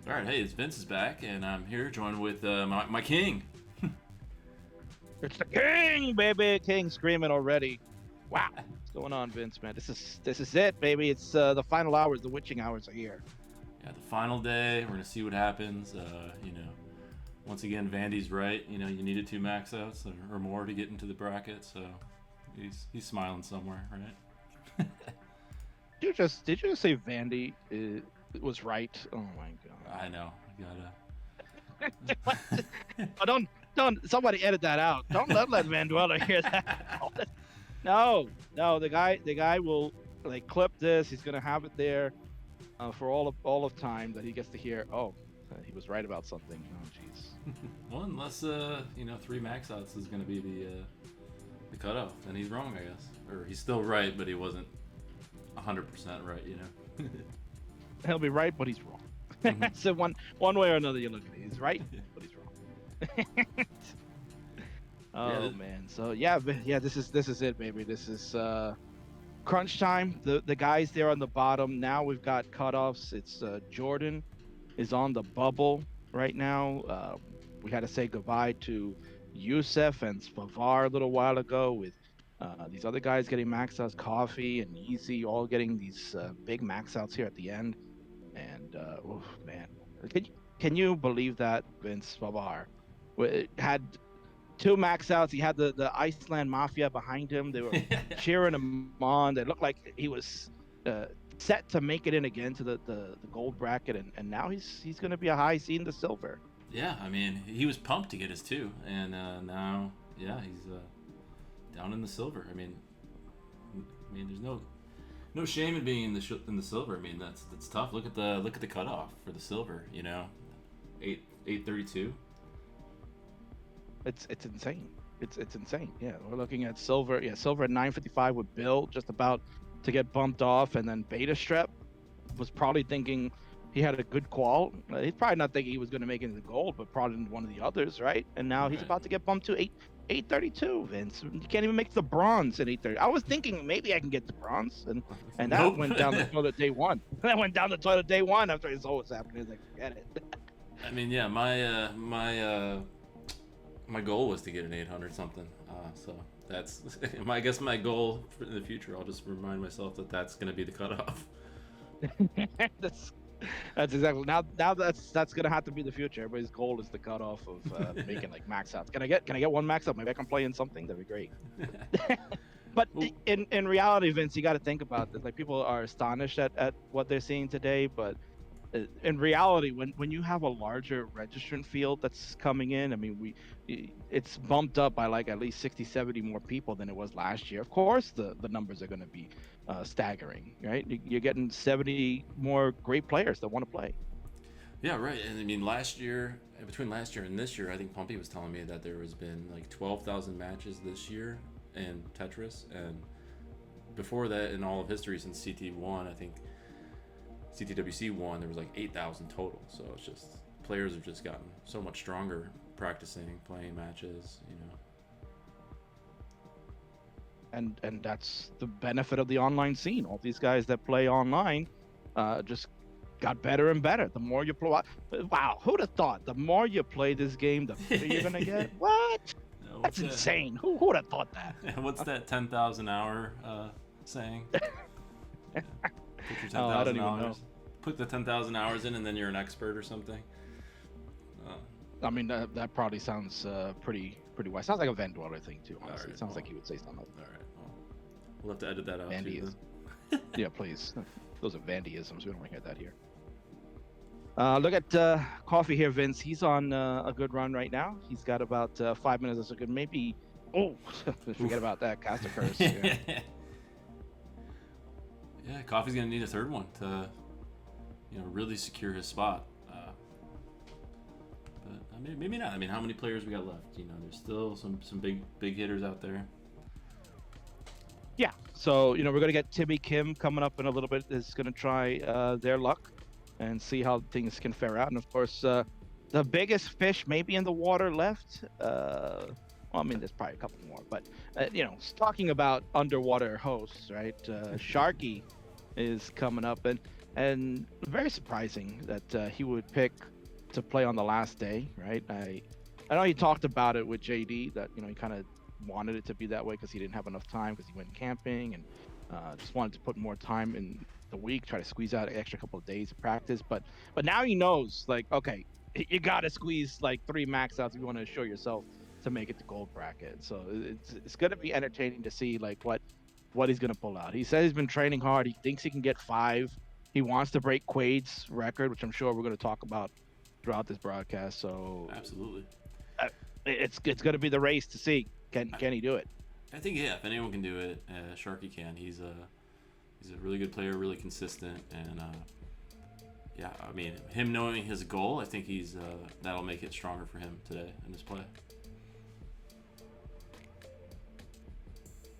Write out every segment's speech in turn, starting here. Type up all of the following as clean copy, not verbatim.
All right, hey, it's Vince is back, and I'm here joined with my king. It's the king, baby. King screaming already. Wow. What's going on, Vince, man? This is it, baby. It's the final hours, the witching hours are here. Yeah, the final day. We're gonna see what happens. Once again, Vandy's right. You needed 2 max outs or more to get into the bracket, so he's smiling somewhere, right? Did you just say Vandy was right? Oh my I know. I god. Oh, don't somebody edit that out. Don't let Van Dweller hear that. No. The guy will like clip this. He's gonna have it there for all of time that he gets to hear. Oh, he was right about something. Oh, jeez. well, unless 3 max outs is gonna be the cutoff, then he's wrong, I guess, or he's still right, but he wasn't 100% right. He'll be right, but he's wrong. Mhm. So one way or another, you look at it. He's right, but he's wrong. Yeah. Oh man. So yeah, this is it, baby. This is crunch time. The guys there on the bottom. Now we've got cutoffs. It's Jordan is on the bubble right now. We had to say goodbye to Youssef and Spavar a little while ago with these other guys getting max outs, Coffee and Easy, all getting these big max outs here at the end. And oh man, can can you believe that Vince Spavar had 2 max outs? He had the Iceland Mafia behind him. They were cheering him on. They looked like he was uh, set to make it in again to the gold bracket, and now he's going to be a high seed in the silver. Yeah, I mean, he was pumped to get his 2, and now, yeah, he's down in the silver. I mean, there's no shame in being in the silver. I mean, that's tough. Look at the cutoff for the silver. 832. It's insane. It's insane. Yeah, we're looking at silver. Yeah, silver at 955 with Bill just about to get bumped off, and then Beta Strep was probably thinking he had a good qual. He's probably not thinking he was going to make it into gold, but probably in one of the others, right? And now he's Right. about to get bumped to 832. Vince, you can't even make the bronze at 830. I was thinking maybe I can get the bronze, and that Nope. went down the toilet day one. That went down the toilet day one after I saw what's happening. He's like, forget it. I mean, yeah, my goal was to get an 800 something. So that's I guess my goal for the future. I'll just remind myself that that's going to be the cutoff. that's that's exactly now that's gonna have to be the future. Everybody's goal is the cutoff of making like max outs. Can I get one max out? Maybe I can play in something. That'd be great. But Well, in reality, Vince, you got to think about this. Like people are astonished at what they're seeing today, but in reality, when you have a larger registrant field that's coming in, I mean, it's bumped up by like at least 60, 70 more people than it was last year. Of course, the numbers are going to be staggering, right? You're getting 70 more great players that want to play. yeah, right. And I mean, between last year and this year, I think Pumpy was telling me that there has been like 12,000 matches this year in Tetris, and before that, in all of history since CT1, I think CTWC won, there was like 8,000 total. So it's just players have just gotten so much stronger practicing, playing matches. And that's the benefit of the online scene. All these guys that play online just got better and better. The more you play, wow, who'd have thought? The more you play this game, the better you're gonna get. What? What's That's that? insane. Who would have thought that? What's that 10,000 hour saying? Put your Oh, I don't 10,000 even know. hours. Put the 10,000 hours in, and then you're an expert or something. Uh, I mean, that probably sounds pretty wise. Sounds like a Van Dweller thing too. all Honestly, it right. sounds Well, like he would say something like all right. Well, we'll have to edit that out too. Vandyism. Then. Yeah, please. Those are Vandyisms. We don't want to hear that here. Look at Coffee here, Vince. He's on a good run right now. He's got about 5 minutes or so good. Maybe. Oh, forget about that. Cast a curse. Yeah. Yeah, Coffee's gonna need a third one to, really secure his spot. But maybe not. I mean, how many players we got left? There's still some big hitters out there. Yeah. So we're gonna get Timmy Kim coming up in a little bit. Is gonna try their luck and see how things can fare out. And of course, the biggest fish maybe in the water left. Well, I mean, there's probably a couple more, but talking about underwater hosts, right? Sharky is coming up, and and very surprising that he would pick to play on the last day, right? I know he talked about it with JD that he kind of wanted it to be that way because he didn't have enough time because he went camping and just wanted to put more time in the week, try to squeeze out an extra couple of days of practice. But now he knows, like, okay, you got to squeeze like 3 max outs if you want to show yourself to make it to gold bracket. So it's going to be entertaining to see like what he's going to pull out. He says he's been training hard. He thinks he can get 5. He wants to break Quade's record, which I'm sure we're going to talk about throughout this broadcast. So Absolutely. it's going to be the race to see can he do it. I think if anyone can do it, Sharky can. He's a really good player, really consistent, and yeah, I mean, him knowing his goal, I think that'll make it stronger for him today in his play.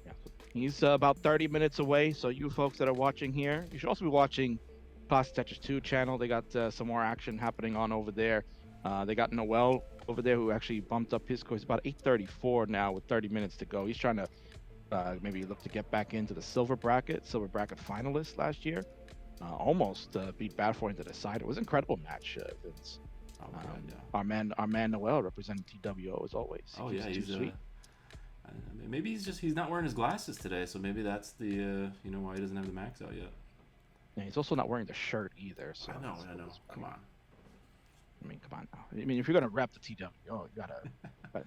Yeah, he's about 30 minutes away. So you folks that are watching here, you should also be watching Classic Tetris 2 channel. They got some more action happening on over there. They got Noel over there who actually bumped up his score. He's about 834 now with 30 minutes to go. He's trying to maybe look to get back into the silver bracket finalist last year. Almost beat Badford into the side. It was an incredible match, Vince. Oh my God, yeah. Our man Noel representing TWO as always. Oh yeah, he's sweet. Maybe he's not wearing his glasses today, so maybe that's the why he doesn't have the max out yet. Yeah, he's also not wearing the shirt either. So I know. Come on. I mean, come on now. I mean, if you're gonna rep the TWO, you gotta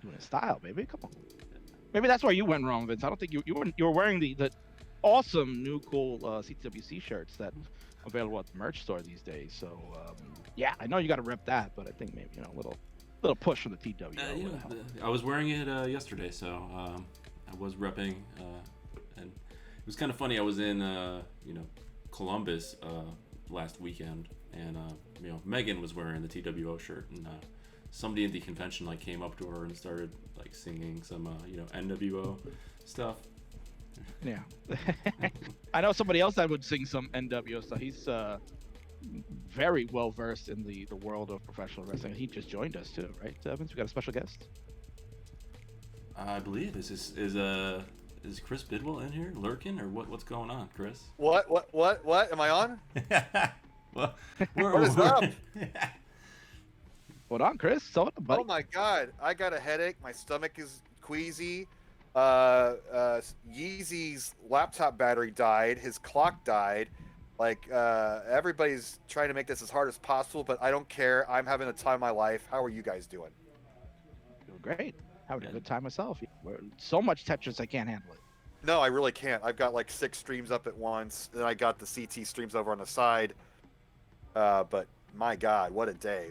do it in style, baby. Come on. Maybe that's where you went wrong, Vince. I don't think you were wearing the awesome new cool CTWC shirts that are available at the merch store these days. So yeah, I know you got to rep that, but I think maybe a little push from the TWO. I was wearing it yesterday, so I was repping, and it was kind of funny. I was in Columbus last weekend, and Megan was wearing the TWO shirt, and somebody at the convention came up to her and started singing some NWO stuff. Yeah. I know somebody else that would sing some NWO stuff. He's very well versed in the world of professional wrestling. He just joined us too, right, Evans? We got a special guest. I believe is Chris Bidwell in here lurking, or what's going on, Chris? What? Am I on? Well, what is up? Hold on, Chris. So, buddy. Oh my God, I got a headache. My stomach is queasy. Yeezy's laptop battery died. His clock died. Everybody's trying to make this as hard as possible, but I don't care. I'm having the time of my life. How are you guys doing? Doing great. Having a good time myself. So much Tetris, I can't handle it. No, I really can't. I've got 6 streams up at once. Then I got the CT streams over on the side. But my God, what a day.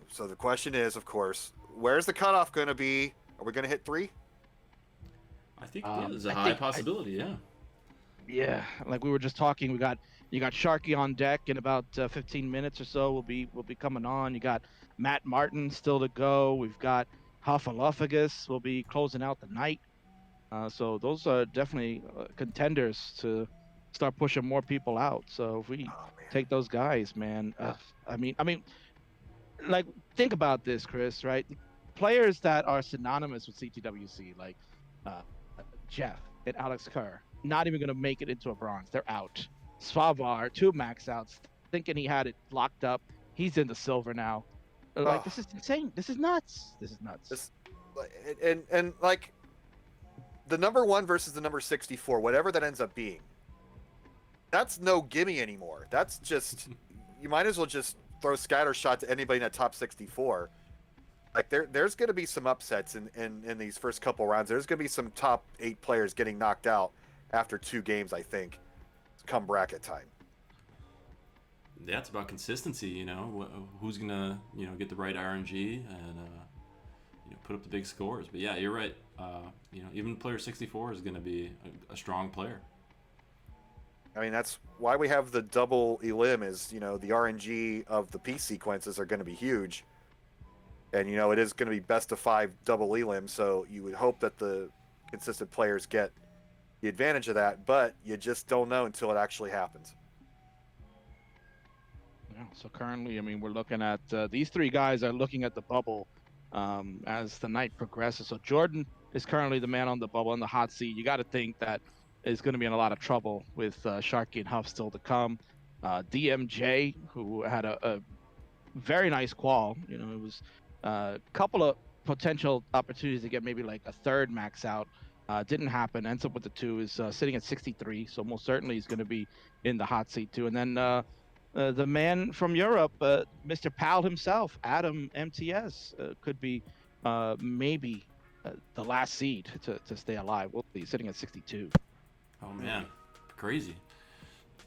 So the question is, of course, where's the cutoff going to be? Are we going to hit 3? I think there's a high possibility, yeah. Yeah, like we were just talking, you got Sharky on deck in about 15 minutes or so. We'll be coming on. You got Matt Martin still to go. We've got Huffaluffagus will be closing out the night. So those are definitely contenders to start pushing more people out. So if we take those guys, man, I mean, think about this, Chris, right? Players that are synonymous with CTWC, like Jeff and Alex Kerr, not even going to make it into a bronze. They're out. Svavar, 2 max outs, thinking he had it locked up. He's in the silver now. This is insane. This is nuts. And the number 1 versus the number 64, whatever that ends up being, that's no gimme anymore. That's just, you might as well just throw scatter shot to anybody in that top 64. There's going to be some upsets in these first couple rounds. There's going to be some top 8 players getting knocked out after 2 games, I think, come bracket time. Yeah, it's about consistency, who's going to, get the right RNG and, put up the big scores. But yeah, you're right. Even player 64 is going to be a strong player. I mean, that's why we have the double elim is, the RNG of the piece sequences are going to be huge. And, it is going to be best of 5 double elim, so you would hope that the consistent players get the advantage of that, but you just don't know until it actually happens. Yeah, so currently, we're looking at these 3 guys are looking at the bubble as the night progresses. So Jordan is currently the man on the bubble in the hot seat. You got to think that is going to be in a lot of trouble with Sharky and Huff still to come. DMJ, who had a very nice qual. You know, it was a couple of potential opportunities to get maybe like a third max out. Didn't happen. Ends up with the two. Is sitting at 63, so most certainly he's going to be in the hot seat too. And then the man from Europe, Mr. Pal himself, Adam MTS, could be maybe the last seed to stay alive. We'll see. Sitting at 62. Oh man, crazy.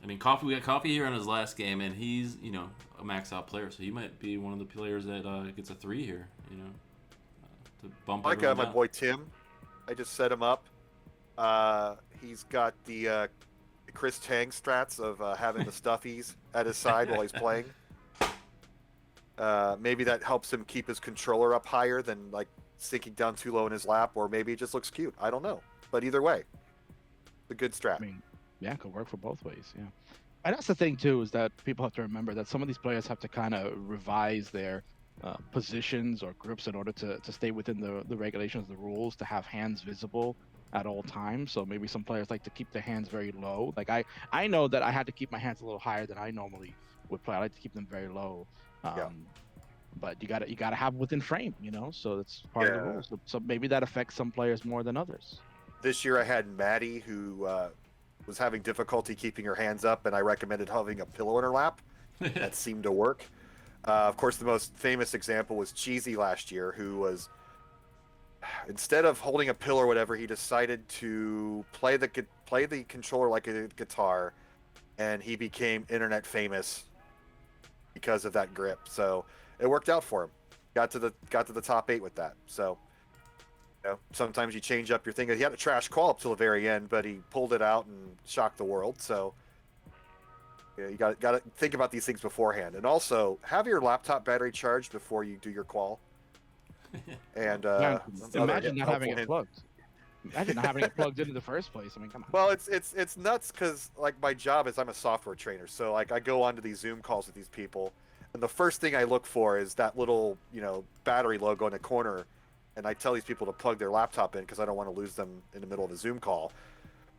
I mean, Coffee. We got Coffee here on his last game, and he's a max out player, so he might be one of the players that gets a 3 here. To bump. Like everyone my down. boy Tim, I just set him up. He's got the Chris Tang strats of having the stuffies at his side while he's playing. Maybe that helps him keep his controller up higher than like sinking down too low in his lap, or maybe it just looks cute. I don't know, but either way, a good strat. I mean, yeah, it could work for both ways. Yeah, and that's the thing too, is that people have to remember that some of these players have to kind of revise their positions or groups in order to stay within the regulations, the rules, to have hands visible at all times. So maybe some players like to keep their hands very low. Like I know that I had to keep my hands a little higher than I normally would play. I like to keep them very low. Yeah. But you gotta have within frame, so that's part of the Yeah. rules. So maybe that affects some players more than others. This year I had Maddie, who was having difficulty keeping her hands up, and I recommended having a pillow in her lap. That seemed to work. Of course, the most famous example was Cheesy last year, who was, instead of holding a pillow or whatever, he decided to play the controller like a guitar, and he became internet famous because of that grip. So it worked out for him. Got to the top 8 with that. So sometimes you change up your thing. He had a trash call up till the very end, but he pulled it out and shocked the world. So you got to think about these things beforehand, and also have your laptop battery charged before you do your qual. And Imagine not having it plugged. Imagine not having it plugged in the first place. I mean, come on. Well, it's nuts because like my job is I'm a software trainer, so like I go onto these Zoom calls with these people, and the first thing I look for is that little battery logo in the corner, and I tell these people to plug their laptop in because I don't want to lose them in the middle of a Zoom call.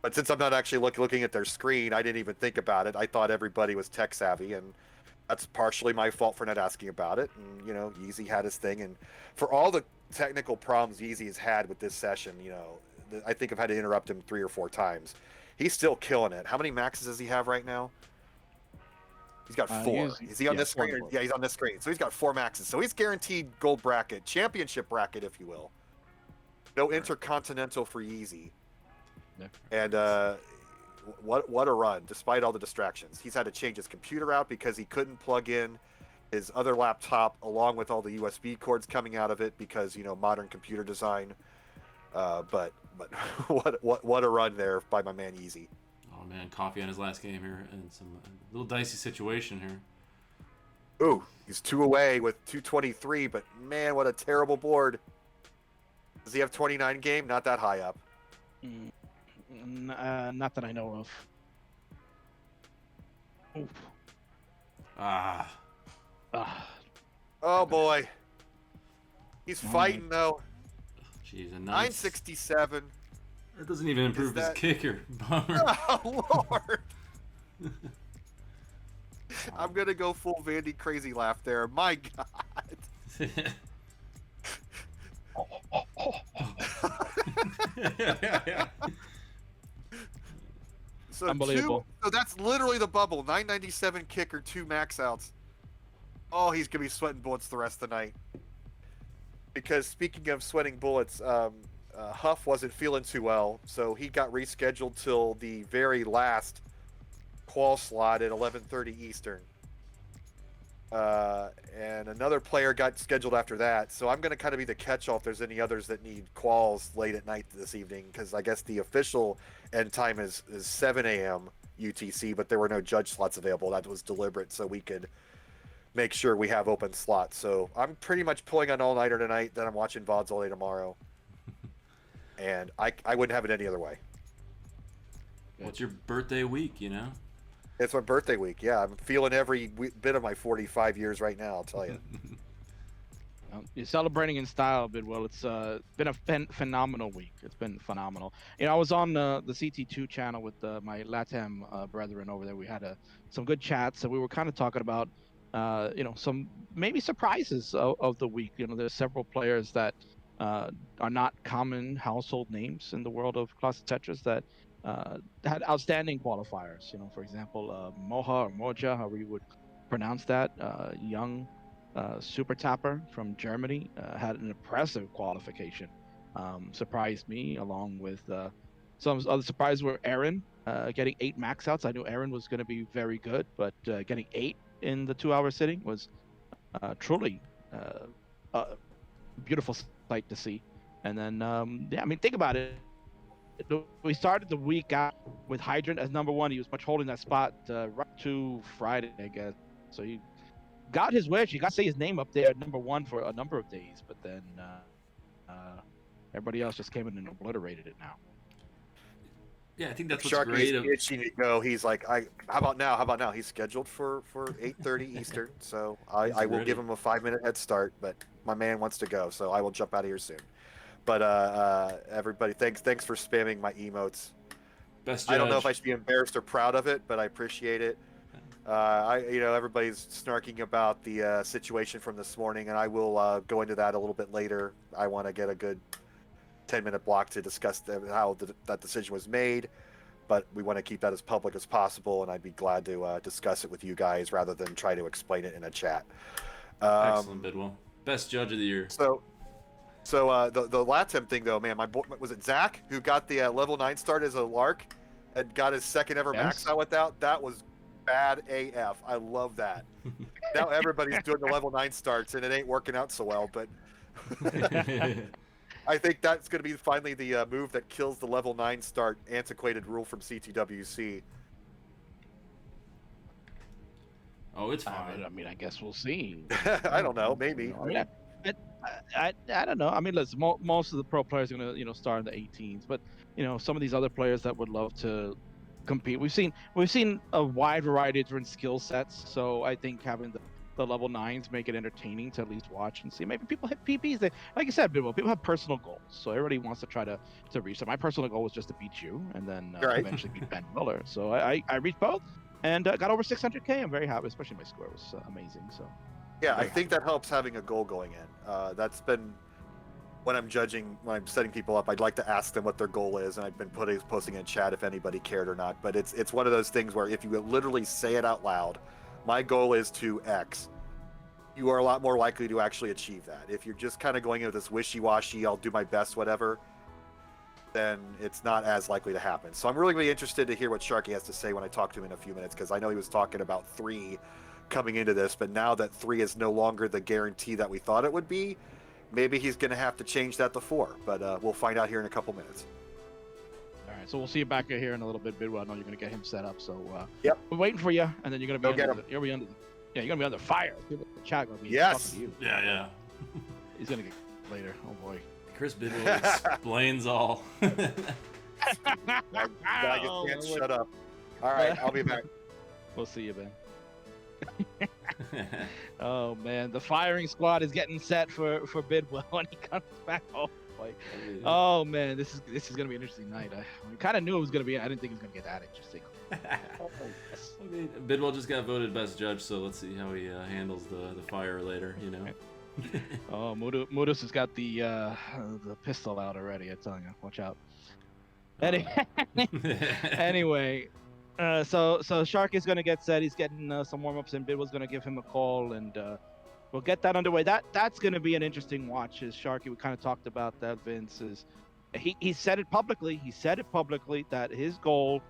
But since I'm not actually looking at their screen, I didn't even think about it. I thought everybody was tech savvy, and that's partially my fault for not asking about it. And Yeezy had his thing, and for all the technical problems Yeezy has had with this session, I think I've had to interrupt him 3 or 4 times. He's still killing it. How many maxes does he have right now? He's got 4. Is he on this screen? Yeah, he's on this screen. So he's got 4 maxes. So he's guaranteed gold bracket, championship bracket, if you will. No intercontinental for Yeezy. Yeah. And what a run, despite all the distractions. He's had to change his computer out because he couldn't plug in his other laptop along with all the USB cords coming out of it because, modern computer design. But what a run there by my man Yeezy. Oh man, Coffee on his last game here, and some little dicey situation here. Ooh, he's 2 away with 223, but man, what a terrible board. Does he have 29 game? Not that high up. Not that I know of. Oof. Ah, Oh boy. He's fighting though. jeez, a 967. That doesn't even improve his kicker. Bummer. Oh Lord. I'm gonna go full Vandy crazy laugh there. My God. So Unbelievable. So that's literally the bubble. 997 kicker, 2 max outs. Oh, he's gonna be sweating bullets the rest of the night. Because speaking of sweating bullets, Huff wasn't feeling too well, so he got rescheduled till the very last qual slot at 11:30 Eastern. And another player got scheduled after that, so I'm going to kind of be the catch-all if there's any others that need quals late at night this evening, because I guess the official end time is 7 a.m. UTC, but there were no judge slots available. That was deliberate, so we could make sure we have open slots. So I'm pretty much pulling an all-nighter tonight, then I'm watching VODs all day tomorrow. And I wouldn't have it any other way. What's your birthday week, It's my birthday week. Yeah, I'm feeling every bit of my 45 years right now, I'll tell you. You're celebrating in style, Bidwell. It's been a phenomenal week. It's been phenomenal. I was on the CT2 channel with my LATAM brethren over there. We had some good chats, so we were kind of talking about some maybe surprises of the week. There's several players that are not common household names in the world of Classic Tetris that had outstanding qualifiers. For example, Moha or Moja, however you would pronounce that, young super tapper from Germany, had an impressive qualification. Surprised me, along with some other surprises were Aaron getting 8 max outs. I knew Aaron was going to be very good, but getting 8 in the 2-hour sitting was truly a beautiful sight to see. And then, think about it. We started the week out with Hydrant as number 1. He was much holding that spot right to Friday, I guess. So he got his wish. You got to say his name up there at number 1 for a number of days, but then everybody else just came in and obliterated it now. Yeah, I think that's what's Sharky great. is itching to go. He's like, how about now? How about now? He's scheduled for 8:30 Eastern, so I will give him a 5-minute head start. But my man wants to go, so I will jump out of here soon. But everybody, thanks for spamming my emotes. Best judge. I don't know if I should be embarrassed or proud of it, but I appreciate it. Everybody's snarking about the situation from this morning, and I will go into that a little bit later. I want to get a good 10-minute block to discuss how that decision was made, but we want to keep that as public as possible, and I'd be glad to discuss it with you guys rather than try to explain it in a chat. Excellent, Bidwell. Best judge of the year. So the LATAM thing, though, man, my boy, was it Zach who got the level 9 start as a lark and got his second ever max out without? That was bad AF. I love that. Now everybody's doing the level 9 starts, and it ain't working out so well, but I think that's going to be finally the move that kills the level 9 start antiquated rule from CTWC. Oh, it's fine. I guess we'll see. I don't know. Maybe. I don't know. Listen, most of the pro players are going to start in the 18s, but some of these other players that would love to compete. We've seen a wide variety of different skill sets, so I think having the level 9s make it entertaining to at least watch and see. Maybe people hit PBs. Like you said, people have personal goals, so everybody wants to try to reach them. My personal goal was just to beat you and then eventually beat Ben Miller. So I reached both and got over 600K. I'm very happy, especially my score was amazing. So yeah, I think that helps having a goal going in. That's been when I'm setting people up, I'd like to ask them what their goal is, and I've been posting in chat if anybody cared or not. But it's one of those things where if you literally say it out loud, my goal is to X, you are a lot more likely to actually achieve that. If you're just kind of going into this wishy-washy, I'll do my best, whatever, then it's not as likely to happen. So I'm really interested to hear what Sharky has to say when I talk to him in a few minutes, because I know he was talking about 3 coming into this, but now that 3 is no longer the guarantee that we thought it would be, maybe he's going to have to change that to 4, but we'll find out here in a couple minutes. All right, so we'll see you back here in a little bit, Bidwell. I know you're going to get him set up, so yep, we're waiting for you, and then you're going to be you're going to be under fire. People in the chat going to be yes, talking to you. Yeah. He's going to get later. Oh boy. Chris Bidwell explains all. I can't shut up. All right, I'll be back. We'll see you, Ben. Oh man, the firing squad is getting set for Bidwell when he comes back. Oh boy. Oh man, this is gonna be an interesting night. I kind of knew it was gonna be. I didn't think it was gonna get that interesting. Bidwell just got voted best judge, so let's see how he handles the fire later. Oh, Modus has got the pistol out already. I'm telling you, watch out. Anyway. So Shark is gonna get set. He's getting some warm ups, and Bidwell's gonna give him a call, and we'll get that underway. That's gonna be an interesting watch. As Sharky, we kind of talked about that. Vince is he said it publicly. He said it publicly that his goal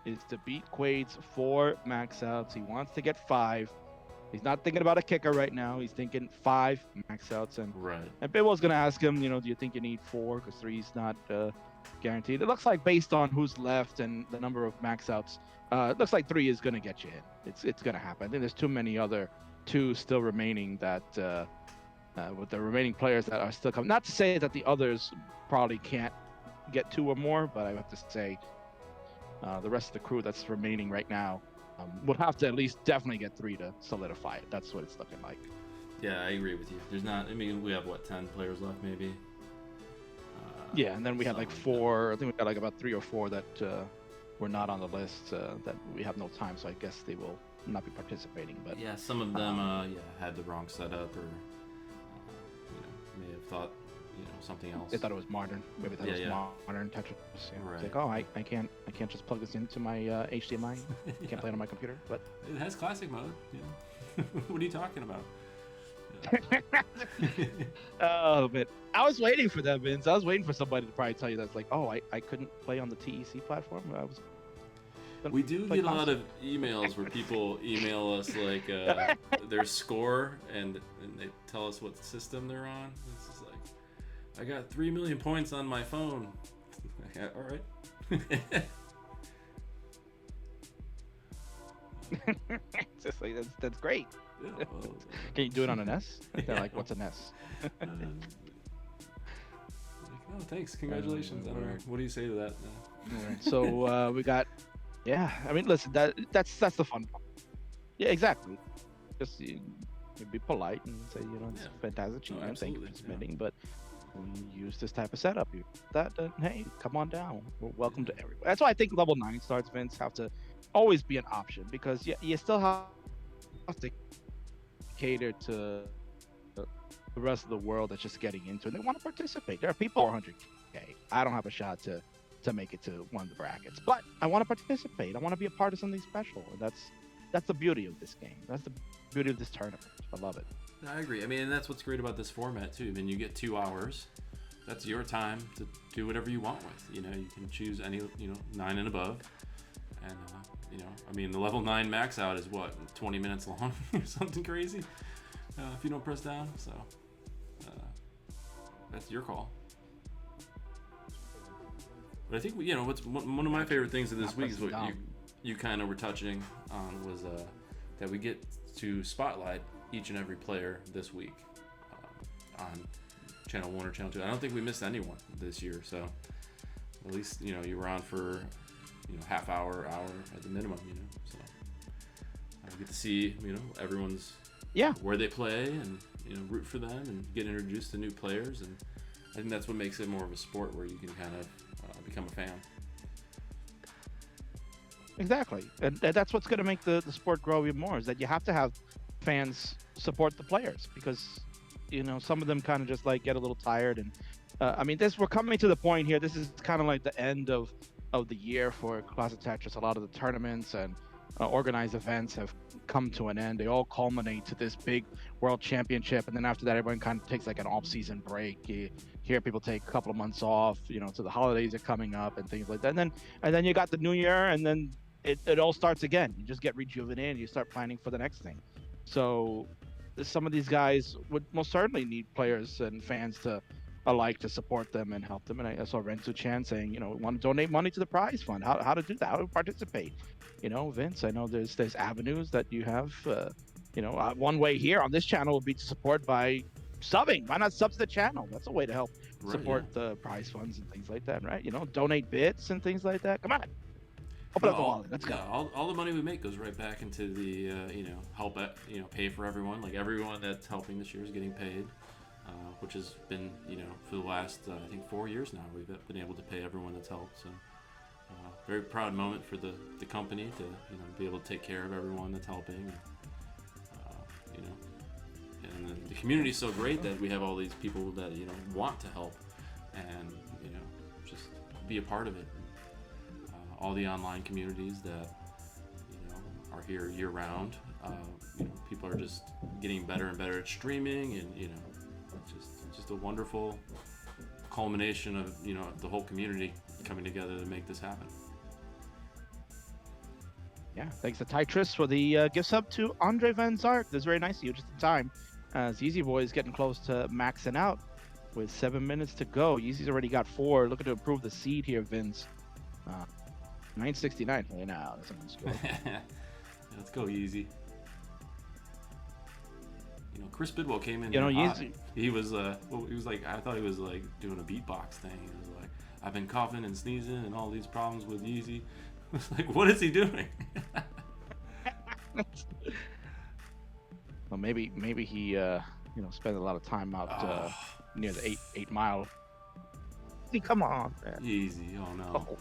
is to beat Quade's 4 max outs. He wants to get 5. He's not thinking about a kicker right now. He's thinking 5 max outs, and Bidwell's gonna ask him, do you think you need 4? Because 3's not guaranteed. It looks like based on who's left and the number of max outs, it looks like 3 is going to get you in. It's going to happen. I think there's too many other 2 still remaining that with the remaining players that are still coming. Not to say that the others probably can't get 2 or more, but I have to say the rest of the crew that's remaining right now would have to at least definitely get 3 to solidify it. That's what it's looking like. Yeah, I agree with you. There's not. I mean, we have what 10 players left, maybe. Yeah, and then we had like something like 4. I think we got like about 3 or 4 that were not on the list that we have no time. So I guess they will not be participating. But Yeah, some of them, had the wrong setup, or may have thought, something else. they thought it was modern. Maybe they thought it was modern Tetris. Yeah. Right. It's like, I can't just plug this into my HDMI. I can't play it on my computer. But It has classic mode. What are you talking about? oh, but I was waiting for that, Vince. I was waiting for somebody to probably tell you that's like, oh, I couldn't play on the TEC platform. We do get a lot of emails where people email us like their score and they tell us what system they're on. It's just like, I got 3 million points on my phone. Yeah, all right. It's just like that's great. Yeah, well, Can you do it on an S? They're Yeah. like, what's an S? like, oh, thanks, congratulations. I don't know. What do you say to that? Alright, so we got, yeah. I mean, listen, that's the fun part. Yeah, exactly. Just you be polite and say, it's Yeah. a fantastic achievement. Thank you absolutely, for yeah. submitting, but when you use this type of setup, hey, come on down. We're welcome to everybody. That's why I think level 9 starts, Vince, have to always be an option, because you still have to cater to the rest of the world that's just getting into it. They want to participate. There are people 400K. I don't have a shot to make it to one of the brackets, but I want to participate. I want to be a part of something special, and that's the beauty of this game. That's the beauty of this tournament. I love it. I agree. I mean, and that's what's great about this format too. I mean, you get 2 hours. That's your time to do whatever you want with. You can choose any, 9 and above. And, I mean, the level 9 max out is what, 20 minutes long or something crazy if you don't press down. So that's your call. But I think, what's one of my favorite things of this week is what you kind of were touching on was that we get to spotlight each and every player this week on channel 1 or channel 2. I don't think we missed anyone this year, so at least you were on for half hour at the minimum. So I get to see everyone's where they play and root for them and get introduced to new players, and I think that's what makes it more of a sport where you can kind of become a fan. Exactly, and that's what's going to make the sport grow even more, is that you have to have fans support the players, because some of them kind of just like get a little tired, and I mean, we're coming to the point here. This is kind of like the end of the year for Classic Tetris. A lot of the tournaments and organized events have come to an end. They all culminate to this big World Championship, and then after that, everyone kind of takes like an off-season break. You hear people take a couple of months off, so the holidays are coming up and things like that. And then you got the new year, and then it all starts again. You just get rejuvenated. You start planning for the next thing. So some of these guys would most certainly need players and fans alike to support them and help them. And I saw Renzu Chan saying, we want to donate money to the prize fund. How to do that? How to participate? Vince, I know there's avenues that you have. One way here on this channel would be to support by subbing. Why not sub to the channel? That's a way to help support the prize funds and things like that, right? Donate bits and things like that. Come on. Open up the wallet. Let's go. All the money we make goes right back into the help pay for everyone. Like everyone that's helping this year is getting paid, which has been for the last I think 4 years now we've been able to pay everyone that's helped. So very proud moment for the company to be able to take care of everyone that's helping. And the community is so great that we have all these people that want to help and just be a part of it. All the online communities that are here year round. People are just getting better and better at streaming, and just a wonderful culmination of the whole community coming together to make this happen. Yeah, thanks to Tetris for the gift sub to Andre Van Zark. That's very nice of you, just in time. As Yeezy Boy is getting close to maxing out with 7 minutes to go. Yeezy's already got 4, looking to improve the seed here, Vince. 969. Hey, now that's a nice score. Let's go, Yeezy. Chris Bidwell came in. Yeezy. He was like, I thought he was like doing a beatbox thing. He was like, I've been coughing and sneezing and all these problems with Yeezy. I was like, what is he doing? Well, maybe he spent a lot of time out near the 8 mile. Hey, come on, man. Easy. Oh no.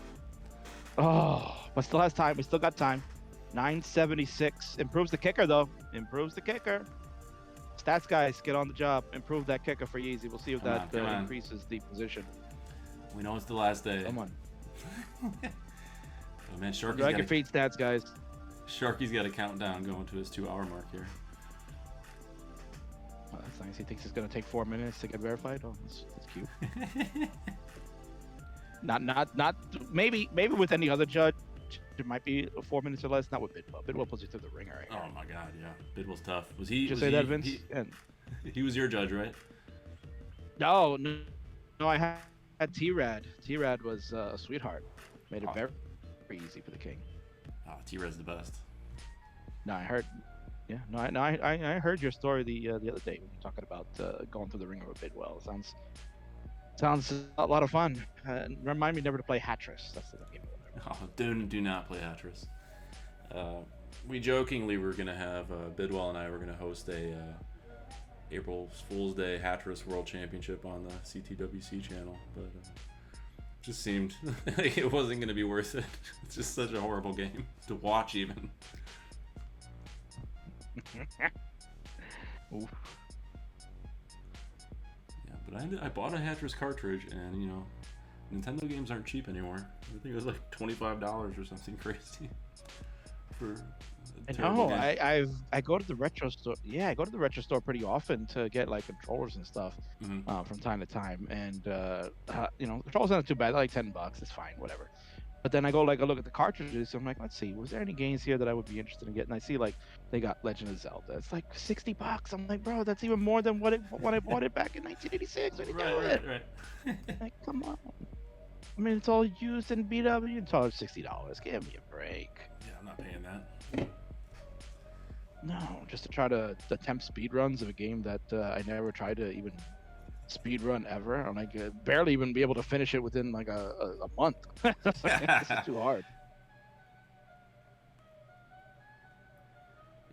But still has time. We still got time. 976. Improves the kicker though. Improves the kicker. Stats guys, get on the job. Improve that kicker for Yeezy. We'll see if Come that on. increases the position. We know it's the last day. Come on. Oh man, Drag your feet, stats guys. Sharky's got a countdown going to his 2-hour mark here. Oh, that's nice. He thinks it's gonna take 4 minutes to get verified. Oh, that's cute. not maybe with any other judge it might be 4 minutes or less. Not with Bidwell. Bidwell puts you through the ringer right Oh my god, yeah. Bidwell's tough. Was he? Did you was say he, that, Vince? He was your judge, right? No, I had T-Rad. T-Rad was a sweetheart. Made it very easy for the king. Oh, T-Red's the best. No, I heard. Yeah, no, I heard your story the other day when you were talking about going through the ringer with Bidwell. Sounds a lot of fun. Remind me never to play Hatris. That's the game. Oh, do not play Hatris. We jokingly were gonna have Bidwell and I were gonna host a April Fool's Day Hatris World Championship on the CTWC channel, but just seemed like it wasn't gonna be worth it. It's just such a horrible game to watch, even. Oof. Yeah, but I bought a Hatris cartridge, and Nintendo games aren't cheap anymore. I think it was like $25 or something crazy for a terrible game. I go to the retro store. Yeah, I go to the retro store pretty often to get like controllers and stuff from time to time. And controllers aren't too bad. They're like $10. It's fine, whatever. But then I go look at the cartridges. I'm like, let's see, was there any games here that I would be interested in getting? I see like they got Legend of Zelda. It's like $60. I'm like, bro, that's even more than when I bought it back in 1986. Right. Like, come on. I mean, it's all used and beat up. It's all $60. Give me a break. Yeah, I'm not paying that. No, just to try to attempt speed runs of a game that I never tried to even speed run ever. I'm like, barely even be able to finish it within like a month. This is too hard.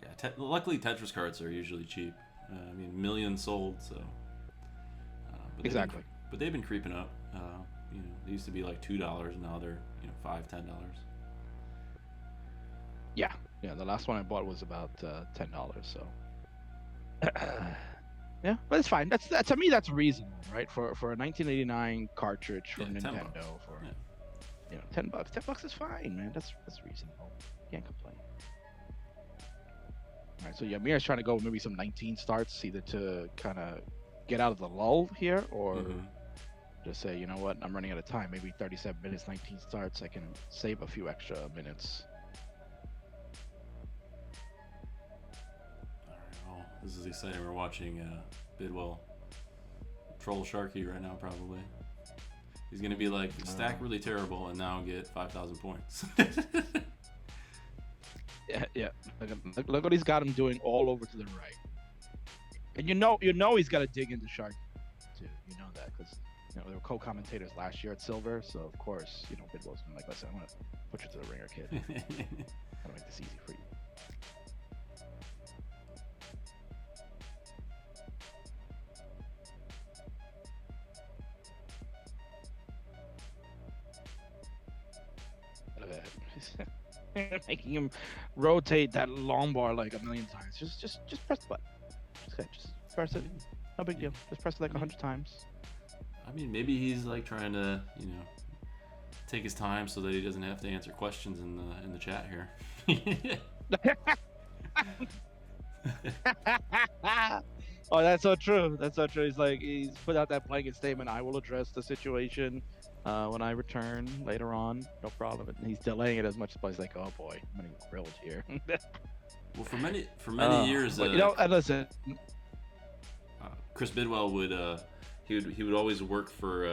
Yeah, luckily Tetris carts are usually cheap. I mean, millions sold, so. Exactly. But they've been creeping up. They used to be like $2, and now they're $5, $10. Yeah, the last one I bought was about $10. So. Yeah, but it's fine. That's to me that's reasonable, right? For a 1989 cartridge from Nintendo for $10. $10 is fine, man. That's reasonable. Can't complain. All right, so yeah, Mira's trying to go maybe some 19 starts, either to kind of get out of the lull here, or just say, you know what, I'm running out of time. Maybe 37 minutes, 19 starts. I can save a few extra minutes. This is exciting. We're watching Bidwell troll Sharky right now, probably. He's going to be like, stack really terrible and now get 5,000 points. Yeah. Look what he's got him doing all over to the right. And you know he's got to dig into Sharky, too. You know that, because they were co-commentators last year at Silver, so of course, Bidwell's been like, listen, I'm going to put you to the ringer, kid. I'm going to make this easy for you. Making him rotate that long bar like a million times. Just press the button. Just press it. No big deal. Just press it like 100 times. I mean, maybe he's like trying to, take his time so that he doesn't have to answer questions in the chat here. Oh, that's so true. He's put out that blanket statement. I will address the situation when I return later on. No problem. And he's delaying it as much as possible. He's like, oh boy, I'm gonna get grilled here. Well, for many years, listen. Chris Bidwell would he would always work for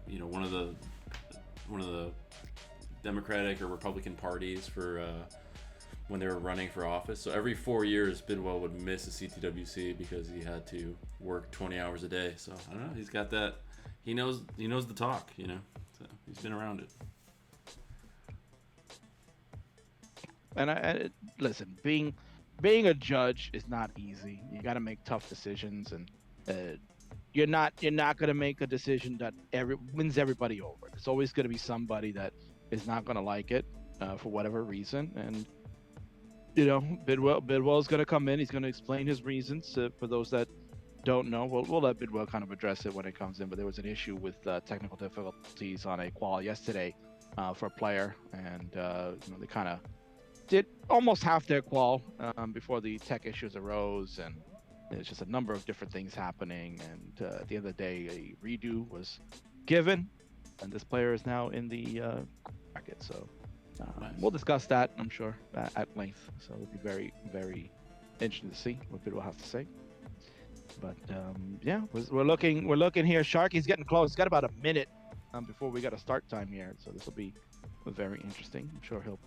one of the Democratic or Republican parties for when they were running for office. So every 4 years, Bidwell would miss a CTWC because he had to work 20 hours a day. So I don't know. He's got that. He knows the talk. So he's been around it. And I listen, being being a judge is not easy. You got to make tough decisions, and you're not going to make a decision that wins everybody over. There's always going to be somebody that is not going to like it for whatever reason, and Bidwell's going to come in. He's going to explain his reasons for those that don't know. We'll let Bidwell kind of address it when it comes in. But there was an issue with technical difficulties on a qual yesterday for a player, and they kind of did almost half their qual before the tech issues arose, and there's just a number of different things happening. And at the end of the day, a redo was given, and this player is now in the bracket. So Nice. we'll discuss that, I'm sure, at length. So it'll be very, very interesting to see what Bidwell has to say. But yeah, we're looking here. Sharky's getting close. He's got about a minute before we got a start time here, so this will be very interesting. I'm sure he'll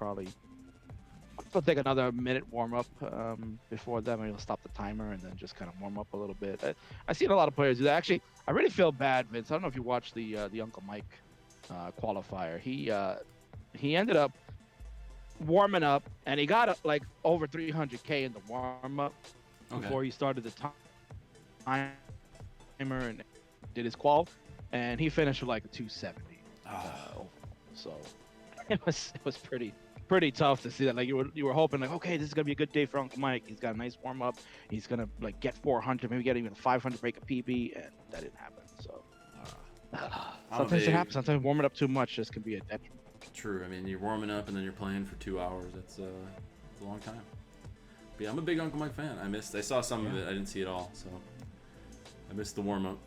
take another minute warm up before then. He'll stop the timer and then just kind of warm up a little bit. I've seen a lot of players do that. Actually, I really feel bad, Vince. I don't know if you watched the Uncle Mike qualifier. He ended up warming up, and he got like over 300K in the warm up before he started the timer and did his qual, and he finished with like a 270. So it was pretty tough to see that. Like you were hoping like, okay, this is gonna be a good day for Uncle Mike. He's got a nice warm up. He's gonna like get 400, maybe get even 500, break a PB, and that didn't happen. So sometimes it happens. Sometimes warming up too much just can be a detriment. True. I mean, you're warming up and then you're playing for 2 hours. That's a long time. But yeah, I'm a big Uncle Mike fan. I saw some of it. I didn't see it all, so I missed the warm up.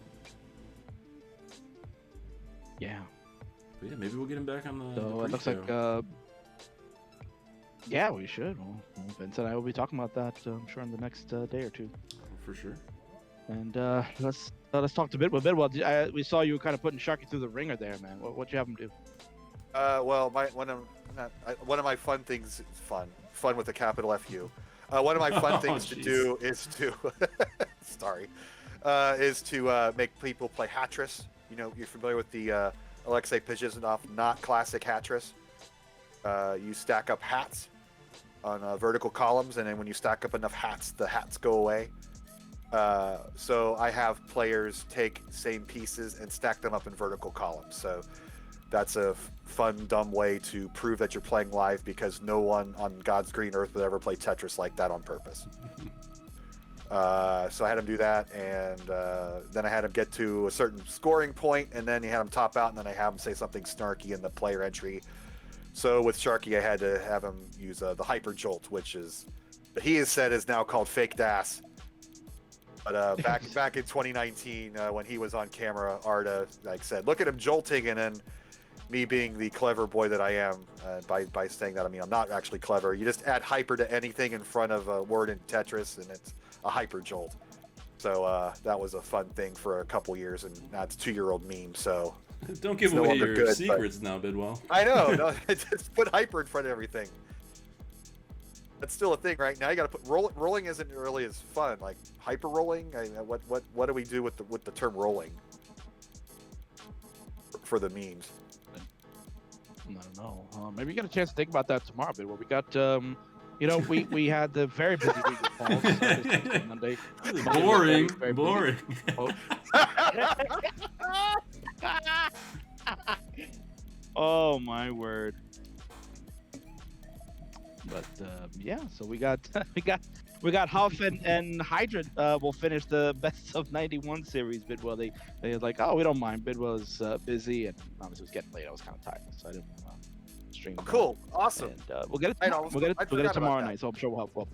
Yeah. But yeah, maybe we'll get him back on the. So it looks like. Yeah, we should. Well, Vince and I will be talking about that, I'm sure, in the next day or two. For sure. And let's talk to Bidwell. Bidwell, we saw you kind of putting Sharky through the ringer there, man. What'd you have him do? Well, one of my fun things, fun with a capital FU. One of my fun things to do is to, is to make people play Hatris. You know, you're familiar with the Alexei Pizhizinov not classic Hatris. You stack up hats on vertical columns, and then when you stack up enough hats, the hats go away. So I have players take same pieces and stack them up in vertical columns. So that's a fun, dumb way to prove that you're playing live, because no one on God's green earth would ever play Tetris like that on purpose. So I had him do that, and then I had him get to a certain scoring point, and then he had him top out, and then I have him say something snarky in the player entry. So with Sharky, I had to have him use the Hyper Jolt, which is, he has said is now called Fake Das. But back in 2019, when he was on camera, Arda said, "Look at him jolting," and then me being the clever boy that I am, by saying that, I mean I'm not actually clever. You just add hyper to anything in front of a word in Tetris, and it's a Hyper Jolt. So that was a fun thing for a couple years, and now it's a 2-year-old meme. So don't give away your secrets now, Bidwell. I know. No, just put hyper in front of everything. That's still a thing right now. You got to put rolling isn't really as fun. Like hyper rolling. What do we do with the term rolling for the memes? I don't know. Maybe you get a chance to think about that tomorrow, Bidwell. We got we had the very busy week with Paul. Monday. Boring. Oh my word. But yeah, so we got Huff and Hydra will finish the best of 91 series. Bidwell, they like, oh, we don't mind. Bidwell is busy, and obviously it was getting late. I was kind of tired, so I didn't stream. Oh, cool, awesome. And we'll get it tomorrow night. So I'm sure we'll have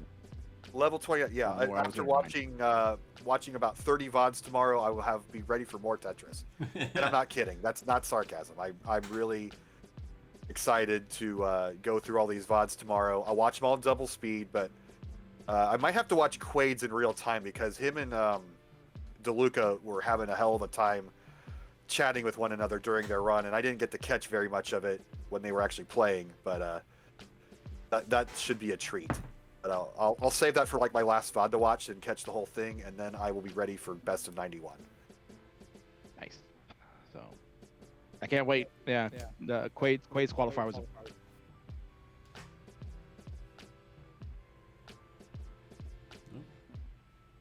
level 20. Yeah, after watching about 30 VODs tomorrow, I will be ready for more Tetris. And I'm not kidding. That's not sarcasm. I'm really excited to go through all these VODs tomorrow. I'll watch them all in double speed, but I might have to watch Quade's in real time, because him and DeLuca were having a hell of a time chatting with one another during their run, and I didn't get to catch very much of it when they were actually playing, but that should be a treat. But I'll save that for like my last VOD to watch and catch the whole thing, and then I will be ready for best of 91. Nice. So I can't wait. Yeah. The Quade's qualifier was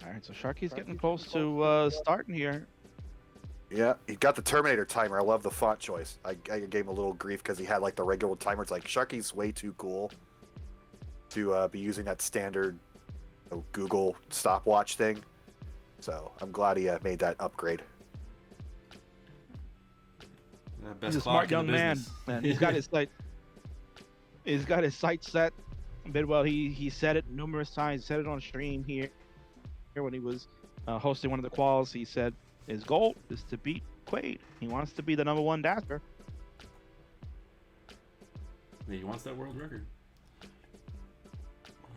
All right, so Sharky's getting close to starting here. Yeah, he got the Terminator timer. I love the font choice. I gave him a little grief because he had like the regular timer. It's like Sharky's way too cool to be using that standard Google stopwatch thing. So I'm glad he made that upgrade. He's a smart young man. He's got his sight. He's got his sights set. Bidwell, he said it numerous times. Said it on stream here when he was hosting one of the quals. He said his goal is to beat Quaid. He wants to be the #1 dasher. He wants that world record.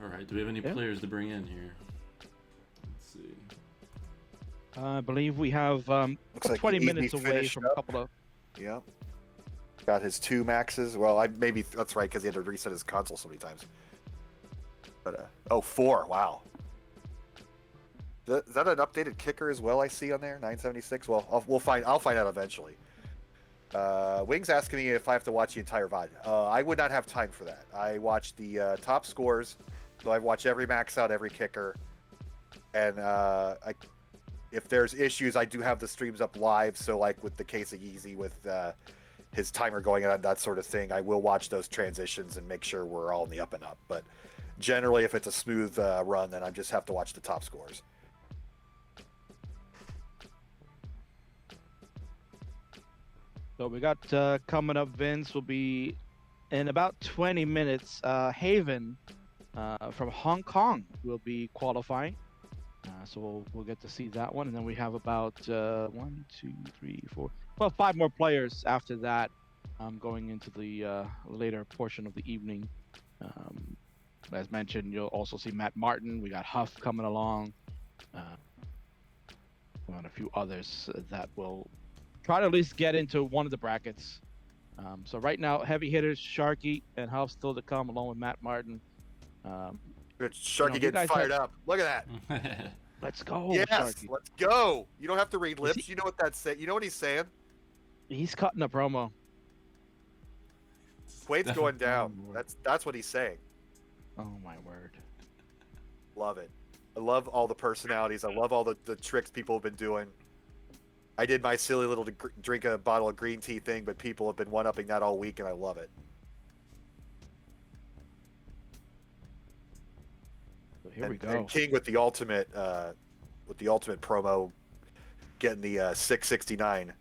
All right, do we have any players to bring in here? Let's see. I believe we have Looks like 20 minutes away from a couple of. Yeah. Got his 2 maxes. Well, maybe that's right because he had to reset his console so many times. But 4. Wow. Is that an updated kicker as well? I see on there 976. Well, I'll find out eventually. Wings asking me if I have to watch the entire VOD. I would not have time for that. I watch the top scores, so I watch every max out, every kicker, and if there's issues, I do have the streams up live. So like with the case of Yeezy with his timer going on, that sort of thing, I will watch those transitions and make sure we're all in the up and up. But generally, if it's a smooth run, then I just have to watch the top scores. So we got coming up, Vince will be in about 20 minutes. Haven from Hong Kong will be qualifying. So we'll get to see that one. And then we have about 1, 2, 3, 4, well, 5 more players after that going into the later portion of the evening. As mentioned, you'll also see Matt Martin. We got Huff coming along. And a few others that will try to at least get into one of the brackets. So right now, heavy hitters, Sharky and Huff still to come, along with Matt Martin. Sharky getting fired up. Look at that. Let's go. Yes, Sharky. let's go. You don't have to read lips. You know what that's saying. You know what he's saying? He's cutting a promo. Quaid's going down. That's what he's saying. Oh my word. Love it. I love all the personalities. I love all the tricks people have been doing. I did my silly little drink a bottle of green tea thing, but people have been one-upping that all week, and I love it. So here we go. And King with the ultimate promo, getting the 669.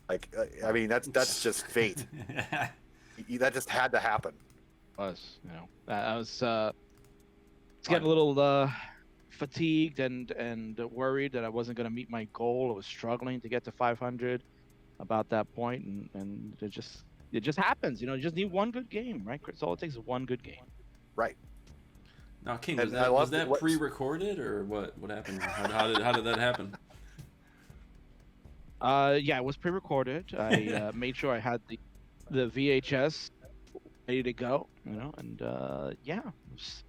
Like, I mean, that's just fate. That just had to happen. I was getting a little fatigued and worried that I wasn't going to meet my goal. I was struggling to get to 500 about that point, and it just happens. You just need one good game, right? Chris? All it takes is one good game. Right. Now, King, was that pre-recorded or what? What happened? How did that happen? Yeah, it was pre-recorded. I made sure I had the VHS ready to go. And yeah, it was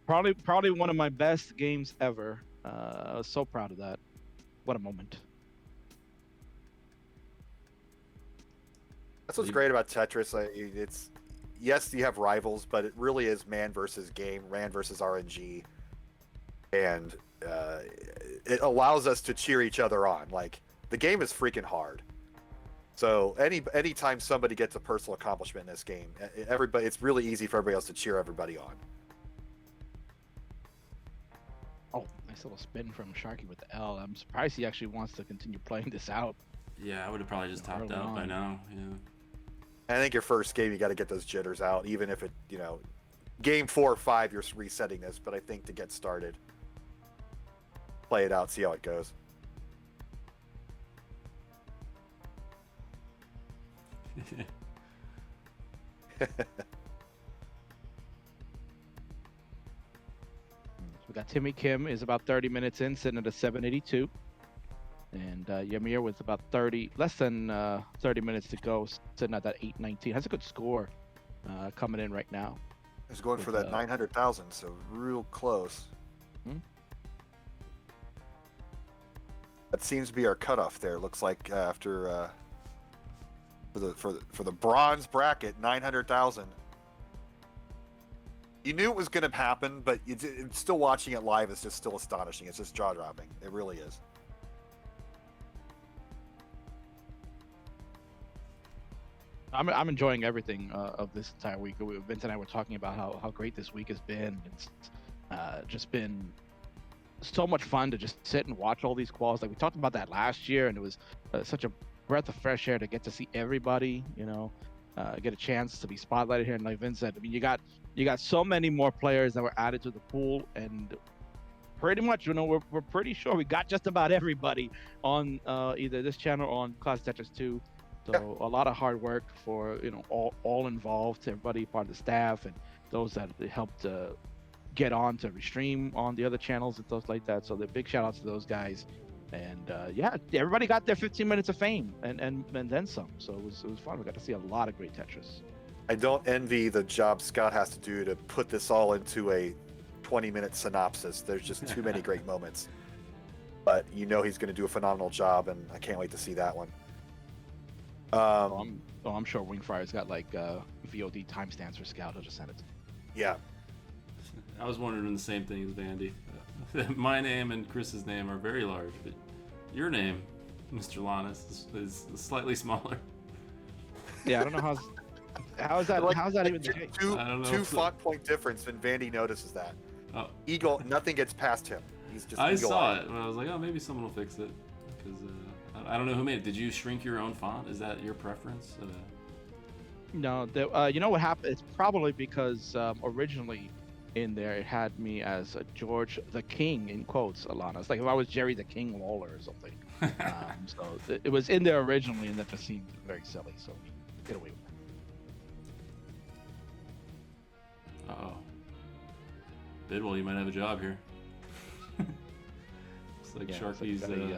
probably one of my best games ever. I was so proud of that. What a moment. That's what's great about Tetris. It's yes, you have rivals, but it really is man versus game, man versus RNG, and it allows us to cheer each other on. Like, the game is freaking hard. So anytime somebody gets a personal accomplishment in this game, it's really easy for everybody else to cheer everybody on. Oh, nice little spin from Sharky with the L. I'm surprised he actually wants to continue playing this out. Yeah, I would have probably just topped out by now. Yeah. I think your first game, you got to get those jitters out, even if it, game 4 or 5, you're resetting this. But I think to get started, play it out, see how it goes. We got Timmy Kim is about 30 minutes in, sitting at a 782. And Ymir with about less than 30 minutes to go, sitting at that 819. Has a good score coming in right now. He's going for that 900,000, so real close. That seems to be our cutoff there. Looks like after for the bronze bracket, 900,000. You knew it was going to happen, but it's still watching it live is just still astonishing. It's just jaw dropping. It really is. I'm enjoying everything of this entire week. Vince and I were talking about how great this week has been. It's just been so much fun to just sit and watch all these quals. Like we talked about that last year, and it was such a breath of fresh air to get to see everybody. Get a chance to be spotlighted here. And like Vince said, I mean, you got so many more players that were added to the pool, and pretty much, we're pretty sure we got just about everybody on either this channel or on Classic Tetris 2. So a lot of hard work for all involved, everybody, part of the staff, and those that helped get on to restream on the other channels and stuff like that. So the big shout outs to those guys. And everybody got their 15 minutes of fame and then some. So it was fun. We got to see a lot of great Tetris. I don't envy the job Scott has to do to put this all into a 20-minute synopsis. There's just too many great moments. But he's going to do a phenomenal job, and I can't wait to see that one. I'm sure Wingfire's got like VOD timestamps for Scout. He'll just send it to me. Yeah. I was wondering the same thing as Vandy. My name and Chris's name are very large, but your name, Mr. Lannis, is slightly smaller. Yeah, I don't know how's that even the case? Two font point difference, and Vandy notices that. Oh. Eagle, nothing gets past him. He's just. I saw it, and I was like, oh, maybe someone will fix it, because I don't know who made it. Did you shrink your own font? Is that your preference? No, you know what happened? It's probably because originally in there it had me as George the King in quotes, Alana. It's like if I was Jerry the King Lawler or something. So it was in there originally, and that just seemed very silly. So get away with it. Uh-oh. Bidwell, you might have a job here. Looks like Sharky's having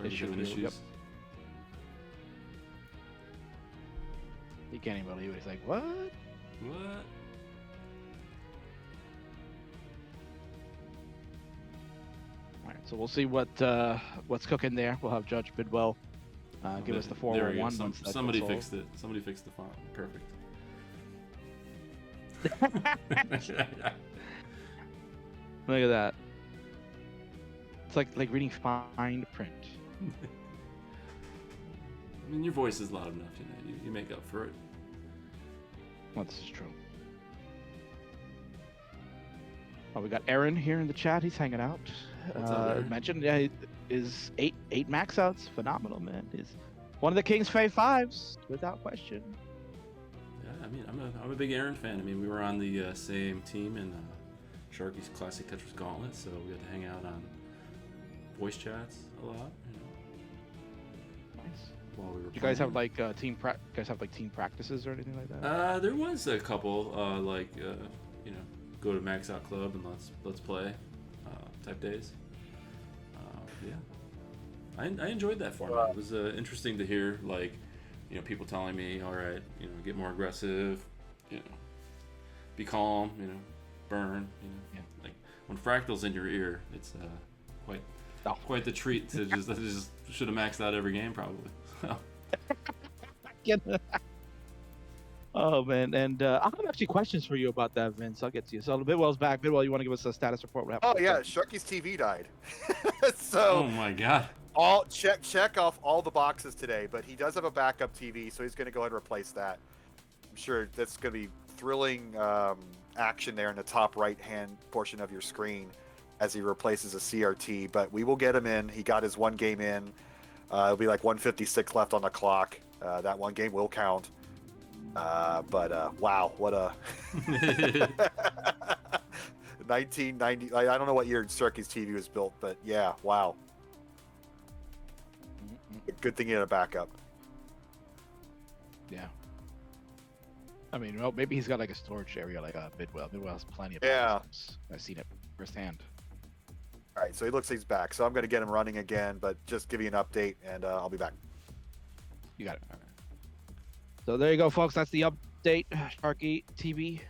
issues. Yep. He can't even believe it. He's like, what? What? All right, so we'll see what's cooking there. We'll have Judge Bidwell give us the 411. Somebody fixed it. Somebody fixed the font. Perfect. Look at that. It's like reading fine print. I mean, your voice is loud enough, you make up for it. Well, this is true. Oh, we got Aaron here in the chat. He's hanging out. What's up, Aaron? Mentioned, is eight max outs. Phenomenal, man. Is one of the King's Fave fives, without question. Yeah, I mean, I'm a big Aaron fan. I mean, we were on the same team in Sharky's Classic Tetris Gauntlet, so we got to hang out on voice chats a lot. Nice. While we were. Do you guys have like team practices or anything like that? There was a couple go to Max Out Club and let's play type days. Yeah, I enjoyed that format. It was interesting to hear people telling me, all right, get more aggressive, be calm, burn, Yeah. like when Fractal's in your ear, it's quite the treat to just should have maxed out every game probably. Oh man, and I have actually questions for you about that, Vince. I'll get to you. So Bidwell's back. Bidwell, you want to give us a status report? What happened? Oh yeah, Sharky's TV died. So Oh my god. all check off all the boxes today, but he does have a backup TV, so he's going to go ahead and replace that. I'm sure that's going to be thrilling action there in the top right-hand portion of your screen as he replaces a CRT. But we will get him in. He got his one game in. It'll be like 156 left on the clock. That one game will count. Wow, what a 1990. I don't know what year Sharky's TV was built, but yeah, wow. Good thing he had a backup. Yeah. I mean, well, maybe he's got like a storage area like Bidwell. Bidwell has plenty of Yeah. boxes. I've seen it firsthand. All right, so he looks like he's back. So I'm going to get him running again, but just give you an update, and I'll be back. You got it. All right. So there you go, folks. That's the update. Sharky TV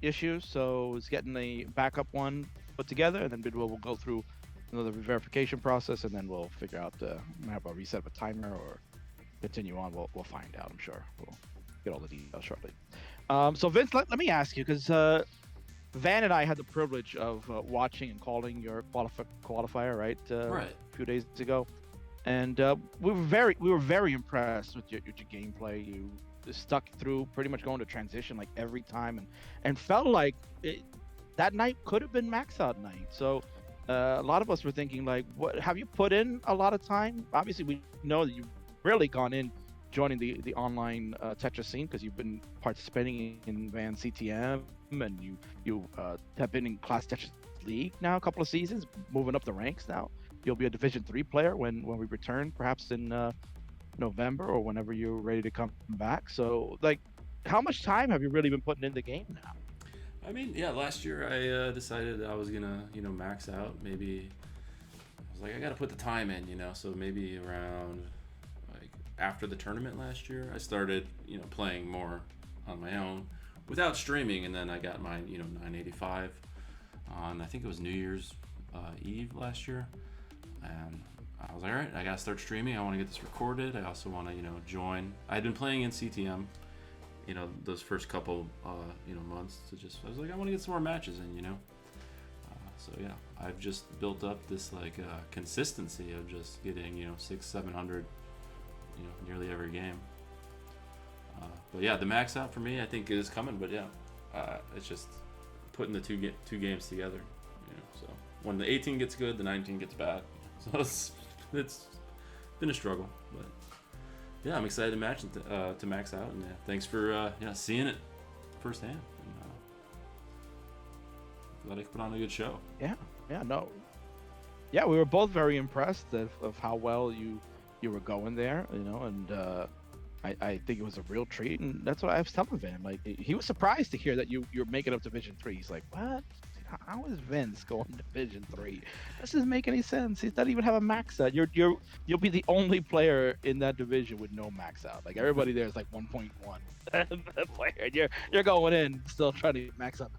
issues. So it's getting the backup one put together, and then Bidwell will go through another verification process, and then we'll figure out have a reset of a timer or continue on. We'll find out. I'm sure we'll get all the details shortly. So Vince, let me ask you, because Van and I had the privilege of watching and calling your qualifier, right? Right. A few days ago, and we were very impressed with your gameplay. You stuck through pretty much going to transition like every time, and felt like that night could have been max out night. So a lot of us were thinking like, what have you put in a lot of time? Obviously, we know that you've really gone in joining the online Tetris scene because you've been participating in Van CTM and you have been in Classic Tetris League now a couple of seasons, moving up the ranks now. You'll be a Division 3 player when we return, perhaps in November or whenever you're ready to come back. So, like, how much time have you really been putting in the game now? I mean, yeah, last year I decided I was gonna, max out. Maybe I was like, I gotta put the time in, So maybe around like after the tournament last year, I started, playing more on my own without streaming, and then I got my, 985 on, I think it was New Year's Eve last year, and I was like, all right, I gotta start streaming. I want to get this recorded. I also want to, join. I had been playing in CTM, those first couple, months to just. I was like, I want to get some more matches in, So yeah, I've just built up this like consistency of just getting, 600-700, nearly every game. But yeah, the max out for me, I think is coming. But yeah, it's just putting the two games together, So when the 18 gets good, the 19 gets bad. So it's been a struggle, but yeah, I'm excited to max out, and thanks for seeing it firsthand. And, glad I could put on a good show. Yeah, we were both very impressed of how well you were going there, and I think it was a real treat, and that's what I was telling Van. Like, he was surprised to hear that you're making up Division 3. He's like, what? How is Vince going to Division 3? This doesn't make any sense. He doesn't even have a max out. You'll be the only player in that division with no max out. Like, everybody there is like 1.1 player. You're going in still trying to max out.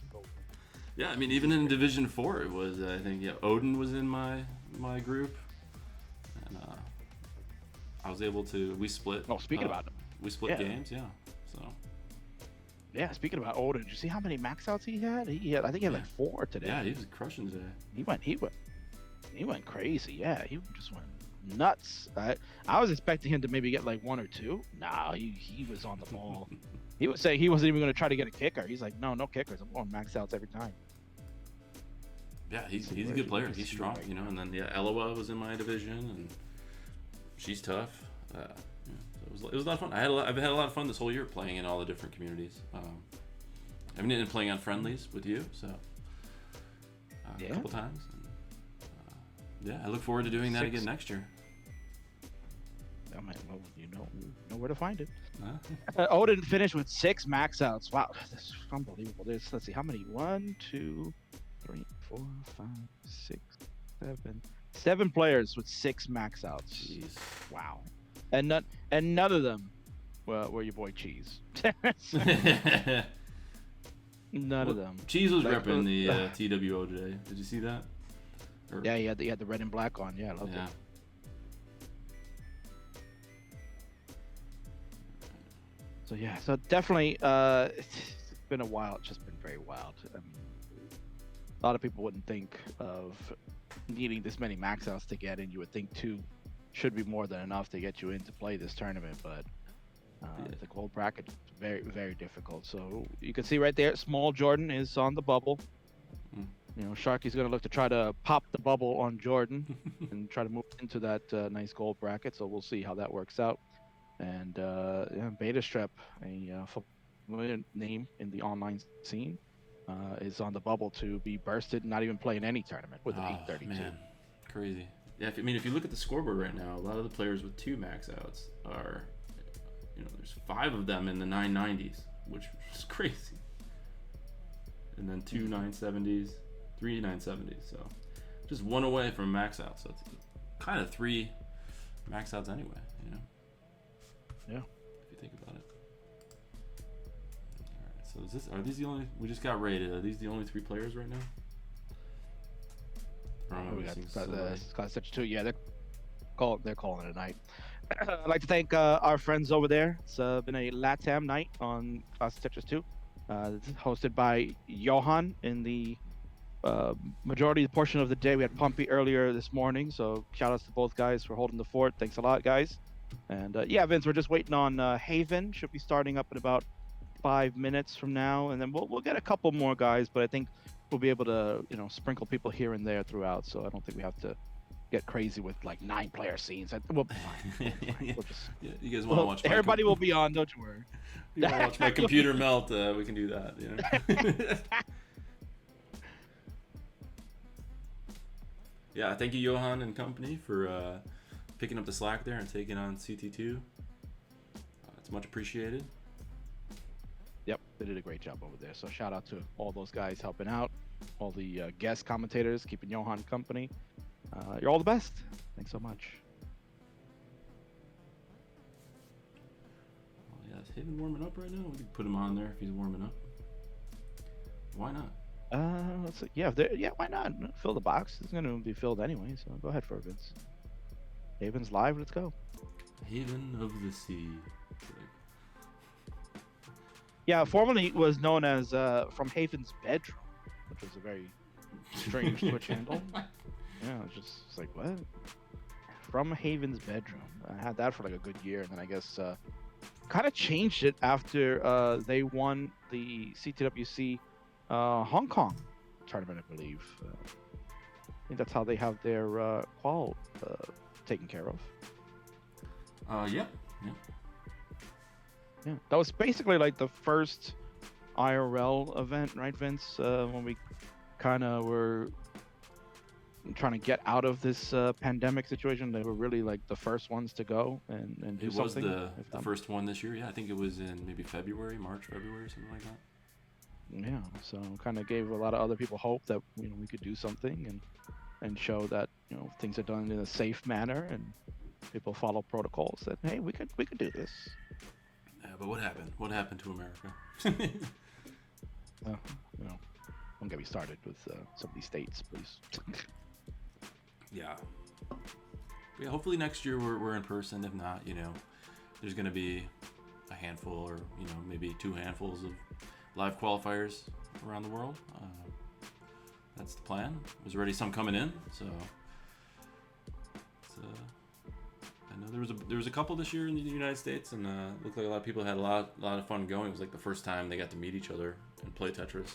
Yeah, I mean, even in Division 4, it was, I think, Odin was in my group, and I was able to. We split. Oh, speaking about him, we split games. Yeah, so. Yeah, speaking about Odin, did you see how many max outs he had? I think he had like 4 today. Yeah, he was crushing today. He went crazy. Yeah, he just went nuts. I was expecting him to maybe get like 1 or 2. No, he was on the ball. He would say he wasn't even going to try to get a kicker. He's like, no kickers. I'm going max outs every time. Yeah, he's a good player. He's strong, And then Eloa was in my division, and she's tough. It was a lot of fun. I've had a lot of fun this whole year playing in all the different communities. I've been playing on friendlies with you, so a couple times. And, I look forward to doing that again next year. I mean, well, you know where to find it. Odin finished with 6 max outs. Wow, that's unbelievable. Let's see, how many? 1, 2, 3, 4, 5, 6, 7. 7 players with 6 max outs. Jeez. Wow. And none of them were your boy Cheese. None of them. Cheese was repping the TWO today. Did you see that? Yeah, he had the red and black on. Yeah, I loved it. So definitely, it's been a while. It's just been very wild. I mean, a lot of people wouldn't think of needing this many max outs to get in. You would think 2 should be more than enough to get you in to play this tournament, but the gold bracket is very, very difficult. So you can see right there, small Jordan is on the bubble. Sharky's going to look to try to pop the bubble on Jordan and try to move into that nice gold bracket. So we'll see how that works out. And Beta Strep, a familiar name in the online scene, is on the bubble to be bursted, not even playing any tournament with an 832. Man, crazy. Yeah, if you look at the scoreboard right now, a lot of the players with 2 max outs are, there's 5 of them in the 990s, which is crazy. And then 2 970s, 3 970s. So just 1 away from max out. So it's kind of 3 max outs anyway, Yeah. If you think about it. All right. So are these the only? We just got rated. Are these the only 3 players right now? We got the Classic Tetris 2. Yeah, they're calling it a night. I'd like to thank our friends over there. It's been a LATAM night on Classic Tetris 2. It's hosted by Johan in the majority portion of the day. We had Pumpy earlier this morning, so shout outs to both guys for holding the fort. Thanks a lot, guys. And yeah, Vince, we're just waiting on Haven. Should be starting up in about 5 minutes from now, and then we'll get a couple more guys, but I think we'll be able to sprinkle people here and there throughout. So I don't think we have to get crazy with like 9-player scenes. We'll be fine. We'll just, Yeah, you guys want to watch? Everybody will be on. Don't you worry. You want to watch my computer melt? We can do that. You know? Yeah, thank you, Johan and company, for picking up the slack there and taking on CT2. It's much appreciated. Yep, they did a great job over there. So shout out to all those guys helping out, all the guest commentators keeping Johan company. You're all the best. Thanks so much. Well, yeah, is Haven warming up right now? We can put him on there if he's warming up. Why not? Let's see. Yeah, why not? Fill the box. It's gonna be filled anyway, so go ahead for it, Vince. Haven's live. Let's go. Haven of the Sea. Yeah, formerly was known as From Haven's Bedroom, which was a very strange Twitch handle. Yeah, it's like, what? From Haven's Bedroom. I had that for like a good year, and then I guess kind of changed it after they won the CTWC Hong Kong tournament, I believe. I think that's how they have their qual taken care of. Yeah. Yeah, that was basically like the first IRL event, right, Vince? When we kind of were trying to get out of this pandemic situation, they were really like the first ones to go and do something. It was the first one this year. Yeah, I think it was in maybe March, February, something like that. Yeah, so kind of gave a lot of other people hope that we could do something and show that things are done in a safe manner and people follow protocols. That hey, we could do this. Yeah, but what happened? What happened to America? Don't get me started with some of these states, please. Yeah. Yeah. Hopefully next year we're in person. If not, there's gonna be a handful or maybe 2 handfuls of live qualifiers around the world. That's the plan. There's already some coming in, so I know there was a couple this year in the United States, and looked like a lot of people had a lot of fun going. It was like the first time they got to meet each other and play Tetris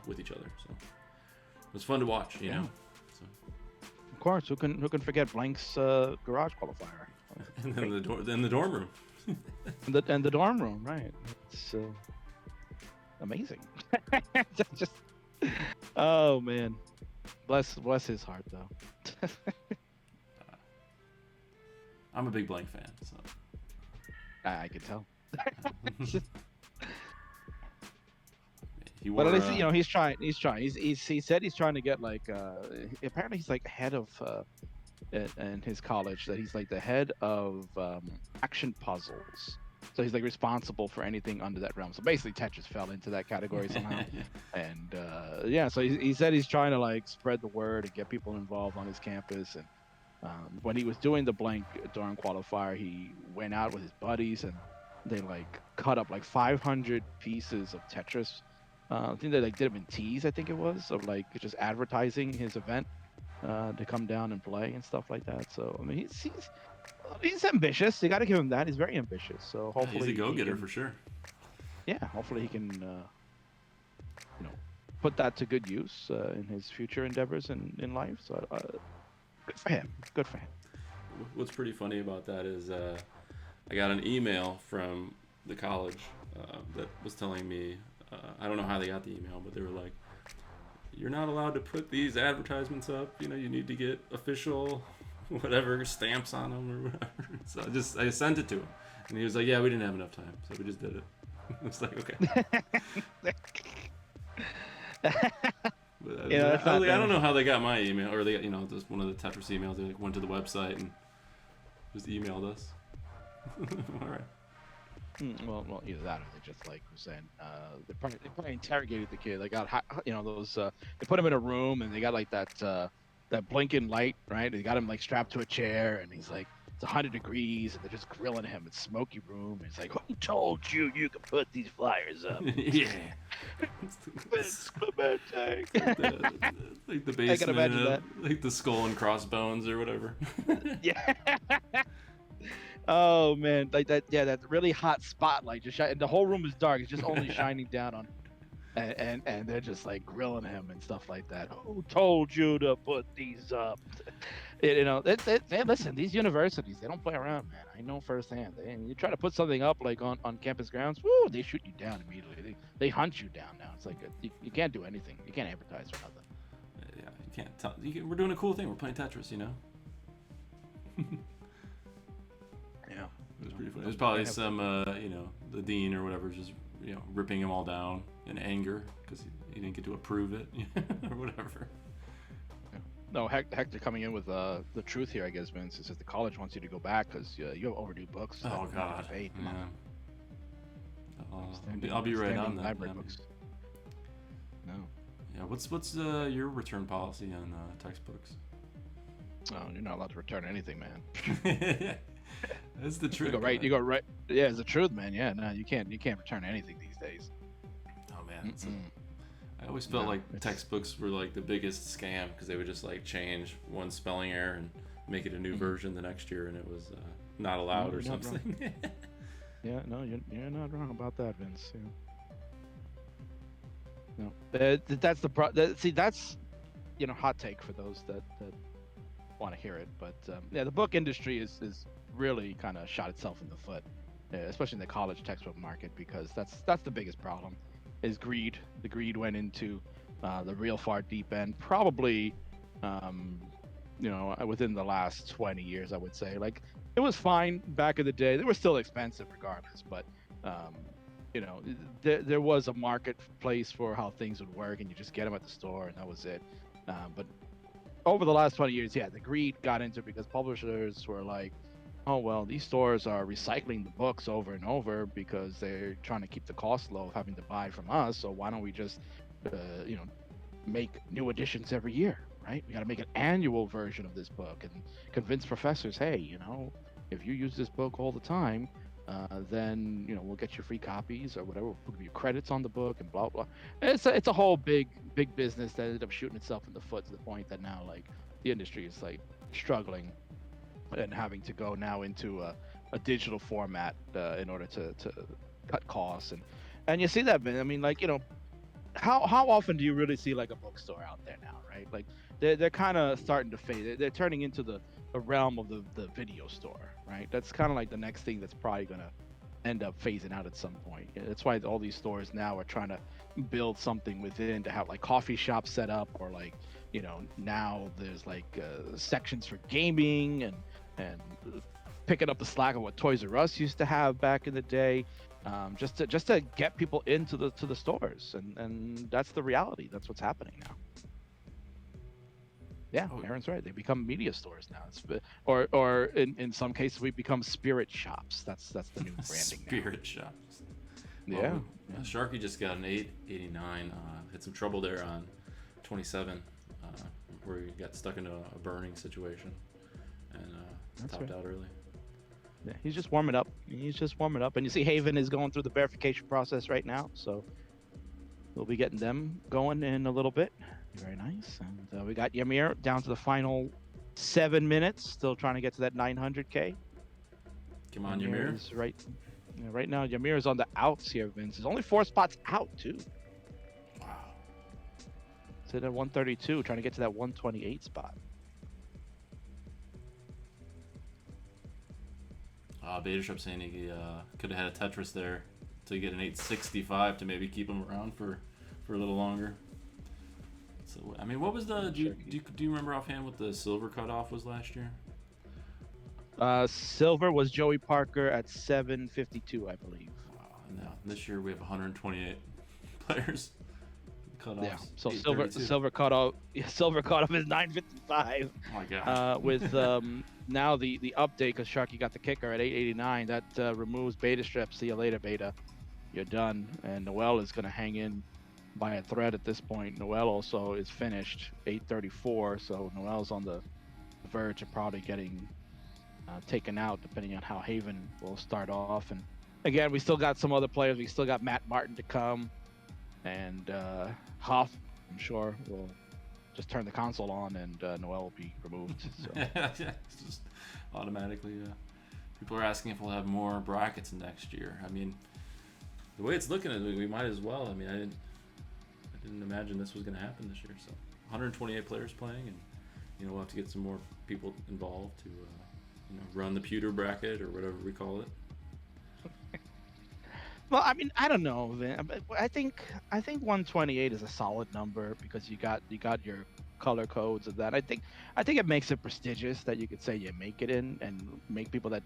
with each other, so it was fun to watch. You know. So. Of course, who can forget Blank's garage qualifier? And then the dorm room. and the dorm room, right? It's amazing. Just oh man, bless his heart though. I'm a big Blank fan, so I can tell. But at least he's trying. He said he's trying to get like. Apparently he's like head of in his college that he's like the head of action puzzles. So he's like responsible for anything under that realm. So basically Tetris fell into that category somehow. And so he said he's trying to like spread the word and get people involved on his campus. And when he was doing the Blank during qualifier, he went out with his buddies and they like cut up like 500 pieces of Tetris. I think they like did them in teas, I think it was, of like just advertising his event to come down and play and stuff like that. So I mean he's ambitious. You got to give him that. He's very ambitious. So hopefully he's a go-getter for sure. Yeah, hopefully he can put that to good use in his future endeavors in life. So good for him. Good for him. What's pretty funny about that is I got an email from the college that was telling me, I don't know how they got the email, but they were like, you're not allowed to put these advertisements up. You need to get official whatever stamps on them or whatever. So I sent it to him, and he was like, yeah, we didn't have enough time, so we just did it. It's like, okay. But, I don't know how they got my email, or they got, just one of the Tetris emails. They like went to the website and just emailed us. All right. Well, either that or they just like were saying they probably interrogated the kid. They got those they put him in a room and they got like that blinking light, right? They got him like strapped to a chair and he's like it's 100 degrees, and they're just grilling him in smoky room. It's like, who told you you could put these flyers up? Yeah. Vince Clemente. Like the I can basement imagine of that. like the Skull and Crossbones or whatever. Yeah. Oh man, like that. Yeah, that really hot spotlight just shine, and the whole room is dark. It's just only shining down on, and they're just like grilling him and stuff like that. Who told you to put these up? You know, listen. These universities, they don't play around, man. I know firsthand. You try to put something up like on campus grounds, woo, they shoot you down immediately. They hunt you down now. It's like you can't do anything. You can't advertise or nothing. Yeah, you can't tell. We're doing a cool thing. We're playing Tetris, you know. Yeah, It was pretty funny. There's probably some, you know, the dean or whatever, just ripping them all down in anger because he didn't get to approve it or whatever. No, Hector coming in with the truth here, I guess, Vince. It says the college wants you to go back because you have overdue books. Oh God. Paid. Yeah. I'll be right on that. Library Yeah. books. No. Yeah. What's your return policy on textbooks? Oh, you're not allowed to return anything, man. That's the truth. You go right. Yeah, it's the truth, man. Yeah, no, you can't return anything these days. Oh man. I always felt like textbooks were like the biggest scam because they would just like change one spelling error and make it a new version the next year, and it was not allowed or something. Yeah, no, you're not wrong about that, Vince. Yeah. No, that's the see, that's hot take for those that want to hear it, but yeah, the book industry is really kind of shot itself in the foot, especially in the college textbook market, because that's the biggest problem. Is greed. The greed went into the real far deep end, probably, within the last 20 years, I would say. Like, it was fine back in the day. They were still expensive regardless, but, there was a marketplace for how things would work, and you just get them at the store, and that was it. But over the last 20 years, yeah, the greed got into it because publishers were like, oh, well, these stores are recycling the books over and over because they're trying to keep the cost low of having to buy from us. So why don't we just, make new editions every year, right? We got to make an annual version of this book and convince professors, hey, if you use this book all the time, then, we'll get you free copies or whatever. We'll give you credits on the book and blah, blah. It's a whole big business that ended up shooting itself in the foot to the point that now, like, the industry is, like, struggling and having to go now into a digital format in order to cut costs, and you see that, man. I mean, like, how often do you really see like a bookstore out there now, right? Like they're kind of starting to fade. They're turning into the realm of the video store, right? That's kind of like the next thing that's probably gonna end up phasing out at some point. That's why all these stores now are trying to build something within to have like coffee shops set up, or like, now there's like sections for gaming and picking up the slack of what Toys R Us used to have back in the day, just to get people into the stores, and that's the reality. That's what's happening now. Yeah, Aaron's right. They become media stores now. Or in some cases we become spirit shops. That's the new branding. Spirit shops. Yeah. Sharky just got an 889. Had some trouble there on 27, where he got stuck into a burning situation and topped out early. Yeah, he's just warming up. And you see Haven is going through the verification process right now, so we'll be getting them going in a little bit. Very nice. And we got Ymir down to the final 7 minutes, still trying to get to that 900K. Come on, Ymir. Right now, Ymir is on the outs here, Vince. There's only 4 spots out, too. Wow. So at 132, trying to get to that 128 spot. Beta Shop saying he could have had a Tetris there to get an 865 to maybe keep him around for a little longer. So, I mean, what was the... Do you remember offhand what the silver cutoff was last year? Silver was Joey Parker at 752, I believe. Wow. No, this year we have 128 players. Cutoffs. Yeah. So silver cutoff is 955. Oh my god. With now the update, because Sharky got the kicker at 889, that removes beta strip. See you later, beta. You're done. And Noel is going to hang in by a thread at this point. Noel also is finished 834, so Noel's on the verge of probably getting taken out, depending on how Haven will start off. And again, we still got some other players. We still got Matt Martin to come, and Huff, I'm sure, will just turn the console on, and Noel will be removed. So. Yeah, it's just automatically. People are asking if we'll have more brackets next year. I mean, the way it's looking, we might as well. I mean, I didn't imagine this was going to happen this year. So 128 players playing, and we'll have to get some more people involved to run the pewter bracket or whatever we call it. Well, I mean, I don't know, man. I think 128 is a solid number because you got your color codes of that. I think it makes it prestigious that you could say you make it in, and make people that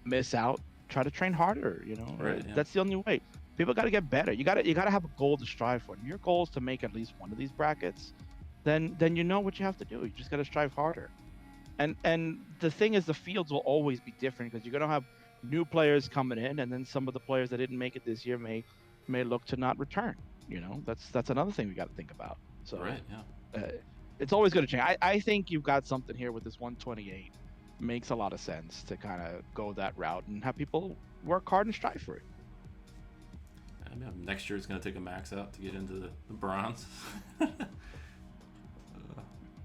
miss out try to train harder. Right, yeah. That's the only way. People got to get better. You got to have a goal to strive for. And your goal is to make at least one of these brackets. Then you know what you have to do. You just got to strive harder. And the thing is, the fields will always be different because you're gonna have new players coming in, and then some of the players that didn't make it this year may look to not return. That's another thing we got to think about. So right, yeah. It's always going to change. I think you've got something here with this 128. Makes a lot of sense to kind of go that route and have people work hard and strive for it. I mean, next year it's going to take a max out to get into the bronze.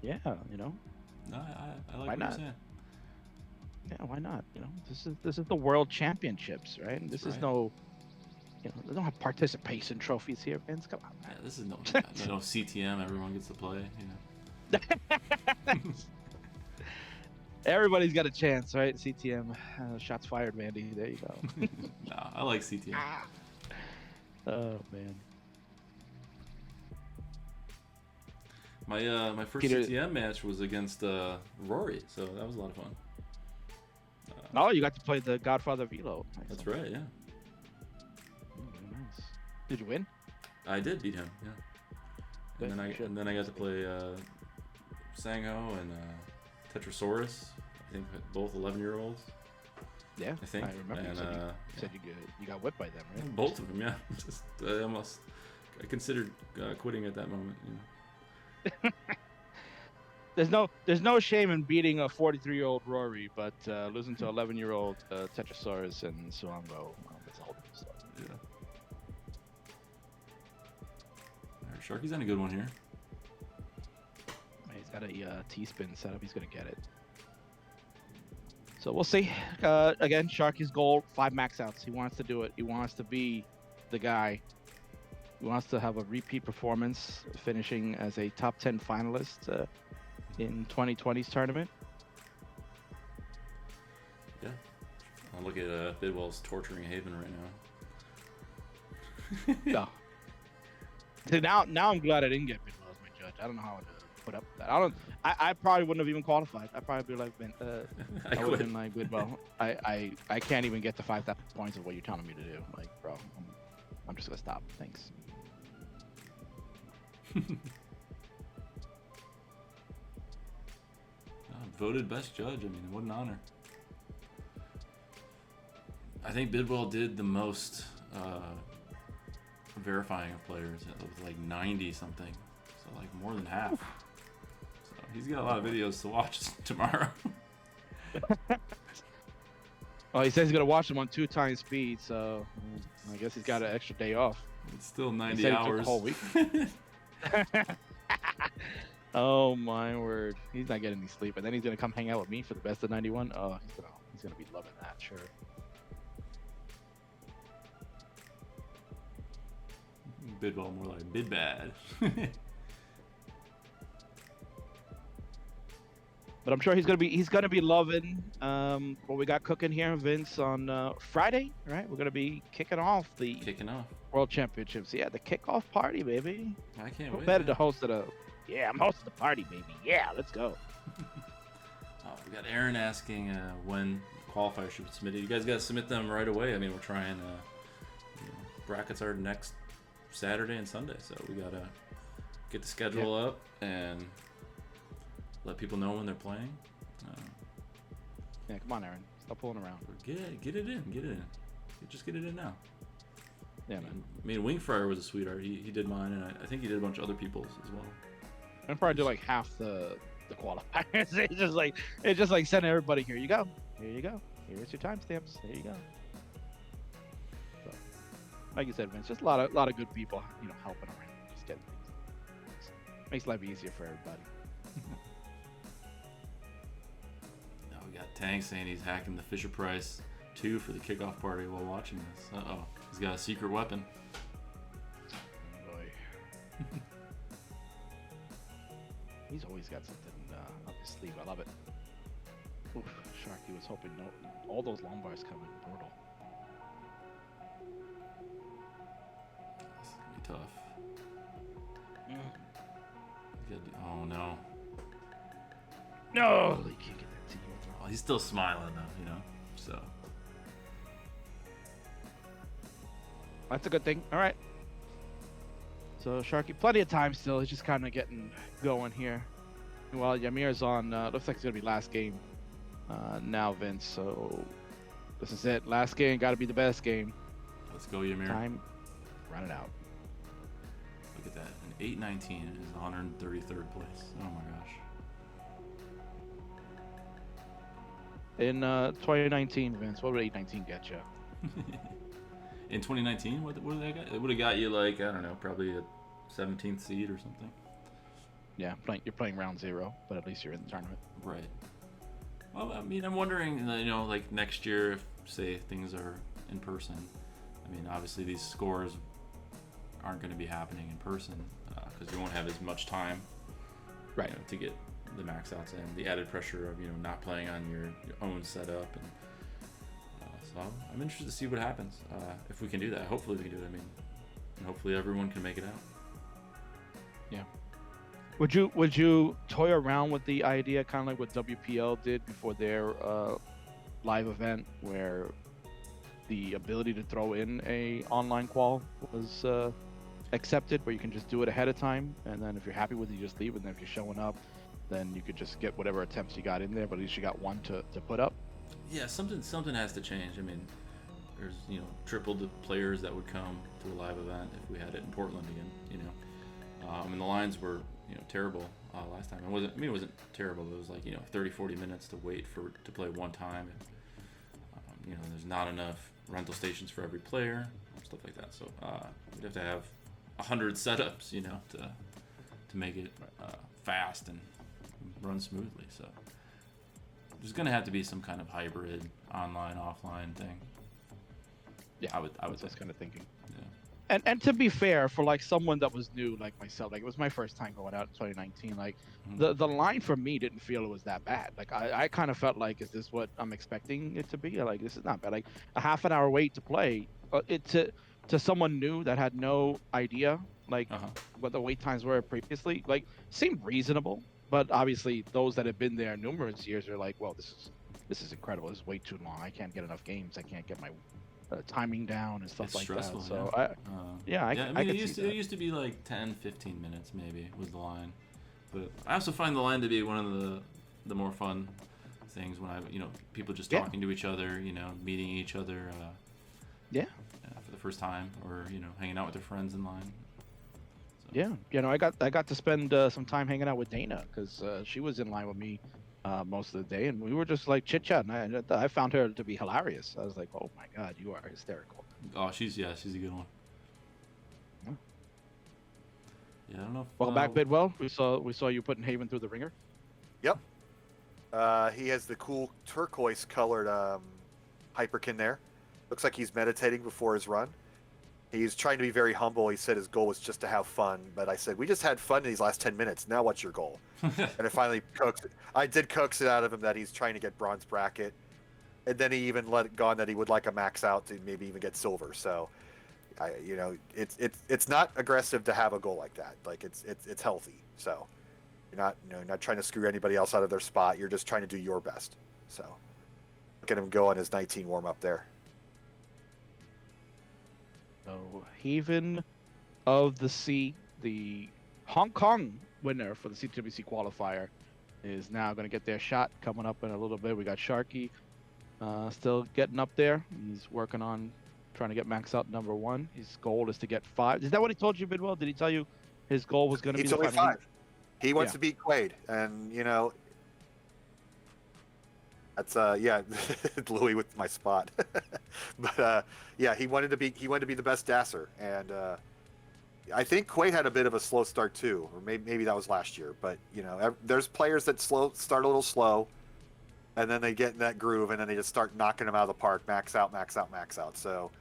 Yeah, No, I like why what not? you're saying. Yeah, why not? This is the World Championships, right? And this is no, they don't have participation trophies here, Vince. Come on, man. Yeah, this is no CTM. Everyone gets to play. Everybody's got a chance, right? CTM. Shots fired, Mandy. There you go. Nah, I like CTM. Oh man. My first Peter... CTM match was against Rory, so that was a lot of fun. Oh, you got to play the Godfather Velo. Nice. That's right, yeah. Nice. Did you win? I did beat him, yeah. And then I got to play Sangho and Tetrosaurus. I think both 11-year-olds. Yeah, I think. I remember. And, you said you got whipped by them, right? Both of them, yeah. Just I considered quitting at that moment. There's no shame in beating a 43-year-old Rory, but losing to 11-year-old Tetrosaurus and Suango, that's a whole different story. Yeah. All right, Sharky's on a good one here. He's got a T-spin setup. He's gonna get it. So we'll see. Again, Sharky's goal: 5 max outs. He wants to do it. He wants to be the guy. He wants to have a repeat performance, finishing as a top 10 finalist in 2020's tournament. Yeah. I'll look at Bidwell's torturing Haven right now. No. See, now I'm glad I didn't get Bidwell as my judge. I don't know how to put up with that. I probably wouldn't have even qualified. I'd probably be like, I would have been like, Bidwell, I can't even get to 5,000 points of what you're telling me to do. Like, bro, I'm just gonna stop. Thanks. Voted best judge. I mean, what an honor. I think Bidwell did the most verifying of players. It was like 90 something, so like more than half. So he's got a lot of videos to watch tomorrow. Well, he says he's gonna watch them on 2 times speed, so I guess he's got an extra day off. It's still 90 hours. The whole week. Oh my word! He's not getting any sleep, and then he's gonna come hang out with me for the best of 91. Oh, he's gonna be loving that, sure. Bidwell more like Bidbad. But I'm sure he's gonna be loving what we got cooking here, Vince, on Friday, right? We're gonna be kicking off World Championships. Yeah, the kickoff party, baby. I can't wait. Better to host it up. Yeah, I'm hosting the party, baby. Yeah, let's go. We got Aaron asking when qualifiers should be submitted. You guys got to submit them right away. I mean, we're trying. Brackets are next Saturday and Sunday, so we gotta get the schedule up and let people know when they're playing. Yeah, come on, Aaron. Stop pulling around. Get it in. Just get it in now. Yeah, man. I mean, Wingfire was a sweetheart. He did mine, and I think he did a bunch of other people's as well. I'm probably do like half the qualifiers. It's just like send everybody here. You go. Here you go. Here's your timestamps. There you go. So, like you said, Vince, just a lot of good people, helping around, just getting things. Makes life easier for everybody. Now we got Tank saying he's hacking the Fisher Price 2 for the kickoff party while watching this. Uh-oh. He's got a secret weapon. Boy. He's always got something up his sleeve. I love it. Oof, Sharky was hoping all those long bars come in brutal. This is gonna be tough. Mm. Oh no. No! He can't get that to you. Oh, he's still smiling though, so. That's a good thing. All right. So Sharky, plenty of time still. He's just kind of getting going here. Well, Yamir's on. Looks like it's gonna be last game now, Vince. So this is it. Last game. Got to be the best game. Let's go, Ymir. Time. Run it out. Look at that. An 8-19 is 133rd place. Oh my gosh. In 2019, Vince, what would 819 get you? In 2019, what did that got? It would have got you like, I don't know, probably a 17th seed or something. Yeah, you're playing round 0, but at least you're in the tournament. Right. Well, I mean, I'm wondering, like next year, if say things are in person. I mean, obviously these scores aren't going to be happening in person because you won't have as much time, right, to get the max outs and the added pressure of not playing on your own setup and. So I'm interested to see what happens if we can do that. Hopefully we can do it. I mean, and hopefully everyone can make it out. Yeah. Would you toy around with the idea, kind of like what WPL did before their live event, where the ability to throw in a online qual was accepted, where you can just do it ahead of time, and then if you're happy with it, you just leave, and then if you're showing up, then you could just get whatever attempts you got in there, but at least you got one to put up. Yeah, something has to change. I mean, there's triple the players that would come to a live event if we had it in Portland again. I mean the lines were terrible last time. It wasn't terrible. It was like 30-40 minutes to wait to play one time. And, there's not enough rental stations for every player, stuff like that. So we'd have to have 100 setups, to make it fast and run smoothly. So. There's gonna have to be some kind of hybrid online offline thing. Yeah, I would just kind of thinking. Yeah. And to be fair, for like someone that was new like myself, like it was my first time going out in 2019. Like the line for me didn't feel it was that bad. Like I kind of felt like, is this what I'm expecting it to be? Like this is not bad. Like a half an hour wait to play to someone new that had no idea like what the wait times were previously, like seemed reasonable. But obviously, those that have been there numerous years are like, well, this is incredible. This is way too long. I can't get enough games. I can't get my timing down and stuff it's like stressful, that. So I mean, it used to be like 10-15 minutes maybe was the line, but I also find the line to be one of the more fun things when people just talking to each other, meeting each other, for the first time, or hanging out with their friends in line. Yeah, I got to spend some time hanging out with Dana because she was in line with me most of the day, and we were just like chit chatting. I found her to be hilarious. I was like, "Oh my God, you are hysterical." Oh, she's a good one. Yeah, I don't know. If, Welcome back, Bidwell. We saw you putting Haven through the ringer. Yep. He has the cool turquoise colored hyperkin there. Looks like he's meditating before his run. He's trying to be very humble. He said his goal was just to have fun. But I said, we just had fun in these last 10 minutes. Now what's your goal? And I did coax it out of him that he's trying to get bronze bracket. And then he even let it go on that he would like a max out to maybe even get silver. So, it's not aggressive to have a goal like that. Like it's healthy. So you're not trying to screw anybody else out of their spot. You're just trying to do your best. So look at him go on his 19 warm up there. So Haven of the Sea, the Hong Kong winner for the CTWC qualifier, is now going to get their shot coming up in a little bit. We got Sharky still getting up there. He's working on trying to get max out number 1. His goal is to get 5. Is that what he told you, Bidwell? Did he tell you his goal was going to be the 5? He wants to beat Quaid, and That's yeah, Louis with my spot. But yeah, he wanted to be the best dasser, and I think Quaid had a bit of a slow start too, or maybe that was last year. But you know, there's players that start a little slow, and then they get in that groove, and then they just start knocking them out of the park, max out, max out, max out. So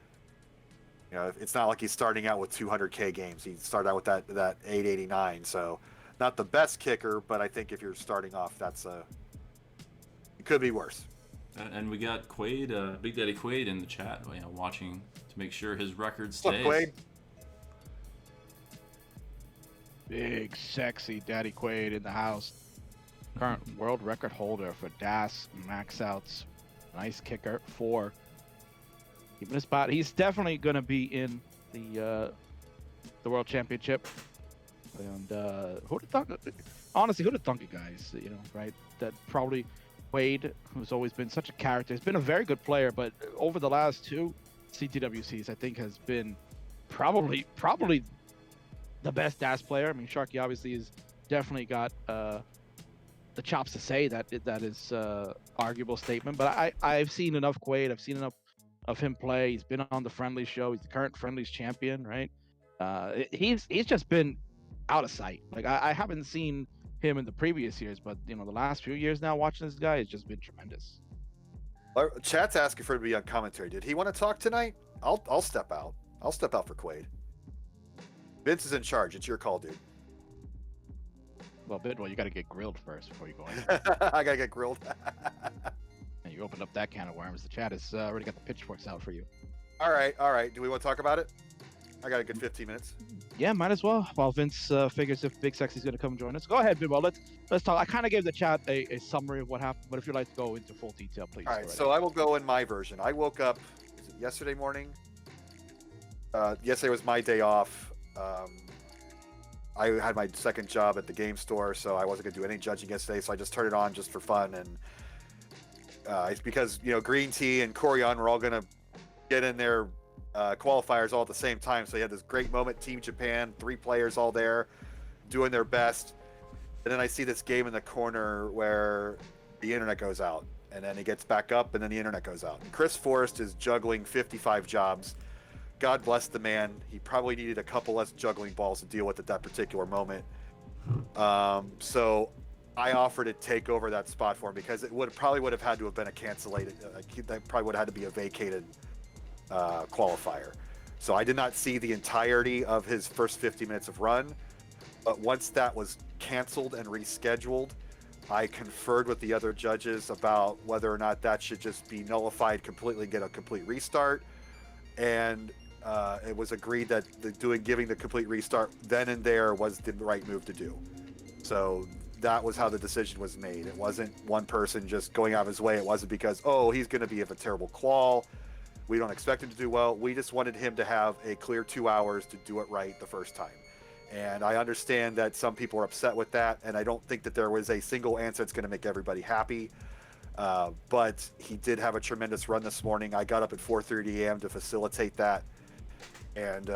you know, it's not like he's starting out with 200K games. He started out with that 889. So not the best kicker, but I think if you're starting off, it could be worse. And we got Quaid, Big Daddy Quaid in the chat, you know, watching to make sure his record What's up, stays. Quaid? Big, sexy Daddy Quaid in the house. Current world record holder for DAS max outs. Nice kicker. 4. Keeping his spot. He's definitely going to be in the World Championship. And who'd have thunk? Honestly, who'd have thunk it, guys? You know, right? That probably Quaid, who's always been such a character, has been a very good player, but over the last 2 CTWCs, I think has been probably the best DAS player. I mean, Sharky obviously has definitely got the chops to say that is arguable statement. But I've seen enough Quaid. I've seen enough of him play. He's been on the Friendlies show. He's the current Friendlies champion, right? He's just been out of sight. Like I haven't seen him in the previous years, but you know, the last few years now watching this guy has just been tremendous. Chat's asking for him to be on commentary. Did he want to talk tonight? I'll step out. I'll step out for Quaid. Vince is in charge. It's your call, dude. Well, Bidwell, you got to get grilled first before you go in. I gotta get grilled. And you opened up that can of worms. The chat has already got the pitchforks out for you. All right. Do we want to talk about it? I got a good 15 minutes. Yeah, might as well. While Vince figures if Big Sexy's going to come join us. Go ahead, Bidwell. Let's talk. I kind of gave the chat a summary of what happened, but if you'd like to go into full detail, please. All right, so I will go in my version. I woke up yesterday morning. Yesterday was my day off. I had my second job at the game store, so I wasn't going to do any judging yesterday, so I just turned it on just for fun. And it's because, you know, Green Tea and Corian were all going to get in their qualifiers all at the same time. So they had this great moment, Team Japan, 3 players all there doing their best. And then I see this game in the corner where the internet goes out, and then it gets back up, and then the internet goes out. And Chris Forrest is juggling 55 jobs. God bless the man. He probably needed a couple less juggling balls to deal with at that particular moment. So I offered to take over that spot for him because it probably would have had to have been a cancellated. That probably would have had to be a vacated qualifier. So I did not see the entirety of his first 50 minutes of run, but once that was canceled and rescheduled, I conferred with the other judges about whether or not that should just be nullified completely, get a complete restart, and it was agreed that giving the complete restart then and there was the right move to do. So that was how the decision was made. It wasn't one person just going out of his way. It wasn't because, oh, he's going to be of a terrible qual. We don't expect him to do well. We just wanted him to have a clear 2 hours to do it right the first time. And I understand that some people are upset with that, and I don't think that there was a single answer that's going to make everybody happy. But he did have a tremendous run this morning. I got up at 4:30 a.m. to facilitate that. And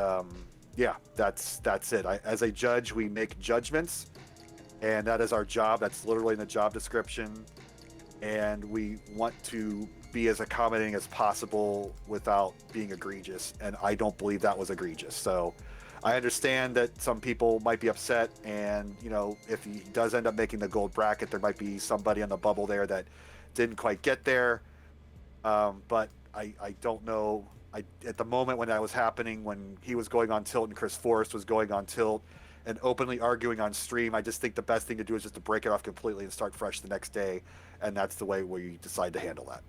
yeah, that's it. As a judge, we make judgments, and that is our job. That's literally in the job description. And we want to be as accommodating as possible without being egregious. And I don't believe that was egregious. So I understand that some people might be upset, and you know, if he does end up making the gold bracket, there might be somebody on the bubble there that didn't quite get there. But I don't know. At the moment when that was happening, when he was going on tilt and Chris Forrest was going on tilt and openly arguing on stream, I just think the best thing to do is just to break it off completely and start fresh the next day, and that's the way we decide to handle that.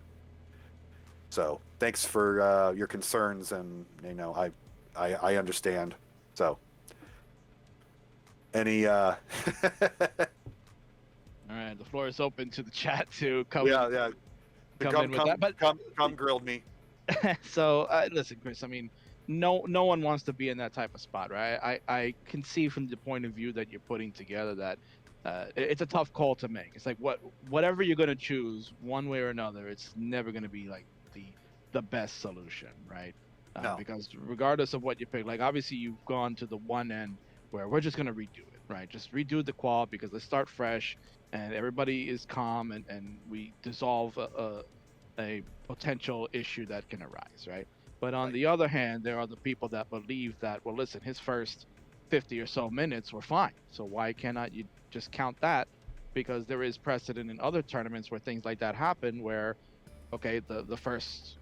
So thanks for your concerns, and you know, I understand. So any All right, the floor is open to the chat to come yeah come in with that. But come grilled me. So listen, Chris, I mean, no one wants to be in that type of spot, right? I can see from the point of view that you're putting together that it's a tough call to make. It's like whatever you're going to choose, one way or another, it's never going to be like the best solution, right? No. Because regardless of what you pick, like obviously you've gone to the one end where we're just going to redo it, right? Just redo the qual because let's start fresh and everybody is calm and we dissolve a potential issue that can arise, right? But on Right. the other hand, there are the people that believe that, well, listen, his first 50 or so minutes were fine. So why cannot you just count that? Because there is precedent in other tournaments where things like that happen, where, okay, the first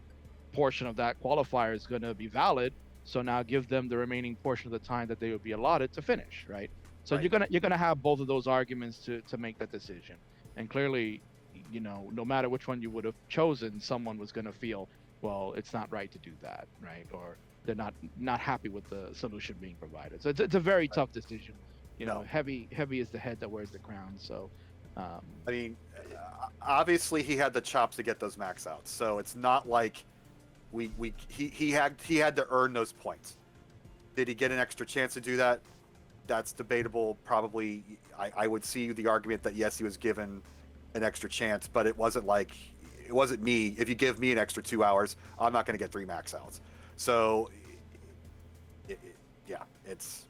portion of that qualifier is going to be valid. So now give them the remaining portion of the time that they would be allotted to finish, right? So Right. you're gonna have both of those arguments to make that decision. And clearly, no matter which one you would have chosen, someone was gonna feel, well, it's not right to do that, right? Or they're not happy with the solution being provided. So it's a very Right. tough decision. No. Heavy is the head that wears the crown. So I mean, obviously he had the chops to get those max outs, so it's not like he had to earn those points. Did he get an extra chance to do that? That's debatable. Probably, I would see the argument that yes, he was given an extra chance, but it wasn't me. If you give me an extra 2 hours, I'm not going to get 3 max outs. So, yeah, it's.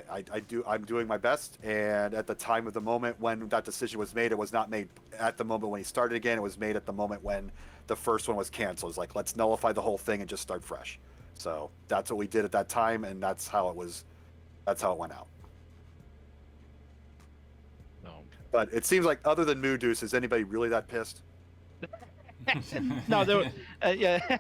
I'm doing my best, and at the time of the moment when that decision was made, it was not made at the moment when he started again. It was made at the moment when the first one was canceled. It's like, let's nullify the whole thing and just start fresh. So that's what we did at that time, and that's how it went out. no. But it seems like other than Moon Deuce, is anybody really that pissed? No, there were, yeah.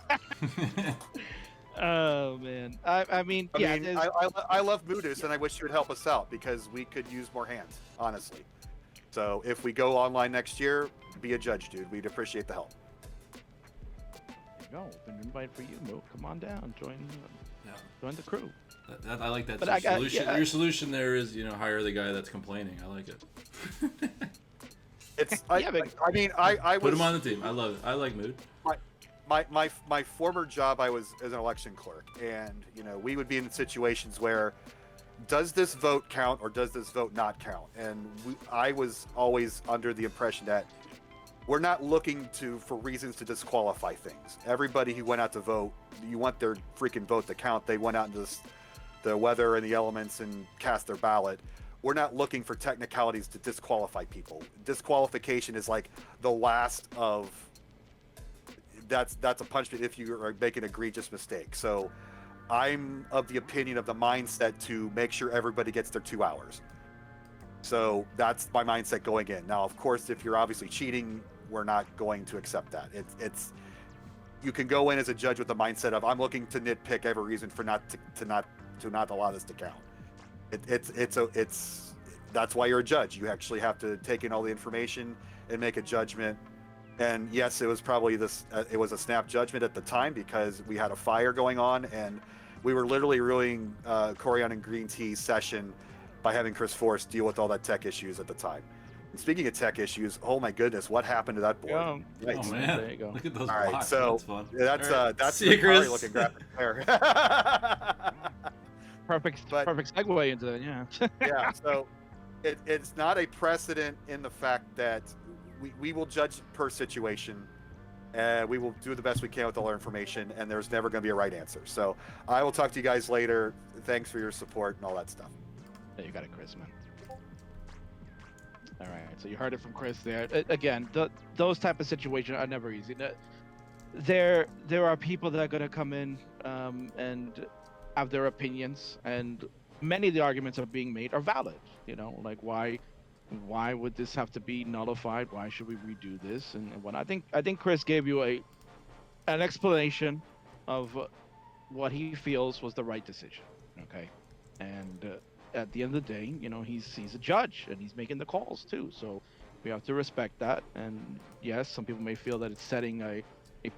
Oh man, I mean, yeah. I love Moon Deuce, and I wish you would help us out because we could use more hands, honestly. So if we go online next year, be a judge, dude. We'd appreciate the help. There you go. Open invite for you, Mo. Come on down, join the crew. I like that. But Your solution. Your solution there is, hire the guy that's complaining. I like it. It's Yeah, I Put him on the team. I love it. I like Mood. My former job, I was as an election clerk, and we would be in situations where, does this vote count or does this vote not count? And I was always under the impression that we're not looking for reasons to disqualify things. Everybody who went out to vote, you want their freaking vote to count. They went out into the weather and the elements and cast their ballot. We're not looking for technicalities to disqualify people. Disqualification is like the last of. That's a punishment if you are making an egregious mistake. So I'm of the opinion of the mindset to make sure everybody gets their 2 hours. So that's my mindset going in. Now, of course, if you're obviously cheating, we're not going to accept that. It's you can go in as a judge with the mindset of, I'm looking to nitpick every reason for not allow this to count. That's why you're a judge. You actually have to take in all the information and make a judgment. And yes, it was probably it was a snap judgment at the time because we had a fire going on, and we were literally ruining Corian and Green Tea's session by having Chris Forrest deal with all that tech issues at the time. And speaking of tech issues, oh my goodness, what happened to that board? Yeah. Oh man, There you go. Look at those All right, blocks. so That's fun. that's See you, the Chris. looking graphic there. Perfect segue into that. Yeah. Yeah, so it's not a precedent in the fact that we will judge per situation, and we will do the best we can with all our information, and there's never going to be a right answer. So I will talk to you guys later. Thanks for your support and all that stuff. Yeah, you got it, Chris, man. All right, so you heard it from Chris there. Again, those type of situations are never easy. There are people that are going to come in and have their opinions, and many of the arguments are being made are valid. Like why would this have to be nullified? Why should we redo this? And when I think Chris gave you an explanation of what he feels was the right decision. Okay, and at the end of the day, he's a judge and he's making the calls too. So we have to respect that. And yes, some people may feel that it's setting a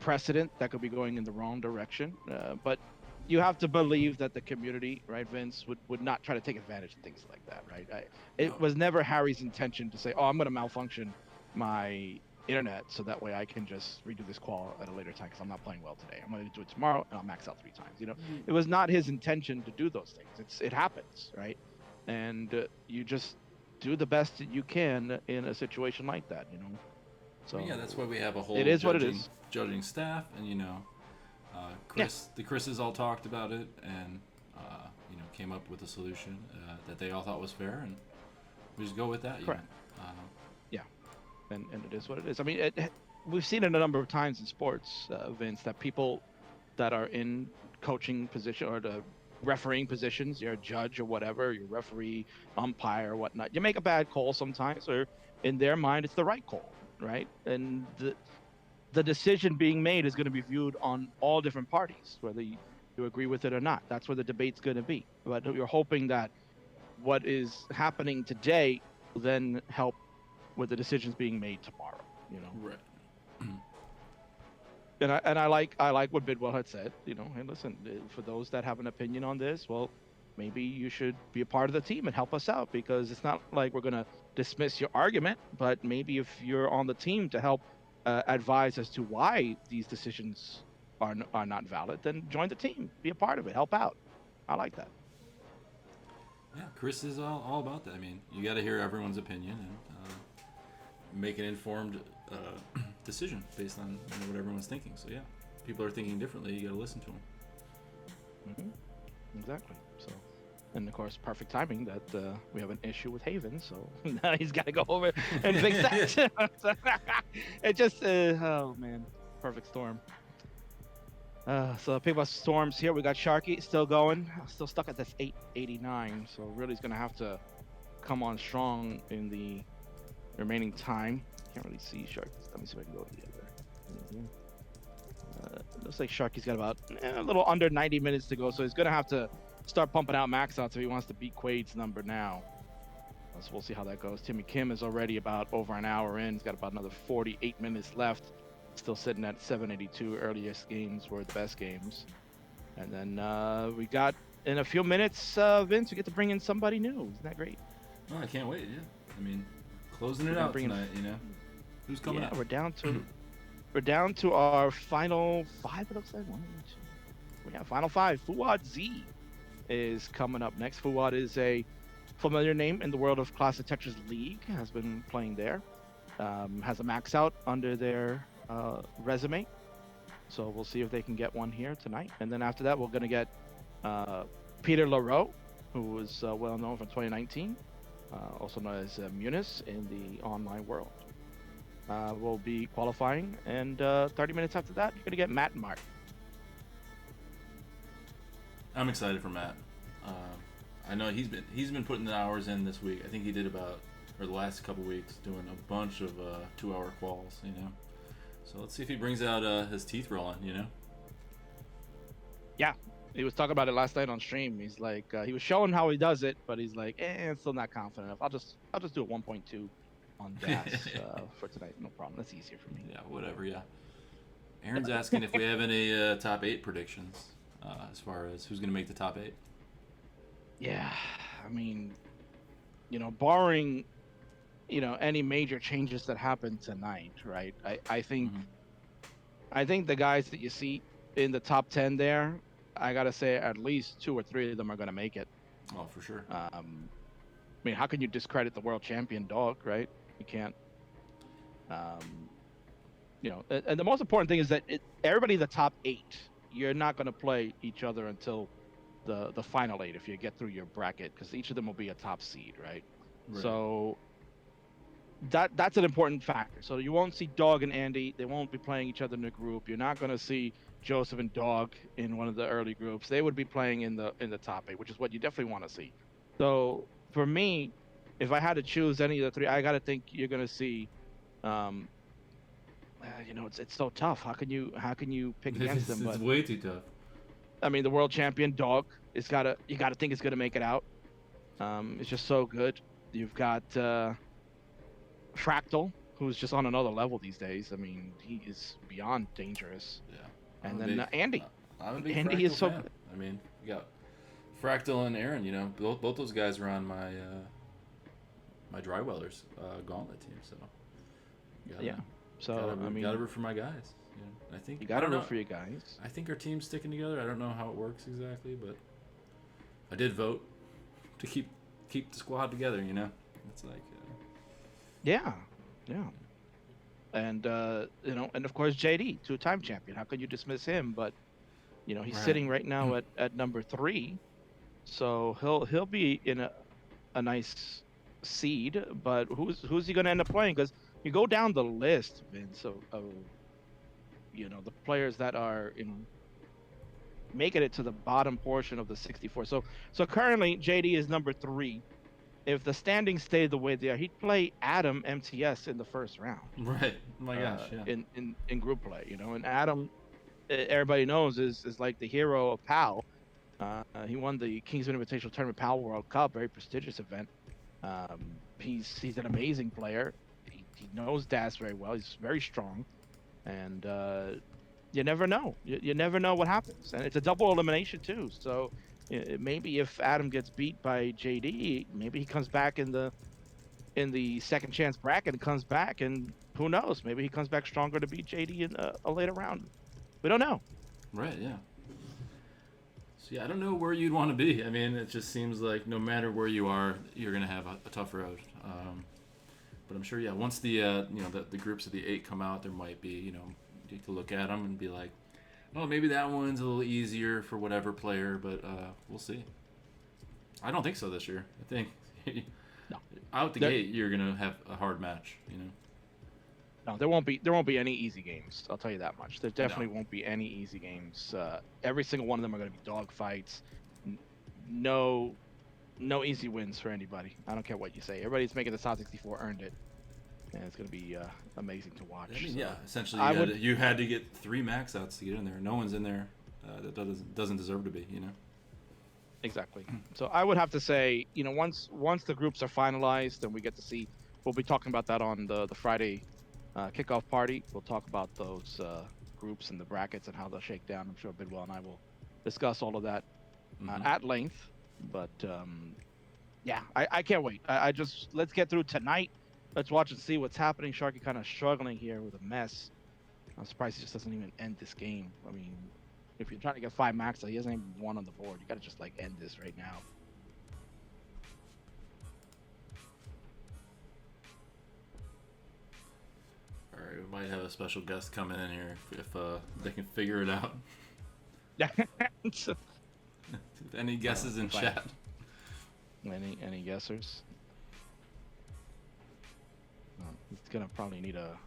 precedent that could be going in the wrong direction. But you have to believe that the community, right, Vince, would not try to take advantage of things like that, right? It was never Harry's intention to say, oh, I'm going to malfunction my internet so that way I can just redo this qual at a later time because I'm not playing well today. I'm going to do it tomorrow and I'll max out 3 times. It was not his intention to do those things. It happens, right? And you just do the best that you can in a situation like that, So yeah, that's why we have a whole it is what it is. Judging staff, and Chris, the Chris's all talked about it, and came up with a solution that they all thought was fair, and we just go with that. Correct. You know? Yeah, and it is what it is. I mean, we've seen it a number of times in sports, Vince, that people that are in coaching position or the refereeing positions, you're a judge or whatever, you're referee, umpire, or whatnot. You make a bad call sometimes, or in their mind, it's the right call, right? And the decision being made is going to be viewed on all different parties, whether you agree with it or not. That's where the debate's going to be. But you're hoping that what is happening today will then help with the decisions being made tomorrow. You know. Right. And I like what Bidwell had said. You know, hey, listen, for those that have an opinion on this, well, maybe you should be a part of the team and help us out, because it's not like we're gonna dismiss your argument, but maybe if you're on the team to help advise as to why these decisions are not valid, then join the team, be a part of it, help out. I like that. Yeah, Chris is all about that. I mean, you got to hear everyone's opinion and make an informed decision based on what everyone's thinking. So yeah, people are thinking differently. You got to listen to them. Mm-hmm. Exactly. So, and of course, perfect timing that we have an issue with Haven. So now he's got to go over and fix that. It just, oh man, perfect storm. So pick up storms here. We got Sharky still going, still stuck at this 889. So really, he's gonna have to come on strong in the remaining time. Can't really see Sharky. Let me see if I can go to the other. Looks like Sharky's got about a little under 90 minutes to go. So he's gonna have to start pumping out max outs if he wants to beat Quade's number now. So we'll see how that goes. Timmy Kim is already about over an hour in. He's got about another 48 minutes left. Still sitting at 782. Earliest games were the best games. And then we got, in a few minutes, Vince, we get to bring in somebody new. Isn't that great? Oh, I can't wait. Yeah, I mean, closing it out tonight. You know, who's coming up? We're down to our final five. It looks like final five. Fuad Z is coming up next. Fuad is a familiar name in the world of Classic Tetris League. Has been playing there. Has a max out under their resume, so we'll see if they can get one here tonight. And then after that, we're gonna get Peter LaRoe, who was well known from 2019, also known as Munis in the online world. Will be qualifying, and 30 minutes after that, you're gonna get Matt and Mark. I'm excited for Matt. I know he's been putting the hours in this week. I think he did about, or the last couple weeks, doing a bunch of 2-hour quals. You know. So let's see if he brings out his teeth rolling, you know? Yeah, he was talking about it last night on stream. He's like, he was showing how he does it, but he's like, still not confident enough. I'll just do a 1.2 on gas for tonight. No problem. That's easier for me. Yeah, whatever. Yeah. Aaron's asking if we have any top 8 predictions as far as who's going to make the top 8. Yeah, I mean, you know, barring, you know, any major changes that happen tonight, right? I think the guys that you see in the top 10 there, I gotta say at least 2 or 3 of them are gonna make it. Oh, for sure. I mean, how can you discredit the world champion dog, right? You can't. You know, and the most important thing is that everybody in the top 8, you're not gonna play each other until the final 8 if you get through your bracket, because each of them will be a top seed, right? So that's an important factor. So you won't see Dog and Andy. They won't be playing each other in a group. You're not going to see Joseph and Dog in one of the early groups. They would be playing in the top 8, which is what you definitely want to see. So for me, if I had to choose any of the 3, I got to think you're going to see. You know, it's so tough. How can you pick against them? It's way too tough. I mean, the world champion Dog you got to think it's going to make it out. It's just so good. You've got Fractal, who's just on another level these days. I mean, he is beyond dangerous. Yeah. And then Andy. I'm a big Andy Fractal is so fan. good. I mean, we got Fractal and Aaron. You know, both those guys are on my my Drywellers gauntlet team. So So I mean, gotta root for my guys. You know, I think you gotta root for your guys. I think our team's sticking together. I don't know how it works exactly, but I did vote to keep the squad together. You know, it's like. Yeah. And you know, and of course JD, 2-time champion. How could you dismiss him? But you know, he's sitting right now at number 3. so he'll be in a nice seed. But who's he going to end up playing? Because you go down the list, Vince, of the players that are in making it to the bottom portion of the 64. So currently JD is number 3. If the standings stay the way they are, he'd play Adam MTS in the first round. Right. Oh my gosh. Yeah. In group play, and Adam, everybody knows is like the hero of PAL. He won the Kingsman Invitational Tournament PAL World Cup, very prestigious event. He's an amazing player. He knows DAS very well. He's very strong, and you never know. You never know what happens, and it's a double elimination too. So maybe if Adam gets beat by JD, maybe he comes back in the second chance bracket and comes back, and who knows? Maybe he comes back stronger to beat JD in a later round. We don't know. Right. Yeah. So yeah, I don't know where you'd want to be. I mean, it just seems like no matter where you are, you're gonna have a tough road. But I'm sure, yeah, once the the groups of the 8 come out, there might be, you can look at them and be like, oh, maybe that one's a little easier for whatever player, but we'll see. I don't think so this year. I think No. out the gate you're gonna have a hard match. No, there won't be any easy games. I'll tell you that much. There definitely won't be any easy games. Every single one of them are going to be dog fights. No easy wins for anybody. I don't care what you say. Everybody's making the top 64 earned it, and it's going to be amazing to watch. I mean, so. yeah, essentially you had to get 3 max outs to get in there. No one's in there that doesn't deserve to be. Exactly. So I would have to say, once the groups are finalized and we get to see, we'll be talking about that on the Friday kickoff party. We'll talk about those groups and the brackets and how they'll shake down. I'm sure Bidwell and I will discuss all of that at length. But yeah, I can't wait. I just let's get through tonight. Let's watch and see what's happening. Sharky kind of struggling here with a mess. I'm surprised he just doesn't even end this game. I mean, if you're trying to get 5 max, he hasn't even won on the board. You got to just like end this right now. All right, we might have a special guest coming in here if they can figure it out. Yeah. Any guesses in chat? Any guessers? He's gonna probably need a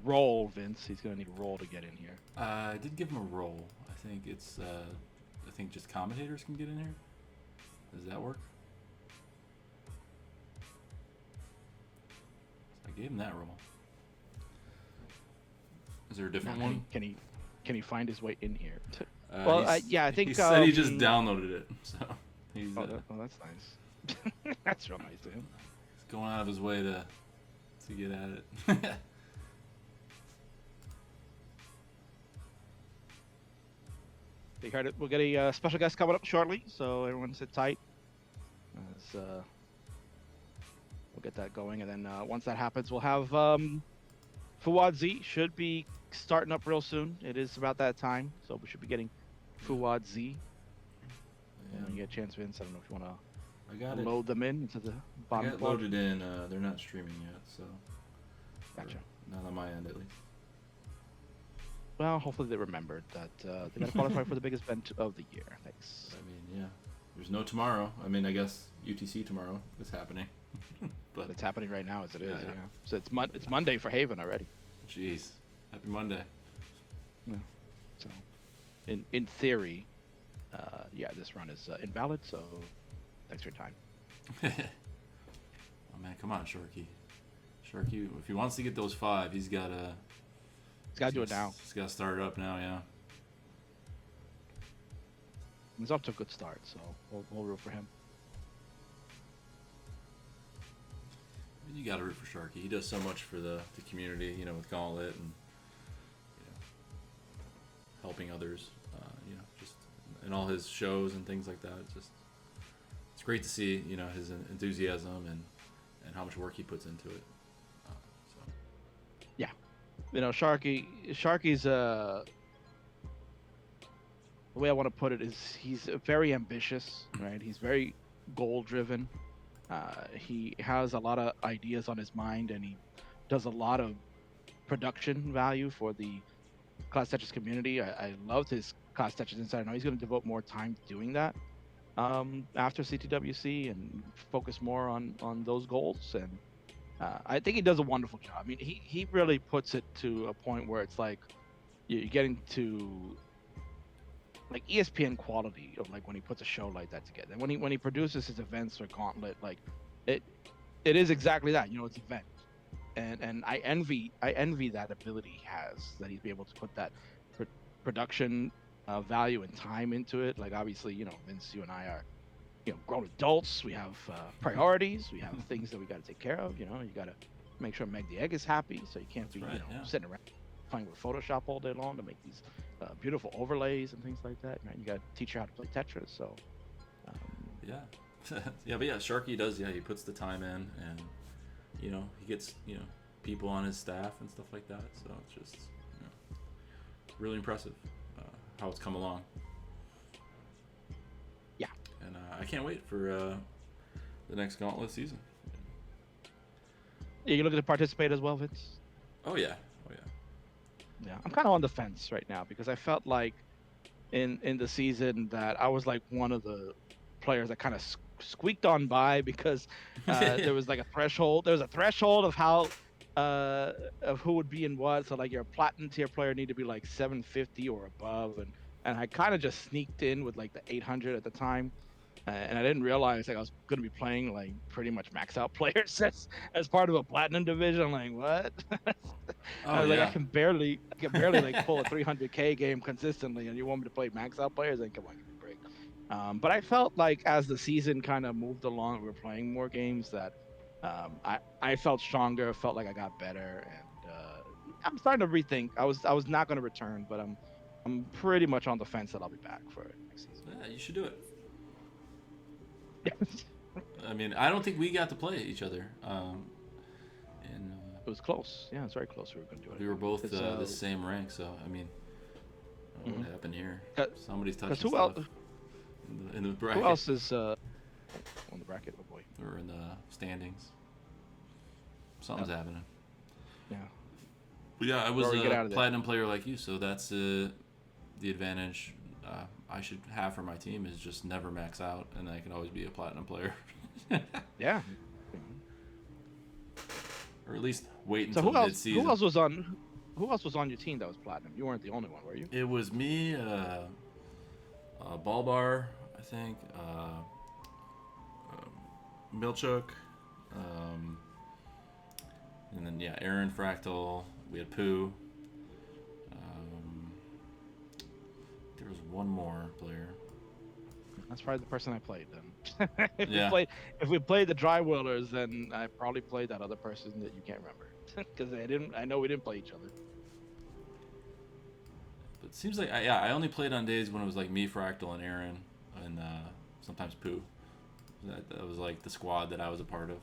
roll, Vince. He's gonna need a roll to get in here. I did give him a roll. I think it's I think just commentators can get in here. Does that work? I gave him that roll. Is there a different one? Can he find his way in here? Well, yeah, I think he said he just downloaded it. So he's that's nice. That's real nice of him. He's going out of his way to get at it. You heard it. We'll get a special guest coming up shortly, so everyone sit tight. We'll get that going, and then once that happens, we'll have Fuad Z should be starting up real soon. It is about that time, so we should be getting Fuad Z. Yeah. You get a chance, Vince. I don't know if you want to load them into the bottom. I got loaded in. They're not streaming yet, so. Gotcha. Not on my end, at least. Well, hopefully they remembered that they got to qualify for the biggest event of the year. Thanks. I mean, yeah. There's no tomorrow. I mean, I guess UTC tomorrow is happening. But it's happening right now as it is. Yeah. So it's Monday for Haven already. Jeez. Happy Monday. Yeah. So, in theory, yeah, this run is invalid. So, thanks for your time. Oh man, come on, Sharky. Sharky, if he wants to get those 5, he's got to. He's got to do it now. He's got to start it up now, yeah. He's off to a good start, so we'll root for him. You got to root for Sharky. He does so much for the community, with Gauntlet and helping others, just in all his shows and things like that. It's great to see, his enthusiasm and how much work he puts into it. Yeah, Sharky's the way I want to put it is he's very ambitious, right? He's very goal driven. He has a lot of ideas on his mind, and he does a lot of production value for the Classic Tetris community. I loved his Classic Tetris Insider. I know he's going to devote more time doing that. after CTWC and focus more on those goals. And I think he does a wonderful job. I mean, he really puts it to a point where it's like you're getting to like ESPN quality of like when he puts a show like that together. And when he produces his events or Gauntlet, like it it is exactly that. It's event. And I envy that ability he has, that he's be able to put that pr- production value and time into it. Like obviously, Vince, you and I are grown adults. We have priorities. We have things that we got to take care of. You got to make sure Meg the Egg is happy, so you can't be Right, yeah. sitting around playing with Photoshop all day long to make these beautiful overlays and things like that. Right? You got to teach her how to play Tetris. So Yeah. Yeah, but yeah, Sharky does. Yeah, he puts the time in, and he gets people on his staff and stuff like that. So it's just really impressive how it's come along. Yeah. And I can't wait for the next Gauntlet season. Yeah, you looking to participate as well, Vince? Oh yeah. Yeah, I'm kind of on the fence right now because I felt like in the season that I was like one of the players that kind of squeaked on by because there was like a threshold. There was a threshold of how of who would be in what. So like your platinum tier player need to be like 750 or above, and I kind of just sneaked in with like the 800 at the time. And I didn't realize like I was going to be playing like pretty much max out players as part of a platinum division. I'm like, what? Oh I was like, yeah. I can barely like pull a 300k game consistently, and you want me to play max out players? Then come on, give me a break. But I felt like as the season kind of moved along, we were playing more games that I felt stronger, felt like I got better, and I'm starting to rethink. I was not going to return, but I'm pretty much on the fence that I'll be back for next season. Yeah, you should do it. I mean, I don't think we got to play each other. And It was close. Yeah, it's very close. We were going to do it. we were both It's, the same rank, so I mean, I don't know what happened here? Somebody's touching who stuff else? in the bracket Who else is on the bracket? Oh boy. or in the standings. Something's happening. Yeah. But yeah, I was Rory, get out a of there. platinum player like you, so that's the advantage I should have for my team is just never max out, and I can always be a platinum player. Yeah. Or at least wait So until who else? mid-season. Who else was on? Who else was on your team that was platinum? You weren't the only one, were you? It was me, Balbar, I think, Milchuk, and then yeah, Aaron Fractal. We had Pooh. There was one more player. That's probably the person I played then. Yeah. If we played the Dry Wheelers, then I probably played that other person that you can't remember because I know we didn't play each other. But it seems like I only played on days when it was like me, Fractal, and Aaron, and sometimes Pooh. That was like the squad that I was a part of.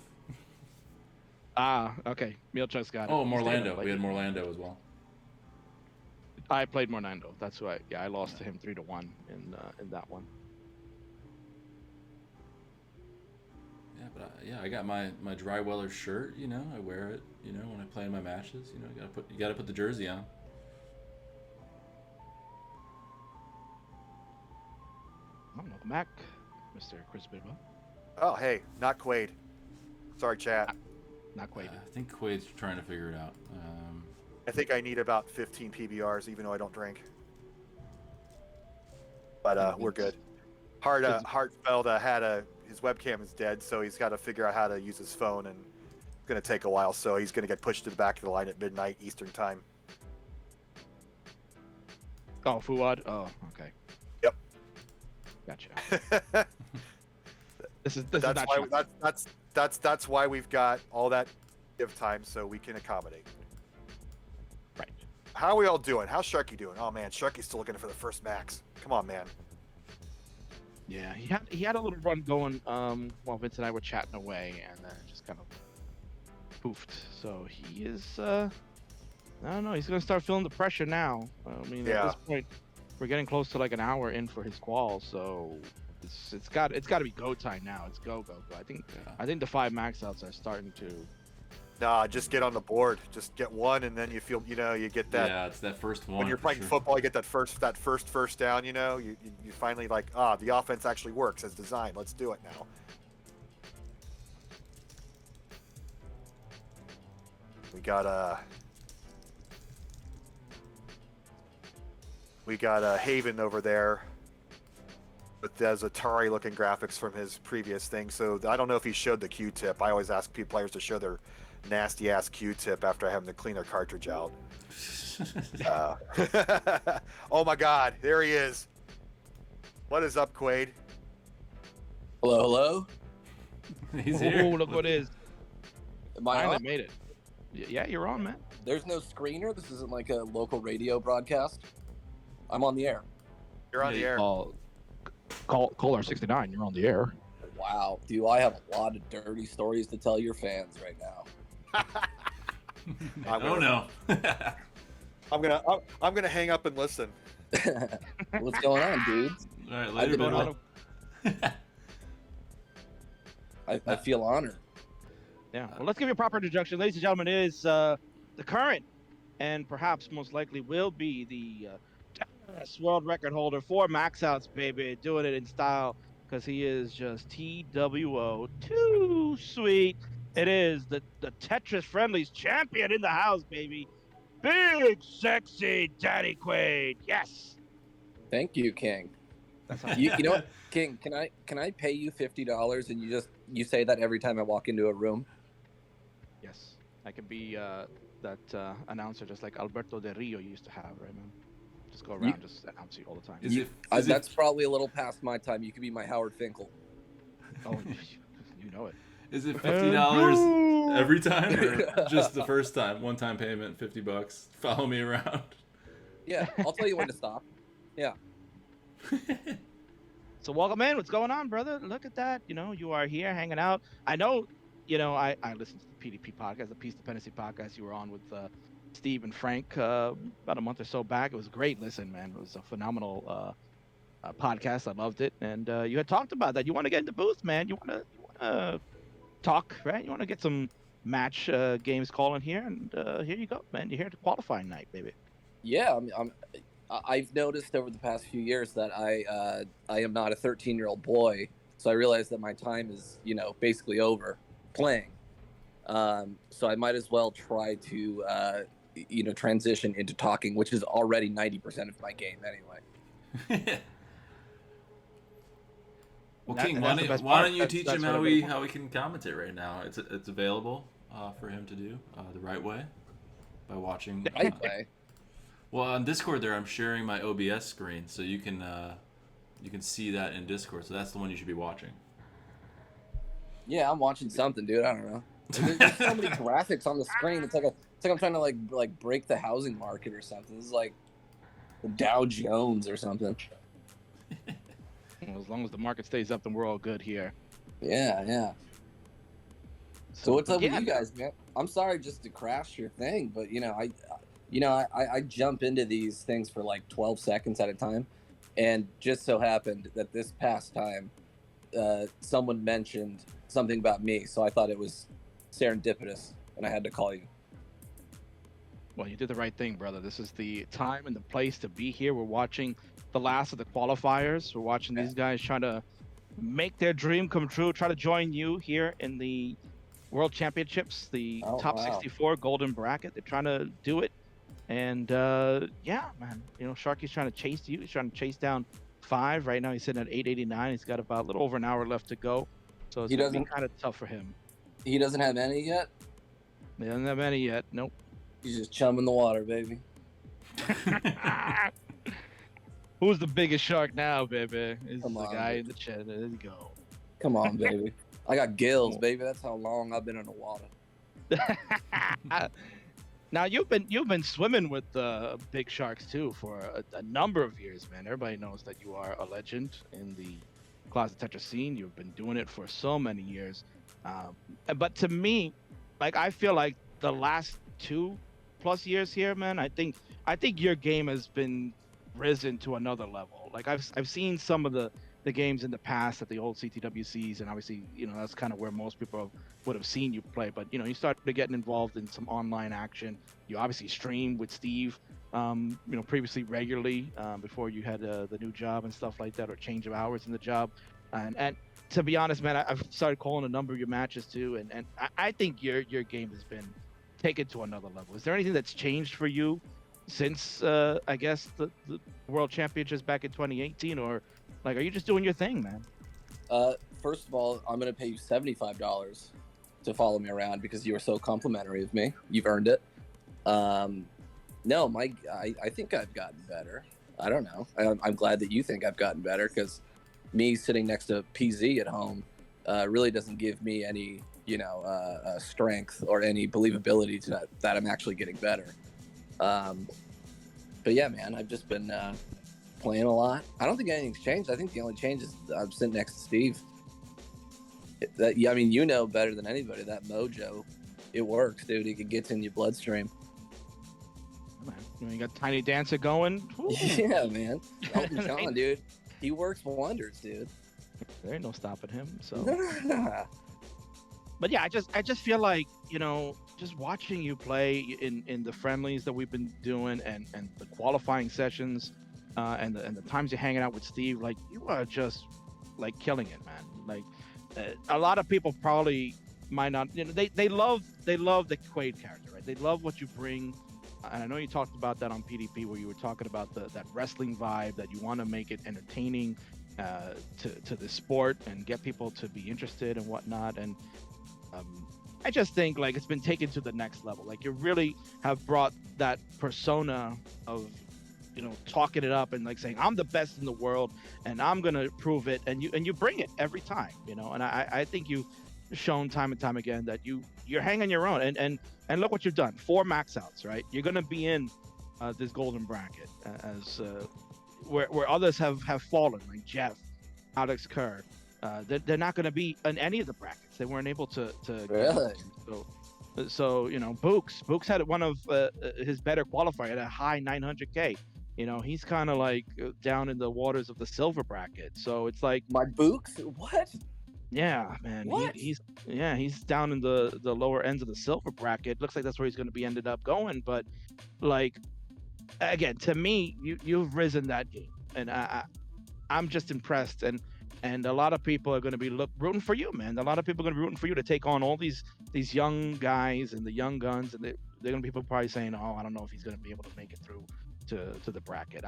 Ah, okay. Milchuk's got it. Oh, He's staying up Morlando. late. We had Morlando as well. I played Morlando. That's who I lost to him 3-1 in that one. Yeah, but I got my Dry Weller shirt. I wear it. When I play in my matches. You gotta put the jersey on. Oh, welcome back, Mr. Chris Bidwell. Oh, hey, not Quaid. Sorry, chat. Not quite. I think Quaid's trying to figure it out. I think I need about 15 PBRs, even though I don't drink. But we're good. Hartfeld his webcam is dead, so he's got to figure out how to use his phone, and it's going to take a while. So he's going to get pushed to the back of the line at midnight Eastern time. Oh, Fuad. Oh, okay. Yep. Gotcha. This is that's not why shocking. that's why we've got all that give time so we can accommodate. Right. How are we all doing? How's Sharky doing? Oh man, Sharky's still looking for the first max. Come on, man. Yeah, he had a little run going while Vince and I were chatting away, and then it just kind of poofed. So he is I don't know. He's gonna start feeling the pressure now. I mean, Yeah. at this point, we're getting close to like an hour in for his qual, so it's got to be go time now. It's go. I think the 5 max outs are starting to Nah, just get on the board. Just get one, and then you feel, you get that. Yeah, it's that first one. When you're for playing sure. football, you get that first down. You finally like, the offense actually works as designed. Let's do it now. We got Haven over there with those Atari-looking graphics from his previous thing. So I don't know if he showed the Q-tip. I always ask players to show their nasty-ass Q-tip after having to clean their cartridge out. Oh my God, there he is. What is up, Quaid? Hello, hello. He's here. Oh, look what it is. Am I Finally on? made it. Yeah, you're on, man. There's no screener. This isn't like a local radio broadcast. I'm on the air. You're on the air. Caller 69. You're on the air. Wow. Do I have a lot of dirty stories to tell your fans right now? I'm Oh no. I'm gonna hang up and listen. What's going on, dudes? All right, I later, didn't Bill. I feel honored. Yeah. Well, let's give you a proper introduction. Ladies and gentlemen, it is the current and perhaps most likely will be the world record holder for max outs, baby. Doing it in style because he is just TWO. Too sweet. It is the Tetris Friendlies champion in the house, baby. Big, sexy Daddy Quaid. Yes. Thank you, King. That's how You know what, King? Can I pay you $50 and you say that every time I walk into a room? Yes. I can be that announcer just like Alberto Del Rio used to have, right, man? Just go around, just announce you all the time. That's probably a little past my time. You could be my Howard Finkel. Oh, you know it. Is it $50 every time, or just the first time? One-time payment, $50. Follow me around. Yeah, I'll tell you when to stop. Yeah. So welcome in. What's going on, brother? Look at that. You are here hanging out. I know, I listened to the PDP podcast, the Peace Dependency podcast you were on with Steve and Frank about a month or so back. It was a great listen, man. It was a phenomenal podcast. I loved it. And you had talked about that. You want to get in the booth, man. You want to talk, right? You want to get some match games calling here. And here you go, man. You're here to qualifying night, baby. Yeah, I've noticed over the past few years that I am not a 13-year-old boy, so I realized that my time is, basically over playing. So I might as well try to, transition into talking, which is already 90% of my game anyway. Well, King, why don't you teach him how we can commentate right now? It's available for him to do the right way by watching. The right way. Well, on Discord there, I'm sharing my OBS screen, so you can see that in Discord. So that's the one you should be watching. Yeah, I'm watching something, dude. I don't know. There's so many graphics on the screen. It's like I'm trying to like break the housing market or something. This is like the Dow Jones or something. Well, as long as the market stays up, then we're all good here. Yeah. So what's up with you guys, man? I'm sorry just to crash your thing, but I jump into these things for like 12 seconds at a time, and just so happened that this past time, someone mentioned something about me, so I thought it was serendipitous, and I had to call you. Well, you did the right thing, brother. This is the time and the place to be here. We're watching the last of the qualifiers. We're watching these guys try to make their dream come true, try to join you here in the World Championships, the top 64 golden bracket. They're trying to do it. And yeah, man, Sharky's trying to chase you. He's trying to chase down 5. Right now he's sitting at 889. He's got about a little over an hour left to go. So it's going to be kind of tough for him. He doesn't have any yet? He doesn't have any yet. Nope. He's just chumming the water, baby. Who's the biggest shark now, baby? Is the guy baby. in the chat. There you go. Come on, baby. I got gills, baby. That's how long I've been in the water. Now you've been swimming with big sharks too for a number of years, man. Everybody knows that you are a legend in the Classic Tetris scene. You've been doing it for so many years. But to me, I feel like the last 2+ years here, man, I think your game has been risen to another level. I've seen some of the the games in the past at the old CTWCs, and obviously, that's kind of where most people would have seen you play. But you started getting involved in some online action. You obviously streamed with Steve, previously regularly before you had the new job and stuff like that, or change of hours in the job. And to be honest, man, I've started calling a number of your matches too, and I think your game has been taken to another level. Is there anything that's changed for you since I guess the World Championships back in 2018, or like, are you just doing your thing, man? First of all, I'm gonna pay you $75 to follow me around because you were so complimentary of me. You've earned it. No, I think I've gotten better. I don't know. I'm glad that you think I've gotten better, because me sitting next to PZ at home really doesn't give me any, strength or any believability to that I'm actually getting better. But yeah, man, I've just been playing a lot. I don't think anything's changed. I think the only change is I'm sitting next to Steve. I mean, better than anybody, that mojo, it works, dude. It gets in your bloodstream. Man, you got Tiny Dancer going. Woo. Yeah, man. Elton John, dude. He works wonders, dude. There ain't no stopping him. So, but yeah, I just feel like, just watching you play in the friendlies that we've been doing, and the qualifying sessions, and the times you're hanging out with Steve, like, you are just like killing it, man. Like, a lot of people probably might not, they love the Quaid character, right? They love what you bring. And I know you talked about that on PDP, where you were talking about that wrestling vibe, that you want to make it entertaining to the sport and get people to be interested and whatnot. And I just think, like, it's been taken to the next level. Like, you really have brought that persona of, talking it up and like saying, I'm the best in the world and I'm gonna prove it, and you bring it every time, and I think you've shown time and time again that you're hanging your own, and look what you've done. 4 max outs, right? You're gonna be in this golden bracket, as where others have fallen, like Jeff, Alex Kerr. They're not gonna be in any of the brackets. They weren't able to Really? So Books had one of his better qualifier at a high 900K. He's kind of like down in the waters of the silver bracket. So it's like, my Books? What? Yeah, man. What? He's down in the lower ends of the silver bracket. Looks like that's where he's going to be ended up going. But like, again, to me, you've risen that game, and I'm just impressed. And a lot of people are going to be rooting for you, man. A lot of people are going to be rooting for you to take on all these young guys and the young guns, and they're going to be people probably saying, "Oh, I don't know if he's going to be able to make it through to the bracket."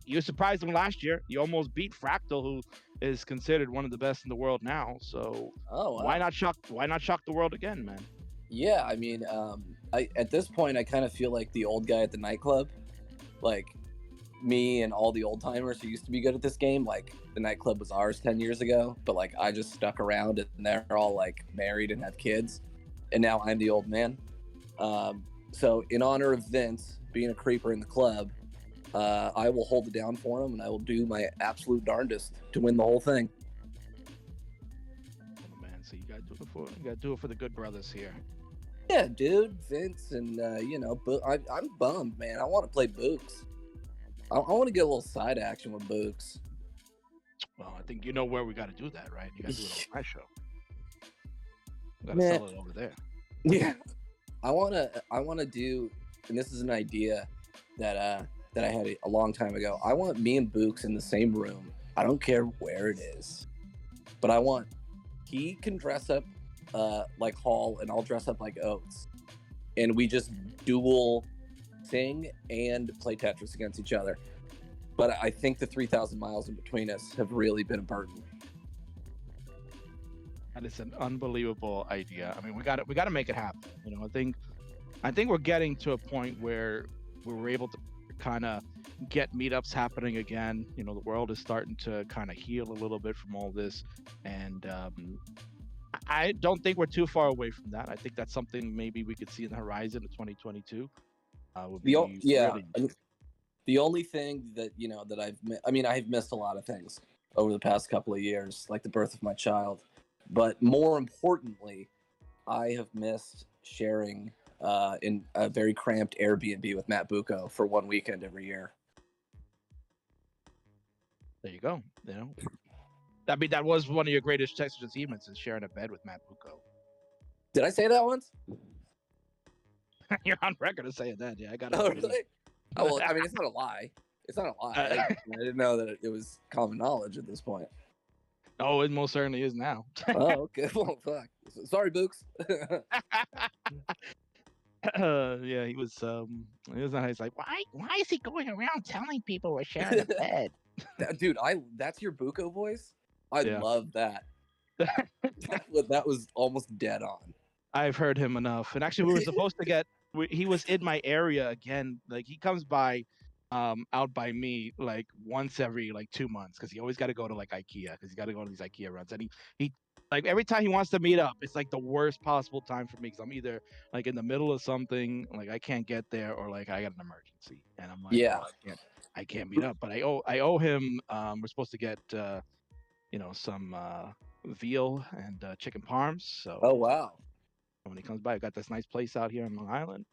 You surprised him last year. You almost beat Fractal, who is considered one of the best in the world now. So why not shock the world again, man? Yeah, I mean, at this point, I kind of feel like the old guy at the nightclub, like me and all the old timers who used to be good at this game. Like, the nightclub was ours 10 years ago, but like, I just stuck around, and they're all like married and have kids, and now I'm the old man. So in honor of Vince being a creeper in the club, I will hold it down for him, and I will do my absolute darndest to win the whole thing. Oh, man, so you gotta do it for the good brothers here. Yeah, dude, Vince, and I'm bummed, man. I want to play Books. I want to get a little side action with Books. Well, I think you know where we got to do that, right? You got to do it on my show. We got to sell it over there. Yeah, I want to do, and this is an idea that I had a long time ago. I want me and Books in the same room. I don't care where it is, but he can dress up like Hall, and I'll dress up like Oates, and we just dual sing and play Tetris against each other. But I think the 3,000 miles in between us have really been a burden. That is an unbelievable idea. I mean, we got to make it happen. I think we're getting to a point where we're able to kind of get meetups happening again. The world is starting to kind of heal a little bit from all this, and I don't think we're too far away from that. I think that's something maybe we could see in the horizon of 2022. The only thing that I've missed a lot of things over the past couple of years, like the birth of my child, but more importantly, I have missed sharing in a very cramped Airbnb with Matt Bucco for one weekend every year. There you go. I mean, that was one of your greatest Texas achievements, is sharing a bed with Matt Bucco. Did I say that once? You're on record of saying that. Yeah, I got it. Oh, really? Oh, well, I mean, it's not a lie. It's not a lie. I didn't know that it was common knowledge at this point. Oh, it most certainly is now. Oh, okay. Well, fuck. Sorry, Books. Yeah, he was not. He's like, why is he going around telling people we're sharing a bed? Dude, that's your Bucco voice? I Yeah. love that. That was almost dead on. I've heard him enough. And actually, we were supposed to get. He was in my area again. Like he comes by, out by me like once every like 2 months because he always got to go to like IKEA because he got to go to these IKEA runs. And he like every time he wants to meet up, it's like the worst possible time for me because I'm either like in the middle of something, like I can't get there, or like I got an emergency, and I'm like, Yeah. oh, I can't meet up. But I owe him. We're supposed to get some veal and chicken parms. So Oh, wow. when he comes by, I got this nice place out here on Long Island,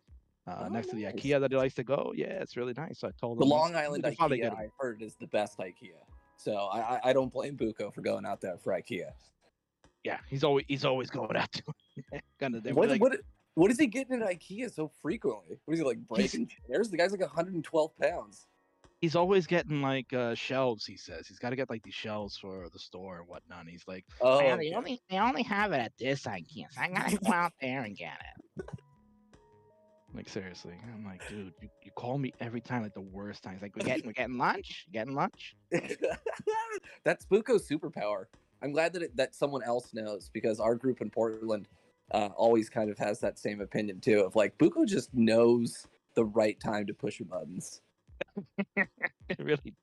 next to the nice. IKEA that he likes to go. Yeah, it's really nice. So I told him The Long Island we can finally IKEA, get him. I heard, is the best IKEA. So I don't blame Bucco for going out there for IKEA. Yeah, he's always going out to kind of. What is he getting at IKEA so frequently? What is he like breaking chairs? The guy's like 112 pounds. He's always getting like shelves. He says he's got to get like these shelves for the store and whatnot. And he's like, Oh, well, okay. they only have it at this IKEA, so I gotta go out there and get it. Like seriously, I'm like, dude, you call me every time like the worst times. Like we're getting lunch, getting lunch. That's Bucco's superpower. I'm glad that someone else knows because our group in Portland always kind of has that same opinion too. Of like Bucco just knows the right time to push your buttons. It really does.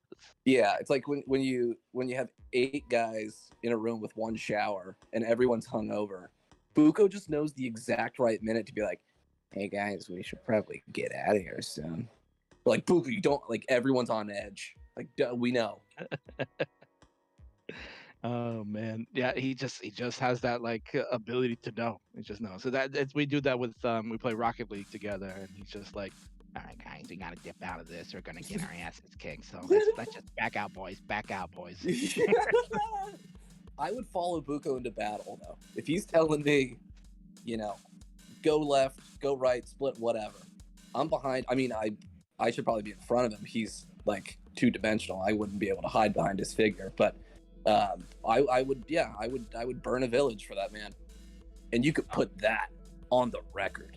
Yeah, it's like when you have 8 guys in a room with one shower and everyone's hungover. Bucco just knows the exact right minute to be like, "Hey guys, we should probably get out of here soon." But like Bucco, you don't like everyone's on edge. Like we know. Oh man, yeah. He just has that like ability to know. He just knows. So we do that with we play Rocket League together, and he's just like, all right, guys, we gotta dip out of this. We're gonna get our asses kicked. So let's just back out, boys. Back out, boys. I would follow Bucco into battle though. If he's telling me, go left, go right, split, whatever. I'm behind. I mean, I should probably be in front of him. He's like 2-dimensional. I wouldn't be able to hide behind his figure, but I would burn a village for that man. And you could put that on the record.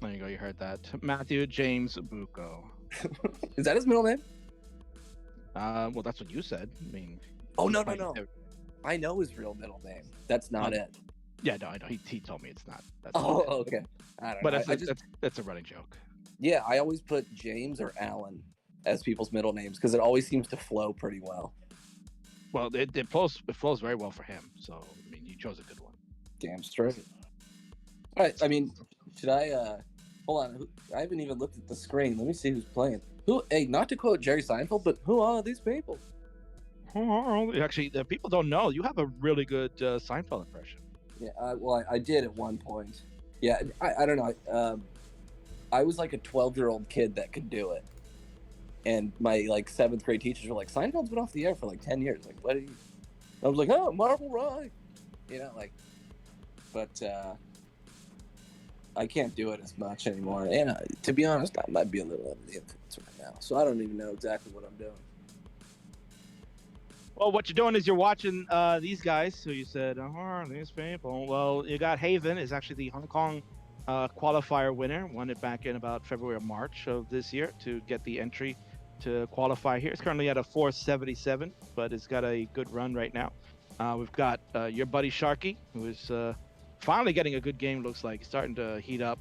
There you go. You heard that. Matthew James Bucco. Is that his middle name? Well, that's what you said. I mean. Oh no. I know his real middle name. That's not it. Yeah, no, I know. He told me it's not. That's okay. I don't know. But that's a running joke. Yeah, I always put James or Alan as people's middle names because it always seems to flow pretty well. Well, it flows very well for him. So I mean, you chose a good one. Damn straight. All right. I mean, should I? Hold on. I haven't even looked at the screen. Let me see who's playing. Hey, not to quote Jerry Seinfeld, but who are these people? Actually, the people don't know. You have a really good Seinfeld impression. Yeah. Well, I did at one point. Yeah. I don't know. I was like a 12-year-old kid that could do it. And my like 7th grade teachers were like, Seinfeld's been off the air for like 10 years. Like, what are you? I was like, oh, Marvel Rye. But I can't do it as much anymore. And to be honest, I might be a little under the influence right now. So I don't even know exactly what I'm doing. Well, what you're doing is you're watching these guys. So you said, these people. Well, you got Haven is actually the Hong Kong qualifier winner. Won it back in about February or March of this year to get the entry to qualify here. It's currently at a 477, but it's got a good run right now. We've got your buddy Sharky, who is finally getting a good game. Looks like he's starting to heat up.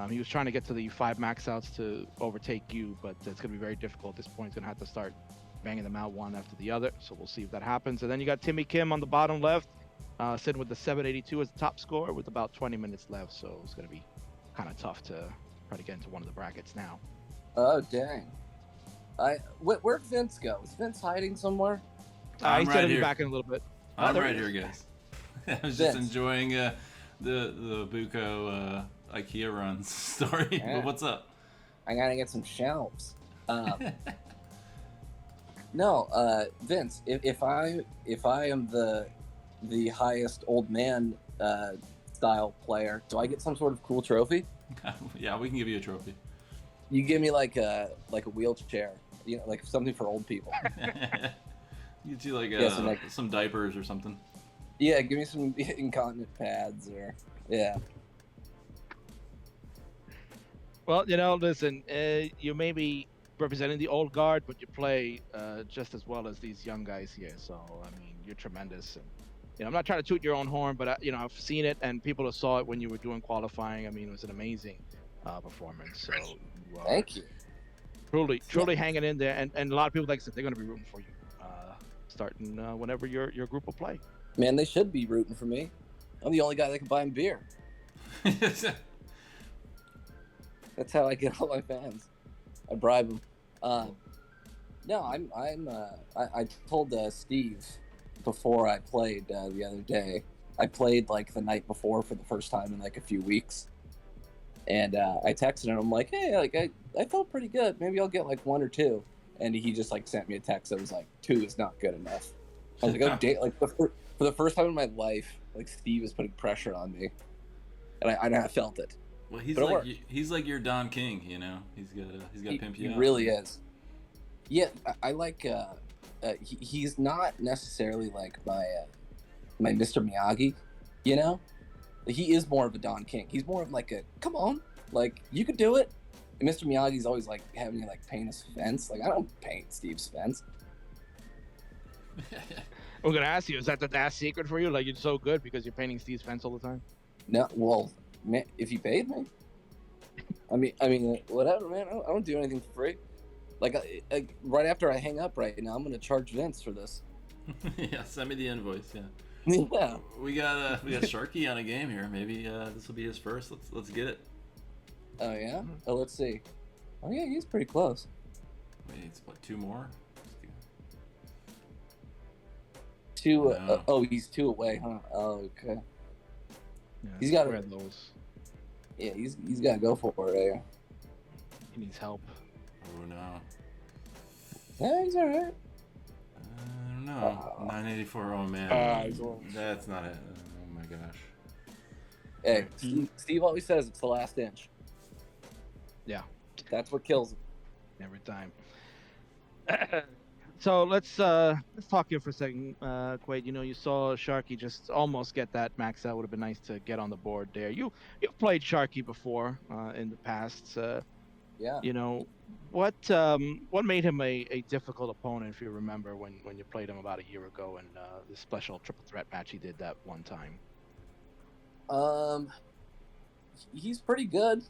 He was trying to get to the 5 max outs to overtake you, but it's going to be very difficult at this point. He's going to have to start banging them out one after the other. So we'll see if that happens. And then you got Timmy Kim on the bottom left, sitting with the 782 as the top score with about 20 minutes left. So it's going to be kind of tough to try to get into one of the brackets now. Oh, dang. Where'd Vince go? Is Vince hiding somewhere? He said he'll be back in a little bit. I'm right here, guys. I was just enjoying the Bucco IKEA runs story. Yeah. But what's up? I gotta get some shelves. No, Vince. If I am the highest old man style player, do I get some sort of cool trophy? Yeah, we can give you a trophy. You give me like a wheelchair, like something for old people. You do like, some diapers or something. Yeah, give me some incontinent pads or yeah. Well, listen, you may be representing the old guard, but you play just as well as these young guys here. So, I mean, you're tremendous. And, I'm not trying to toot your own horn, but, I've seen it, and people saw it when you were doing qualifying. I mean, it was an amazing performance. So, you are Thank you. truly hanging in there. And a lot of people, like I said, they're going to be rooting for you starting whenever your group will play. Man, they should be rooting for me. I'm the only guy that can buy them beer. That's how I get all my fans. I bribe them. No, I told Steve before I played the other day. I played like the night before for the first time in like a few weeks, and I texted him. I'm like, hey, like I felt pretty good. Maybe I'll get like 1 or 2. And he just like sent me a text that was like 2 is not good enough. I was like, oh, like for the first time in my life, like Steve is putting pressure on me, and I felt it. Well, he's like your Don King, He's got pimp you out. He really is. Yeah, I like. He's not necessarily like my Mr. Miyagi, He is more of a Don King. He's more of like a come on, like you could do it. And Mr. Miyagi's always like having me like paint his fence. Like I don't paint Steve's fence. We're gonna ask you: is that the secret for you? Like you're so good because you're painting Steve's fence all the time? No, well, man, if you paid me, I mean, whatever, man. I don't do anything for free. Like, right after I hang up right now, I'm gonna charge Vince for this. Yeah, send me the invoice. Yeah. Yeah. We got Sharky on a game here. Maybe this will be his first. Let's get it. Oh yeah. Oh, let's see. Oh yeah, he's pretty close. Wait, it's what, 2 more? 2. No. Oh, he's 2 away, huh? Oh, okay. Yeah, He's got those. Yeah, he's got to go for it. Eh? He needs help. Oh no. Yeah, he's all right. I don't know. 984. Oh man. That's not it. Oh my gosh. Hey, Steve always says it's the last inch. Yeah. That's what kills him. Every time. So let's talk here for a second, Quaid. You saw Sharky just almost get that max out. Would have been nice to get on the board there. You've played Sharky before in the past. Yeah. What made him a difficult opponent, if you remember, when you played him about a year ago in the special triple threat match he did that one time? He's pretty good.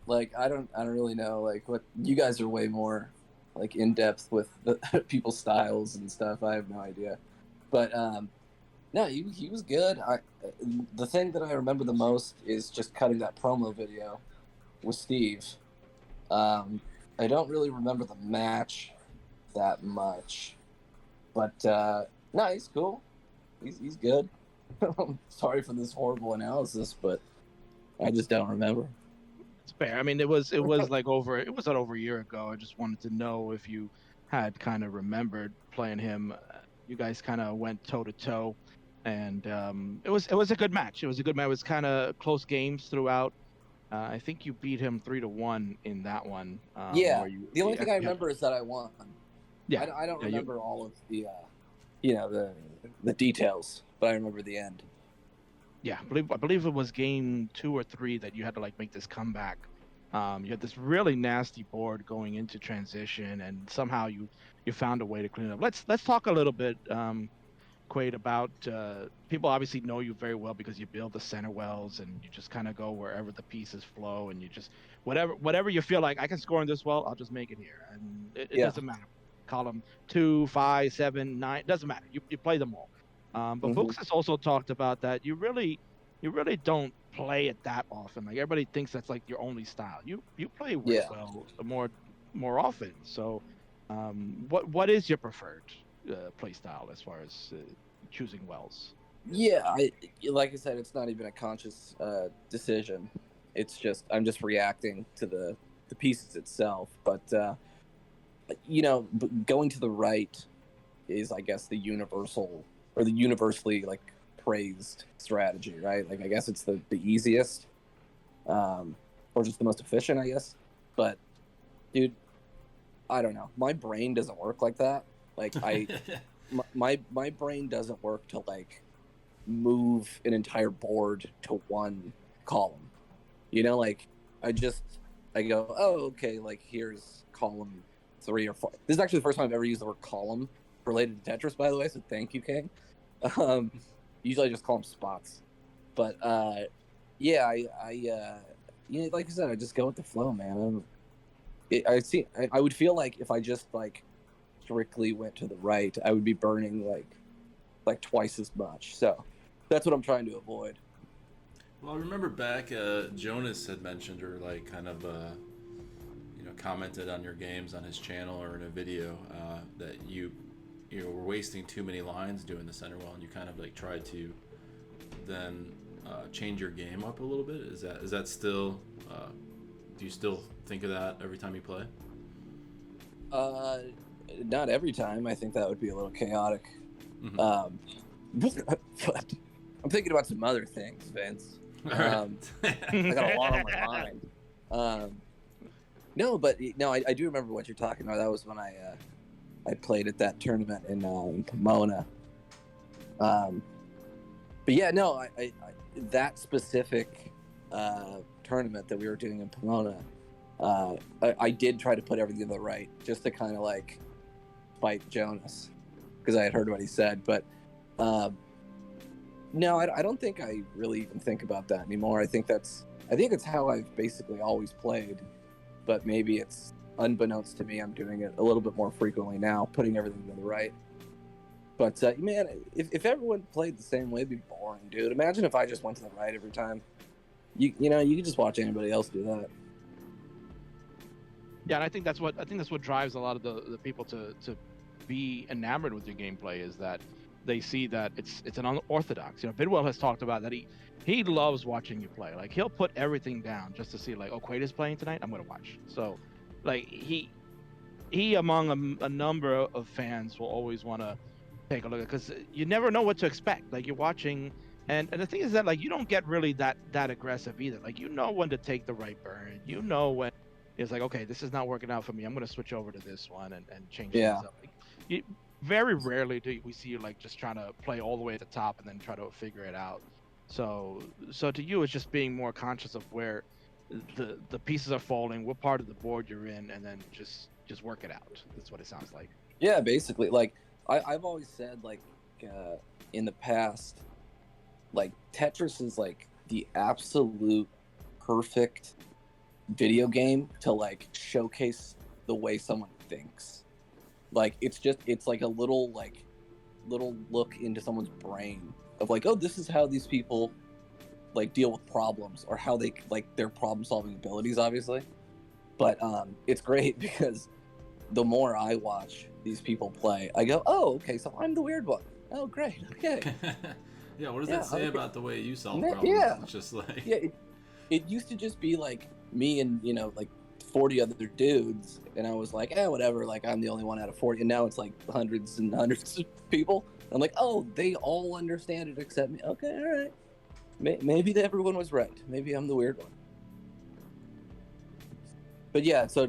Like I don't really know. Like what you guys are way more like in depth with the people's styles and stuff. I have no idea. But no, he was good. The thing that I remember the most is just cutting that promo video with Steve. I don't really remember the match that much, but no, he's cool. He's good. Sorry for this horrible analysis, but I just don't remember. It's fair. I mean, it was like over a year ago. I just wanted to know if you had kind of remembered playing him. You guys kind of went toe to toe, and it was a good match. It was a good match. It was kind of close games throughout. I think you beat him 3-1 in that one. Yeah. The only thing I remember is that I won. Yeah. I don't remember all of the, the details, but I remember the end. Yeah, I believe it was game 2 or 3 that you had to like make this comeback. You had this really nasty board going into transition, and somehow you found a way to clean it up. Let's talk a little bit, Quaid, about people obviously know you very well because you build the center wells and you just kind of go wherever the pieces flow, and you just whatever you feel like I can score in this well, I'll just make it here, and it doesn't matter. Column 2, 5, 7, 9, doesn't matter. You play them all. But Fuchs has also talked about that you really don't play it that often. Like everybody thinks that's like your only style. You play well more often. So what is your preferred play style as far as choosing wells? Yeah, like I said, it's not even a conscious decision. It's just I'm just reacting to the pieces itself. But going to the right is, I guess, the universal or the universally like praised strategy, right? Like, I guess it's the easiest, or just the most efficient, I guess. But, dude, I don't know. My brain doesn't work like that. Like, my brain doesn't work to like move an entire board to one column. Like I go, oh, okay, like here's column 3 or 4. This is actually the first time I've ever used the word column related to Tetris, by the way, so thank you, King. Usually I just call them spots. But yeah, I like I said, I just go with the flow, man. I would feel like if I just like strictly went to the right, I would be burning like twice as much. So that's what I'm trying to avoid. Well, I remember back, Jonas had mentioned, or like kind of, commented on your games on his channel or in a video, that you were wasting too many lines doing the center wall, and you kind of like tried to then change your game up a little bit. Is that still? Do you still think of that every time you play? Not every time. I think that would be a little chaotic. Mm-hmm. But I'm thinking about some other things, Vince. I got a lot on my mind. I do remember what you're talking about. That was when I played at that tournament in Pomona. But yeah, no, I that specific tournament that we were doing in Pomona, I did try to put everything to the right, just to kind of like fight Jonas, because I had heard what he said. But no, I don't think I really even think about that anymore. I think it's how I've basically always played, but maybe it's unbeknownst to me, I'm doing it a little bit more frequently now, putting everything to the right. But man, if everyone played the same way, it'd be boring, dude. Imagine if I just went to the right every time. You could just watch anybody else do that. Yeah, and I think that's what drives a lot of the people to be enamored with your gameplay, is that they see that it's an unorthodox. Bidwell has talked about that he loves watching you play. Like, he'll put everything down just to see, like, oh, Quaid is playing tonight, I'm gonna watch. So, like, he among a number of fans will always want to take a look at, because you never know what to expect. Like, you're watching, and the thing is that, like, you don't get really that aggressive either. Like, when to take the right burn. When it's like, okay, this is not working out for me, I'm gonna switch over to this one and change things up. Like, very rarely do we see you like just trying to play all the way at the top and then try to figure it out. So to you, it's just being more conscious of where the pieces are falling, what part of the board you're in, and then just work it out. That's what it sounds like. Yeah, basically. Like, I've always said, like, in the past, like, Tetris is like the absolute perfect video game to like showcase the way someone thinks. Like, it's like a little look into someone's brain of like, oh, this is how these people like deal with problems, or how they like their problem solving abilities, obviously. But it's great because the more I watch these people play, I go, oh, okay, so I'm the weird one. Oh, great, okay. Yeah, what does that say about the way you solve problems? Yeah, it's just like it used to just be like me and like 40 other dudes, and I was like, whatever, like, I'm the only one out of 40, and now it's like hundreds and hundreds of people. I'm like, oh, they all understand it except me. Okay, all right, maybe everyone was right, maybe I'm the weird one. But yeah, so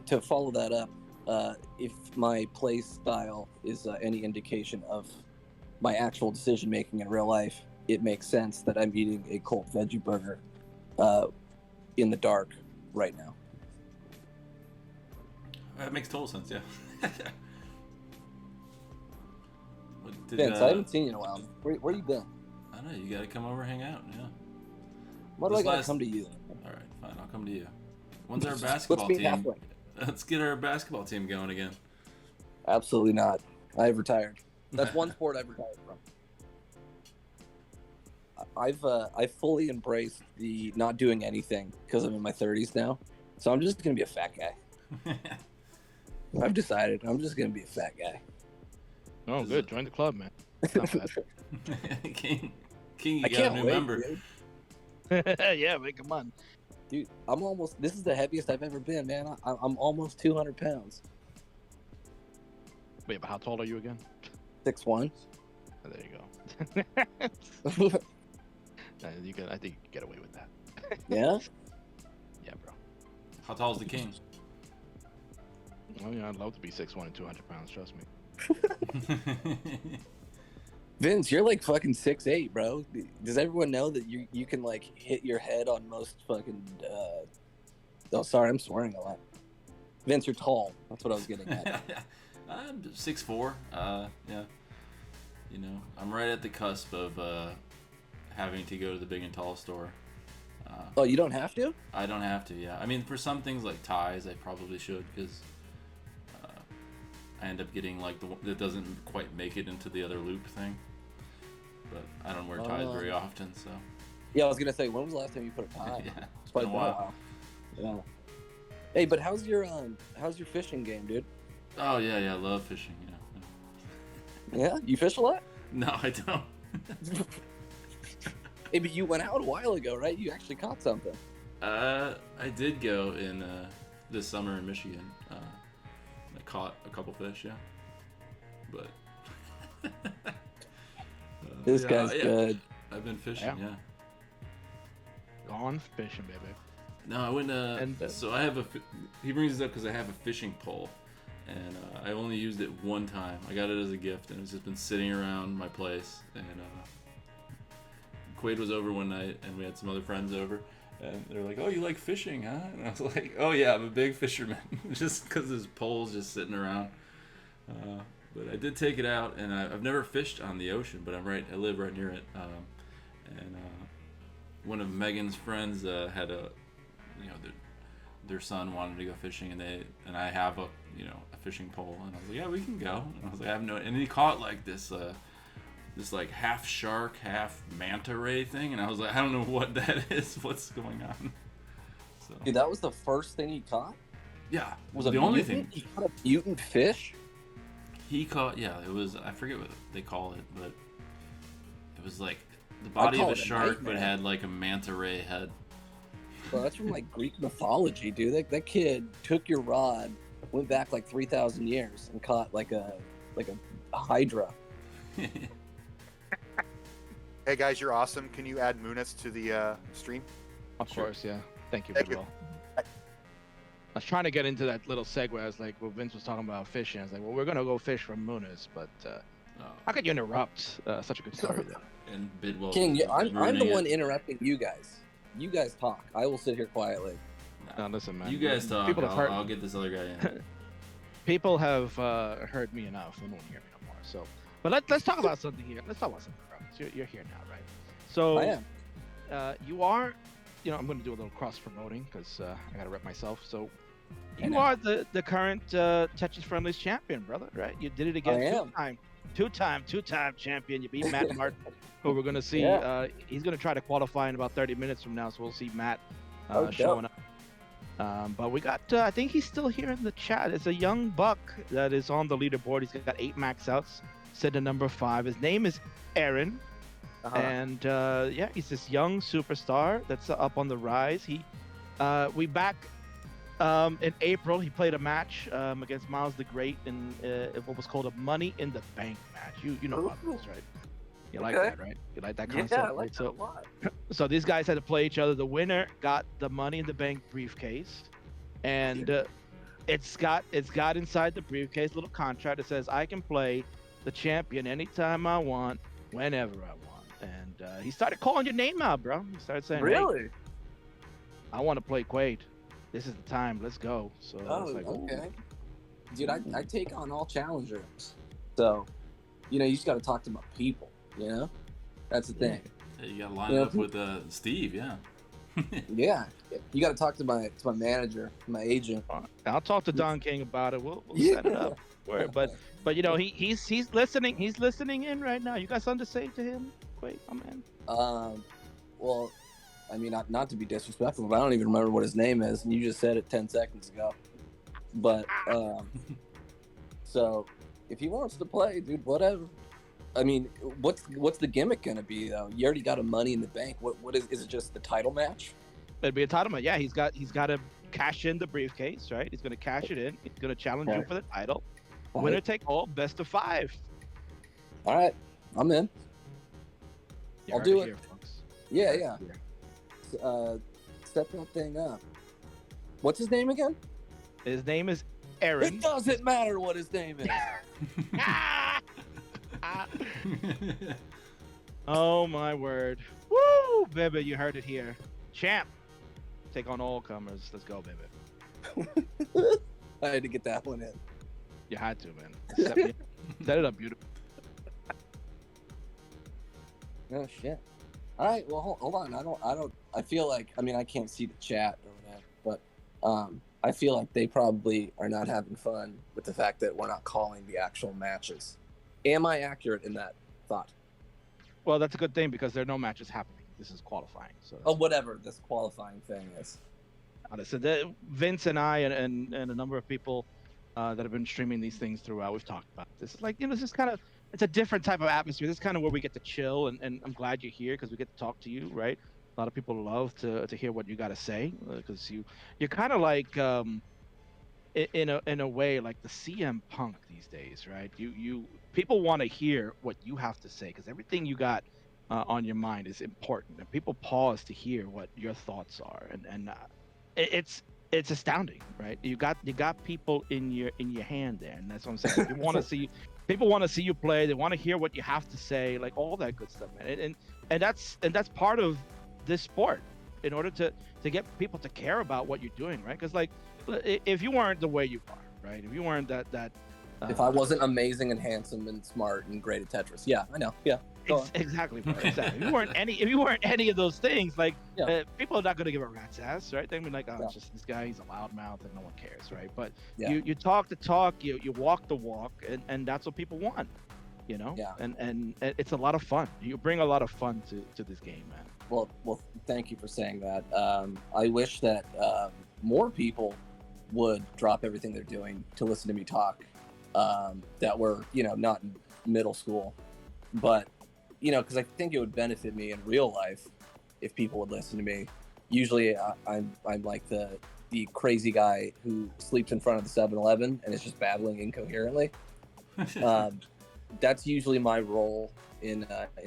to follow that up, if my play style is any indication of my actual decision making in real life, it makes sense that I'm eating a cold veggie burger in the dark right now. That makes total sense, yeah. Vince, I haven't seen you in a while. Where you been? I don't know, you gotta come over, hang out, yeah. Why do I gotta come to you? Alright, fine, I'll come to you. When's our basketball team? Halfway. Let's get our basketball team going again. Absolutely not. I've retired. That's one sport I've retired from. I've fully embraced the not doing anything because I'm in my 30s now. So I'm just gonna be a fat guy. I've decided I'm just gonna be a fat guy. Oh, good. Join the club, man. King, you got a new member. Yeah, man, come on. Dude, this is the heaviest I've ever been, man. I'm almost 200 pounds. Wait, but how tall are you again? 6'1". Oh, there you go. You can. I think you can get away with that. Yeah. Yeah, bro. How tall is the king? Well, I'd love to be 6'1" and 200 pounds. Trust me. Vince, you're like fucking 6'8", bro. Does everyone know that you can like hit your head on most fucking? Oh, sorry, I'm swearing a lot. Vince, you're tall. That's what I was getting at. I'm 6'4". Yeah. You know, I'm right at the cusp of having to go to the big and tall store. Oh, you don't have to? I don't have to. Yeah. I mean, for some things like ties, I probably should because I end up getting like the one that doesn't quite make it into the other loop thing. But I don't wear ties very often, so. Yeah, I was gonna say, when was the last time you put a tie? Yeah, It's been a while. Yeah. Hey, but how's your fishing game, dude? Oh yeah, I love fishing. Yeah, you fish a lot? No, I don't. Hey, but you went out a while ago, right? You actually caught something. I did go in this summer in Michigan. I caught a couple fish, yeah. But This guy's good. I've been fishing, yeah. Gone fishing, baby. No, I went. So I have he brings this up because I have a fishing pole, and I only used it one time. I got it as a gift, and it's just been sitting around my place. And Quaid was over one night, and we had some other friends over, and they're like, "Oh, you like fishing, huh?" And I was like, "Oh yeah, I'm a big fisherman," just because his pole's just sitting around. But I did take it out, and I've never fished on the ocean, but I live right near it, and one of Megan's friends had their son wanted to go fishing, and I have a fishing pole, and I was like, yeah, we can go. And I was like, I have no, and he caught like this like half shark, half manta ray thing, and I was like, I don't know what that is. What's going on? So. Dude, that was the first thing he caught? Yeah, Was the only thing. He caught a mutant fish? He caught, yeah, it was, I forget what they call it, but it was like the body of a shark, but had like a manta ray head. Well, that's from like Greek mythology, dude. That kid took your rod, went back like 3,000 years, and caught like a hydra. Hey guys, you're awesome. Can you add Munis to the stream? Of course, yeah. Thank you, Thank you. Bidwell. I was trying to get into that little segue. I was like, well, Vince was talking about fishing. I was like, well, we're gonna go fish from Munis, but how could you interrupt such a good story there? And Bidwell. King, I'm the ruining one it. interrupting you guys. You guys talk. I will sit here quietly. No, listen, man. You guys talk. People have heard. I'll get this other guy in. People have heard me enough. They won't hear me no more. So, but let's talk about something here. Let's talk about something, bro. So you're here now, right? So I am. you are, I'm going to do a little cross promoting because I got to rep myself. So I you know. are the current Tetris Friendlies champion, brother, right? You did it again. I am. Two-time champion. You beat Matt Martin, who we're going to see. Yeah. He's going to try to qualify in about 30 minutes from now, so we'll see Matt dope. showing up. But we got, I think he's still here in the chat. It's a young buck that is on the leaderboard. He's got 8 max outs, set to number 5. His name is Aaron. And he's this young superstar that's up on the rise. We back in April. He played a match against Miles the Great in what was called a Money in the Bank match. You know about this, right? You like that, right? You like that concept? Yeah, I like right? that a lot. So these guys had to play each other. The winner got the Money in the Bank briefcase, and it's got inside the briefcase a little contract that says I can play the champion anytime I want, whenever I want. And he started calling your name out, bro. He started saying, Really? "Hey, I want to play Quaid. This is the time. Let's go." So I was like, "Ooh." okay. Dude, I take on all challengers. So, you just got to talk to my people, That's the thing. Yeah, you got to line up with Steve, yeah. Yeah. You got to talk to my manager, my agent. I'll talk to Don King about it. We'll set it up. But he's listening. He's listening in right now. You got something to say to him? Quaid, my man. Well, I mean, not to be disrespectful, but I don't even remember what his name is, and you just said it 10 seconds ago. But, so, if he wants to play, dude, whatever. I mean, what's the gimmick gonna be, though? You already got a Money in the Bank. What is it just the title match? It'd be a title match. Yeah, he's got to cash in the briefcase, right? He's gonna cash it in. He's gonna challenge you for the title. Winner take all, best of 5. All right, I'm in. You I'll heard do it. here, folks. Yeah, yeah. Set that thing up. What's his name again? His name is Aaron. It doesn't matter what his name is. Oh my word. Woo, baby, you heard it here. Champ, take on all comers. Let's go, baby. I had to get that one in. You had to, man. Set it up beautiful. Oh shit. All right, well hold on. I feel like, I mean, I can't see the chat or whatever, but I feel like they probably are not having fun with the fact that we're not calling the actual matches. Am I accurate in that thought? Well, that's a good thing because there are no matches happening. This is qualifying. So Whatever this qualifying thing is. so Vince and I and a number of people that have been streaming these things throughout, we've talked about this. Like, this is kind of, it's a different type of atmosphere. This is kind of where we get to chill, and I'm glad you're here because we get to talk to you, right? A lot of people love to hear what you got to say because you're kind of like in a way like the CM Punk these days, right? You people want to hear what you have to say because everything you got on your mind is important, and people pause to hear what your thoughts are, and it's astounding, right? You got people in your hand there, and that's what I'm saying. You want to see people want to see you play. They want to hear what you have to say, like all that good stuff, man. And that's part of this sport in order to get people to care about what you're doing, right? Because like if you weren't the way you are, right? If you weren't that If I wasn't amazing and handsome and smart and great at Tetris, yeah, I know, yeah. Exactly, bro. Exactly. If you weren't any of those things, like people are not gonna give a rat's ass, right? They're gonna be like, oh, it's just this guy, he's a loudmouth, and no one cares, right? But you talk the talk, you walk the walk, and that's what people want, you know. Yeah. And it's a lot of fun. You bring a lot of fun to this game, man. Well, thank you for saying that. I wish that more people would drop everything they're doing to listen to me talk. That were, not in middle school, but because I think it would benefit me in real life if people would listen to me. Usually, I'm like the crazy guy who sleeps in front of the 7-Eleven and is just babbling incoherently. That's usually my role in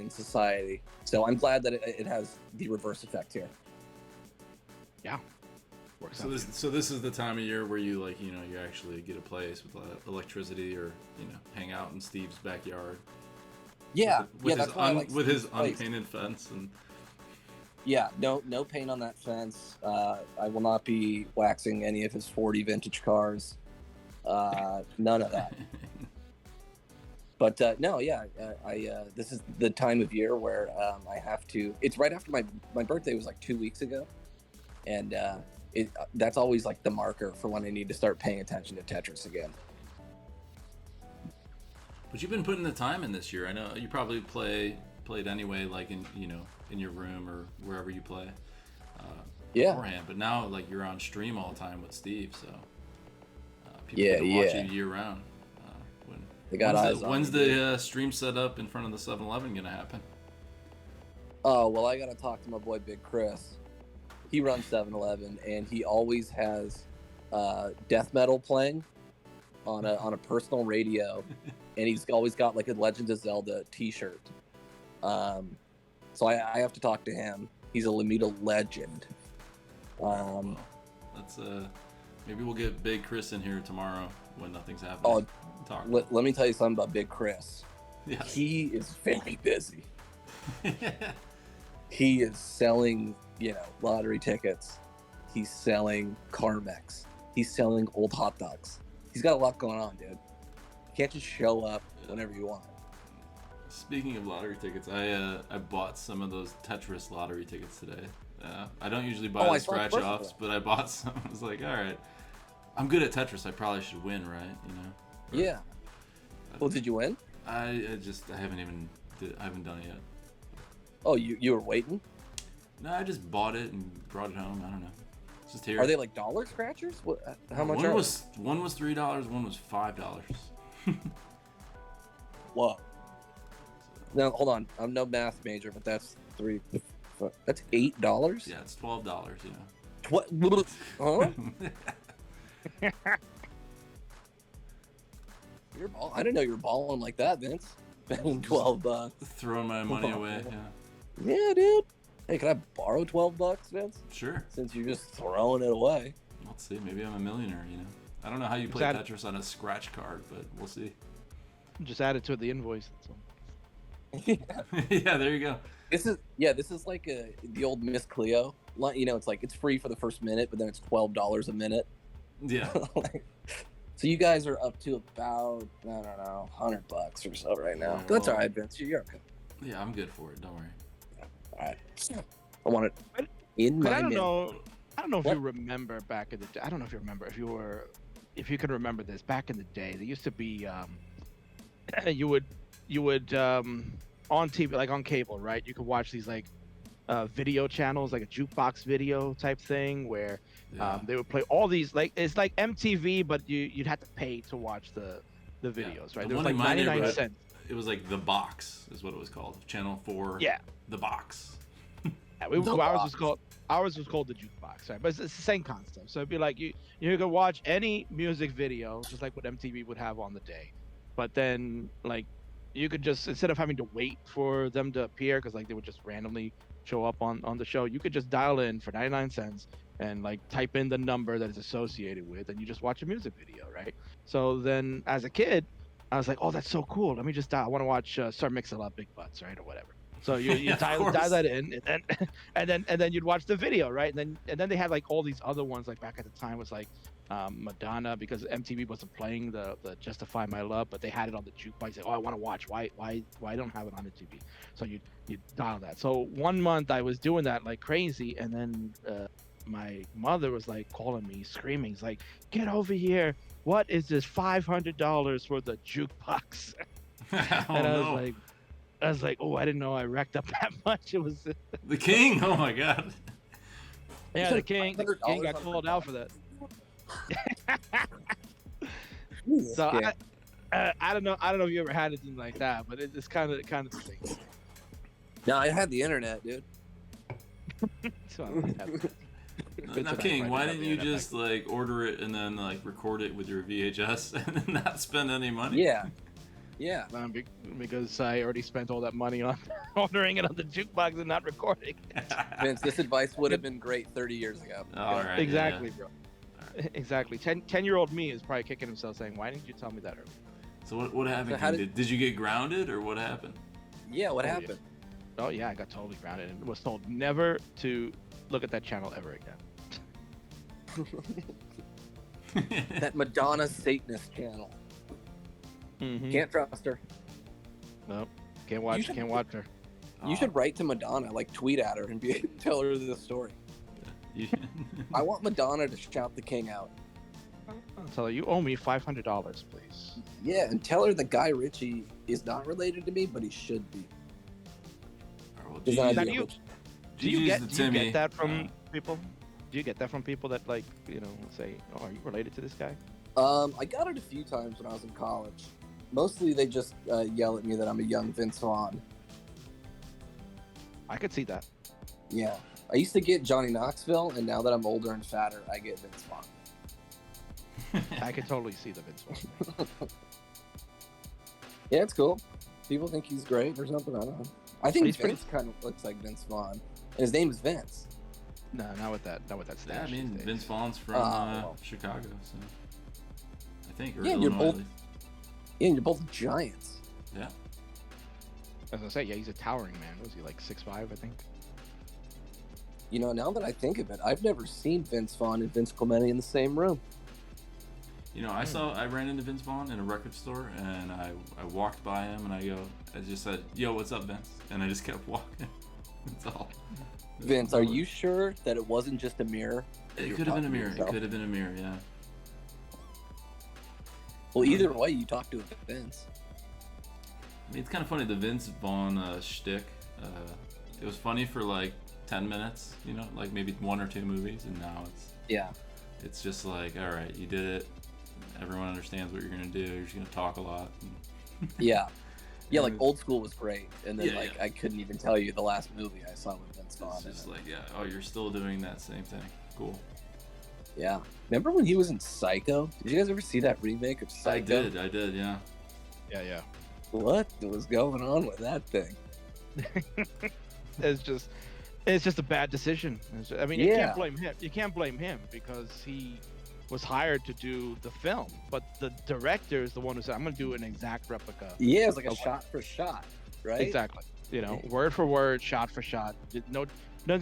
society. So I'm glad that it has the reverse effect here. Yeah. So this is the time of year where you you actually get a place with electricity, or hang out in Steve's backyard. Yeah, with his unpainted fence and. Yeah, no paint on that fence. I will not be waxing any of his 40 vintage cars. None of that. But no, yeah, this is the time of year where I have to. It's right after my birthday was like 2 weeks ago, and that's always like the marker for when I need to start paying attention to Tetris again. But you've been putting the time in this year. I know you probably played anyway, like in your room or wherever you play. Beforehand. But now you're on stream all the time with Steve, so people get to watch you year round. They got eyes on when's the stream set up in front of the 7-Eleven gonna happen? Oh well, I gotta talk to my boy Big Chris. He runs 7-Eleven, and he always has death metal playing on a personal radio, and he's always got like a Legend of Zelda T-shirt. So I have to talk to him. He's a Lamita legend. That's maybe we'll get Big Chris in here tomorrow when nothing's happening. Let me tell you something about Big Chris. Yeah. He is very busy. He is selling, lottery tickets. He's selling Carmex. He's selling old hot dogs. He's got a lot going on, dude. You can't just show up whenever you want. Speaking of lottery tickets, I bought some of those Tetris lottery tickets today. I don't usually buy the scratch offs, but I bought some. I was like, all right, I'm good at Tetris. I probably should win, right? Yeah. Well, did you win? I haven't done it yet. Oh, you were waiting? No, I just bought it and brought it home. I don't know. It's just here. Are they like dollar scratchers? How much one are was $3, one was $5. Whoa. Now hold on. I'm no math major, but that's that's $8. Yeah, it's $12. What? Huh? I didn't know you were balling like that, Vince. Spending $12. Throwing my money away. Yeah. Yeah, dude. Hey, can I borrow $12, Vince? Sure. Since you're just throwing it away. Let's see. Maybe I'm a millionaire. You know. I don't know how you play Tetris on a scratch card, but we'll see. Just add it to the invoice. Yeah, there you go. This is like the old Miss Cleo. You know, it's like it's free for the first minute, but then it's $12 a minute. Yeah. So you guys are up to about, I don't know, $100 or so right now. Oh, That's well. all right, Vince. You're okay. Yeah, I'm good for it. Don't worry. All right. I want it in my. But I don't know if What? you remember back in the day. I don't know if you remember if you can remember this back in the day. There used to be you would on TV, like on cable, right? You could watch these like video channels, like a jukebox video type thing, where they would play all these, like it's like MTV, but you'd have to pay to watch the videos, right? The There was one in like my 99 neighborhood, cents. It was like The Box is what it was called. Channel 4. Yeah. The Box. Yeah, The ours was called the jukebox, right? But it's the same concept. So it'd be like you could watch any music video, just like what MTV would have on the day, but then like you could just, instead of having to wait for them to appear, because like they would just randomly show up on the show, you could just dial in for 99 cents and like type in the number that is associated with, and you just watch a music video, right? So then as a kid, I was like, oh, that's so cool. Let me just dial. I want to watch Sir Mix-a-Lot Big Butts, right, or whatever. So you Of dial course. that in, and then you'd watch the video, right? And then they had like all these other ones, like back at the time was like Madonna, because MTV wasn't playing the Justify My Love, but they had it on the jukebox. You say, oh, I want to watch. Why don't have it on the TV? So you dial that. So one month I was doing that like crazy, and then my mother was like calling me, screaming, it's like, get over here! What is this $500 for the jukebox? And I was like, oh, I didn't know I racked up that much. It was The King. Oh my God. yeah, the king $500 got on called a out for that. Jesus, So yeah. I don't know if you ever had anything like that, but it's kind of the thing. No, I had the internet, dude. So I don't have that. Now, King, why didn't you just like order it and then like record it with your VHS and then not spend any money? Yeah. Because I already spent all that money on ordering it on the jukebox and not recording. Vince, this advice would have been great 30 years ago. All right. Exactly, bro. Exactly. 10-year-old me is probably kicking himself saying, why didn't you tell me that earlier? So what happened? So how King? Did you get grounded or what happened? Yeah, what Oh, yeah. happened? Oh yeah, I got totally grounded and was told never to look at that channel ever again. That Madonna Satanist channel. Mm-hmm. Can't trust her. Nope. Can't watch her. You should write to Madonna, like tweet at her and tell her this story. You- I want Madonna to shout the king out. I'll tell her, you owe me $500, please. Yeah, and tell her that Guy Ritchie is not related to me, but he should be. Well, His geez, idea you- was- Do you Geez, get the Timmy. that from people? Do you get that from people that like, say, oh, are you related to this guy? I got it a few times when I was in college. Mostly they just yell at me that I'm a young Vince Vaughn. I could see that. Yeah. I used to get Johnny Knoxville, and now that I'm older and fatter, I get Vince Vaughn. I could totally see the Vince one. Yeah, it's cool. People think he's great or something. I don't know. I think He's pretty- Vince kind of looks like Vince Vaughn. And his name is Vince. No, not with that Yeah, stash. I mean these days. Vince Vaughn's from well. Chicago, so I think. Or Yeah, you're Illinois, both- at least. Yeah, and you're both giants. Yeah. As I say, yeah, he's a towering man. Was he like 6'5", I think? You know, now that I think of it, I've never seen Vince Vaughn and Vince Clemente in the same room. You know, I ran into Vince Vaughn in a record store, and I walked by him, and I just said, "Yo, what's up, Vince?" And I just kept walking. That's all. Vince, are you sure that it wasn't just a mirror? that It you're could have been a talking to mirror. It yourself? could have been a mirror. Yeah. Well, either way, you talk to Vince. I mean, it's kind of funny, the Vince Vaughn shtick. It was funny for like 10 minutes, you know, like maybe 1 or 2 movies, and now Yeah. it's just like, all right, you did it. Everyone understands what you're gonna do. You're just gonna talk a lot. Yeah. Yeah, like And Old School was great. And then, Yeah, yeah. I couldn't even tell you the last movie I saw with Vince Vaughn It's in just it. like, yeah, oh, you're still doing that same thing. Cool. Yeah. Remember when he was in Psycho? Did you guys ever see that remake of Psycho? I did, yeah. Yeah. What was going on with that thing? It's just a bad decision. I mean, you Yeah. can't blame him. You can't blame him because he was hired to do the film, but the director is the one who said, "I'm going to do an exact replica." Yeah, it's like a of- shot for shot, right? Exactly. Word for word, shot for shot. No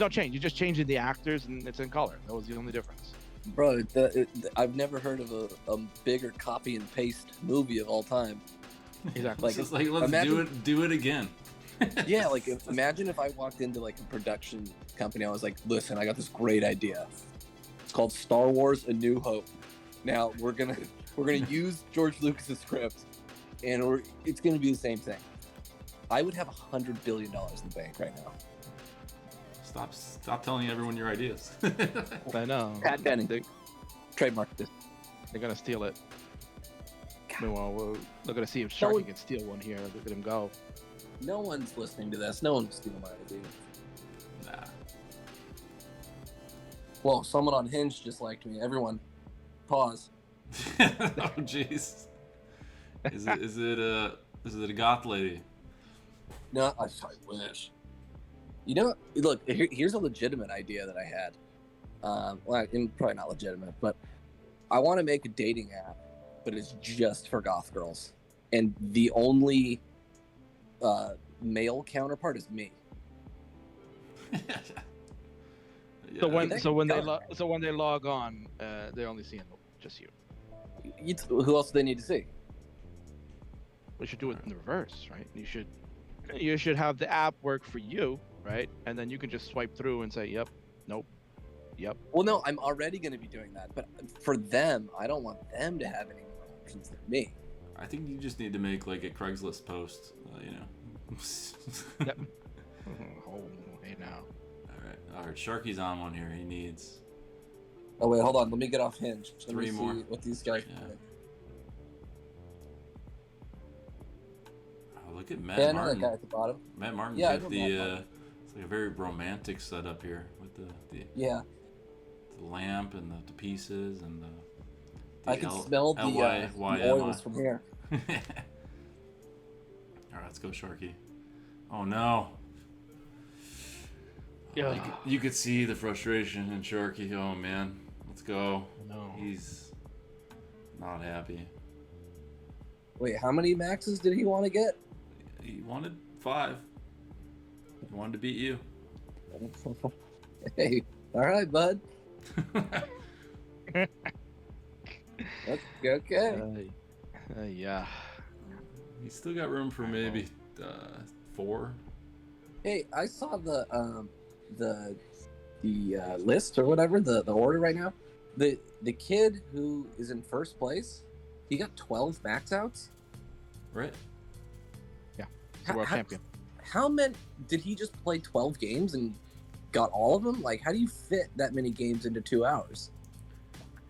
change. You're just changing the actors, and it's in color. That was the only difference. Bro, I've never heard of a bigger copy and paste movie of all time. Exactly. It's just like, let's do it again. Yeah, like imagine if I walked into like a production company, I was like, listen, I got this great idea. It's called Star Wars: A New Hope. Now we're gonna use George Lucas's script, and it's gonna be the same thing. I would have $100 billion in the bank right now. Stop telling everyone your ideas. I know. Pat Benning, trademark this. They're gonna steal it. Meanwhile, we're looking to see if Sharky can steal one here. Look at him go. No one's listening to this. No one's stealing my idea. Nah. Whoa, someone on Hinge just liked me. Everyone, pause. Oh jeez. Is it a goth lady? No, I wish. You know, look, here's a legitimate idea that I had. Well, probably not legitimate, but I want to make a dating app, but it's just for goth girls, and the only male counterpart is me. So Yeah. when they log on, they're only seeing just you. Who else do they need to see? We should do it in the reverse, right? You should have the app work for you, right? And then you can just swipe through and say, yep, nope, yep. Well, no, I'm already going to be doing that, but for them, I don't want them to have any more options than me. I think you just need to make like a Craigslist post, Yep. Oh, hey now. All right. Sharky's on one here. He needs. Oh wait, hold on. Let me get off Hinge. Let Three me more. see what these guys. Yeah. Oh, look at Matt Yeah, I know that Martin. guy at the bottom. Matt Martin's Yeah, I got know the Matt Martin. it's like a very romantic setup here with the Yeah, lamp and the pieces and the I can smell the oils from here. All right, let's go, Sharky. Oh no. Yeah. You could see the frustration in Sharky. Oh man, let's go. No. He's not happy. Wait, how many maxes did he want to get? He wanted 5. He wanted to beat you. Hey, all right, bud. Okay. Yeah. He's still got room for maybe 4. Hey, I saw the list or whatever, the order right now. The kid who is in first place, he got 12 max outs. Right? He's a world champion. How many did he just play 12 games and got all of them? Like, how do you fit that many games into 2 hours?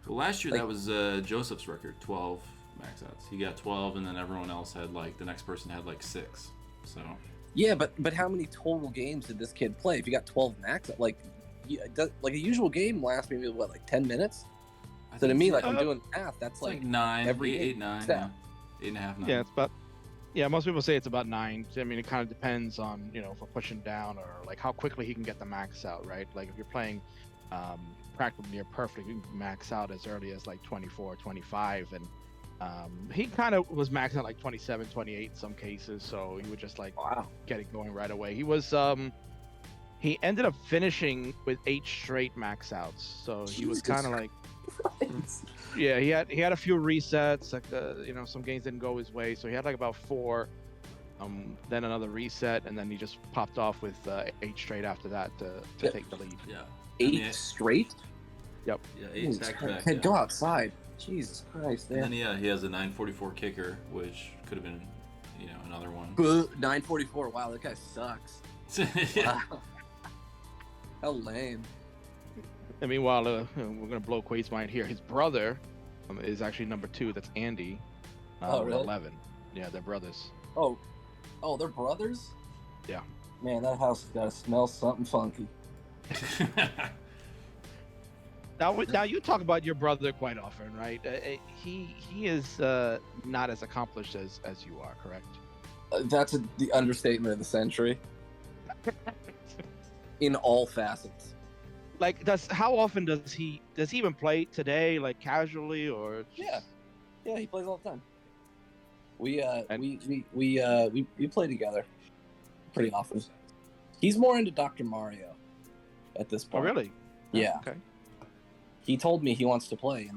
Well, last year Like- that was Joseph's record, 12 max outs. He got 12, and then everyone else had the next person had 6. So. Yeah, but how many total games did this kid play? If you got 12 max, like a usual game lasts maybe 10 minutes. I So to think me, it's like I'm doing math, that's it's like 9, every 8, game. 9, Yeah. 8.5, 9. Yeah, it's about. Yeah, most people say it's about 9. I mean, it kind of depends on if we're pushing down or how quickly he can get the max out, right? Like if you're playing practically near perfect, you can max out as early as 24, 25, and he kind of was maxing out 27, 28 in some cases. So he would just Wow. get it going right away. He was he ended up finishing with 8 straight max outs. So he was Jesus kind of yeah, he had a few resets. Some games didn't go his way, so he had about 4. Then another reset, and then he just popped off with 8 straight after that to Yep. take the lead. Yeah. 8 straight? Yeah, 8 back to back. Hey, Yeah. go outside. Jesus Christ, And man. then he has a 944 kicker, which could have been, another one. 944. Wow, that guy sucks. Yeah. Wow. How lame. And meanwhile, we're gonna blow Quaid's mind here. His brother is actually number 2. That's Andy. Oh, with really? 11. Yeah, they're brothers. Oh, they're brothers? Yeah. Man, that house has got to smell something funky. Now you talk about your brother quite often, right? He is not as accomplished as you are, correct? That's the understatement of the century. In all facets. Like, how often does he even play today, like casually or? Yeah, he plays all the time. We And- we play together pretty often. He's more into Dr. Mario at this Oh, point. really? Yeah. Okay. He told me he wants to play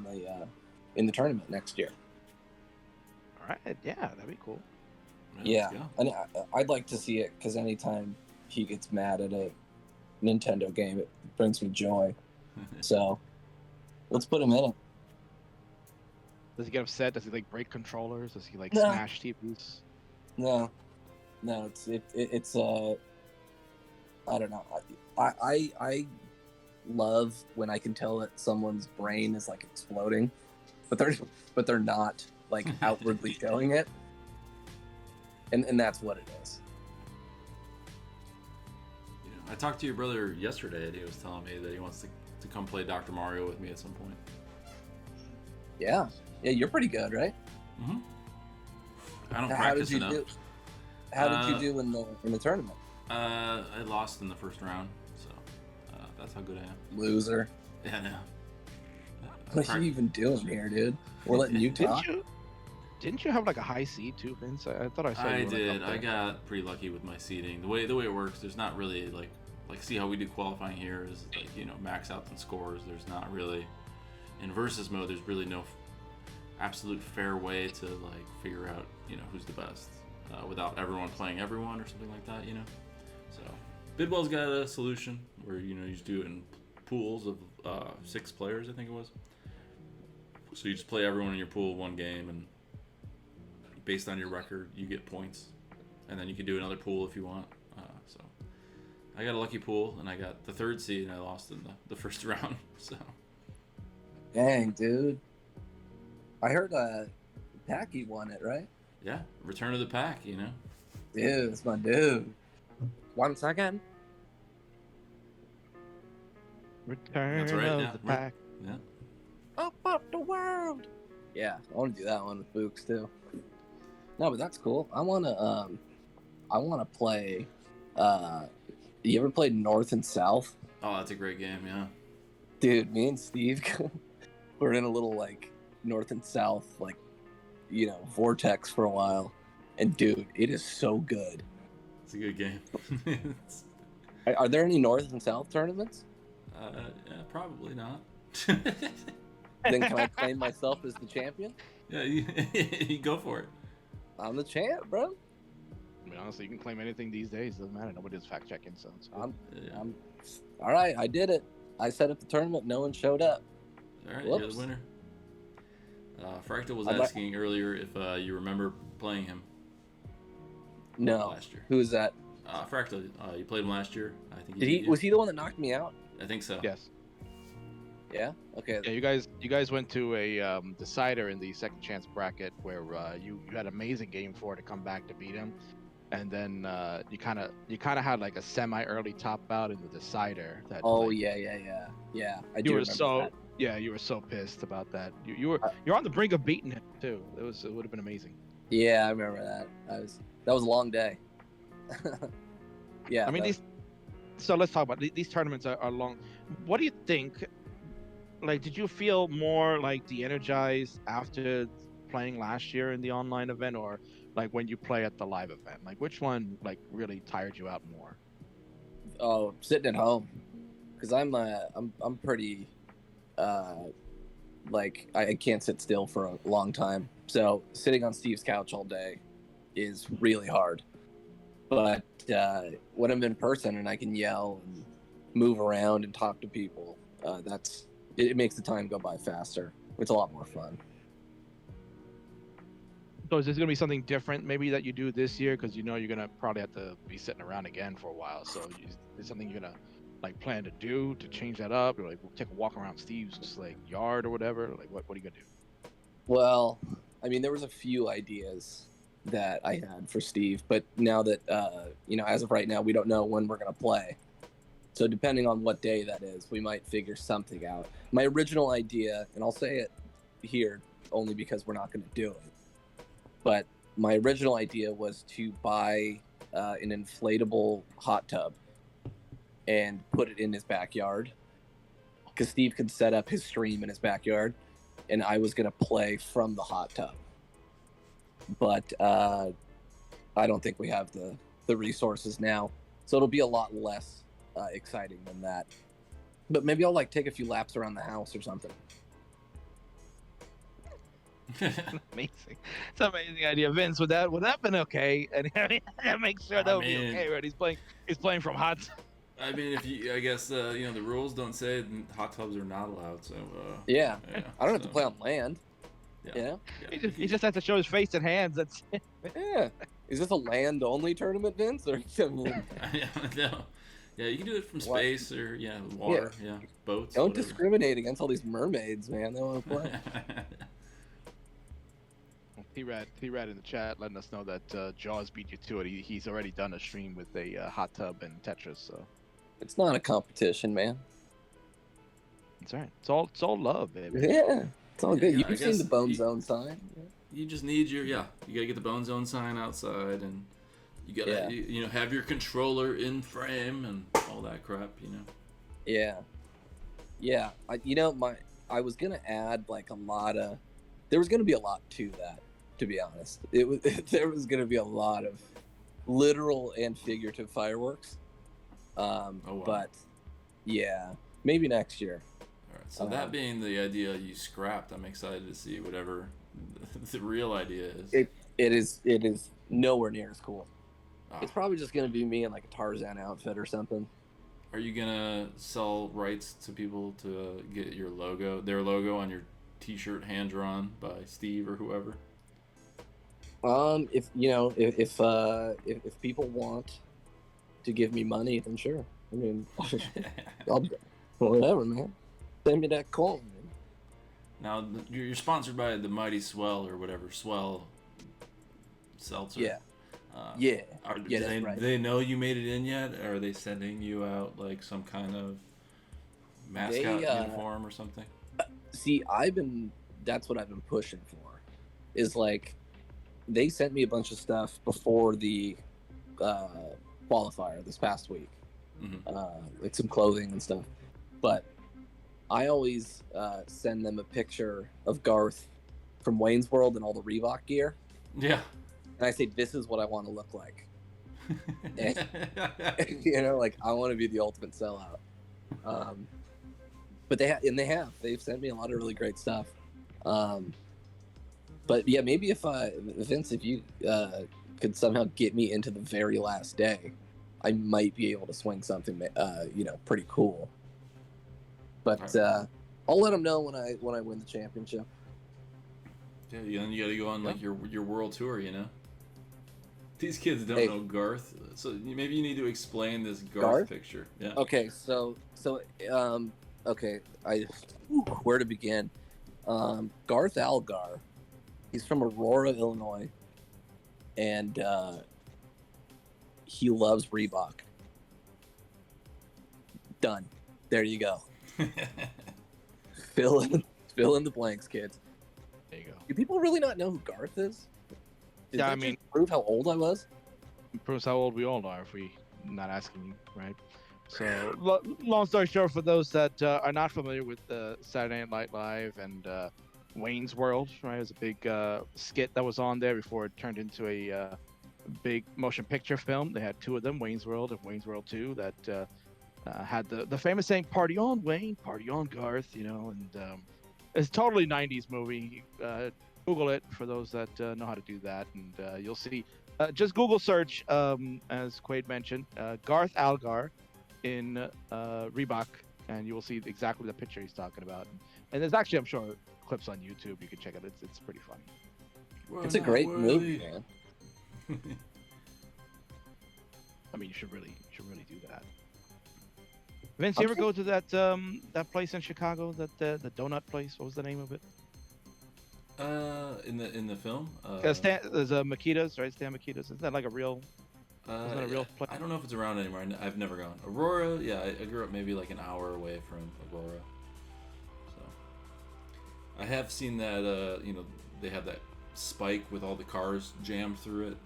in the tournament next year. All right. Yeah, that'd be cool. Yeah, let's go. and I'd like to see it because anytime he gets mad at a Nintendo game, it brings me joy. So let's put him in it. Does he get upset? Does he like break controllers? Does he like No. smash TVs? No, it's I don't know. I love when I can tell that someone's brain is like exploding, but they're not like outwardly showing it, and that's what it is. I talked to your brother yesterday, and he was telling me that he wants to come play Dr. Mario with me at some point. Yeah, you're pretty good, right? Mm-hmm. I don't How practice did you enough. do? How did you do in the tournament? I lost in the first round, so that's how good I am. Loser. Yeah, no. What are you even doing here, dude? We're letting you talk. Didn't you have like a high seed too, Vince? I thought I saw you. I were, did. Like, I got pretty lucky with my seeding. The way it works, there's not really like see how we do qualifying here is like max out the scores. There's not really in versus mode. There's really no absolute fair way to like figure out who's the best without everyone playing everyone or something like that. So Bidwell's got a solution where you just do it in pools of 6 players, I think it was. So you just play everyone in your pool one game, and based on your record, you get points, and then you can do another pool if you want. So I got a lucky pool, and I got the 3rd seed, and I lost in the first round. So Dang, dude. I heard Packy won it, right? yeah, return of the pack. Dude, it's my dude. 1 second. Return That's right, of yeah, the right. pack. Yeah. Up the world. Yeah, I want to do that one with Books too. No, but that's cool. I wanna play. You ever played North and South? Oh, that's a great game. Yeah. Dude, me and Steve were in a little like North and South vortex for a while, and dude, it is so good. It's a good game. Are there any North and South tournaments? Yeah, probably not. Then can I claim myself as the champion? Yeah, you go for it. I'm the champ, bro. I mean, honestly, you can claim anything these days. Doesn't matter. Nobody's fact checking, so it's good. Yeah. I'm all right. I did it. I set up the tournament. No one showed up. All right, Whoops. you're the winner. Fractal was I'd like- asking earlier if you remember playing him No. last year. Who is that? Fractal, you played him last year. I think Did he? Was he the one that knocked me out? I think so. Yes. Yeah. Okay. Yeah, you guys went to a decider in the second chance bracket where you had an amazing game 4 to come back to beat him, and then you kind of had like a semi-early top out in the decider. That Oh like, yeah. I do you were remember so that. yeah, you were so pissed about that. You're on the brink of beating him too. It would have been amazing. Yeah, I remember that. That was a long day. Yeah. I mean So let's talk about these tournaments are long. What do you think? Like, did you feel more like de-energized after playing last year in the online event, or like when you play at the live event? Like, which one like really tired you out more? Oh, sitting at home, because I'm pretty like I can't sit still for a long time. So sitting on Steve's couch all day is really hard. But when I'm in person and I can yell and move around and talk to people, it makes the time go by faster. It's a lot more fun. So is this gonna be something different maybe that you do this year? Because you're gonna probably have to be sitting around again for a while. So is something you're gonna like plan to do to change that up, or like take a walk around Steve's like yard or whatever? Like what are you gonna do? Well, I mean, there was a few ideas that I had for Steve, but now that as of right now, we don't know when we're gonna play. So depending on what day that is, we might figure something out. My original idea, and I'll say it here only because we're not going to do it, but my original idea was to buy an inflatable hot tub and put it in his backyard, because Steve could set up his stream in his backyard, and I was going to play from the hot tub. But I don't think we have the resources now, so it'll be a lot less exciting than that. But maybe I'll like take a few laps around the house or something. Amazing. It's an amazing idea, Vince. Would that been okay? And make sure that would be okay, right? He's playing from hot. I mean, if you, I guess you know, the rules don't say hot tubs are not allowed. So yeah, I don't have to play on land. Yeah. You know? Yeah. He just has to show his face and hands. That's it. Yeah. Is this a land-only tournament, Vince? Or No. Yeah, you can do it from space or water, boats. Don't whatever. discriminate against all these mermaids, man. They want to play. T-Rad in the chat letting us know that Jaws beat you to it. He's already done a stream with a hot tub and Tetris, so It's not a competition, man. it's all right. It's all love, baby. Yeah, it's all good. Yeah, You've seen the Bone Zone sign. You just need you gotta get the Bone Zone sign outside, and you gotta you know, have your controller in frame and all that crap, you know. Yeah. I was gonna add like a lot of. There was gonna be a lot to that, to be honest. There was gonna be a lot of literal and figurative fireworks. Wow. But yeah, maybe next year. All right. So that being the idea you scrapped, I'm excited to see whatever the real idea is. It is nowhere near as cool. Ah. It's probably just gonna be me in like a Tarzan outfit or something. Are you gonna sell rights to people to get their logo on your T-shirt hand drawn by Steve or whoever? If people want to give me money, then sure. I mean, whatever, man. Send me that coin. Now you're sponsored by the Mighty Swell or whatever Swell Seltzer. Yeah. That's right. Do they know you made it in yet? Or are they sending you out like some kind of mascot uniform or something? See, that's what I've been pushing for, is like, they sent me a bunch of stuff before the qualifier this past week, like some clothing and stuff, but I always send them a picture of Garth from Wayne's World and all the Reebok gear. Yeah. And I say, this is what I want to look like. And, you know, like, I want to be the ultimate sellout. But they've sent me a lot of really great stuff. But yeah, maybe if Vince, if you could somehow get me into the very last day, I might be able to swing something, pretty cool. But I'll let them know when I win the championship. Yeah, and you got to go on like your world tour, you know. These kids don't know Garth, so maybe you need to explain this Garth picture. Yeah. Okay, where to begin? Garth Algar, he's from Aurora, Illinois, and he loves Reebok. Done. There you go. Fill in the blanks, kids. There you go. Do people really not know who Garth is? Did Yeah, that I mean, just prove how old I was? It proves how old we all are if we not asking you, right? So, long story short, for those that are not familiar with Saturday Night Live and Wayne's World, right? It was a big skit that was on there before it turned into a big motion picture film. They had two of them, Wayne's World and Wayne's World 2, that had the famous saying, "Party on, Wayne, party on, Garth," you know, and it's totally 90s movie. Google it for those that know how to do that, and you'll see. Just Google search, as Quaid mentioned, Garth Algar in Reebok, and you will see exactly the picture he's talking about. And there's actually, I'm sure, clips on YouTube. You can check it. It's pretty funny. It's a great movie, man. I mean, you should really do that. Vince, you ever go to that place in Chicago, the donut place? What was the name of it? In the film. There's a Makitas, right? Stan Makitas. Is that like a real Isn't that a real place? I don't know if it's around anymore. I've never gone. Aurora, yeah, I grew up maybe like an hour away from Aurora. So I have seen that. They have that spike with all the cars jammed through it.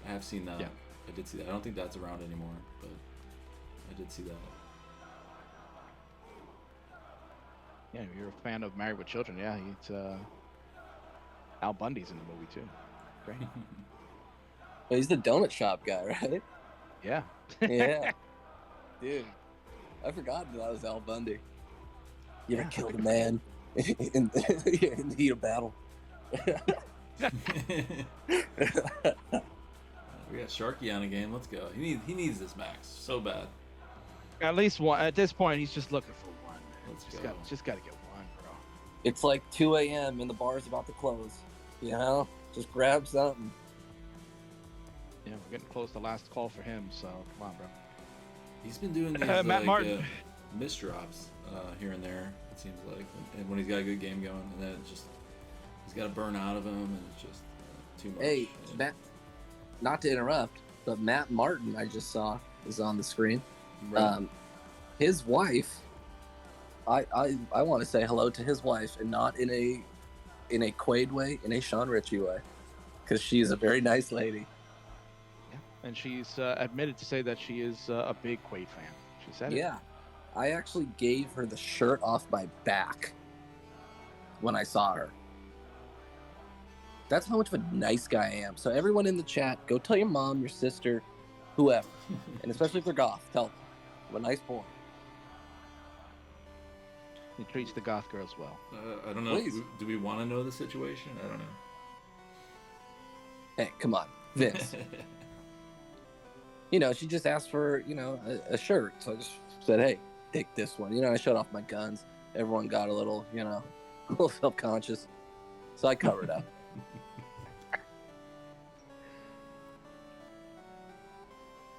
I have seen that. Yeah. I did see that. I don't think that's around anymore, but I did see that. Yeah, if you're a fan of Married with Children, yeah, it's Al Bundy's in the movie too. Great. Well, he's the donut shop guy, right? Yeah. Yeah. Dude, I forgot that was Al Bundy. You ever killed a man in the heat of battle? We got Sharky on a game. Let's go. He needs this max so bad. At least one. At this point, he's just looking for one. Let's Just go. got to get one, bro. It's like 2 a.m. and the bar's about to close. You know? Just grab something. Yeah, we're getting close to last call for him. So come on, bro. He's been doing these Matt Martin. misdrops here and there. It seems like, and when he's got a good game going, and then it's just he's got to burn out of him, and it's just too much. Hey, Yeah. Matt, not to interrupt, but Matt Martin, I just saw, is on the screen. Right. His wife, I want to say hello to his wife, and not in a Quaid way, in a Sean Ritchie way, because she's a very nice lady. Yeah. And she's admitted to say that she is a big Quaid fan. She said it. Yeah, I actually gave her the shirt off my back when I saw her. That's how much of a nice guy I am. So everyone in the chat, go tell your mom, your sister, whoever, and especially if they're goth, tell them, I'm a nice boy. He treats the goth girls well. I don't know. Please. Do we want to know the situation? I don't know. Hey, come on, Vince. She just asked for, a shirt. So I just said, hey, take this one. I showed off my guns. Everyone got a little, a little self-conscious. So I covered up.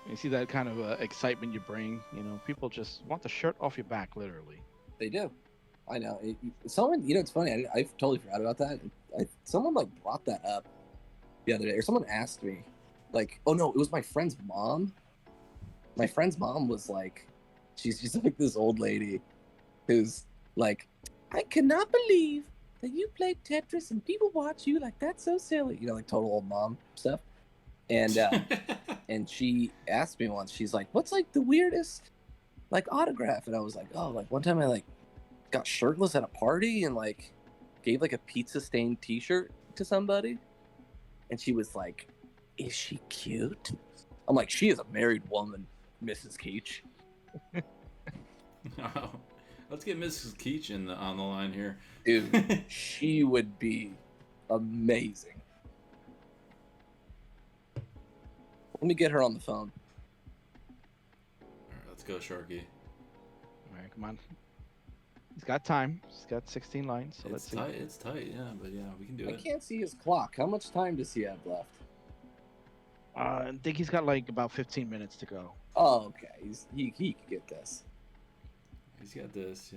You see that kind of excitement you bring. People just want the shirt off your back, literally. They do. I know. Someone, it's funny. I totally forgot about that. Someone brought that up the other day, or someone asked me, oh no, it was my friend's mom. My friend's mom was she's like this old lady, who's like, I cannot believe that you play Tetris and people watch you. That's so silly. Total old mom stuff. And and she asked me once. She's like, "What's the weirdest autograph?" And I was like, "Oh, one time I got shirtless at a party and gave a pizza stained T-shirt to somebody." And she was like, "Is she cute?" I'm like, "She is a married woman, Mrs. Keach." Oh, let's get Mrs. Keach on the line here. Dude, she would be amazing. Let me get her on the phone. All right, let's go, Sharky. All right, come on. He's got time. He's got 16 lines, so let's see. It's tight, yeah, but yeah, we can do I it. can't see his clock. How much time does he have left? I think he's got about 15 minutes to go. Oh, okay. He could get this. He's got this,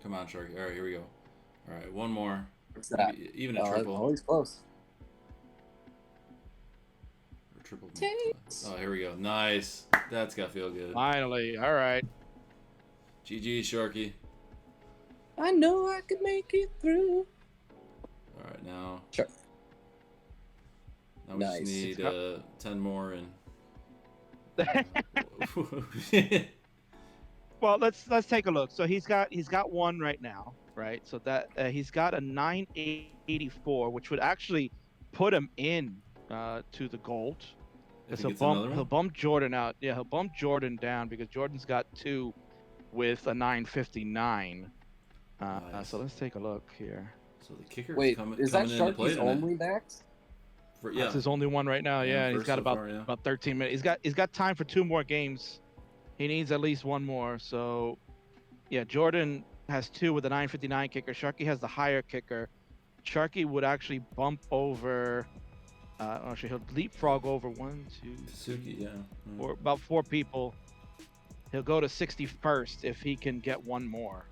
Come on, Sharky. All right, here we go. All right, one more. What's that? Maybe even a triple. Always close. Or triple. Takes. Oh, here we go. Nice. That's got to feel good. Finally, all right. GG, Sharky. I know I could make it through. All right, now. Sure. Now we Nice. just need 10 more and. Well, let's take a look. So he's got one right now, right? So that he's got a 984, which would actually put him in to the gold. If So he gets another he'll one? bump Jordan out. Yeah, he'll bump Jordan down because Jordan's got 2 with a 959. Nice. So let's take a look here. So the kicker Wait, coming, is that coming into play Sharky's tonight. only max? Yeah. That's his only one right now. Yeah, and he's first got so about far, yeah. about 13 minutes. He's got time for 2 more games. He needs at least one more. So, yeah, Jordan has 2 with a 959 kicker. Sharky has the higher kicker. Sharky would actually bump over. Actually, he'll leapfrog over 1, 2, Suzuki, yeah. or about 4 people. He'll go to 61st if he can get one more.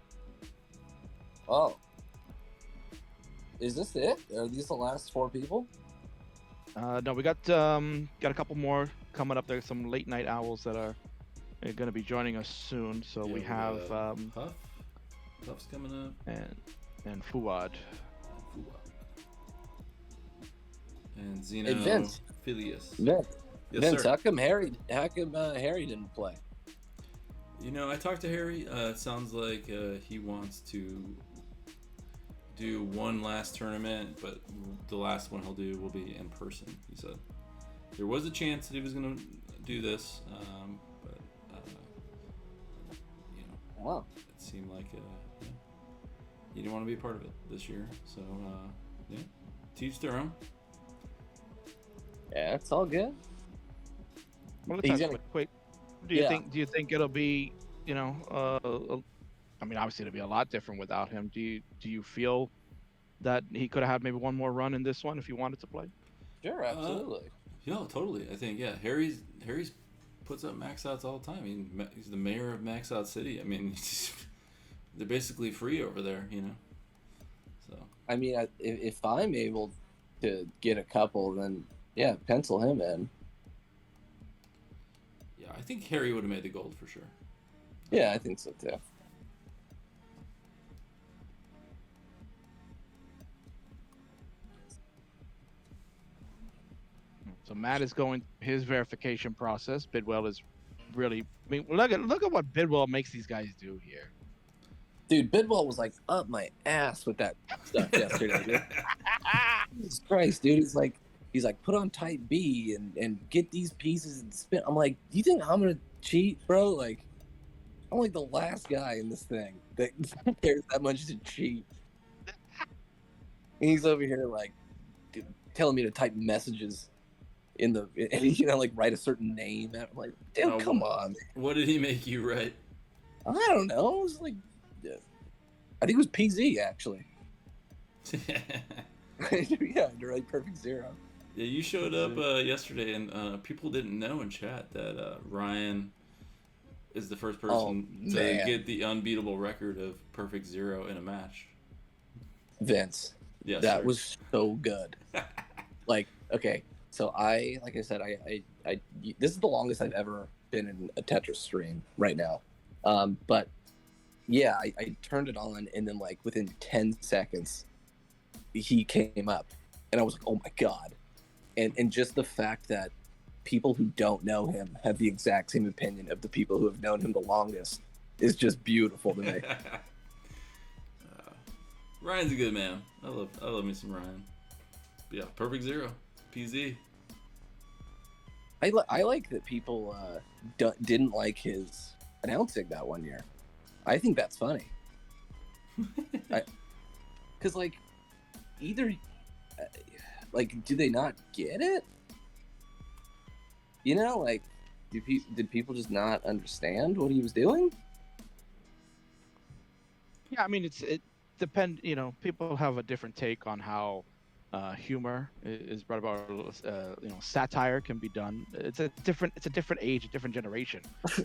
Oh. Is this it? Are these the last 4 people? No, we got a couple more coming up. There's some late night owls that are going to be joining us soon. So Yeah, we have Huff. Huff's coming up. and Fuad. And Zeno Hey, Vince. Phileas. Vince, Yes, Vince, sir. how come Harry didn't play? You know, I talked to Harry. It sounds like he wants to do one last tournament, but the last one he'll do will be in person. He said there was a chance that he was going to do this, but you know, Wow. it seemed like yeah, he didn't want to be a part of it this year. So yeah, teach their own. Yeah, it's all good. Well, He's let's ask gonna- quick. Do you think it'll be, you know, I mean, obviously it'll be a lot different without him. Do you feel that he could have had maybe one more run in this one if he wanted to play? Sure, absolutely. Yeah, totally. I think Harry's puts up max outs all the time. I mean, he's the mayor of Max Out City. I mean, they're basically free over there, you know. So I mean, if I'm able to get a couple, then yeah, pencil him in. yeah, I think Harry would have made the gold for sure. Yeah, I think so too. So Matt is going his verification process. Bidwell is really. I mean, look at what Bidwell makes these guys do here. Dude, Bidwell was like up my ass with that stuff yesterday, dude. Jesus Christ, dude. He's like, put on type B and get these pieces and spin. I'm like, do you think I'm gonna cheat, bro? Like, I'm like the last guy in this thing that cares that much to cheat. And he's over here like dude, telling me to type messages in the and you know like write a certain name. I'm like, dude, Oh, come on. What did he make you write? I don't know. It was like, I think it was PZ actually. Yeah, Yeah, to write perfect zero. you showed up yesterday, and people didn't know in chat that Ryan is the first person to man. get the unbeatable record of perfect zero in a match. Vince, Yes, that sir. was so good. Like, okay, so like I said, I this is the longest I've ever been in a Tetris stream right now. But yeah, I turned it on, and then like within 10 seconds, he came up, and I was like, oh my god, and just the fact that people who don't know him have the exact same opinion of the people who have known him the longest is just beautiful to me. Ryan's a good man. I love me some Ryan. But yeah, perfect zero. PZ. I like that people didn't like his announcing that one year. I think that's funny. Because like either like do they not get it? You know, like did people just not understand what he was doing? Yeah, I mean, it depend. You know, people have a different take on how humor is brought about. You know, satire can be done. It's a different age, a different generation.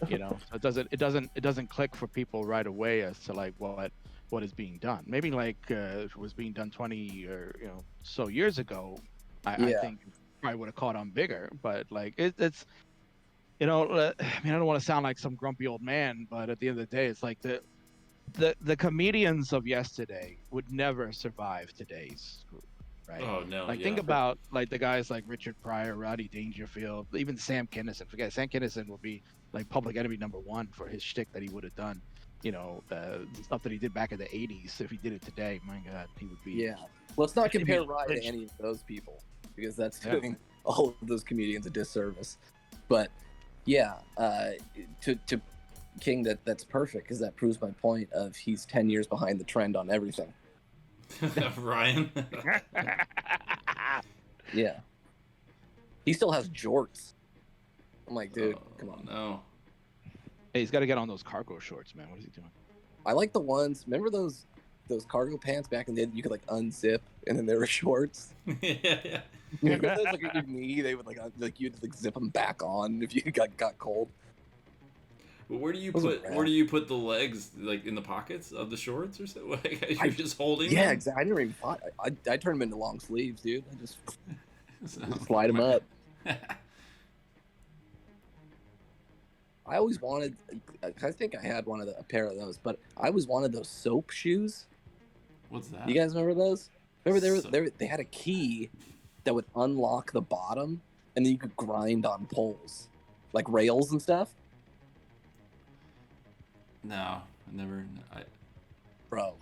You know, so it doesn't click for people right away as to like what is being done. Maybe like if it was being done 20 or so years ago, I think probably would have caught on bigger. But like it's. I mean, I don't want to sound like some grumpy old man, but at the end of the day, it's like the comedians of yesterday would never survive today's group, right? Oh no! Like yeah. think about like the guys like Richard Pryor, Roddy Dangerfield, even Sam Kinison. Forget Sam Kinison will be like Public Enemy #1 for his shtick that he would have done. Stuff that he did back in the '80s. If he did it today, my God, he would be. Yeah. Let's not He'd be compare Ryan to lynched. any of those people because that's Yeah. doing all of those comedians a disservice. But yeah, to King, that's perfect because that proves my point of he's 10 years behind the trend on everything. Ryan. Yeah. He still has jorts. I'm like, dude, Oh, come on. No. Hey, he's got to get on those cargo shorts, man. What is he doing? I like the ones, remember those cargo pants back in the day that you could like unzip and then there were shorts? Yeah. Remember those? Like your knee, they would like you'd like zip them back on if you got cold. But where do you Those are put the legs, like in the pockets of the shorts or something? Like, you're just holding Yeah, them? exactly. I never even thought. I turned them into long sleeves, dude. I just So, Slide them up. I always wanted. I think I had a pair of those, but I always wanted those soap shoes. What's that? You guys remember those? Remember So- they had a key that would unlock the bottom, and then you could grind on poles, like rails and stuff. No, I never. Bro, All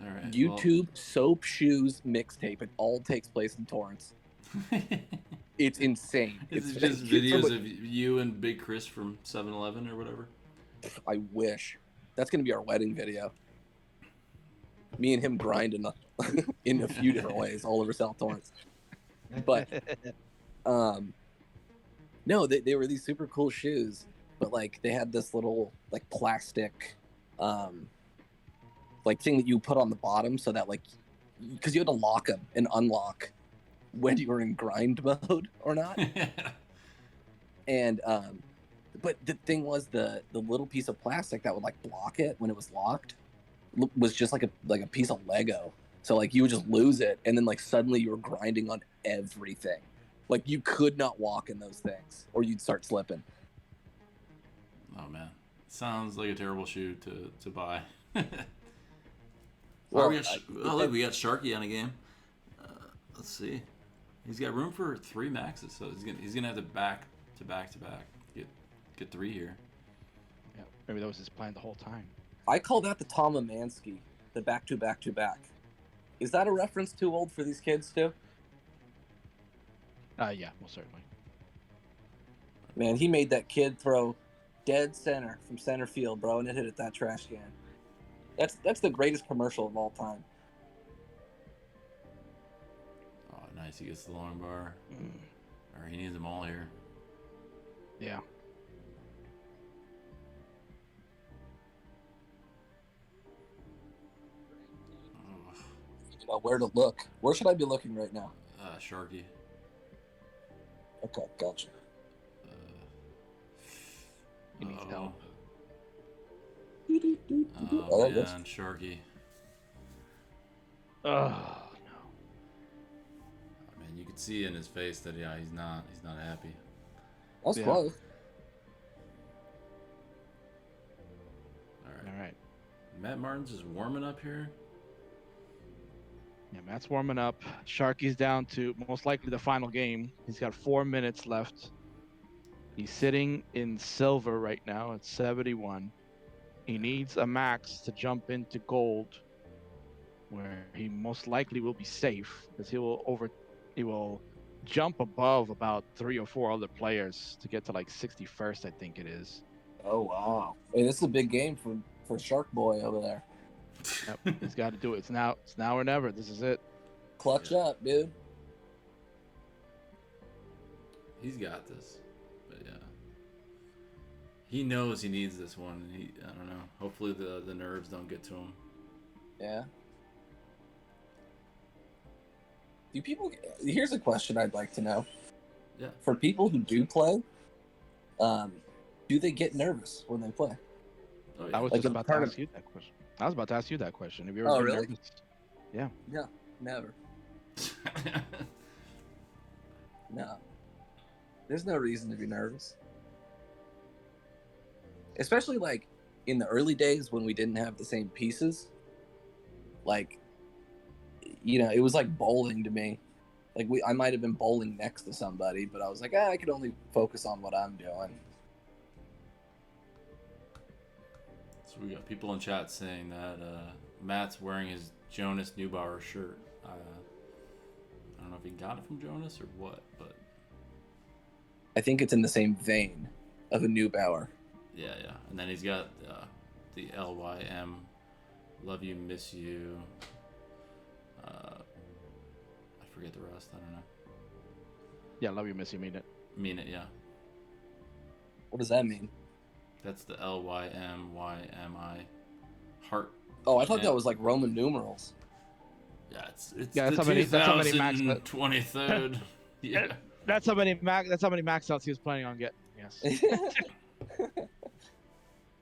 right. YouTube soap shoes mixtape. It all takes place in Torrance. Well, It's insane. is It's it just videos of you and Big Chris from 7-Eleven or whatever? I wish. That's gonna be our wedding video. Me and him grinding in a few different ways all over South Torrance. But no, they were these super cool shoes, but like they had this little like plastic like thing that you put on the bottom so that like because you had to lock them and unlock when you were in grind mode or not. And but the thing was the little piece of plastic that would like block it when it was locked was just like a piece of Lego. So like you would just lose it, and then like suddenly you were grinding on everything. Like you could not walk in those things, or you'd start slipping. Oh man, sounds like a terrible shoe to buy. Well, we got Sharky on a game. Let's see. He's got room for 3 maxes, so he's gonna have to back to back get 3 here. Yeah, maybe that was his plan the whole time. I call that the Tom Amansky, the back to back to back. Is that a reference too old for these kids too? Yeah, well, certainly. Man, he made that kid throw dead center from center field, bro, and it hit at that trash can. That's the greatest commercial of all time. Oh, nice. He gets the long bar. All right, he needs them all here. Yeah. Oh, You know where to look. Where should I be looking right now? Sharky. Okay, gotcha. He needs help. Oh Oh, that's- man, Sharky. Oh, no. I mean, you could see in his face that he's not happy. That's Yeah. close. All right. All right. Matt Martin's just warming up here. Yeah, Matt's warming up. Sharky's down to most likely the final game. He's got 4 minutes left. He's sitting in silver right now at 71. He needs a max to jump into gold, where he most likely will be safe because he will jump above about 3 or 4 other players to get to like 61st, I think it is. Oh wow. Hey, this is a big game for Shark Boy over there. Yep, he's got to do it. It's now or never. This is it. Clutch up, dude. He's got this. But yeah. He knows he needs this one. I don't know. Hopefully the nerves don't get to him. Yeah. Do people? Here's a question I'd like to know. Yeah. For people who do play, do they get nervous when they play? Oh, I was Like just in about part to of- ask you that question. I was about to ask you that question. Have you ever Oh, been really? nervous? No, never. No. There's no reason to be nervous. Especially like in the early days when we didn't have the same pieces. Like, you know, it was like bowling to me. Like I might have been bowling next to somebody, but I was like, I could only focus on what I'm doing. So we got people in chat saying that Matt's wearing his Jonas Neubauer shirt. I don't know if he got it from Jonas or what, but I think it's in the same vein of a Neubauer. yeah. And then he's got the LYM, love you, miss you. I forget the rest. I don't know. Yeah, love you, miss you, mean it. Mean it, yeah. What does that mean? That's the LYMYMI heart. Oh, I thought that was like Roman numerals. Yeah, it's Yeah, the that's how many max- 2023rd. Yeah. That's how many max outs he was planning on getting. Yes.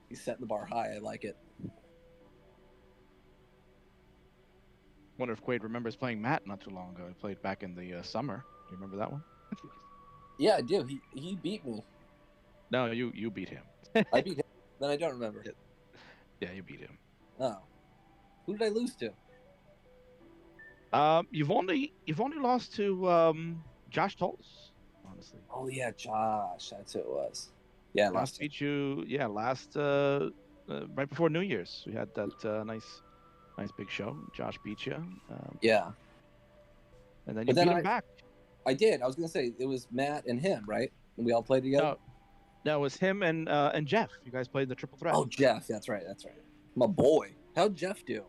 He's setting the bar high. I like it. Wonder if Quaid remembers playing Matt not too long ago. He played back in the summer You remember that one? Yeah, I do. He beat me. No, you beat him. I beat him. Then I don't remember. Yeah, you beat him. Oh, who did I lose to? You've only lost to Josh Tolles, honestly. Oh yeah, Josh. That's who it was. Yeah, Josh last. beat you. Yeah, last right before New Year's, we had that nice big show. Josh beat you, Yeah, and then you but then beat him back. I did. I was gonna say it was Matt and him, right? And we all played together. No, no, it was him and Jeff. You guys played the triple threat. Oh, Jeff. That's right. That's right. My boy. How'd Jeff do?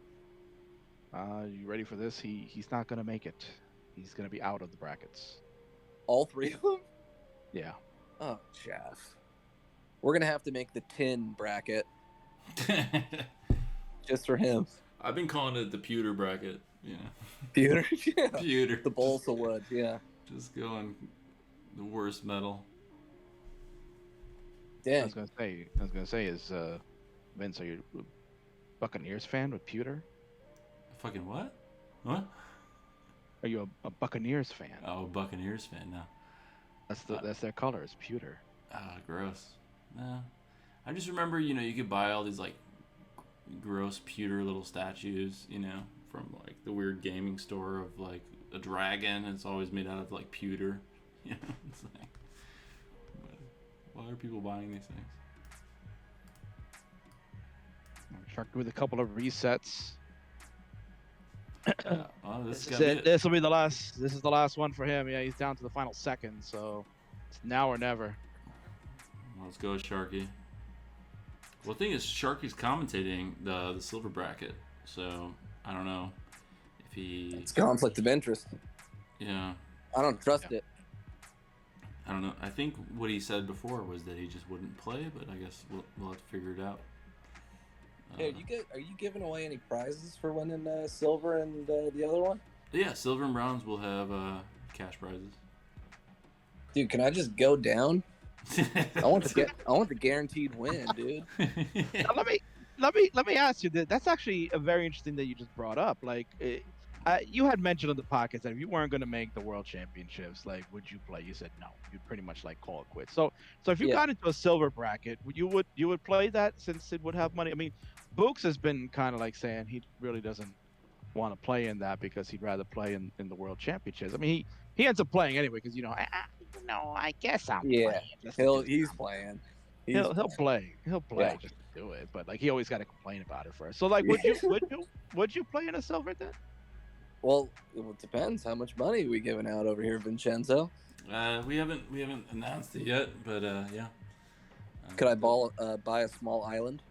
You ready for this? He's not gonna make it. He's gonna be out of the brackets. All three of them? Yeah. Oh, Jeff. We're gonna have to make the 10 bracket just for him. I've been calling it the pewter bracket. Yeah. Pewter? Yeah. Pewter. The balsa wood, yeah. Just going the worst metal. I Damn. was gonna say is Vince, are you a Buccaneers fan with pewter? Fucking what? What? Are you a Buccaneers fan? Oh, Buccaneers fan now. That's their color. It's pewter. Ah, gross. No. I just remember, you could buy all these like gross pewter little statues, from like the weird gaming store of like a dragon. It's always made out of like pewter. It's like, why are people buying these things? Shark with a couple of resets. Well, this This will be the last. This is the last one for him. Yeah, he's down to the final second, so it's now or never. Let's go, Sharky. Well, the thing is, Sharky's commentating the silver bracket, so I don't know if he. It's conflict of interest. Yeah. I don't trust it. I don't know. I think what he said before was that he just wouldn't play, but I guess we'll have to figure it out. Hey, are you giving away any prizes for winning silver and the other one? Yeah, silver and bronze will have cash prizes. Dude, can I just go down? I want the guaranteed win, dude. Now, let me ask you that. That's actually a very interesting that you just brought up. Like, you had mentioned on the podcast that if you weren't going to make the World Championships, like, would you play? You said no. You'd pretty much like call it quits. So if you got into a silver bracket, you would play that since it would have money. I mean, Books has been kind of like saying he really doesn't want to play in that because he'd rather play in the World Championships. I mean, he ends up playing anyway because I guess I'm playing. He's playing. He'll play just to do it, but like he always got to complain about it first. So like, would you play in a silver then? Well, it depends how much money we giving out over here, Vincenzo. We haven't announced it yet, but yeah. Could I buy a small island?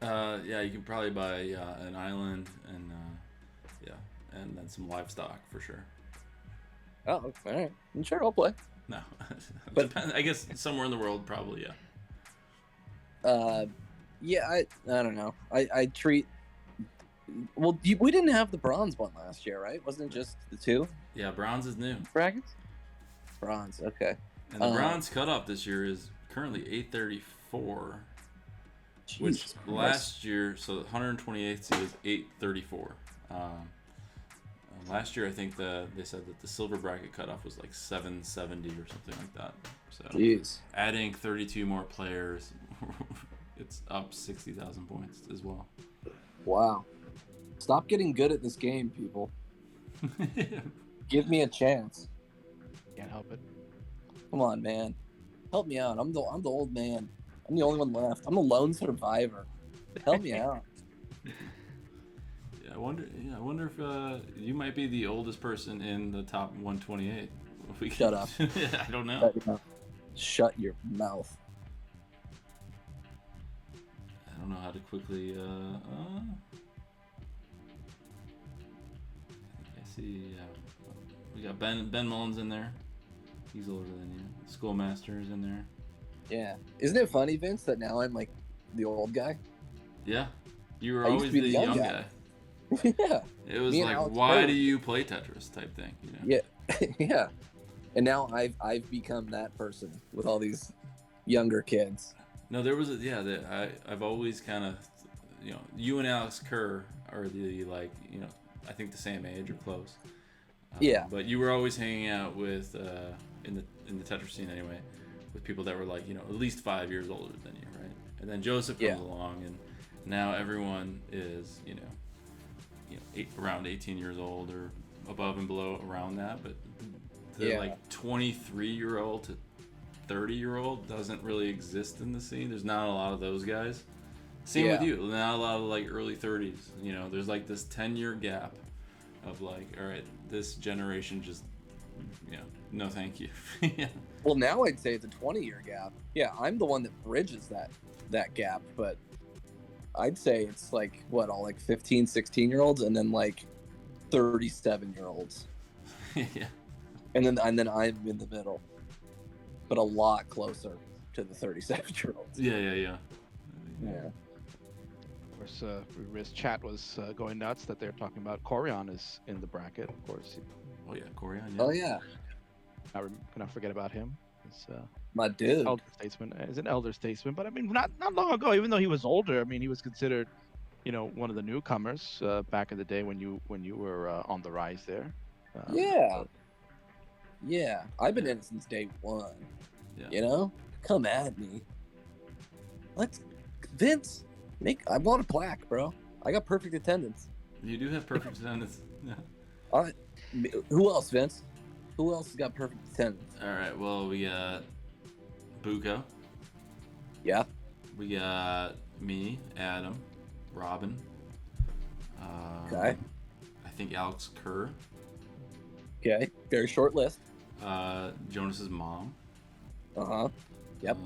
Yeah, you can probably buy an island and and then some livestock for sure. Oh, all right. I'm sure I'll play. No, But- I guess somewhere in the world, probably, yeah, I don't know. I treat. Well, we didn't have the bronze one last year, right? Wasn't it just the 2 yeah. Bronze is new, brackets? Bronze, okay. and the bronze cutoff this year is currently 834, which Jesus Christ. last year, so 128th seed is 834. Last year, I think they said that the silver bracket cutoff was like 770 or something like that. So Jeez. adding 32 more players, it's up 60,000 points as well. Wow. Stop getting good at this game, people. Give me a chance. Can't help it. Come on, man. Help me out. I'm the old man. I'm the only one left. I'm the lone survivor. Help me out. I wonder if you might be the oldest person in the top 128. Shut up. I don't know. Shut your mouth. I don't know how to quickly. I see. We got Ben Mullins in there. He's older than you. Schoolmaster is in there. Yeah. Isn't it funny, Vince, that now I'm like the old guy? Yeah. You were I used to always be the the young young guy. guy. Yeah. It was Me and like, Alex why Burrow. do you play Tetris type thing? Yeah. Yeah. And now I've become that person with all these younger kids. No, there was I've always kind of, you and Alex Kerr are the I think the same age or close. Yeah. But you were always hanging out with in the Tetris scene anyway, with people that were like, you know, at least 5 years older than you, right? And then Joseph comes along, and now everyone is, you know, around 18 years old or above and below around that. But the like 23-year-old to 30-year-old doesn't really exist in the scene. There's not a lot of those guys. Same with you. Not a lot of like early 30s. You know, there's like this 10-year gap of like, all right, this generation just, you know, no thank you. Yeah. Well, now I'd say it's a 20-year gap. Yeah, I'm the one that bridges that gap, but I'd say it's like what, all like 15, 16-year-olds and then like 37-year-olds. Yeah. And then I'm in the middle. But a lot closer to the 37-year-olds. Yeah. Yeah. Of course, Riz chat was going nuts that they're talking about Corion is in the bracket. Of course, Oh yeah, Corian. Yeah. Oh yeah. cannot forget about him. It's My dude. elder statesman is an elder statesman, but I mean, not long ago, even though he was older, I mean, he was considered, you know, one of the newcomers back in the day when you were on the rise there. Yeah. Yeah. I've been in it since day one. Yeah. You know? Come at me. Vince, I want a plaque, bro. I got perfect attendance. You do have perfect attendance. Yeah. Who else, Vince? Who else has got perfect attendance? All right. Well, we got Buko. Yeah. We got me, Adam, Robin. Okay. I think Alex Kerr. Okay. Very short list. Jonas's mom. Uh-huh. Yep.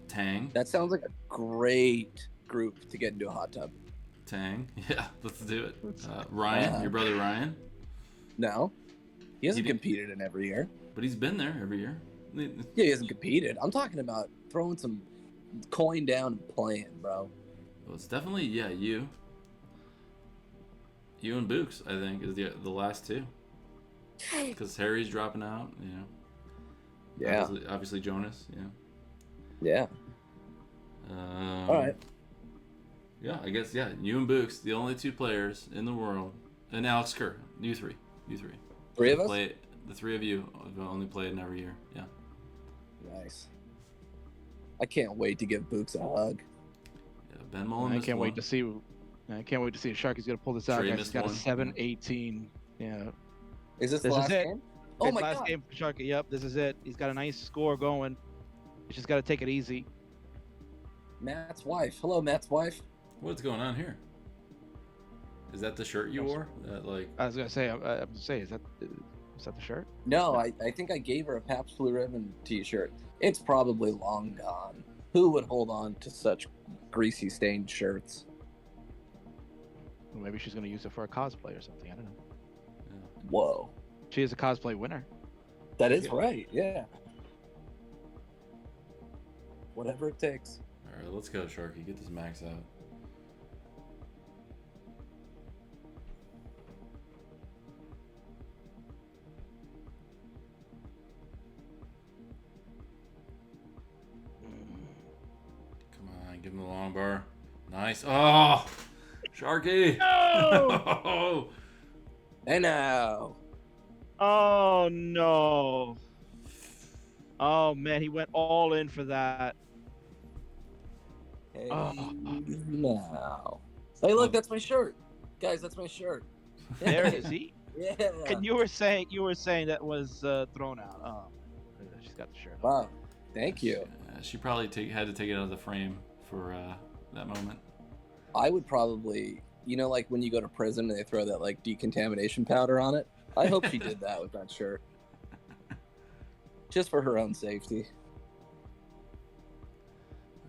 Tang. That sounds like a great group to get into a hot tub. Tang. Yeah, let's do it. Ryan, your brother Ryan. No. He hasn't competed in every year. But he's been there every year. Yeah, he hasn't competed. I'm talking about throwing some coin down and playing, bro. Well, it's definitely, yeah, you. You and Books, I think, is the last two. Because Harry's dropping out, you know. Yeah. Obviously Jonas, you know. Yeah. All right. Yeah, I guess, yeah. You and Books, the only two players in the world. And Alex Kerr, you three. Three of us? The three of you have only played in every year, yeah. Nice. I can't wait to give Books a hug. Yeah, Ben Mullen I missed can't one. wait to see. I can't wait to see if Sharky's gonna pull this out. Trey Guys. missed He's got a one. 7-18. Yeah. Is this the This is last it. game? Oh It's my last god. game for Sharky. Yep, this is it. He's got a nice score going. He's just got to take it easy. Matt's wife. Hello, Matt's wife. What's going on here? Is that the shirt you wore? That like I was gonna say, is that the shirt? No, I think I gave her a Pabst Blue Ribbon t-shirt. It's probably long gone. Who would hold on to such greasy stained shirts? Well, maybe she's gonna use it for a cosplay or something. I don't know. Whoa. She is a cosplay winner. That is right, yeah. Whatever it takes. all right, let's go, Sharky. Get this max out. Come on, give him the long bar. Nice. Oh, Sharky. No. And now. Oh no. Oh man, he went all in for that. Hey, Oh. now. Hey, look, that's my shirt. Guys, that's my shirt. There it is. He. Yeah. And you were saying that was thrown out. Oh, she's got the shirt. Wow. Thank you. She probably had to take it out of the frame for that moment. I would probably, you know, like when you go to prison and they throw that like decontamination powder on it. I hope she did that with that shirt. Just for her own safety.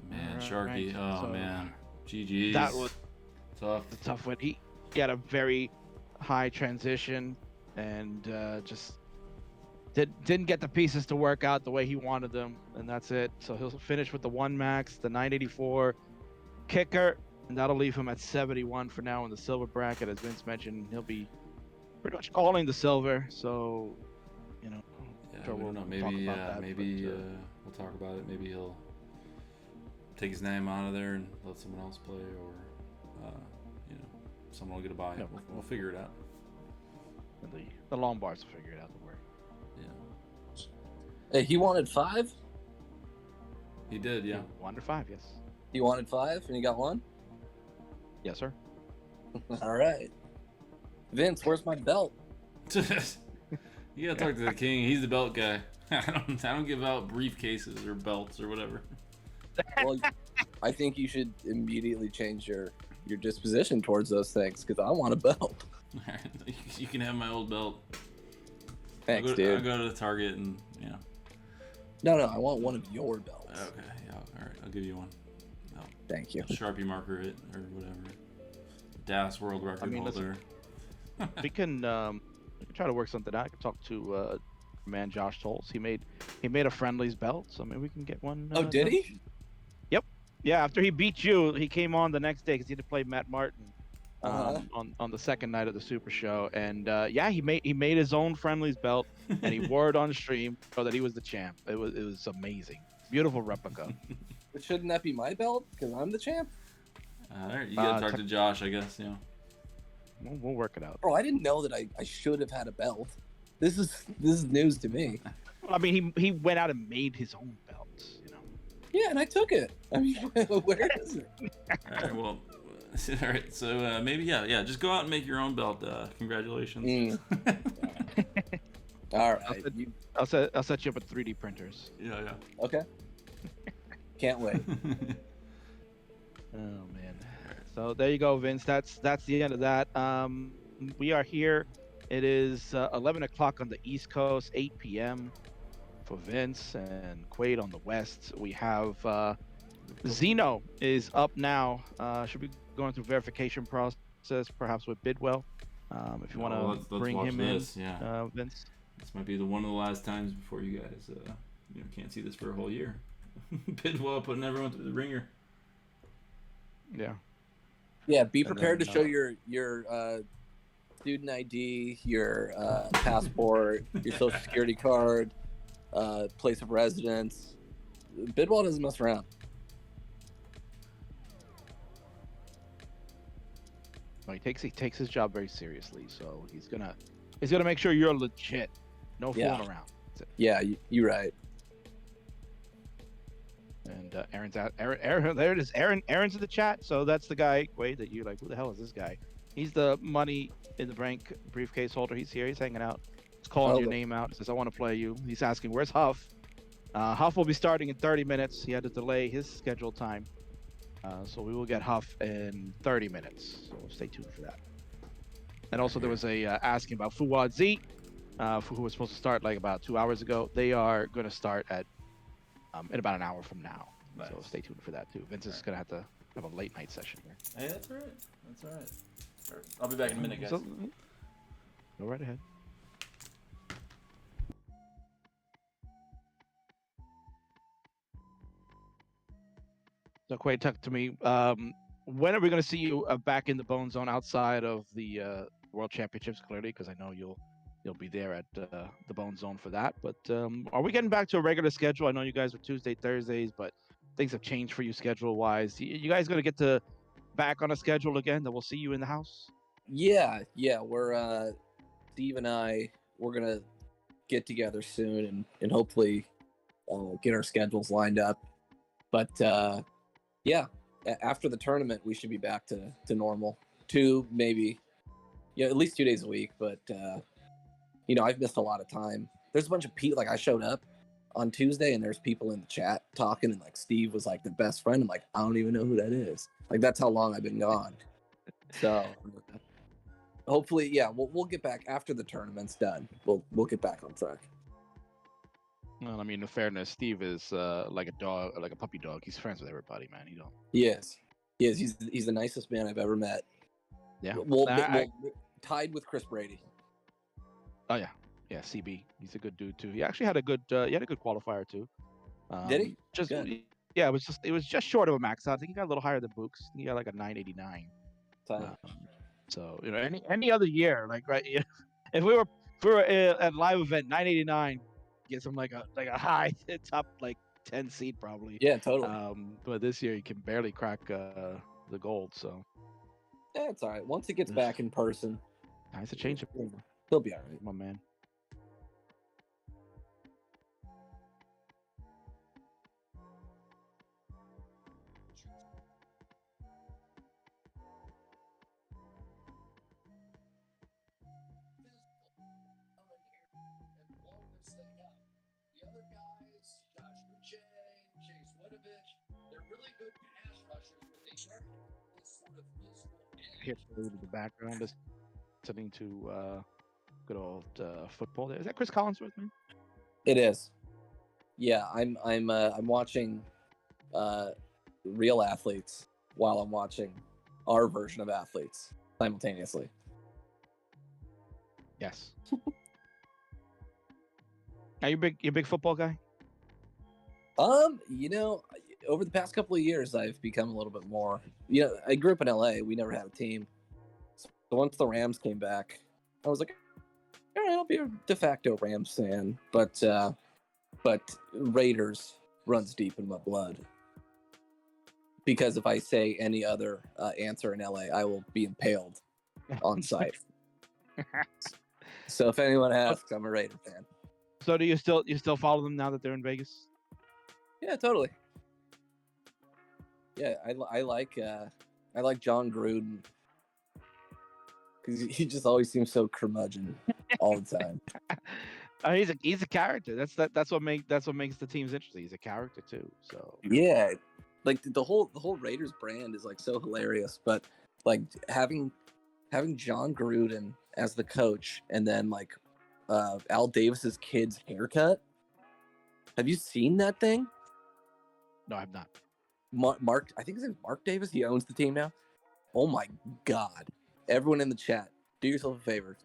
Man, All Sharky. right, Oh so man, GG's. That was tough. a tough one. He had a very high transition and just didn't get the pieces to work out the way he wanted them, and that's it. So he'll finish with the 1 max, the 984 kicker, and that'll leave him at 71 for now in the silver bracket. As Vince mentioned, he'll be pretty much calling the silver. So, you know, Yeah, sure we don't know. talk Maybe, about that, maybe but, we'll talk about it. Maybe he'll take his name out of there and let someone else play, or you know, someone will get a buy. Yeah. We'll figure it out. And the long bars will figure it out. Don't worry. Yeah. Hey, he wanted 5. He did, yeah. 1 to 5, yes. He wanted 5, and he got 1. Yes, sir. All right. Vince, where's my belt? You gotta talk to the king. He's the belt guy. I don't give out briefcases or belts or whatever. Well, I think you should immediately change your disposition towards those things because I want a belt. You can have my old belt. Thanks, I'll dude. go to the Target and No, I want one of your belts. Okay, yeah, all right. I'll give you one. Thank you. Sharpie marker it or whatever. DAS world record holder. We can try to work something out. I can talk to man Josh Tolles. He made a friendlies belt, so maybe we can get one. Oh, did he? Yep. Yeah, after he beat you, he came on the next day because he had to play Matt Martin on the second night of the Super Show, and he made his own friendlies belt, and he wore it on stream so that he was the champ. It was amazing, beautiful replica. But shouldn't that be my belt because I'm the champ? All right, you gotta talk to Josh, I guess. We'll work it out. Bro, I didn't know that I should have had a belt. This is news to me. I mean, he went out and made his own belts, Yeah, and I took it. I mean, where is it? All right, well, all right. So maybe just go out and make your own belt. Congratulations. All right. I'll set you up with 3D printers. Yeah. Okay. Can't wait. Oh man. So there you go, Vince. That's the end of that. We are here. It is 11 o'clock on the East Coast, 8 p.m. for Vince and Quaid on the West. We have Zeno is up now. Should be going through verification process, perhaps with Bidwell. If you want to bring him in, Vince. This might be one of the last times before you guys can't see this for a whole year. Bidwell putting everyone through the ringer. Yeah. Yeah, be prepared to show your student ID, your passport, your social security card, place of residence. Bidwell doesn't mess around. Well, he takes his job very seriously, so he's gonna make sure you're legit. No fooling around. Yeah, you're right. And Aaron, there it is. Aaron's in the chat. So that's the guy, Quaid, that you're like, who the hell is this guy? He's the money in the bank briefcase holder. He's here. He's hanging out. He's calling your name out. He says, I want to play you. He's asking, where's Huff? Huff will be starting in 30 minutes. He had to delay his scheduled time. So we will get Huff in 30 minutes. So stay tuned for that. And also there was a asking about Fuad Z, who was supposed to start like about 2 hours ago. They are going to start at in about an hour from now. Nice. So stay tuned for that too. Vince is gonna have to have a late night session here. Hey, that's all right. That's all right. I'll be back in a minute, guys. So, go right ahead. So Quaid, talk to me. When are we gonna see you back in the Bone Zone outside of the World Championships? Clearly, because I know you'll be there at the Bone Zone for that. But are we getting back to a regular schedule? I know you guys are Tuesday, Thursdays, but things have changed for you schedule-wise. You guys going to get to back on a schedule again that we'll see you in the house? Yeah. We're Steve and we're gonna get together soon and hopefully get our schedules lined up. But after the tournament, we should be back to normal. 2, maybe, at least 2 days a week. But I've missed a lot of time. There's a bunch of people, like I showed up on Tuesday and there's people in the chat talking and like Steve was like the best friend. I'm like, I don't even know who that is. Like that's how long I've been gone. So hopefully, we'll get back after the tournament's done. We'll get back on track. Well, I mean, in fairness, Steve is like a dog, like a puppy dog. He's friends with everybody, man. He is. He's the nicest man I've ever met. Yeah. Well, tied with Chris Brady. Oh yeah, CB. He's a good dude too. He actually had a good qualifier too. Did he? Just good. Yeah, it was just short of a max out. I think he got a little higher than Books. He got like a 989. So any other year, like right, if we were at live event 989, gets him like a high top like 10 seed probably. Yeah, totally. But this year he can barely crack the gold. So. Yeah, it's all right. Once he gets back in person, Nice to change it, he'll be all right. my man. Here in the background, listening to good old football. Is that Chris Collinsworth, man? It is. Yeah, I'm watching real athletes while I'm watching our version of athletes simultaneously. Yes. Are you a big football guy? You know, over the past couple of years, I've become a little bit more. You know, I grew up in LA. We never had a team. So once the Rams came back, I was like, all right, I'll be a de facto Rams fan. But Raiders runs deep in my blood. Because if I say any other answer in LA, I will be impaled on site. So if anyone asks, I'm a Raider fan. So do you still follow them now that they're in Vegas? Yeah, totally. Yeah, I like John Gruden because he just always seems so curmudgeon all the time. He's a character. That's what makes the teams interesting. He's a character too. So Yeah, like the whole Raiders brand is like so hilarious, but like having John Gruden as the coach and then like Al Davis's kid's haircut. Have you seen that thing? no, I've not. Mark, I think his name's Mark Davis. He owns the team now. Oh my God! Everyone in the chat, do yourself a favor.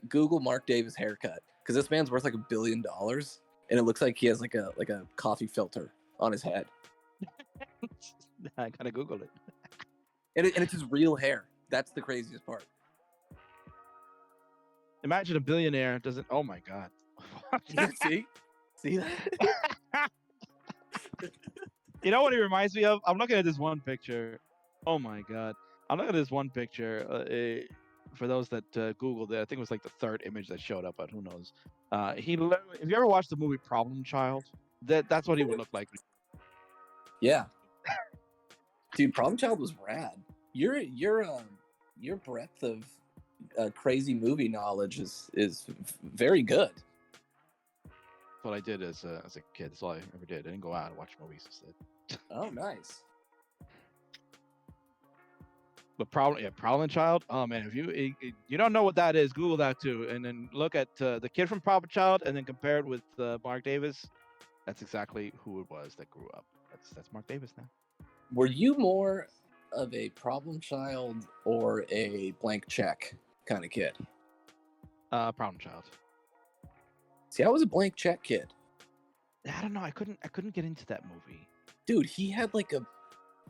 Google Mark Davis haircut because this man's worth like $1 billion, and it looks like he has like a coffee filter on his head. I gotta Google it. And it's his real hair. That's the craziest part. Imagine a billionaire doesn't. Oh my God. See that? You know what he reminds me of? I'm looking at this one picture. Oh my God. I'm looking at this one picture. For those that Googled it, I think it was like the third image that showed up, but who knows? He literally, if you ever watched the movie Problem Child, that's what he would look like. Yeah. Dude, Problem Child was rad. Your breadth of crazy movie knowledge is very good. That's what I did as a kid. That's all I ever did. I didn't go out and watch movies instead. Oh, nice. But Problem Child. Oh man, if you don't know what that is, Google that too, and then look at the kid from Problem Child, and then compare it with Mark Davis. That's exactly who it was that grew up. That's Mark Davis now. Were you more of a Problem Child or a blank check kind of kid? Problem Child. See, I was a blank check kid. I don't know. I couldn't get into that movie. Dude, he had like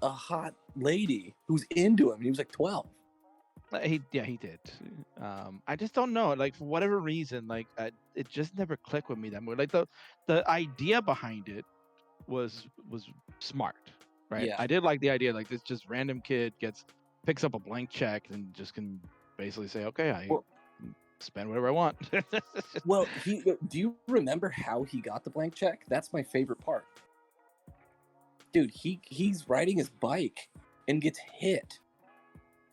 a hot lady who's into him. He was like 12. He did. I just don't know. Like for whatever reason, like it just never clicked with me that movie. Like the idea behind it was smart, right? Yeah. I did like the idea. Like this just random kid picks up a blank check and just can basically say, okay, I spend whatever I want. Well, do you remember how he got the blank check? That's my favorite part. Dude, he's riding his bike and gets hit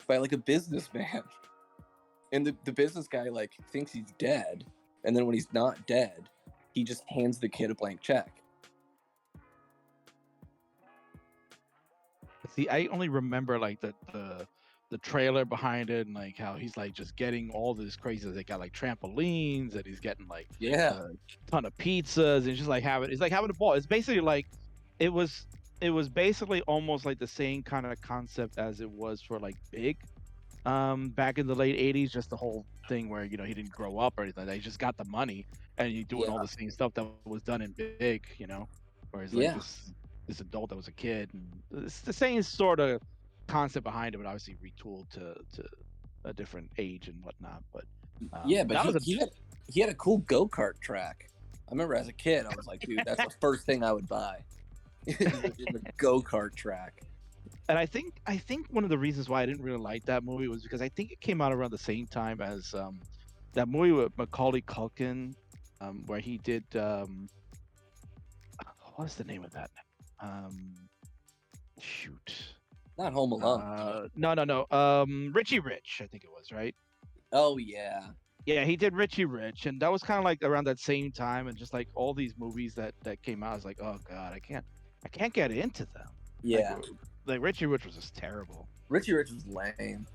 by like a businessman. And the business guy like thinks he's dead. And then when he's not dead, he just hands the kid a blank check. See, I only remember like the trailer behind it and like how he's like just getting all this crazy. They got like trampolines and he's getting like a ton of pizzas and just like having a ball. It's basically like it was basically almost like the same kind of concept as it was for like Big back in the late 80s. Just the whole thing where he didn't grow up or anything. He just got the money and he's doing all the same stuff that was done in Big, whereas like this adult that was a kid, and it's the same sort of concept behind it, but obviously retooled to a different age and whatnot. But but he had a cool go-kart track. I remember as a kid, I was like, dude, that's the first thing I would buy. The go-kart track. And I think one of the reasons why I didn't really like that movie was because I think it came out around the same time as that movie with Macaulay Culkin, where he did what's the name of that? Um, shoot. Not Home Alone. No. Richie Rich, I think it was, right? Oh yeah. Yeah, he did Richie Rich, and that was kind of like around that same time, and just like all these movies that came out, I was like, oh god, I can't get into them. Yeah. Like Richie Rich was just terrible. Richie Rich was lame.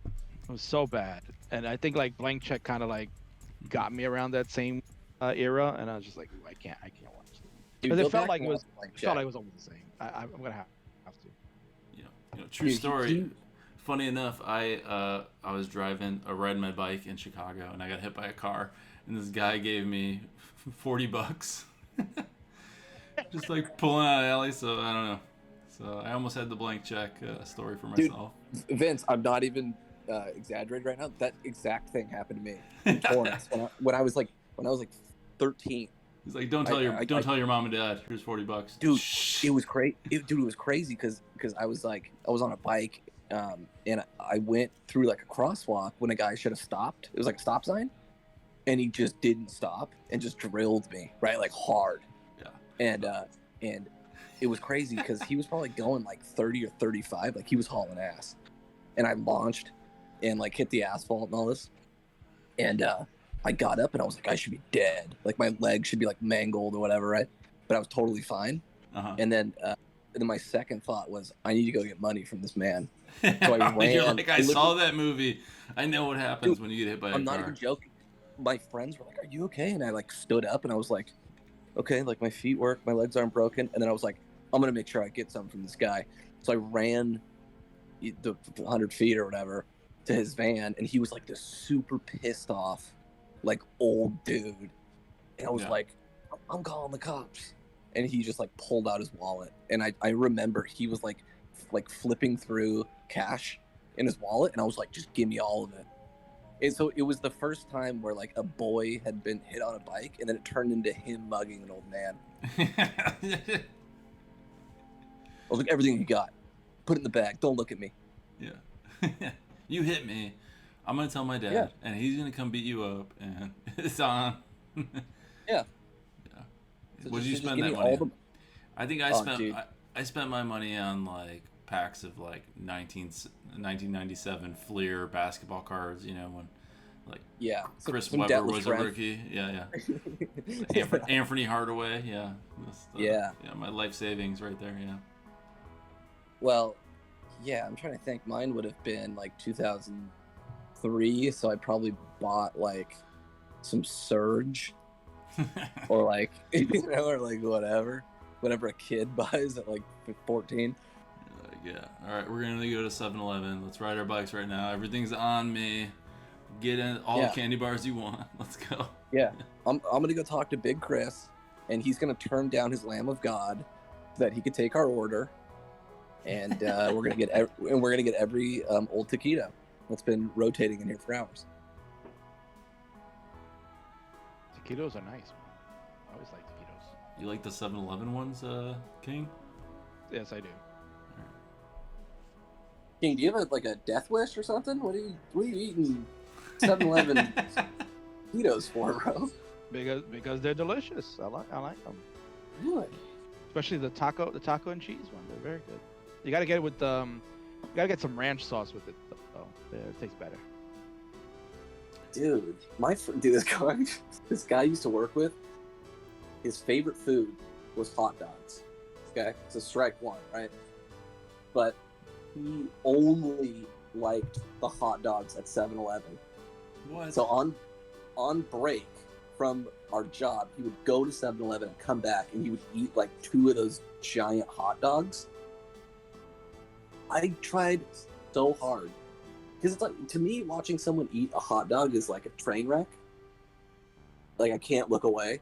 It was so bad, and I think like Blank Check kind of like got me around that same era, and I was just like, ooh, I can't watch it Dude, because go it felt back like and it was watch Blank felt like Check. it was almost the same. I'm gonna have to. True Dude, story. Funny enough, I was riding my bike in Chicago, and I got hit by a car, and this guy gave me $40, just like pulling out of the alley. So I don't know. So I almost had the Blank Check story for Dude. myself. Vince, I'm not even exaggerating right now. That exact thing happened to me in Torrance when I was like 13. He's like, don't tell your mom and dad. Here's $40. Dude, Shh. it was great. It was crazy because I was on a bike, and I went through like a crosswalk when a guy should have stopped. It was like a stop sign, and he just didn't stop and just drilled me right, like hard. Yeah. And it was crazy because he was probably going like 30 or 35, like he was hauling ass, and I launched and like hit the asphalt and all this, and I got up and I was like, I should be dead. Like my leg should be like mangled or whatever, right? But I was totally fine. Uh-huh. And then my second thought was, I need to go get money from this man. So I ran. You're like, I saw that movie. I know what happens when you get hit by a car. I'm not even joking. My friends were like, are you okay? And I like stood up and I was like, okay, like my feet work, my legs aren't broken. And then I was like, I'm going to make sure I get something from this guy. So I ran the 100 feet or whatever to his van, and he was like this super pissed off, like old dude. And I was like, I'm calling the cops. And he just like pulled out his wallet. And I remember he was like flipping through cash in his wallet. And I was like, just give me all of it. And so it was the first time where like a boy had been hit on a bike, and then it turned into him mugging an old man. I was like, everything you got, put it in the bag. Don't look at me. Yeah. You hit me. I'm going to tell my dad, and he's going to come beat you up, and it's on. Yeah. Yeah. So What did you just spend give that me money all the- on? I think I spent my money on like packs of like 1997 Fleer basketball cards, you know, when like Chris some Webber Detlef was Schrempf. a rookie. Yeah. Anthony Hardaway. Yeah. Yeah, my life savings right there. Yeah. Well, yeah, I'm trying to think. Mine would have been like 2003, so I probably bought like some Surge or like or like whatever a kid buys at like 14. Yeah. All right, we're gonna go to 7-Eleven. Let's ride our bikes right now. Everything's on me. Get in all the candy bars you want. Let's go. Yeah, I'm gonna go talk to Big Chris, and he's gonna turn down his Lamb of God so that he could take our order, and we're gonna get every old taquito that's been rotating in here for hours. Taquitos are nice. I always like taquitos. You like the 7-Eleven ones, King? Yes, I do. King, do you have like a death wish or something? What are you eating 7-Eleven taquitos for, bro? Because they're delicious. I like them. Good. Especially the taco and cheese one. They're very good. You gotta get it with you gotta get some ranch sauce with it though. It tastes better. Dude, this guy I used to work with, his favorite food was hot dogs. Okay, it's a strike one, right? But he only liked the hot dogs at 7-Eleven. What? So on break from our job, he would go to 7-Eleven and come back, and he would eat like 2 of those giant hot dogs. I tried so hard because it's like, to me, watching someone eat a hot dog is like a train wreck. Like I can't look away.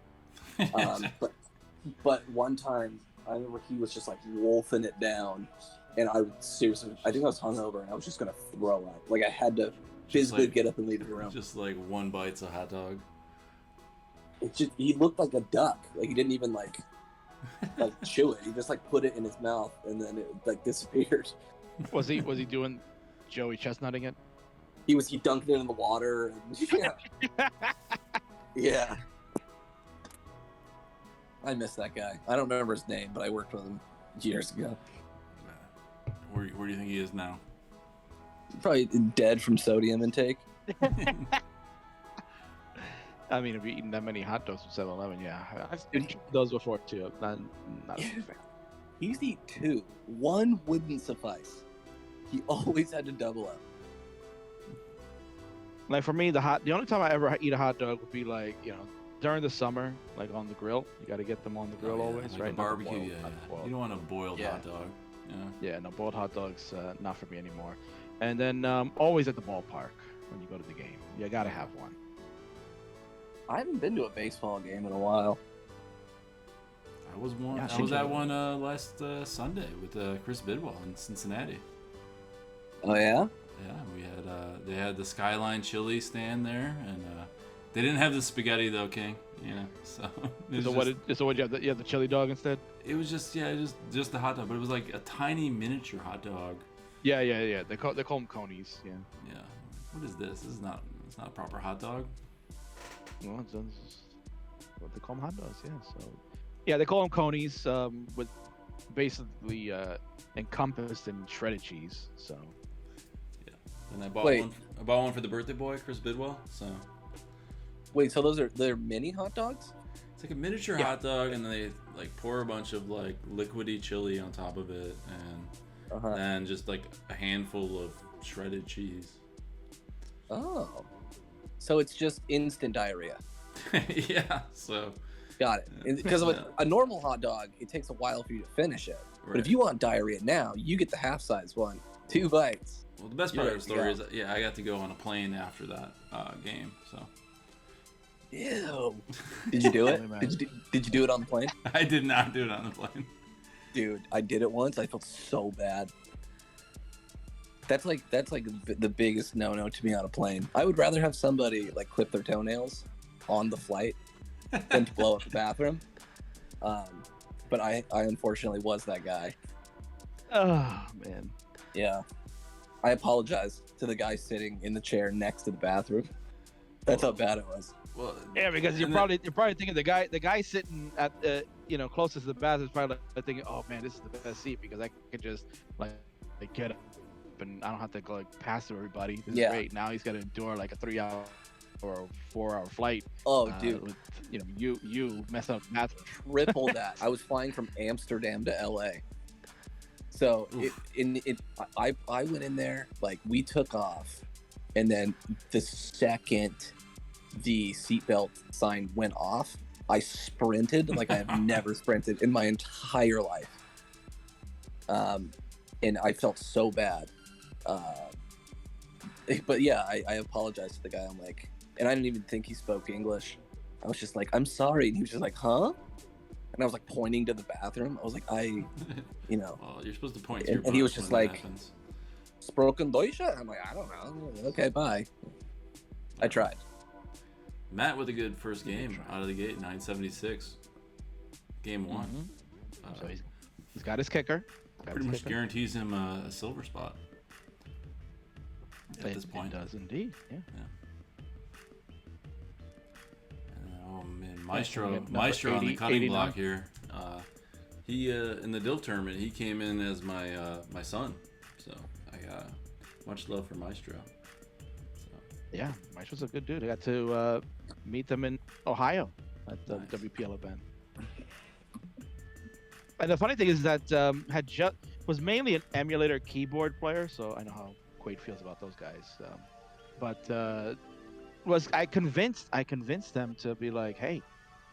But one time I remember he was just like wolfing it down, and I think I was hungover, and I was just gonna throw up. Like I had to physically get up and leave the room. Just like one bite's a hot dog. He looked like a duck. Like he didn't even like. like chew it. He just like put it in his mouth and then it like disappeared. Was he doing Joey Chestnutting it? He dunked it in the water. And, yeah. I miss that guy. I don't remember his name, but I worked with him years ago. Where do you think he is now? Probably dead from sodium intake. I mean, if you're eating that many hot dogs from 7-Eleven, yeah. I've eaten those before too. Not a big fan. He used to eat 2. 1 wouldn't suffice. He always had to double up. Like for me, the only time I ever eat a hot dog would be like, during the summer, like on the grill. You got to get them on the grill always, like right? a barbecue, Not yeah. boiled. You don't want a boiled Yeah. hot dog. Yeah. Yeah, no, boiled hot dogs, not for me anymore. And then always at the ballpark when you go to the game. You got to have one. I haven't been to a baseball game in a while. I was one. Yeah, I was at one last Sunday with Chris Bidwell in Cincinnati. Oh yeah? Yeah, we had they had the Skyline Chili stand there, and they didn't have the spaghetti though, King. Yeah, so it was So what you have? You have the chili dog instead? it was just the hot dog, but it was like a tiny miniature hot dog. Yeah. They call them conies. Yeah. Yeah, what is this? It's not a proper hot dog. Well, it's what they call them hot dogs. Yeah. So yeah, they call them conies with basically encompassed in shredded cheese. So And I bought Wait. one. I bought one for the birthday boy, Chris Bidwell. So Wait, so they're mini hot dogs? it's like a miniature Yeah. hot dog, and they like pour a bunch of like liquidy chili on top of it, and Uh-huh. then just like a handful of shredded cheese. Oh. So it's just instant diarrhea. Yeah. So Got it. Because with a normal hot dog, it takes a while for you to finish it. But if you want diarrhea now, you get the half-size one. 2 bites. well, the best You're part of the ready story to is, I got to go on a plane after that game. So Ew. Did you do it? Did you do it on the plane? I did not do it on the plane. Dude, I did it once. I felt so bad. That's like the biggest no-no to me on a plane. I would rather have somebody like clip their toenails on the flight than to blow up the bathroom. But I unfortunately was that guy. oh man. Yeah. I apologize to the guy sitting in the chair next to the bathroom. That's how bad it was. Well, Yeah, because you're probably thinking the guy sitting at closest to the bathroom is probably like thinking, oh man, this is the best seat because I could just like get up and I don't have to go like pass through everybody. This is great. Now he's got to endure like a 3-hour or 4-hour flight. Oh, dude. With, you mess up the bathroom. Triple that. I was flying from Amsterdam to LA. So I went in there, like we took off, and then the second the seatbelt sign went off, I sprinted like I have never sprinted in my entire life. And I felt so bad. But yeah, I apologized to the guy. I'm like, and I didn't even think he spoke English. I was just like, I'm sorry. And he was just like, huh? And I was like pointing to the bathroom. I was like, well, you're supposed to point to your and he butt was just when that like, happens. Sproken Deutsche? I'm like, I don't know. Okay, bye. I tried. Matt with a good first game out of the gate, 976. Game 1. Mm-hmm. So he's got his kicker. Pretty much guarantees him a silver spot at this point. It does indeed. Yeah. Oh man, Maestro Number on the 80, cutting 89. block here. He in the DILF tournament, he came in as my son. So I got much love for Maestro. Yeah, Maestro's a good dude. I got to meet them in Ohio at the Nice. WPL event. And the funny thing is that was mainly an emulator keyboard player, so I know how Quaid feels about those guys. I convinced them to be like, hey,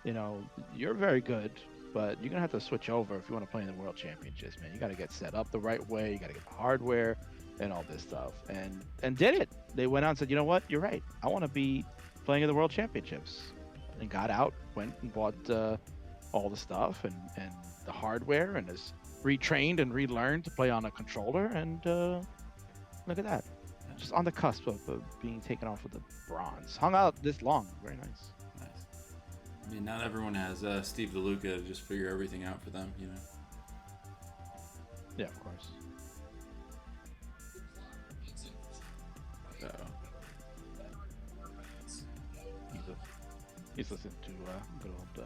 you're very good, but you're gonna have to switch over if you want to play in the World Championships, man. You got to get set up the right way. You got to get the hardware and all this stuff, and did it. They went out and said, you know what, you're right. I want to be playing in the World Championships, and got out, went and bought all the stuff and the hardware, and is retrained and relearned to play on a controller, and look at that, just on the cusp of being taken off with the bronze. Hung out this long, very nice. I mean, not everyone has Steve DeLuca to just figure everything out for them, you know. Yeah, of course. So, He's listening to good old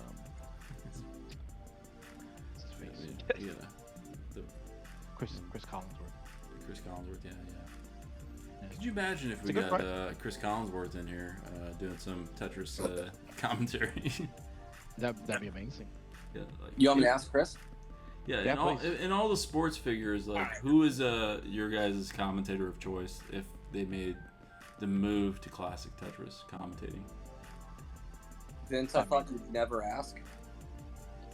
what's his face? yeah, the Chris Collinsworth. Chris Collinsworth, yeah. Yeah. Could you imagine if It's we a good got Chris Collinsworth in here doing some Tetris commentary? That'd be amazing. Yeah, like, You want me to ask Chris? Yeah, Yeah, in all the sports figures, like who is your guys' commentator of choice if they made the move to Classic Tetris commentating? Vince, I thought you'd never ask.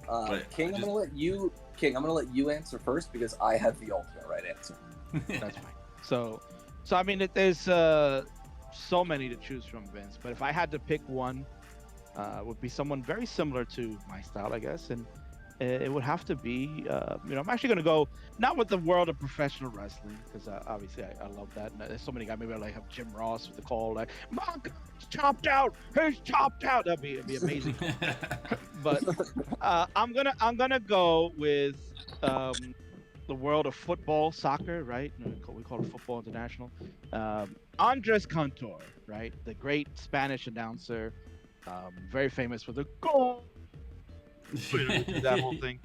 But King, I'm gonna let you answer first because I have the ultimate right answer. That's fine. So I mean, there's so many to choose from, Vince. But if I had to pick one, would be someone very similar to my style, I guess, and it would have to be, I'm actually gonna go not with the world of professional wrestling because obviously I love that. And there's so many guys. Maybe I like have Jim Ross with the call like, "My God, he's chopped out. He's chopped out." That'd be amazing. But I'm gonna go with the world of football, soccer, right? We call it football international. Andres Cantor, right? The great Spanish announcer, very famous for the goal. That whole thing.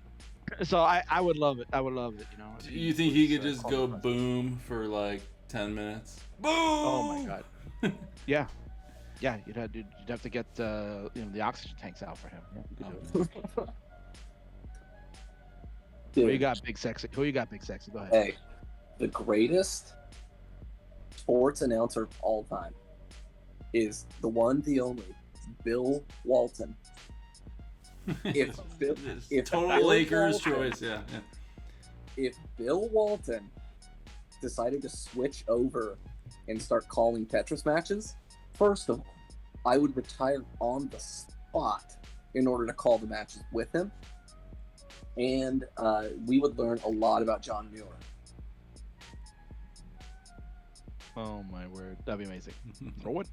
So I would love it. I would love it. Do you think he could just go boom for like 10 minutes? Boom! Oh my God. Yeah. Yeah, you'd have to get the oxygen tanks out for him. Yeah, Who you got, Big Sexy? Go ahead. Hey, the greatest sports announcer of all time is the one, the only, Bill Walton. If Total Bill Lakers Walton, choice, yeah. If Bill Walton decided to switch over and start calling Tetris matches, first of all, I would retire on the spot in order to call the matches with him. And we would learn a lot about John Muir. Oh my word, that'd be amazing. Throw it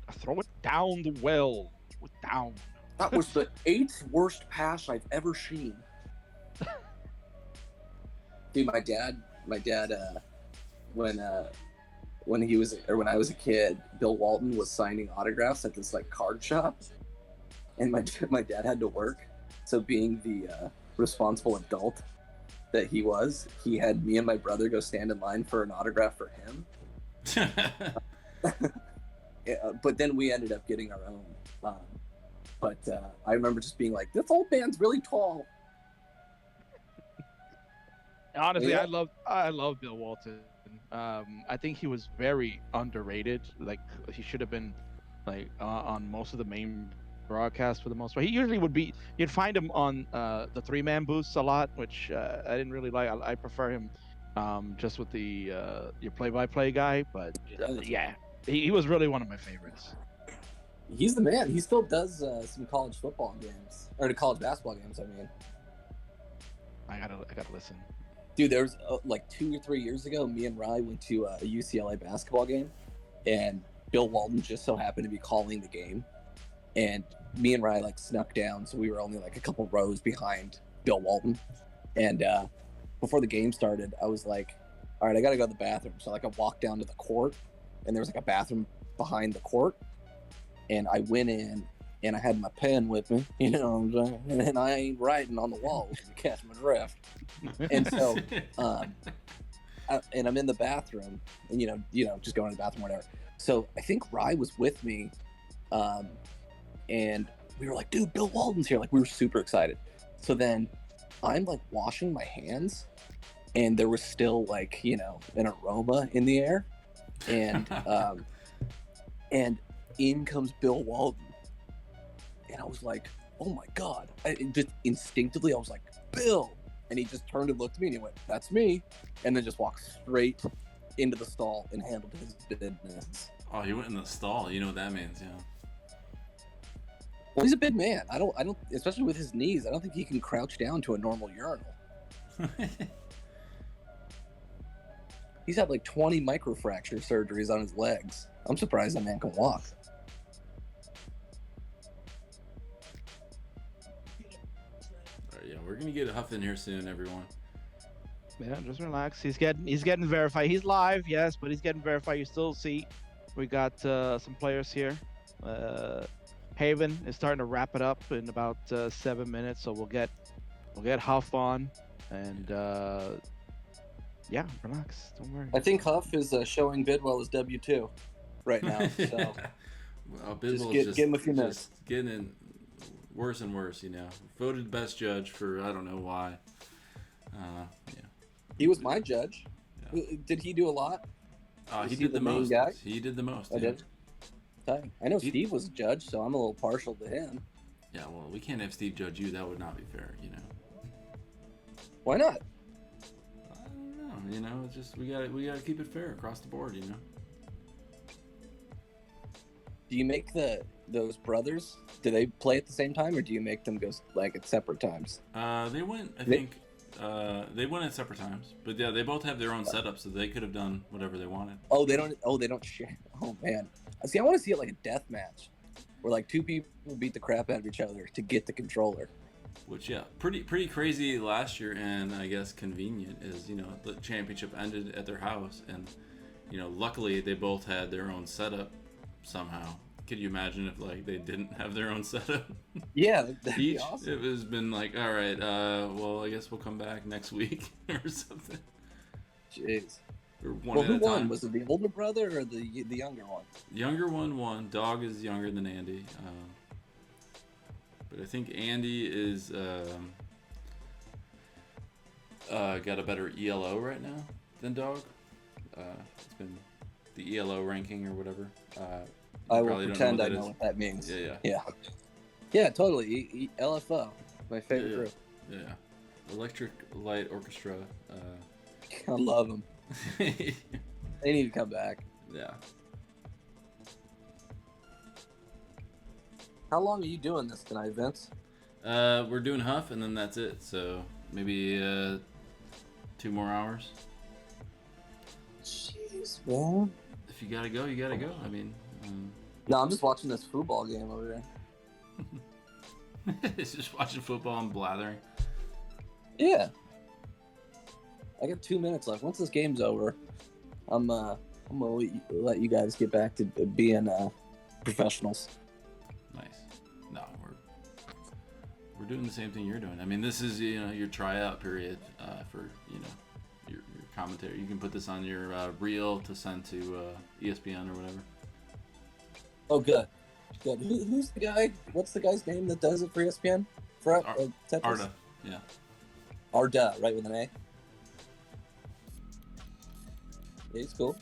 down the well. Throw it down. That was the 8th worst pass I've ever seen. Dude, my dad, when I was a kid, Bill Walton was signing autographs at this like card shop, and my dad had to work, so being the responsible adult that he had me and my brother go stand in line for an autograph for him. But then we ended up getting our own. But I remember just being like, this old man's really tall. Honestly, Yeah. I love Bill Walton. I think he was very underrated. Like he should have been like on most of the main broadcasts for the most part. He usually would be. You'd find him on the 3-man booths a lot, which I didn't really like. I prefer him just with the your play-by-play guy. But yeah, he was really one of my favorites. He's the man. He still does some college football games, or the college basketball games. I mean, I gotta listen. dude, there was like 2 or 3 years ago, me and Rye went to a UCLA basketball game, and Bill Walton just so happened to be calling the game, and me and Rye like snuck down, so we were only like a couple rows behind Bill Walton, and before the game started, I was like, all right, I gotta go to the bathroom. So like I walked down to the court, and there was like a bathroom behind the court. And I went in, and I had my pen with me, you know what I'm saying? And I ain't writing on the wall, if you catch my drift. And so, and I'm in the bathroom, and you know, just going to the bathroom, whatever. So I think Rye was with me, and we were like, dude, Bill Walton's here. Like, we were super excited. So then I'm like washing my hands, and there was still like, you know, an aroma in the air, and in comes Bill Walton, and I was like, oh my God. Just instinctively I was like, Bill, and he just turned and looked at me and he went, that's me, and then just walked straight into the stall and handled his business. Oh, he went in the stall. You know what that means, yeah. Well, he's a big man. I don't especially with his knees, I don't think he can crouch down to a normal urinal. He's had like 20 microfracture surgeries on his legs. I'm surprised that man can walk. we're gonna get Huff in here soon, everyone. Yeah, just relax. He's getting verified. He's live, yes, but he's getting verified. You still see, we got some players here. Haven is starting to wrap it up in about 7 minutes, so we'll get Huff on, and yeah, relax. Don't worry. I think Huff is showing Bidwell as W2 right now. So Well, Bidwell's give him a few minutes. just getting worse and worse. Voted best judge for I don't know why. Yeah. He was my judge. Yeah. Did he do a lot? He he did the the main most. guy? He did the most. I yeah. did. I know Steve was a judge, so I'm a little partial to him. Yeah, well, we can't have Steve judge you. That would not be fair. Why not? I don't know. It's just we gotta keep it fair across the board. Do you make those brothers? Do they play at the same time, or do you make them go like at separate times? They went. I think they went at separate times, but yeah, they both have their own setup, so they could have done whatever they wanted. Oh, they don't share. Oh man, see, I want to see it like a death match, where like two people beat the crap out of each other to get the controller. Which pretty crazy last year, and I guess convenient is the championship ended at their house, and luckily they both had their own setup somehow. Could you imagine if like they didn't have their own setup? Yeah, that'd be Each, awesome. it was been like, all right, well, I guess we'll come back next week or something. Jeez. Or one Well, at who a won? time. Was it the older brother or the younger one? Younger one won. Dog is younger than Andy. But I think Andy is got a better ELO right now than Dog. It's been the ELO ranking or whatever. I will probably don't pretend I that know is. what that means. Yeah. Yeah, totally. LFO, my favorite group. Yeah. Electric Light Orchestra. I love them. Yeah. They need to come back. How long are you doing this tonight, Vince? We're doing Huff, and then that's it. So maybe 2 more hours. Jeez, man. If you gotta go, you gotta go. I mean, No, I'm just watching this football game over there. it's just watching football and blathering. Yeah. I got 2 minutes left. Once this game's over, I'm gonna let you guys get back to being professionals. Nice. No, we're doing the same thing you're doing. I mean, this is your tryout period for your commentary. You can put this on your reel to send to ESPN or whatever. Oh, good. Who's the guy? What's the guy's name that does it for ESPN? For Tetris? Arda. Yeah. Arda, right, with an A? Yeah, he's cool.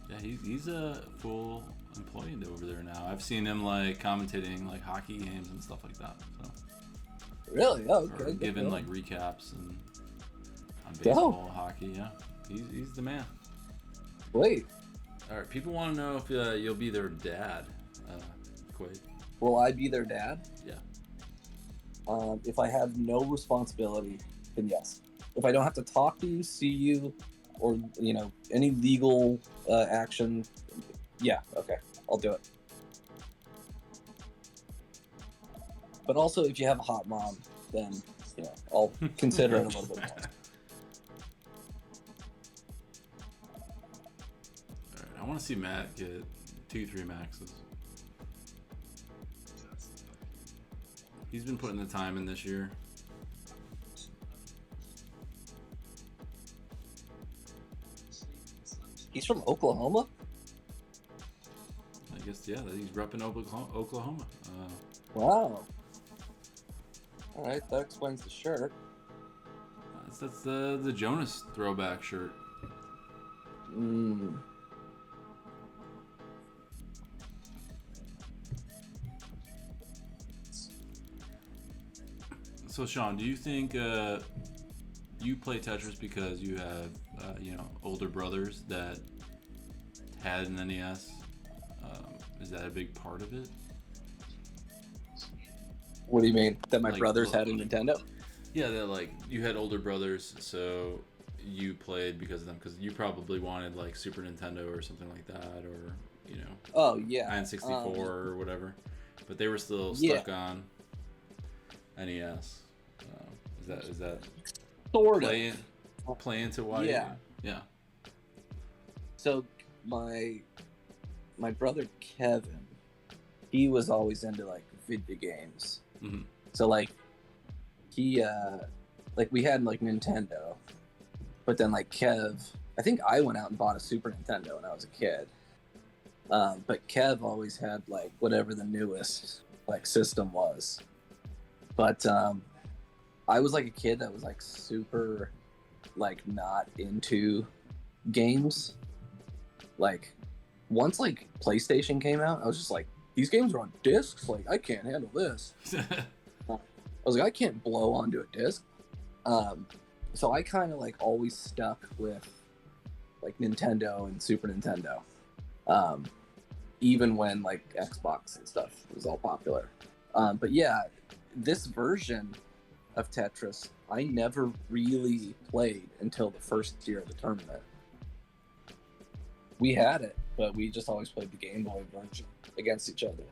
Yeah, he's a full employee over there now. I've seen him like commentating like hockey games and stuff like that. So. Really? Oh, Or okay. giving like recaps and on baseball, hockey. Yeah, he's the man. Wait, All right, people want to know if you'll be their dad, Quaid. will I be their dad? Yeah. If I have no responsibility, then yes. If I don't have to talk to you, see you, or any legal action, yeah, okay, I'll do it. But also, if you have a hot mom, then I'll consider it a little bit more. All right, I want to see Matt get 2-3 maxes. He's been putting the time in this year. He's from Oklahoma? I guess, yeah, he's repping Oklahoma. Wow. All right, that explains the shirt. That's the Jonas throwback shirt. Mm. So, Sean, do you think you play Tetris because you have older brothers that had an NES? Is that a big part of it? What do you mean? That my Like, brothers well, had a Nintendo? Yeah, that like you had older brothers, so you played because of them. Because you probably wanted like Super Nintendo or something like that, or Oh, yeah. N64 or whatever. But they were still Yeah. stuck on NES. Is that Sort of. play into why? Yeah. Yeah. So my brother Kevin, he was always into like video games. Mm-hmm. So like he like we had like Nintendo, but then like I think I went out and bought a Super Nintendo when I was a kid. But Kev always had like whatever the newest like system was. But I was like a kid that was like super like not into games. Like once like PlayStation came out, I was just like, these games are on discs. Like I can't handle this. I was like, I can't blow onto a disc. So I kind of like always stuck with like Nintendo and Super Nintendo. Even when like Xbox and stuff was all popular. But yeah, this version of Tetris, I never really played until the first year of the tournament. We had it, but we just always played the Game Boy version against each other.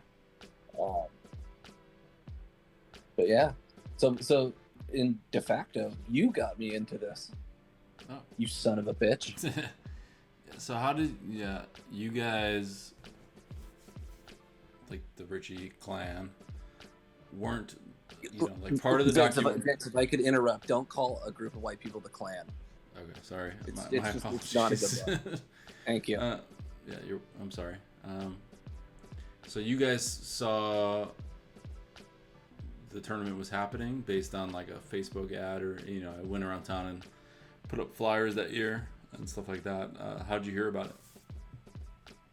But yeah, so in de facto, you got me into this. Oh. You son of a bitch. So how did you guys, like the Richie clan, weren't like part of the document? If I could interrupt, don't call a group of white people the clan. Okay, sorry. It's not a good one. Thank you. I'm sorry. So you guys saw the tournament was happening based on like a Facebook ad, or I went around town and put up flyers that year and stuff like that. How'd you hear about it?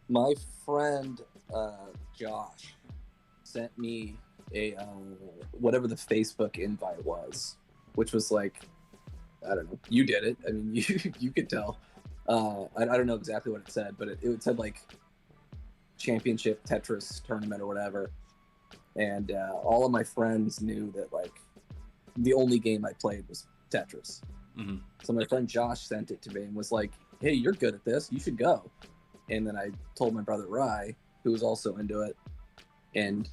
My friend Josh sent me a whatever the Facebook invite was, which was like, I don't know. You did it. I mean, you could tell. I don't know exactly what it said, but it said like championship Tetris tournament or whatever. And all of my friends knew that like the only game I played was Tetris. Mm-hmm. So my friend Josh sent it to me and was like, "Hey, you're good at this. You should go." And then I told my brother Rye, who was also into it, and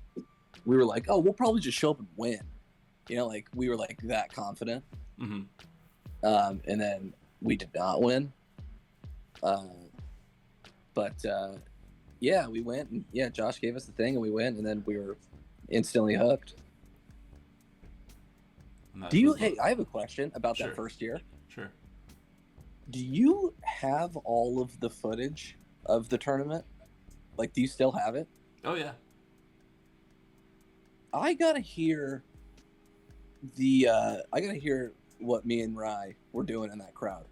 we were like, "Oh, we'll probably just show up and win." Like we were like that confident. Mm-hmm. And then we did not win. But yeah, we went, and yeah, Josh gave us the thing, and we went, and then we were instantly hooked. Hey, I have a question about Sure. that first year. Sure. Do you have all of the footage of the tournament? Like, do you still have it? Oh yeah. I gotta hear what me and Rye were doing in that crowd.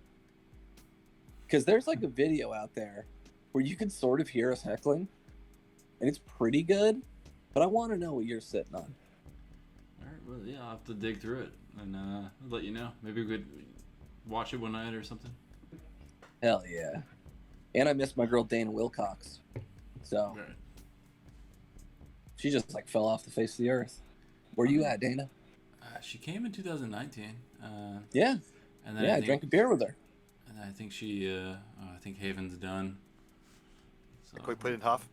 Because there's like a video out there where you can sort of hear us heckling, and it's pretty good, but I want to know what you're sitting on. All right. Well, yeah, I'll have to dig through it and I'll let you know. Maybe we could watch it one night or something. Hell yeah. And I miss my girl Dana Wilcox. So All right. she just like fell off the face of the earth. Where you at, Dana? She came in 2019. Yeah. And then I drank a beer with her. And I think I think Haven's done. So Can we put in Huff?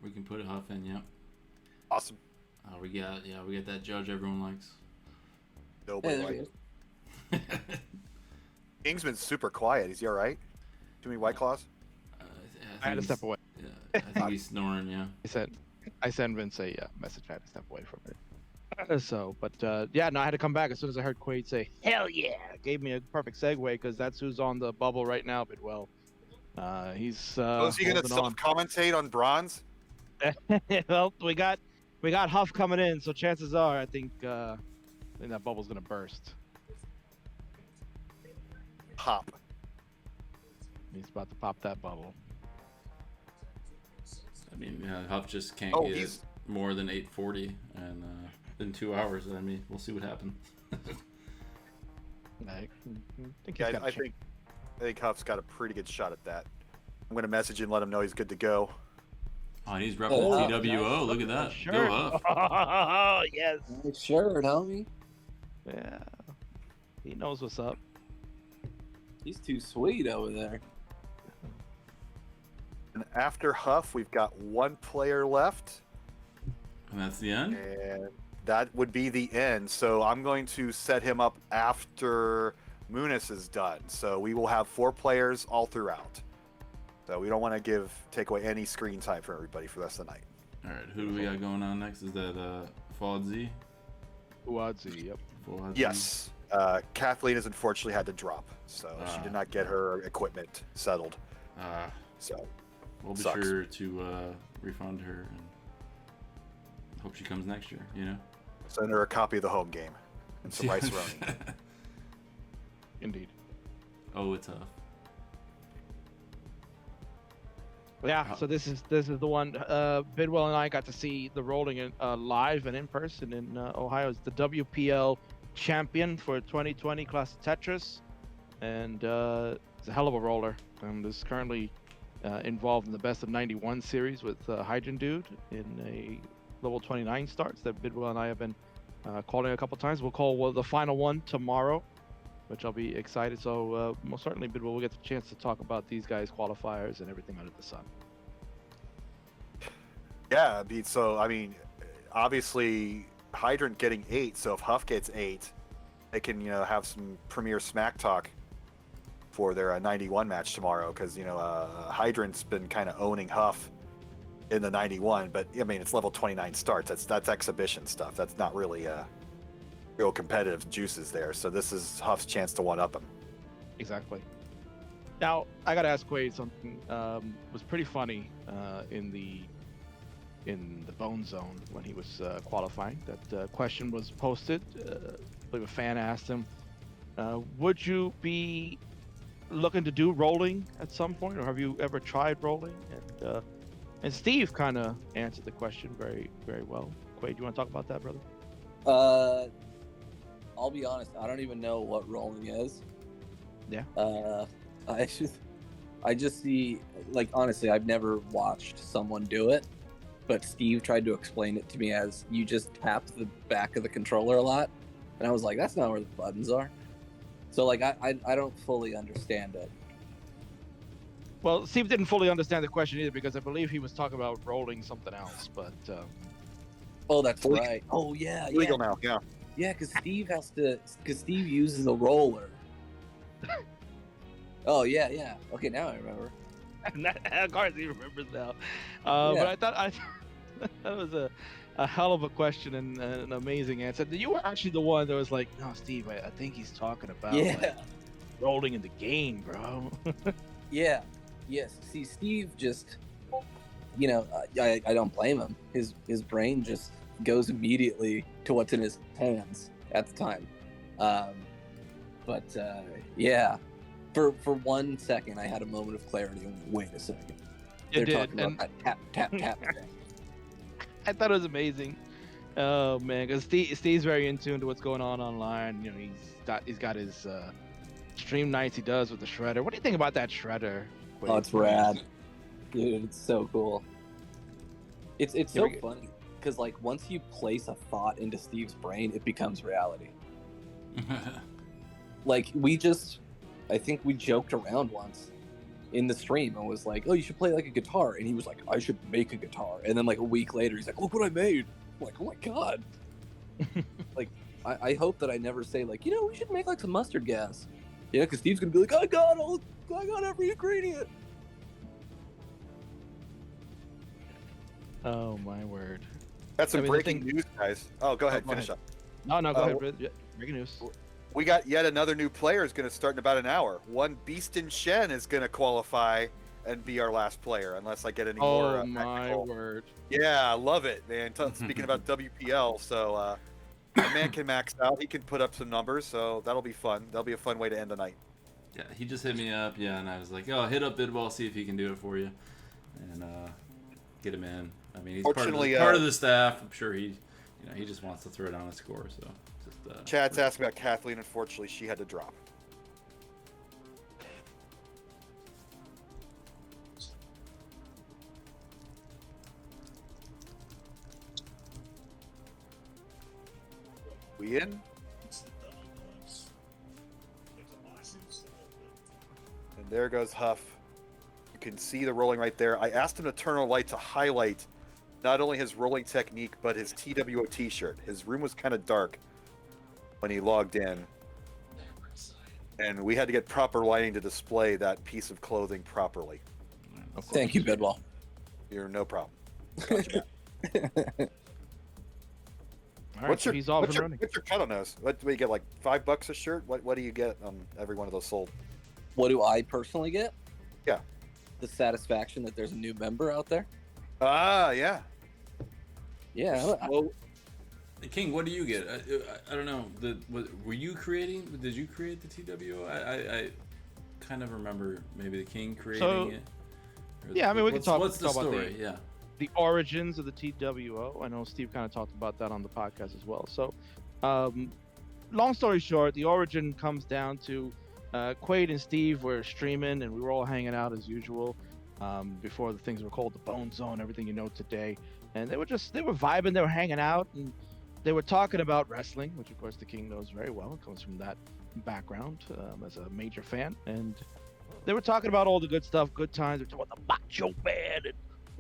We can put a Huff in, yeah. Awesome. We got that judge everyone likes. Nobody Yeah, likes it. King's been super quiet. Is he all right? Too many White Claws? I had to step away. Yeah, I think he's snoring. Yeah. I sent Vince a message. I had to step away from it. Yeah, no, I had to come back as soon as I heard Quaid say, "Hell yeah!" Gave me a perfect segue because that's who's on the bubble right now. Bidwell. He's. Is he gonna holding on. self-commentate on bronze? Well, we got Huff coming in, so chances are, I think that bubble's gonna burst. Pop. He's about to pop that bubble. I mean, Huff just can't get he's- more than 840 and in 2 hours. I mean, we'll see what happens. I think he's Yeah, got a I chance. think Huff's got a pretty good shot at that. I'm gonna message him and let him know he's good to go. Oh, and he's repping Oh, TWO. Look at that. Sure. Go Huff. Oh, yes. Sure, homie. Yeah. He knows what's up. He's too sweet over there. And after Huff, we've got one player left, And that's the end. and that would be the end. So I'm going to set him up after Muniz is done. So we will have 4 players all throughout. So we don't want to take away any screen time for everybody for the rest of the night. All right, who do we got going on next? Is that VOD? VOD, yep. VOD? Yes. Kathleen has unfortunately had to drop, so she did not get her equipment settled. So we'll be sucks. sure to refund her and hope she comes next year. You know. Send her a copy of the home game and some rice roni. Indeed. Oh, it's tough. Yeah, so this is the one. Bidwell and I got to see the rolling in, live and in person in Ohio. It's the WPL champion for 2020 Classic Tetris, and it's a hell of a roller. This is currently involved in the best of 91 series with Hydrogen Dude in a level 29 starts that Bidwell and I have been calling a couple times. We'll call the final one tomorrow, which I'll be excited. So most certainly, Bidwell, we'll get the chance to talk about these guys' qualifiers and everything under the sun. Yeah, so I mean, obviously Hydrant getting 8. So if Huff gets 8, they can have some premier smack talk for their 91 match tomorrow. Because Hydrant's been kind of owning Huff in the 91, but I mean it's level 29 starts. That's exhibition stuff. That's not really real competitive juices there. So this is Huff's chance to one-up him. Exactly. Now I gotta ask Quaid something. Was pretty funny in the Bone Zone when he was qualifying. That question was posted. I believe a fan asked him, "Would you be looking to do rolling at some point, or have you ever tried rolling?" And Steve kind of answered the question very, very well. Quaid, you want to talk about that, brother? I'll be honest, I don't even know what rolling is. Yeah. I just see, like, honestly, I've never watched someone do it, but Steve tried to explain it to me as you just tap the back of the controller a lot, and I was like, that's not where the buttons are. So, like, I don't fully understand it. Well, Steve didn't fully understand the question either, because I believe he was talking about rolling something else, but... Oh, that's right. Oh, yeah. Legal now, yeah. Yeah, because Steve uses a roller. Oh, yeah. Okay, now I remember. Of course he remembers now. But I thought that was a hell of a question and an amazing answer. You were actually the one that was like, no, Steve, I think he's talking about like, rolling in the game, bro. Yeah. Yes. See, Steve just, I don't blame him. His brain just goes immediately to what's in his hands at the time. Yeah. For 1 second, I had a moment of clarity. And wait a second. They're talking about that tap thing. I thought it was amazing. Oh man, because Steve's very in tune to what's going on online. He's got his stream nights he does with the shredder. What do you think about that shredder? Oh, it's rad, dude. It's so cool. It's so funny because like once you place a thought into Steve's brain, it becomes reality. Like I think we joked around once in the stream and was like, "Oh, you should play like a guitar," and he was like, "I should make a guitar," and then like a week later, he's like, "Look what I made!" I'm like, "Oh my god!" Like, I hope that I never say like, we should make like some mustard gas, because Steve's gonna be like, I got every ingredient. Oh my word! That's some breaking news, guys. Oh, go ahead, finish up. No, go ahead. Yeah, breaking news. We got yet another new player is going to start in about an hour. One Beastin Shen is going to qualify and be our last player, unless I get any more. Oh my word! Yeah, I love it, man. Speaking about WPL, so a man can max out. He can put up some numbers, so that'll be fun. That'll be a fun way to end the night. Yeah, he just hit me up. Yeah, and I was like, "Oh, hit up Bidwell, see if he can do it for you, and get him in." I mean, he's part of the staff. I'm sure he just wants to throw down a score. So. Chad's asking about Kathleen. Unfortunately, she had to drop. We in? And there goes Huff. You can see the rolling right there. I asked him to turn on a light to highlight not only his rolling technique, but his TWO t-shirt. His room was kind of dark when he logged in, and we had to get proper lighting to display that piece of clothing properly. Thank you, Bidwell. You're no problem. Gotcha, All right, so he's off and running. What's your cut on those? What do we get, like $5 a shirt? What do you get on every one of those sold? What do I personally get? Yeah. The satisfaction that there's a new member out there. Ah, yeah. Yeah. Well, King, what do you get? I don't know. Were you creating? Did you create the TWO? I kind of remember maybe the King creating it. Yeah, I mean, we can talk. What's the talk story? About the origins of the TWO. I know Steve kind of talked about that on the podcast as well. So, long story short, the origin comes down to Quaid and Steve were streaming, and we were all hanging out as usual before the things were called the Bone Zone, everything you know today. And they were vibing, they were hanging out, and they were talking about wrestling, which of course the King knows very well. It comes from that background as a major fan. And they were talking about all the good stuff, good times. They were talking about the Macho Man and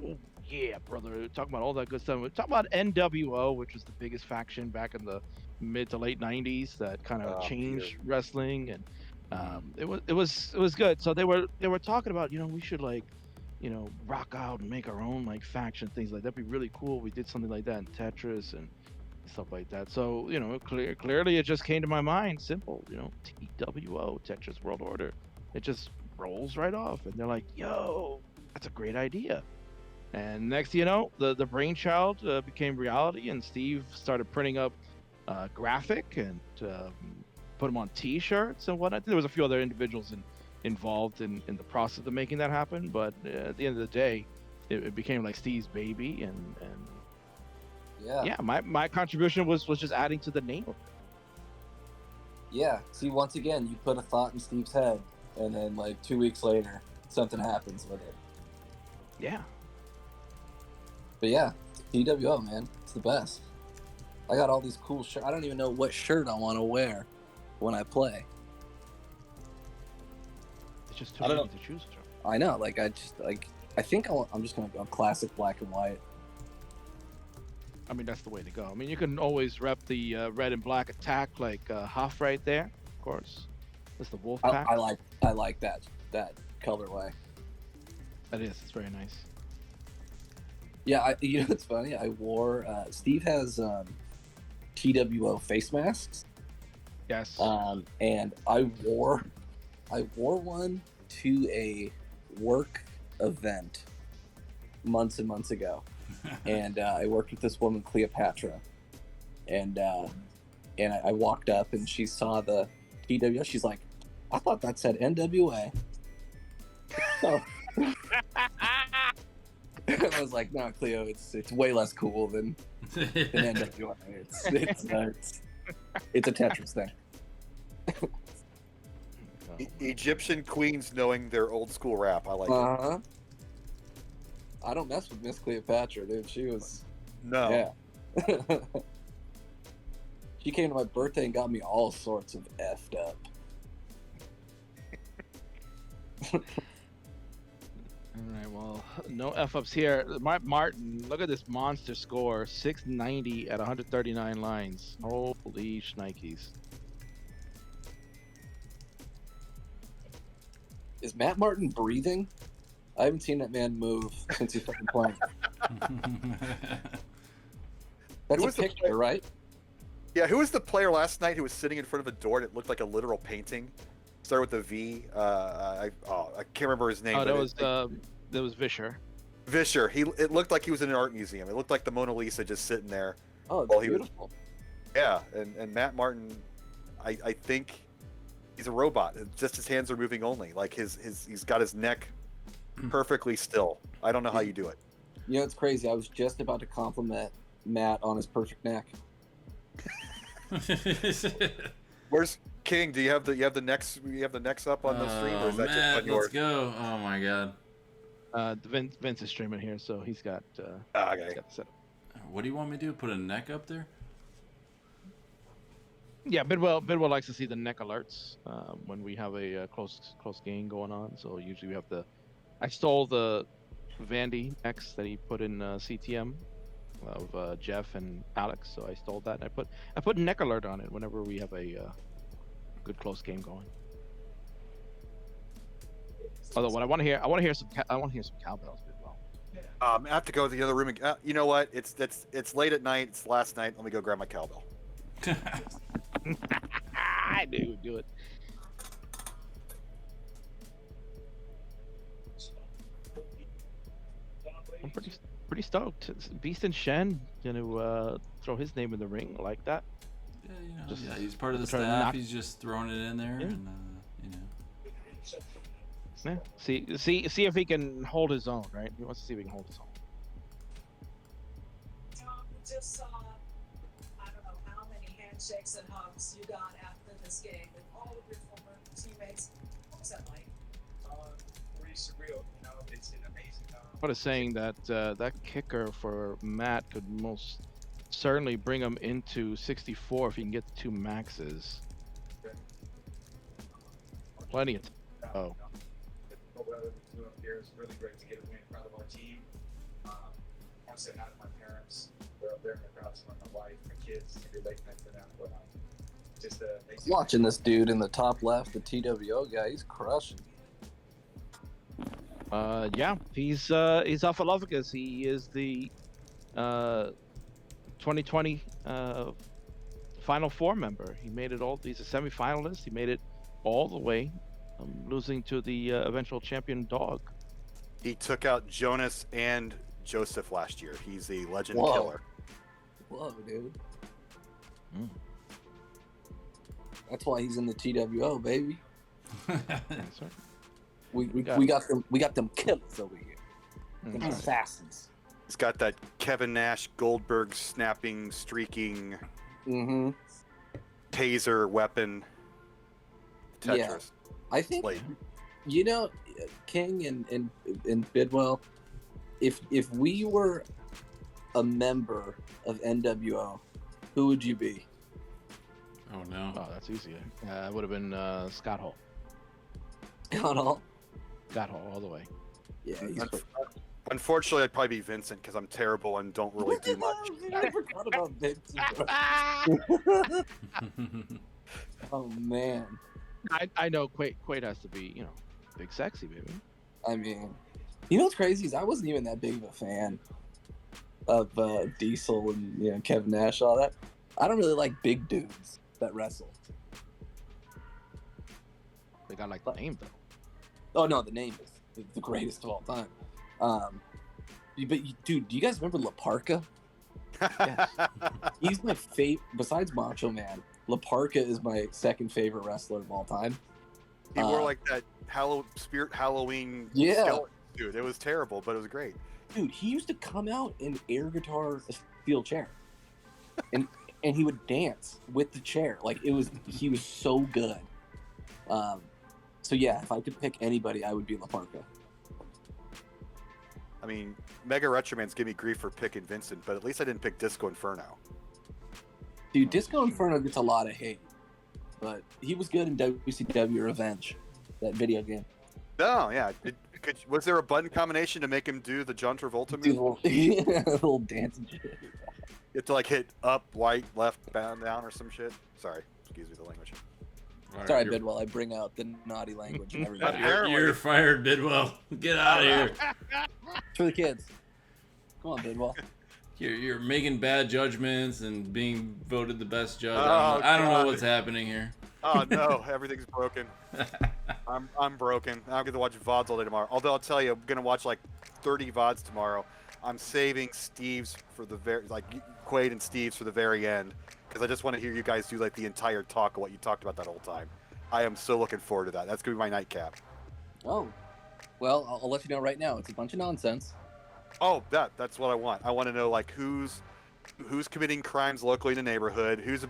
oh, yeah, brother. They were talking about all that good stuff. We were talking about NWO, which was the biggest faction back in the mid to late 90s that kind of changed wrestling, and it was good. So they were talking about, we should rock out and make our own faction, things like that. That'd be really cool. We did something like that in Tetris and stuff like that. So clearly it just came to my mind, simple, TWO, Tetris World Order. It just rolls right off, and they're like, yo, that's a great idea. And next thing you know, the brainchild became reality, and Steve started printing up graphic and put them on T-shirts and whatnot. There was a few other individuals involved in the process of making that happen, but at the end of the day, it became like Steve's baby, and yeah, my contribution was just adding to the name of it. Yeah. See, once again, you put a thought in Steve's head, and then 2 weeks later, something happens with it. Yeah. But yeah, TWO, man, it's the best. I got all these cool shirts. I don't even know what shirt I want to wear when I play. It's just too many to choose from. I know, I think I'm just gonna go classic black and white. I mean, that's the way to go. I mean, you can always rep the red and black attack like Huff right there, of course. That's the wolf pack. I like that colorway. That is. It's very nice. Yeah, it's funny. I wore. Steve has TWO face masks. Yes. And I wore one to a work event months and months ago, and I worked with this woman, Cleopatra, and I walked up and she saw the TWO. She's like, I thought that said NWA. So, I was like, no, Cleo, it's way less cool than NWA. It's a Tetris thing. Egyptian queens knowing their old school rap. I like it. I don't mess with Miss Cleopatra, dude. She was no. Yeah. She came to my birthday and got me all sorts of effed up. All right, well, no F-ups here. Martin, look at this monster score, 690 at 139 lines. Holy shnikes. Is Matt Martin breathing? I haven't seen that man move since he's fucking playing. That's a picture, right? Yeah, who was the player last night who was sitting in front of a door and it looked like a literal painting? Started with a V. I can't remember his name. Oh, that was Vischer. Vischer. It looked like he was in an art museum. It looked like the Mona Lisa just sitting there. Oh, it's beautiful. Yeah, and Matt Martin, I think he's a robot. Just his hands are moving only. Like he's got his neck perfectly still. I don't know how you do it. You know, it's crazy. I was just about to compliment Matt on his perfect neck. Where's King? Do you have the necks up on the stream, or is that just on yours? Let's go! Oh my god. Vince is streaming here, so he's got. Okay. He's got the setup. What do you want me to do? Put a neck up there? Yeah, Bidwell likes to see the neck alerts when we have a close game going on. So usually we have I stole the Vandy necks that he put in CTM of Jeff and Alex, so I stole that. And I put neck alert on it whenever we have a good close game going. Although what I want to hear some cowbells as well. I have to go to the other room. You know what? It's late at night. It's last night. Let me go grab my cowbell. I knew you'd do it. I'm pretty stoked. Beast and Shen gonna throw his name in the ring like that. Yeah, he's part of the staff. He's just throwing it in there, and Yeah. See if he can hold his own, right? He wants to see if he can hold his own. Tom, we just saw, I don't know how many handshakes and hugs you got after this game with all of your former teammates. What was that like? Pretty surreal, it's an amazing. What is saying that that kicker for Matt could most certainly bring him into 64 if he can get the 2 maxes. Plenty of What other doing up here is really great to get a win in front of our team. I want to say hi to my parents. They're up there in the crowd, my wife, my kids. It's a late night for them, but just Watching this dude in the top left, the TWO guy, he's crushing. Yeah, he's Alphalophagus. He is the 2020 Final Four member. He made it all. He's a semifinalist. He made it all the way, losing to the eventual champion Dog. He took out Jonas and Joseph last year. He's a legend killer. Whoa, dude. Mm. That's why he's in the TWO, baby. That's right. We got them killers over here. Them assassins. He's got that Kevin Nash, Goldberg snapping, streaking, taser weapon. Tetris. Yeah. I think Blade. King and Bidwell, if we were a member of NWO, who would you be? Oh no. Oh, that's easy. It would have been Scott Hall. Scott Hall? Scott Hall all the way. Yeah. Unfortunately, I'd probably be Vincent because I'm terrible and don't really do much. I forgot about Vincent. Oh man. I know Quaid has to be, big sexy, baby. I mean, what's crazy is I wasn't even that big of a fan of Diesel and Kevin Nash, all that. I don't really like big dudes that wrestle. They got like the name though. Oh no, the name is the greatest of all time. But dude, do you guys remember La Parka? Yes. He's my favorite. Besides Macho Man, La Parka is my second favorite wrestler of all time. He wore like that Spirit Halloween skeleton suit. It was terrible, but it was great. Dude, he used to come out and air guitar a steel chair, and he would dance with the chair. Like he was so good. So yeah, if I could pick anybody, I would be La Parka. I mean, Mega Retromans give me grief for picking Vincent, but at least I didn't pick Disco Inferno. Dude, Disco Inferno gets a lot of hate, but he was good in WCW Revenge, that video game. No, yeah. Was there a button combination to make him do the John Travolta move? Little dancing shit. You have to heit up, right, left, down, or some shit. Sorry, excuse me the language. Right, Sorry, Bidwell, I bring out the naughty language and everybody. You're fired, Bidwell. Get out of here. It's for the kids. Come on, Bidwell. You're making bad judgments and being voted the best judge. Oh, I don't know God. what's happening here. Oh no, everything's broken. I'm broken. I'm gonna watch VODs all day tomorrow. Although I'll tell you, I'm gonna watch 30 VODs tomorrow. I'm saving Steve's for the Quaid and Steve's for the very end because I just want to hear you guys do the entire talk of what you talked about that whole time. I am so looking forward to that. That's gonna be my nightcap. Oh, well, I'll let you know right now. It's a bunch of nonsense. Oh, that's what I want. I want to know who's committing crimes locally in the neighborhood, who's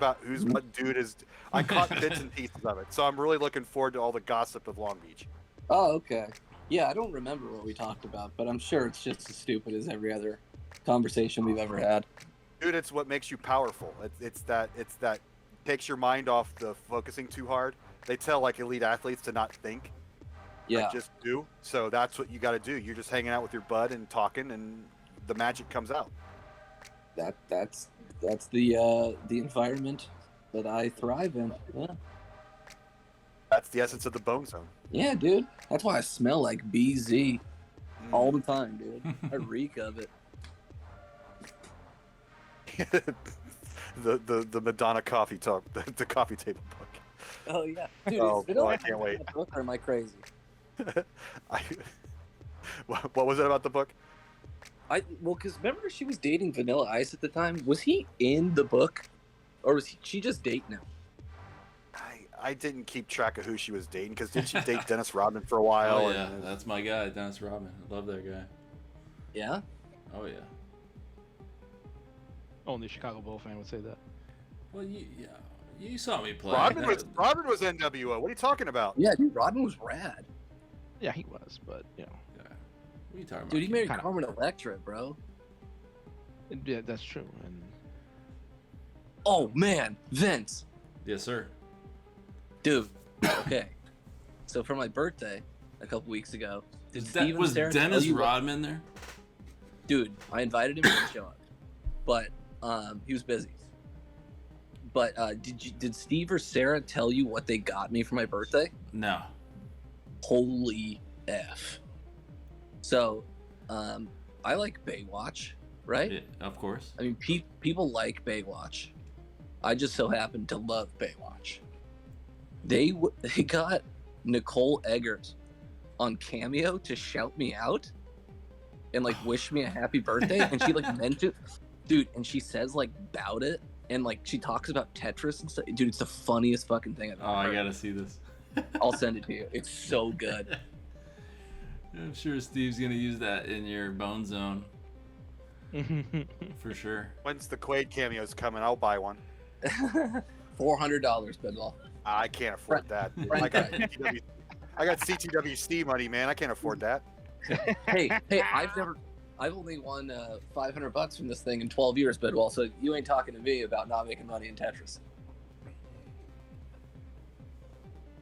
what dude is. I caught bits and pieces of it, so I'm really looking forward to all the gossip of Long Beach. Oh, okay. Yeah, I don't remember what we talked about, but I'm sure it's just as stupid as every other conversation we've ever had. Dude, it's what makes you powerful. It's that takes your mind off the focusing too hard. They tell elite athletes to not think. Yeah. Just do. So that's what you got to do. You're just hanging out with your bud and talking, and the magic comes out. that's the environment that I thrive in. Yeah. That's the essence of the bone zone. Yeah, dude. That's why I smell like BZ all the time, dude. I reek of it. the Madonna coffee talk, the coffee table book. Oh yeah, dude. Oh, Vanilla I can't wait. Book, or am I crazy? What was it about the book? Well, because remember she was dating Vanilla Ice at the time. Was he in the book, or was she just dating him? I didn't keep track of who she was dating because didn't she date Dennis Rodman for a while? Oh yeah, that's my guy, Dennis Rodman. I love that guy. Yeah. Oh yeah. Only a Chicago Bull fan would say that. Well, you saw me play. Rodman was NWO. What are you talking about? Yeah, dude. Rodman was rad. Yeah, he was, but you know. Yeah. What are you talking about? Dude, he married Kinda. Carmen Electra, bro. Yeah, that's true. And Oh man, Vince. Yes, sir. Dude. Okay. So for my birthday a couple weeks ago, did Steve Was and Sarah tell Dennis you what- Rodman there? Dude, I invited him to show up, but he was busy. But did Steve or Sarah tell you what they got me for my birthday? No. Holy F. So, I like Baywatch, right? Yeah, of course. I mean, people like Baywatch. I just so happen to love Baywatch. They got Nicole Eggers on Cameo to shout me out and like wish me a happy birthday, and she like meant it, dude. And she says like about it, and like she talks about Tetris and stuff. Dude, it's the funniest fucking thing I've ever Oh, I heard. gotta see this. I'll send it to you. It's so good. I'm sure Steve's gonna use that in your bone zone for sure. When's the Quaid cameos coming? I'll buy one. $400, Bedwell. I can't afford that. I got CTWC money, man. I can't afford that. Hey, I've only won $500 from this thing in 12 years, Bedwell. So you ain't talking to me about not making money in Tetris.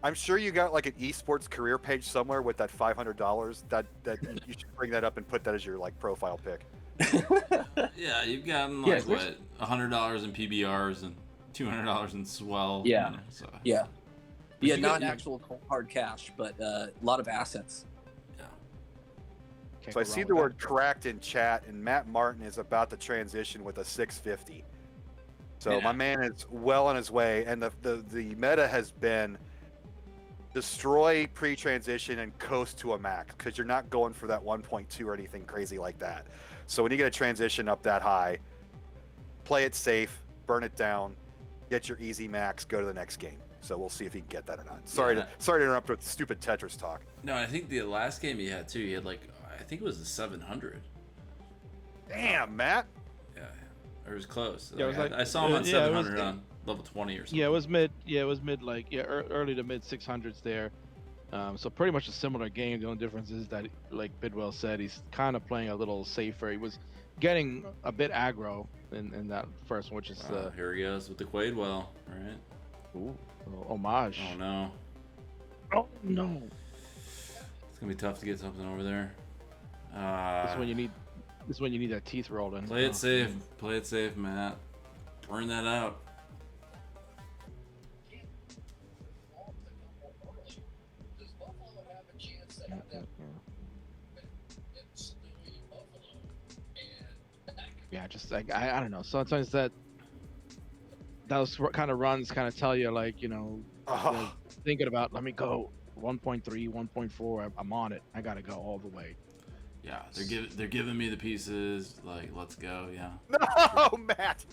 I'm sure you got like an esports career page somewhere with that $500. That you should bring that up and put that as your like profile pic. Yeah, you've gotten Yeah, like what, $100 in PBRs and $200 in swell. Yeah. You know, so. Yeah. But Yeah, you not got- actual cold hard cash, but a lot of assets. Can't So I go see wrong the with word cracked in chat, and Matt Martin is about to transition with a 650. So Yeah. my man is well on his way, and the meta has been destroy pre-transition and coast to a max because you're not going for that 1.2 or anything crazy like that. So when you get a transition up that high, play it safe, burn it down, get your easy max, go to the next game. So we'll see if he can get that or not. Sorry Yeah. to interrupt with stupid Tetris talk. No, I think the last game he had too. He had like, I think it was a 700. Damn, Matt. Yeah, or it was close. Yeah, it was Like, like- I saw him on yeah, it was- 700 on level 20 or something. Yeah, it was mid. Yeah, it was mid. Like early to mid 600s there. So pretty much a similar game. The only difference is that, like Bidwell said, he's kind of playing a little safer. He was getting a bit aggro in that first one, which is Here he goes with the Quaid well, right? homage. Oh no, Oh no! it's gonna be tough to get something over there. This is when you need. This is when you need that teeth rolled in. Play it safe. Play it safe, Matt. Burn that out. Yeah, just like I don't know. Sometimes those kind of runs kind of tell you like Oh, thinking about let me go 1.3, 1.4. I'm on it. I gotta go all the way. Yeah, they're giving me the pieces. Like, let's go. Yeah. no, Matt.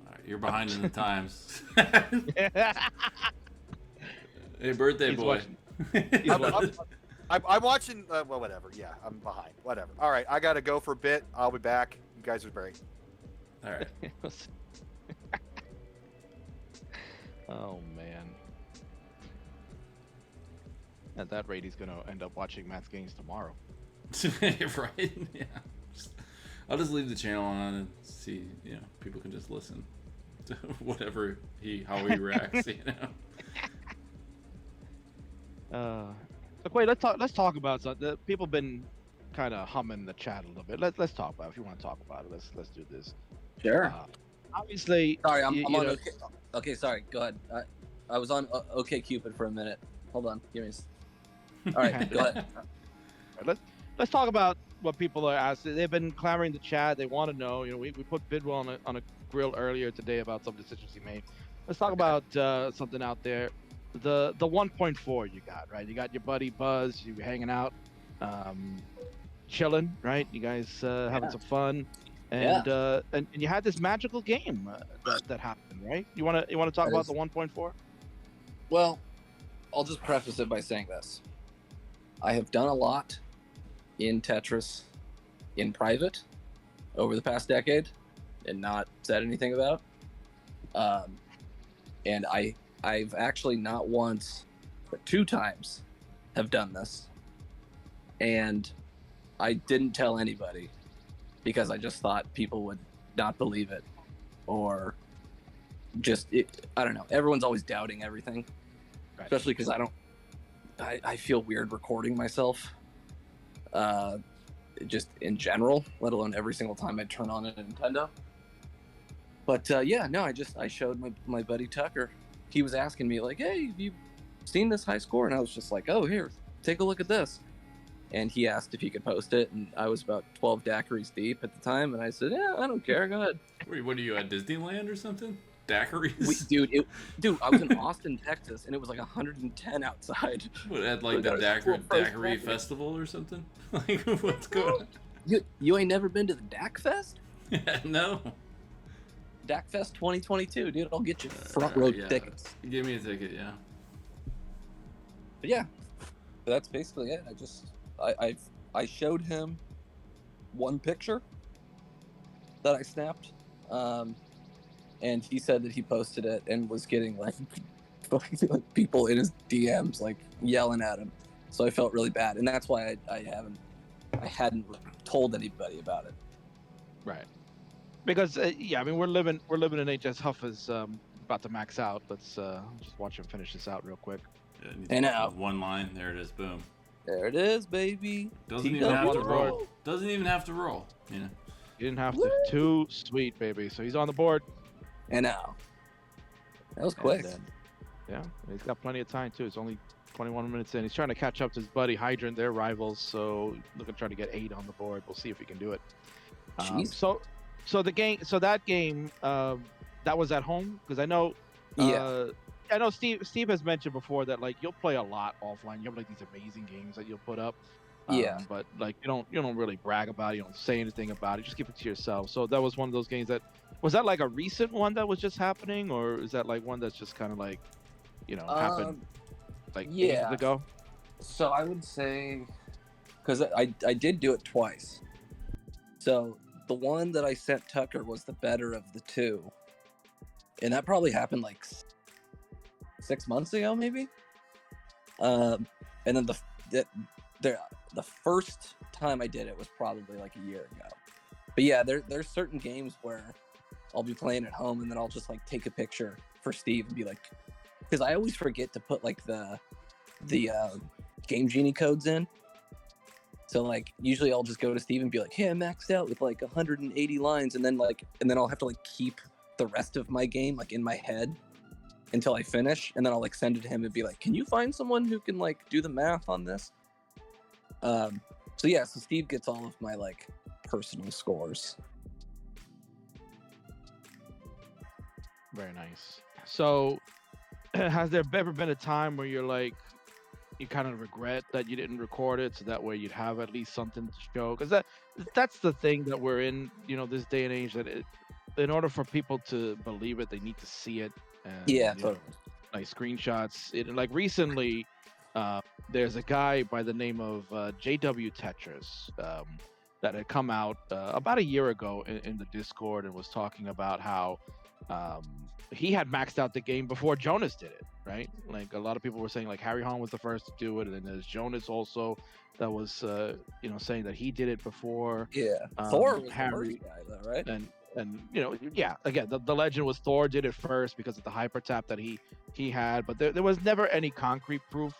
All right, you're behind in the times. Hey, birthday He's boy. watching- I'm watching. Well, whatever. Yeah, I'm behind. Whatever. All right, I gotta go for a bit. I'll be back. You guys are great. All right. Oh man. At that rate, he's gonna end up watching Matt's games tomorrow. Right? Yeah. I'll just leave the channel on and see. People can just listen to whatever how he reacts. So wait, let's talk about something. People been kind of hum in the chat a little bit. Let's talk about it. If you want to talk about it, let's do this. Sure. Obviously, Sorry, I'm you on. know, Okay, sorry. Go ahead. I was on OK Cupid for a minute. Hold on. Give me. All right. Go ahead. let's talk about what people are asking. They've been clamoring in the chat. They want to know. You know, we put Bidwell on a grill earlier today about some decisions he made. Let's talk about something out there. The 1.4 you got, right? You got your buddy Buzz. You hanging out, chilling, right? You guys having some fun, and you had this magical game that happened, right? You wanna talk about the 1.4? Well, I'll just preface it by saying this: I have done a lot in Tetris in private over the past decade, and not said anything about. And I've actually not once, but 2 times have done this. And I didn't tell anybody because I just thought people would not believe it, or I don't know. Everyone's always doubting everything, Right. especially because I feel weird recording myself. Just in general, let alone every single time I turn on a Nintendo. But I showed my buddy Tucker. He was asking me like, "Hey, have you seen this high score?" And I was just like, "Oh, here, take a look at this." And he asked if he could post it, and I was about 12 daiquiris deep at the time, and I said, "Yeah, I don't care, go ahead." Wait, what are you at Disneyland or something? Daiquiris? Dude, I was in Austin, Texas, and it was like 110 outside. What, at like the Daiquiri Festival or something? Like, what's going on? You ain't never been to the DAC Fest? No. DAC Fest 2022, dude. I'll get you front row tickets. Give me a ticket, yeah. But yeah, that's basically it. I showed him one picture that I snapped, and he said that he posted it and was getting like people in his DMs like yelling at him. So I felt really bad, and that's why I hadn't told anybody about it. Right. Because I mean we're living in HS Huff is about to max out. Let's just watch him finish this out real quick. Yeah, and out. One line, there it is, boom. There it is, baby. Doesn't even have to roll. Doesn't even have to roll. You know. You didn't have to. Too sweet, baby. So he's on the board. And now. That was quick. Yeah, he's got plenty of time too. It's only 21 minutes in. He's trying to catch up to his buddy Hydrant. They're rivals, so looking to try to get 8 on the board. We'll see if he can do it. So the game, that game, that was at home, because I know. I know Steve has mentioned before that like you'll play a lot offline. You have like these amazing games that you'll put up. But like you don't really brag about it. You don't say anything about it. Just keep it to yourself. So that was one of those games was that like a recent one that was just happening, or is that like one that's just kind of like, happened like ages ago? So I would say, because I did do it twice. So the one that I sent Tucker was the better of the 2, and that probably happened like 6 months ago, maybe. And then the first time I did it was probably like a year ago. But yeah, there's certain games where I'll be playing at home and then I'll just like take a picture for Steve and be like, because I always forget to put like the Game Genie codes in. So like usually I'll just go to Steve and be like, "Hey, I maxed out with like 180 lines," and then I'll have to like keep the rest of my game like in my head until I finish, and then I'll like send it to him and be like, "Can you find someone who can like do the math on this?" So Steve gets all of my like personal scores. Very nice. So has there ever been a time where you're like, you kind of regret that you didn't record it, so that way you'd have at least something to show? Because that's the thing that we're in, this day and age, that in order for people to believe it, they need to see it. And, Totally. Like screenshots. Like recently, there's a guy by the name of JW Tetris that had come out about a year ago in the Discord and was talking about how he had maxed out the game before Jonas did it, right? Like a lot of people were saying like Harry Hahn was the first to do it, and then there's Jonas also that was saying that he did it before. Thor was Harry, the first guy though, right? And again, the legend was Thor did it first because of the hyper tap that he had, but there was never any concrete proof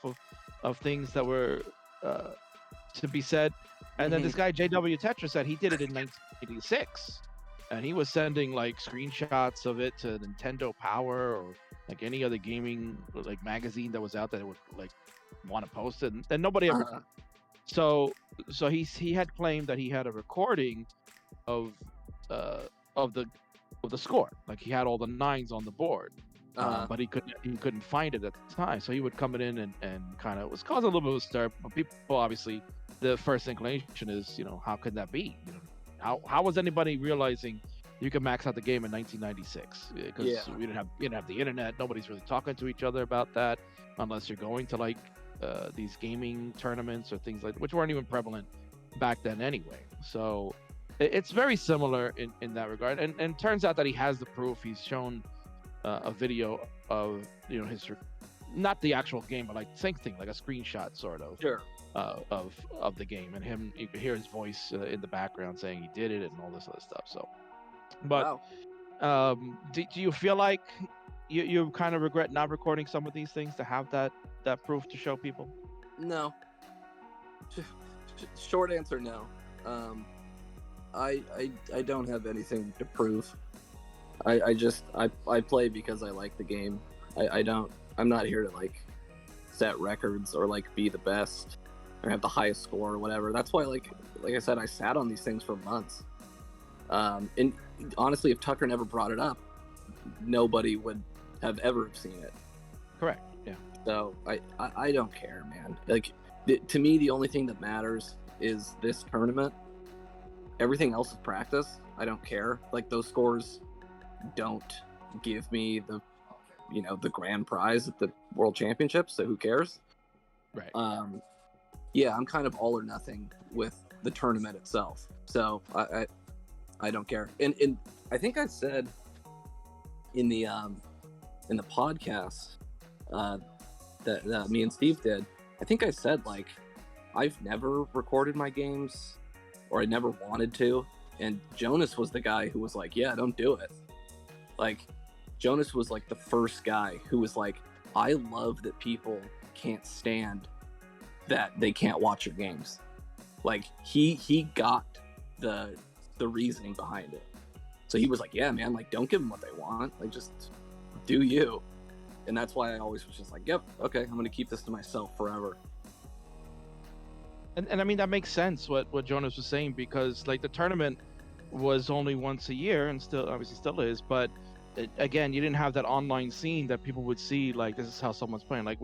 of things that were to be said. And then this guy JW Tetris said he did it in 1986, and he was sending like screenshots of it to Nintendo Power or like any other gaming like magazine that was out there that would like want to post it, and nobody ever. Uh-huh. So he had claimed that he had a recording of uh of the score, like he had all the nines on the board. But he couldn't find it at the time, so he would come in and kind of was causing a little bit of a stir. But people obviously, the first inclination is, how could that be? How was anybody realizing you could max out the game in 1996? Because we didn't have the internet. Nobody's really talking to each other about that, unless you're going to like these gaming tournaments or things like that, which weren't even prevalent back then anyway. So it's very similar in that regard. And turns out that he has the proof. He's shown a video of his, not the actual game, but like same thing, like a screenshot sort of of the game, and him, you can hear his voice in the background saying he did it and all this other stuff. So, but do you feel like you kind of regret not recording some of these things to have that proof to show people? No. Short answer, no. I don't have anything to prove. I play because I like the game. I'm not here to like set records or like be the best or have the highest score or whatever. That's why like I said, I sat on these things for months. And honestly, if Tucker never brought it up, nobody would have ever seen it. Correct. Yeah. So I don't care, man. Like to me, the only thing that matters is this tournament. Everything else is practice. I don't care. Like those scores don't give me the grand prize at the World Championship, so who cares? Right. Yeah, I'm kind of all or nothing with the tournament itself, so I don't care. And I think I said in the podcast that me and Steve did, I think I said like I've never recorded my games, or I never wanted to, and Jonas was the guy who was like, yeah, don't do it. Like, Jonas was like the first guy who was like, I love that people can't stand that they can't watch your games. Like he got the reasoning behind it. So he was like, yeah, man, like don't give them what they want. Like just do you. And that's why I always was just like, yep, okay, I'm gonna keep this to myself forever. And I mean that makes sense what Jonas was saying, because like the tournament was only once a year and still obviously still is, but again, you didn't have that online scene that people would see, like this is how someone's playing. Like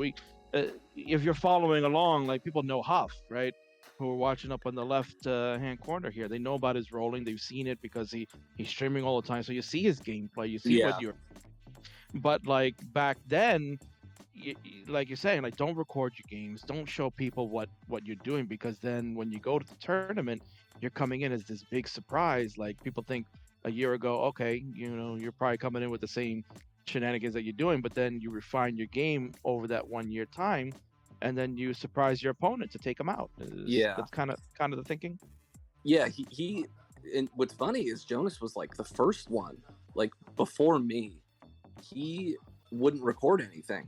if you're following along, like people know Huff, right, who are watching up on the left hand corner here, they know about his rolling, they've seen it because he's streaming all the time, so you see his gameplay, you see what you're. But like back then, like you're saying, like don't record your games, don't show people what you're doing, because then when you go to the tournament, you're coming in as this big surprise. Like people think a year ago, okay, you're probably coming in with the same shenanigans that you're doing, but then you refine your game over that 1 year time, and then you surprise your opponent to take them out. That's kind of the thinking. Yeah, he and what's funny is Jonas was like the first one, like before me. He wouldn't record anything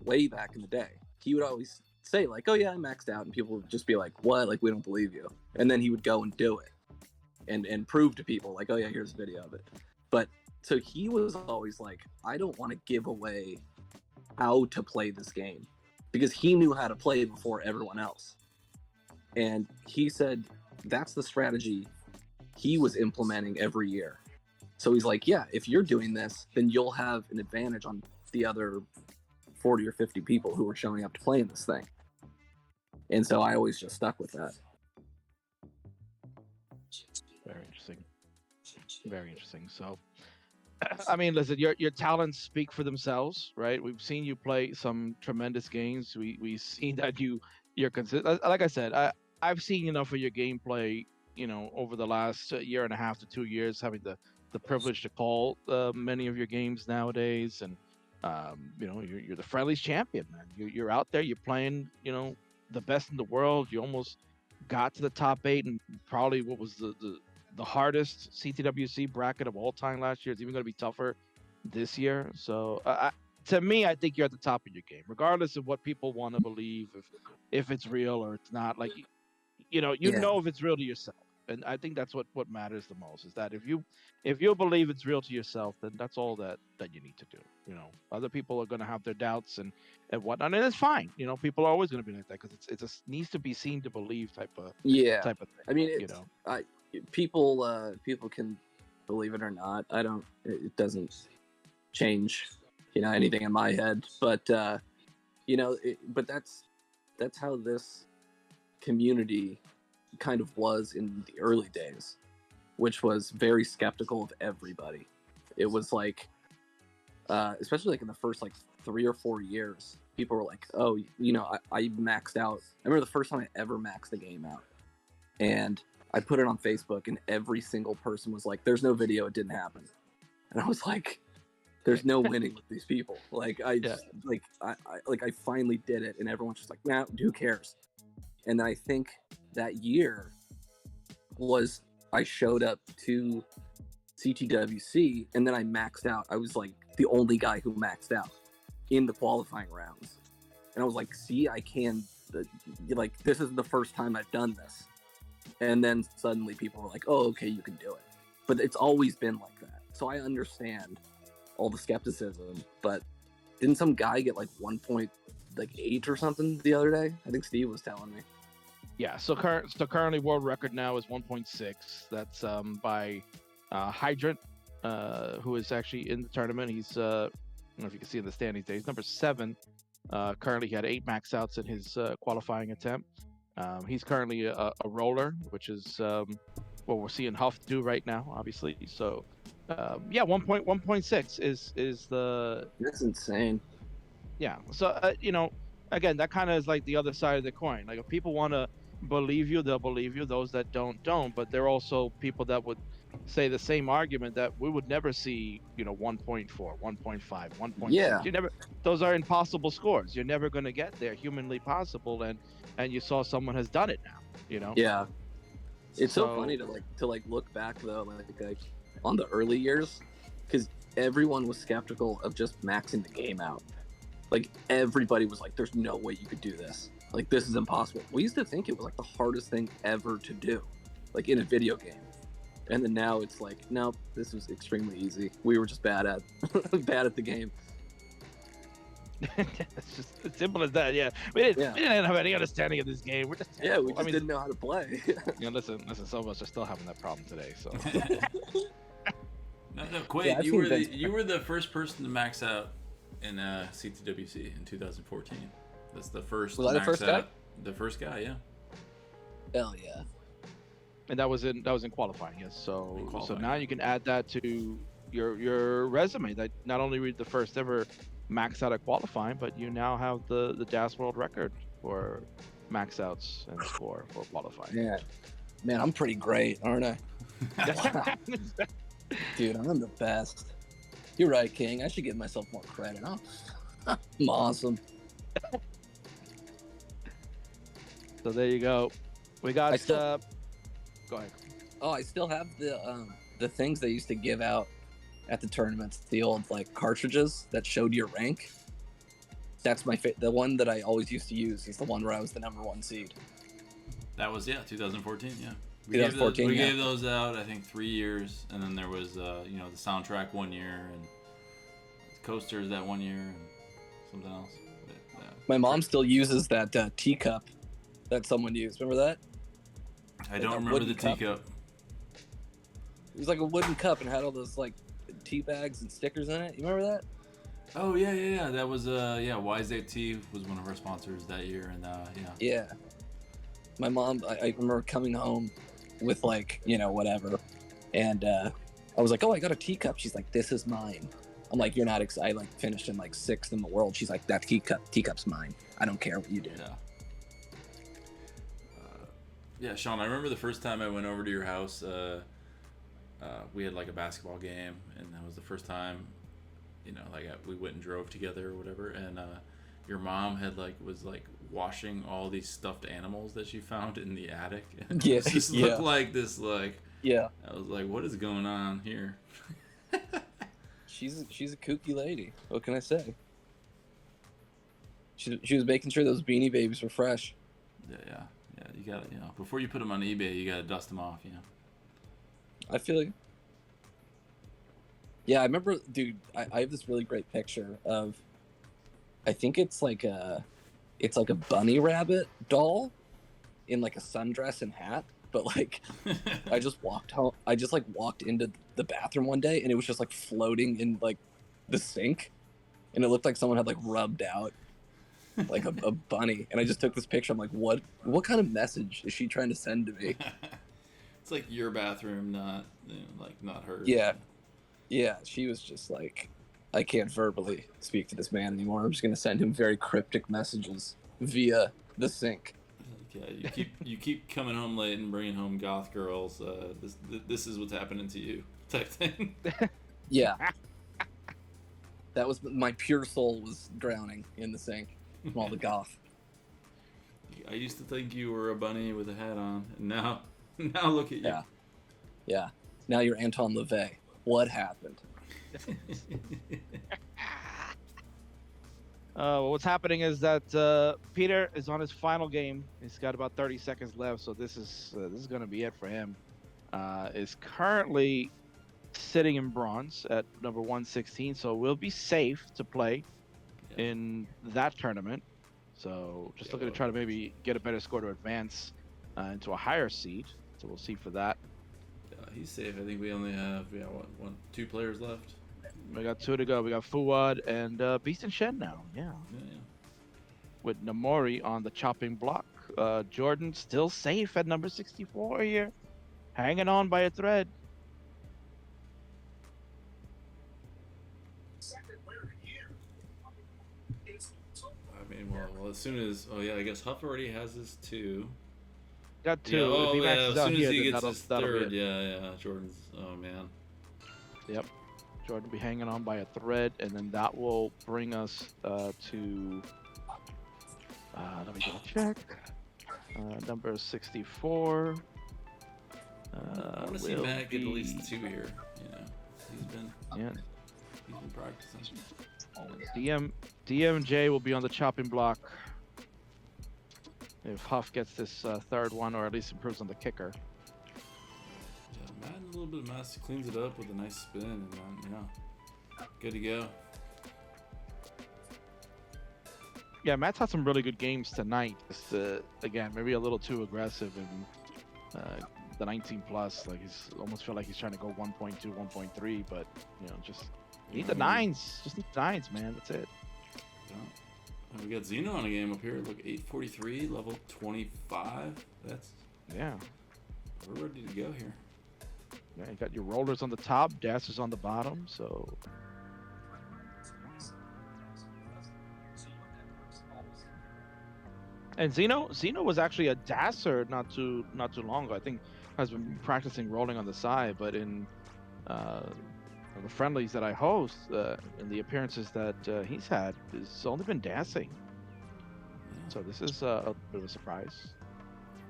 way back in the day. He would always say like, oh yeah, I maxed out, and people would just be like, what? Like, we don't believe you. And then he would go and do it and prove to people like, oh yeah, here's a video of it. But so he was always like, I don't want to give away how to play this game, because he knew how to play before everyone else. And he said that's the strategy he was implementing every year. So he's like, yeah, if you're doing this, then you'll have an advantage on the other 40 or 50 people who are showing up to play in this thing. And so I always just stuck with that. Very interesting. Very interesting. So, I mean, listen, your talents speak for themselves, right? We've seen you play some tremendous games. We've seen that you're consistent. Like I said, I've seen enough of your gameplay, over the last year and a half to 2 years, having the privilege to call many of your games nowadays, and you're the friendlies champion, man. You're out there, you're playing, the best in the world. You almost got to the top 8, and probably what was the hardest CTWC bracket of all time last year. It's even going to be tougher this year. So to me, I think you're at the top of your game, regardless of what people want to believe, if it's real or it's not. Like you know Yeah. know if it's real to yourself. And I think that's what matters the most, is that if you believe it's real to yourself, then that's all that you need to do. You know, other people are going to have their doubts and whatnot, and it's fine. You know, people are always going to be like that, because it's a needs to be seen to believe type of Yeah. thing. I mean, you it's, know, people can believe it or not. I don't. It doesn't change, anything in my head. But but that's how this community kind of was in the early days, which was very skeptical of everybody. It was like, especially like in the first like 3 or 4 years, people were like, "Oh, I maxed out." I remember the first time I ever maxed the game out, and I put it on Facebook, and every single person was like, "There's no video. It didn't happen." And I was like, "There's no winning with these people." Like I finally did it, and everyone's just like, "Nah, who cares?" And I think that year was I showed up to CTWC, and then I maxed out. I was like the only guy who maxed out in the qualifying rounds, and I was like, "See, I can." Like, this isn't the first time I've done this. And then suddenly people were like, "Oh, okay, you can do it." But it's always been like that. So I understand all the skepticism. But didn't some guy get like 1.8 or something the other day? I think Steve was telling me. Yeah, so currently world record now is 1.6. That's by Hydrant, who is actually in the tournament. He's I don't know if you can see in the standings there. He's number 7. Currently, he had 8 max outs in his qualifying attempt. He's currently a roller, which is what we're seeing Huff do right now, obviously. So, 1.6 is the. That's insane. Yeah. So again, that kind of is like the other side of the coin. Like, if people want to believe you, they'll believe you. Those that don't. But there are also people that would say the same argument that we would never see, 1.4, 1.5, 1.6. Yeah. You never. Those are impossible scores. You're never going to get there, humanly possible. And you saw someone has done it now. Yeah. It's so funny to look back though, like on the early years, because everyone was skeptical of just maxing the game out. Like, everybody was like, "There's no way you could do this. Like, this is impossible." We used to think it was like the hardest thing ever to do, like in a video game. And then now it's like, no, this was extremely easy. We were just bad at the game. It's just as simple as that. Yeah, we didn't have any understanding of this game. We're just Yeah, we just didn't know how to play. listen. Some of us are still having that problem today. So No, Quaid, Yeah, you were the first person to max out in CTWC in 2014. That's the first. Was I the max first out. guy? The first guy, yeah. Hell yeah. and that was in qualifying. Yes. So In qualifying. now you can add that to your resume. That not only read the first ever max out at qualifying, but you now have the DAS world record for max outs and score for qualifying. Yeah. Man, I'm pretty great, aren't I? Dude, I'm the best. You're right, King. I should give myself more credit. I'm awesome. So there you go. We got. I still- Go ahead. Oh, I still have the things they used to give out at the tournaments. The old like cartridges that showed your rank. That's the one that I always used to use is the one where I was the number 1 seed. That was 2014. Yeah. 2014, We yeah. gave those out, I think, 3 years, and then there was the soundtrack 1 year and coasters that 1 year and something else. But, My mom still uses that teacup that someone used. Remember that? I don't a remember wooden the cup. teacup. It was like a wooden cup and had all those like tea bags and stickers in it. You remember that? Oh yeah. That was YZ was one of our sponsors that year, and Yeah. My mom, I remember coming home with like, whatever. And I was like, "Oh, I got a teacup." She's like, "This is mine." I'm like, "You're not excited." I like finished in like 6th in the world. She's like, "That teacup's mine. I don't care what you do." Yeah. Yeah, Sean, I remember the first time I went over to your house. We had like a basketball game, and that was the first time, we went and drove together or whatever. And your mom was washing all these stuffed animals that she found in the attic. And Yeah, it just yeah. looked like this. Yeah. I was like, what is going on here? She's a kooky lady. What can I say? She was making sure those Beanie Babies were fresh. Yeah. Yeah, you gotta, before you put them on eBay, you gotta dust them off, I feel you. Yeah, I remember, dude. I have this really great picture of. I think it's like a bunny rabbit doll, in like a sundress and hat. But like, I just walked home. I just like walked into the bathroom one day, and it was just like floating in like the sink, and it looked like someone had like rubbed out like a bunny. And I just took this picture. I'm like, what kind of message is she trying to send to me? It's like your bathroom, not not hers. Yeah, she was just like, I can't verbally speak to this man anymore. I'm just gonna send him very cryptic messages via the sink. Yeah, you keep coming home late and bringing home goth girls. This is what's happening to you, type thing. Yeah, that was my pure soul was drowning in the sink from all the goth. I used to think you were a bunny with a hat on, and now look at you. Yeah. Now you're Anton LaVey. What happened? What's happening is that Peter is on his final game. He's got about 30 seconds left, so this is going to be it for him. Is currently sitting in bronze at number 116, so we'll be safe to play in that tournament. So just looking to try to maybe get a better score to advance into a higher seed. So we'll see for that. He's safe. I think we only have two players left. We got 2 to go. We got Fuad and Beast and Shen now. Yeah. With Namori on the chopping block. Jordan still safe at number 64 here. Hanging on by a thread. I mean, well, as soon as I guess Huff already has his 2. Got 2. Yeah, If he maxes as out soon as here, he then gets his that'll be third, it. Jordan's. Oh man. Yep. Jordan will be hanging on by a thread, and then that will bring us to. Let me double check. Number 64. I want to see Matt get at least 2 here. He's been practicing. DMJ will be on the chopping block if Huff gets this third one, or at least improves on the kicker. Yeah, Matt, a little bit of mass cleans it up with a nice spin, and good to go. Yeah, Matt's had some really good games tonight. Just, again, maybe a little too aggressive in the 19 plus. Like he's almost feel like he's trying to go 1.2, 1.3, but just need the 9s. Just need the 9s, man. That's it. Yeah. And we got Zeno on a game up here. Look, 843, level 25. We're ready to go here. Yeah, you got your rollers on the top, dashers on the bottom, so. And Zeno was actually a dasser not too long ago. I think has been practicing rolling on the side, but in the friendlies that I host, in the appearances that he's had, it's only been dancing. Yeah. So this is a bit of a surprise.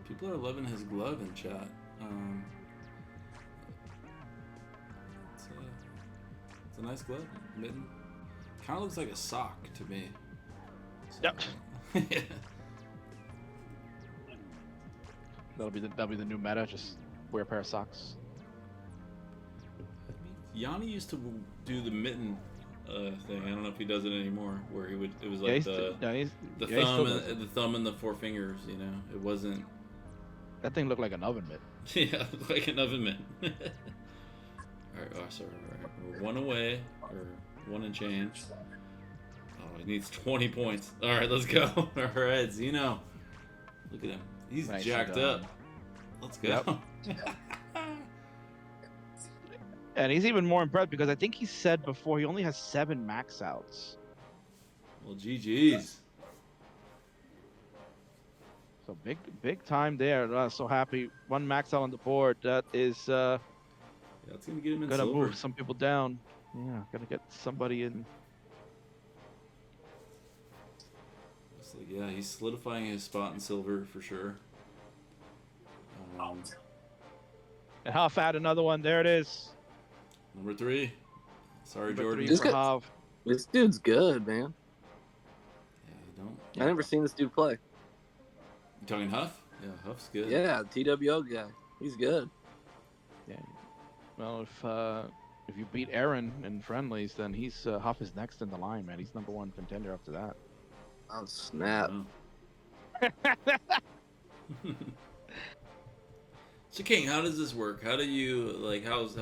People are loving his glove in chat. It's a nice glove, mitten. Kind of looks like a sock to me. So, Yep. Yeah. That'll be the new meta. Just wear a pair of socks. Yanni used to do the mitten thing. I don't know if he does it anymore. Where it was Yeah, like the thumb and the 4 fingers. It wasn't. That thing looked like an oven mitt. Yeah, like an oven mitt. All right. Oh, sorry. All right. We're 1 away, or 1 and change. Oh, he needs 20 points. All right, let's go. All right, Zeno. Look at him. He's Nice jacked up. Let's go. Yep. And he's even more impressed because I think he said before he only has 7 max outs. Well, GG's. So big time there. So happy. 1 max out on the board. That is Yeah, it's gonna get him in gonna silver. move some people down. Yeah, gonna get somebody in. Looks like, he's solidifying his spot in silver for sure. And Huff had another one. There it is. Number 3. Sorry, Number Jordan. 3 for Huff. This dude's good, man. Yeah, you don't. I never seen this dude play. You talking Huff? Yeah, Huff's good. Yeah, TWO guy. He's good. Yeah. Well, if you beat Aaron in friendlies, then Huff is next in the line, man. He's number one contender after that. Oh snap! Wow. So King, how does this work? How do you like? How's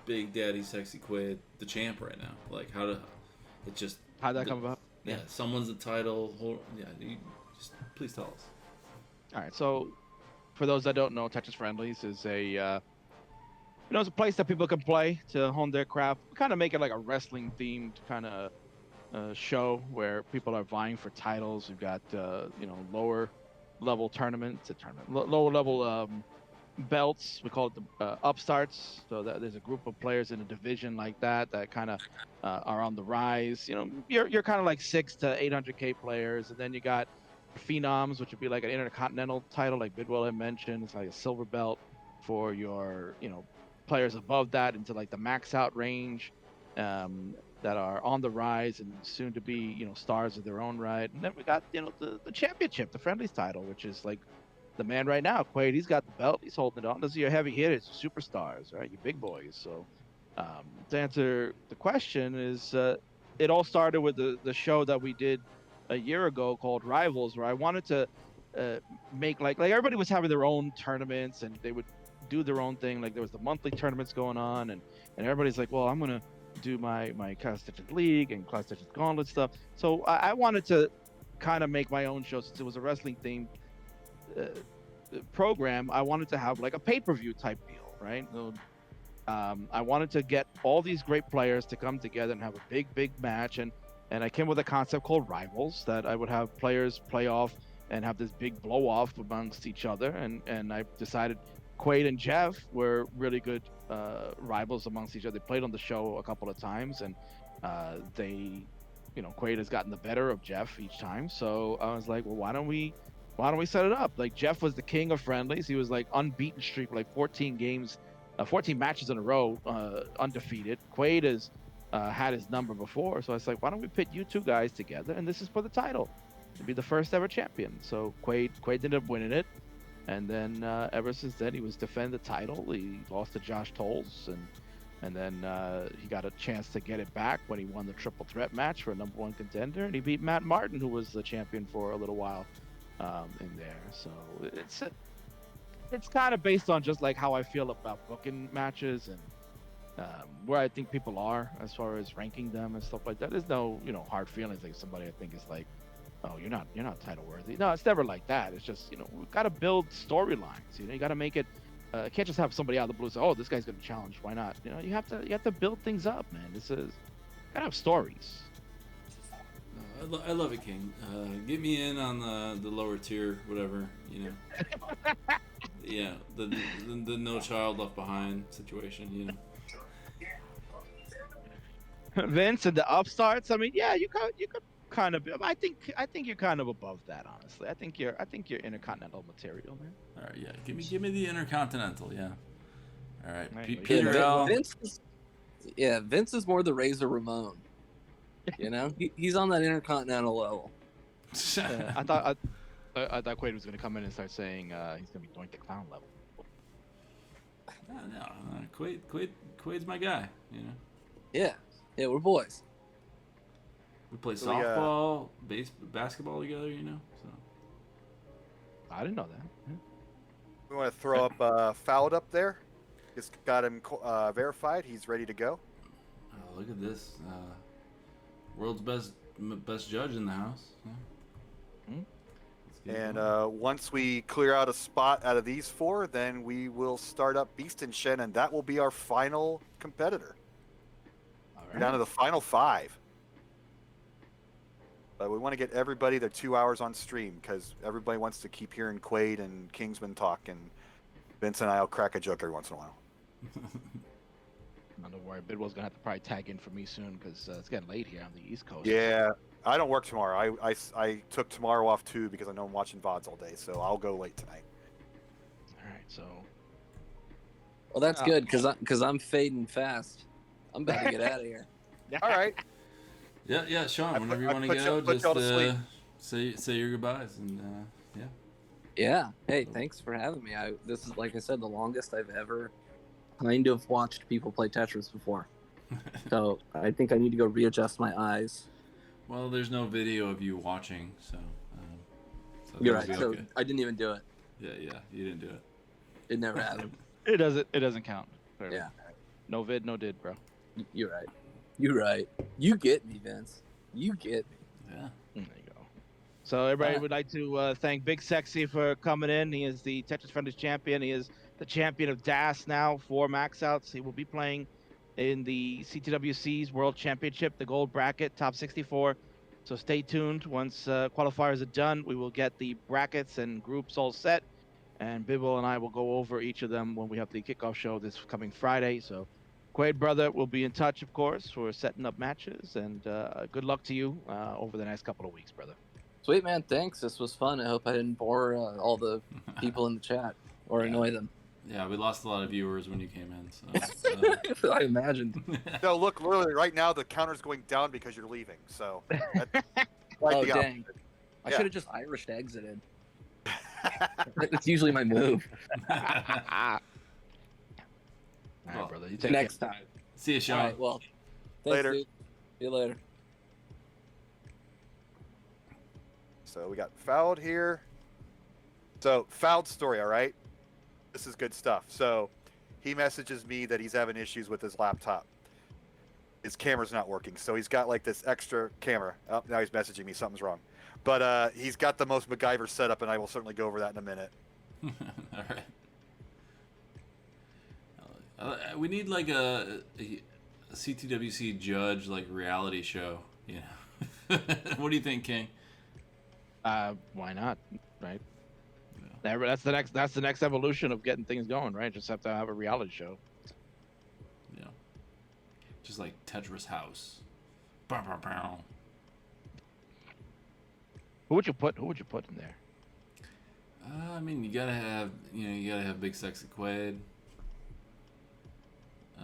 Big Daddy Sexy Quaid the champ right now? Like it just How'd that come about? Yeah, someone's the title. You just please tell us. All right. So, for those that don't know, Tetris Friendlies is it's a place that people can play to hone their craft. We kind of make it like a wrestling themed kind of show where people are vying for titles. We've got lower level tournaments, lower level belts. We call it the upstarts. So that there's a group of players in a division like that kind of are on the rise. You're kind of like 6 to 800K players, and then you got phenoms, which would be like an intercontinental title, like Bidwell had mentioned. It's like a silver belt for your players above that into like the max out range. That are on the rise and soon to be, stars of their own right. And then we got, the championship, the friendlies title, which is like the man right now, Quaid. He's got the belt. He's holding it on. Those are your heavy hitters, superstars, right? Your big boys. So to answer the question is, it all started with the show that we did a year ago called Rivals, where I wanted to make like everybody was having their own tournaments and they would do their own thing. Like there was the monthly tournaments going on and everybody's like, well, I'm going to do my Classic Tetris League and Classic Tetris Gauntlet stuff. So I wanted to kind of make my own show since it was a wrestling themed program. I wanted to have like a pay-per-view type deal, right? So, I wanted to get all these great players to come together and have a big match, and I came with a concept called Rivals that I would have players play off and have this big blow off amongst each other, and I decided Quaid and Jeff were really good rivals amongst each other. They played on the show a couple of times, and Quaid has gotten the better of Jeff each time. So I was like, well, why don't we set it up? Like Jeff was the king of friendlies. He was like unbeaten streak, like 14 matches in a row, undefeated. Quaid has had his number before. So I was like, why don't we pit you two guys together? And this is for the title to be the first ever champion. So Quaid ended up winning it. And then ever since then, he was defending the title. He lost to Josh Tolles, and then he got a chance to get it back when he won the triple threat match for a number one contender, and he beat Matt Martin, who was the champion for a little while in there. So it's kind of based on just like how I feel about booking matches and where I think people are as far as ranking them and stuff like that. There's no hard feelings like somebody I think is like, oh, you're not title worthy. No, it's never like that. It's just, we've got to build storylines. You got to make it. You can't just have somebody out of the blue say, oh, this guy's going to challenge. Why not? You have to build things up, man. Gotta have stories. I love it, King. Get me in on the lower tier, whatever. Yeah, the no child left behind situation. Vince and the upstarts. I mean, yeah, you could kind of. I think you're kind of above that, honestly. I think you're intercontinental material, man. All right, yeah. Give me the intercontinental, yeah. All right, Right. Peter L. Vince is more the Razor Ramon. He's on that intercontinental level. I thought Quaid was going to come in and start saying he's going to be Doink the Clown level. No. Quaid's my guy. Yeah, we're boys. We play softball, basketball together. So. I didn't know that. Yeah. We want to throw up Fouled up there. Just got him verified. He's ready to go. Oh, look at this. World's best judge in the house. Yeah. And once we clear out a spot out of these 4, then we will start up Beast and Shen, and that will be our final competitor. All We're down to the final 5. But we want to get everybody their 2 hours on stream because everybody wants to keep hearing Quaid and Kingsman talk, and Vince and I will crack a joke every once in a while. Don't worry, Bidwell's gonna have to probably tag in for me soon because it's getting late here on the East Coast. Yeah, I don't work tomorrow. I took tomorrow off too because I know I'm watching VODs all day, so I'll go late tonight. All right, so. Well, that's good because I'm fading fast. I'm about to get out of here. All right. Yeah, Sean. Whenever you want to put go, y'all to sleep. just say your goodbyes and yeah. Yeah. Hey, thanks for having me. This is, like I said, the longest I've ever kind of watched people play Tetris before. So I think I need to go readjust my eyes. Well, there's no video of you watching, so You're that'll right. be So okay. I didn't even do it. Yeah, you didn't do it. It never happened. It doesn't count. Clearly. Yeah. No vid, no did, bro. You're right. You're right. You get me, Vince. You get me. Yeah. There you go. So everybody Alright. would like to thank Big Sexy for coming in. He is the Tetris Frienders champion. He is the champion of DAS now for max outs. He will be playing in the CTWC's World Championship, the gold bracket, top 64. So stay tuned. Once qualifiers are done, we will get the brackets and groups all set. And Bibble and I will go over each of them when we have the kickoff show this coming Friday. So Quaid brother will be in touch, of course, for setting up matches. And good luck to you over the next couple of weeks, brother. Sweet, man. Thanks. This was fun. I hope I didn't bore all the people in the chat or annoy them. Yeah, we lost a lot of viewers when you came in. So, I imagined. No, look, literally right now the counter's going down because you're leaving. So. That's quite Oh, the dang. I Yeah. should have just Irish exited. That's usually my move. All right, Well, brother. You take Next time. see you, All Sean. right, well, thanks, Later. dude. See you later. So we got fouled here. So fouled story, all right? This is good stuff. So he messages me that he's having issues with his laptop. His camera's not working. So he's got like this extra camera. Oh, now he's messaging me. Something's wrong. But he's got the most MacGyver setup, and I will certainly go over that in a minute. All right. We need like a CTWC judge like reality show. You know. What do you think, King? Why not? Right. That's the next evolution of getting things going, right? Just have to have a reality show. Yeah. Just like Tetris House. Bow, bow, bow. Who would you put in there? I mean, you gotta have Big Sexy Quaid. I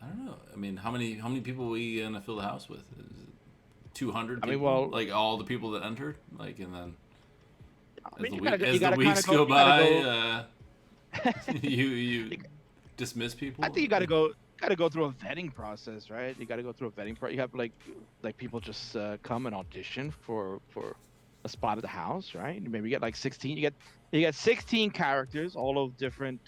don't know. I mean, how many people we gonna fill the house with? 200 people? I mean, well, like all the people that entered, like, and then I mean, as the weeks go by, you dismiss people. I think you got to go through a vetting process, right? You got to go through a vetting process. You have like people just come and audition for a spot at the house, right? Maybe you get like 16. You get 16 characters, all of different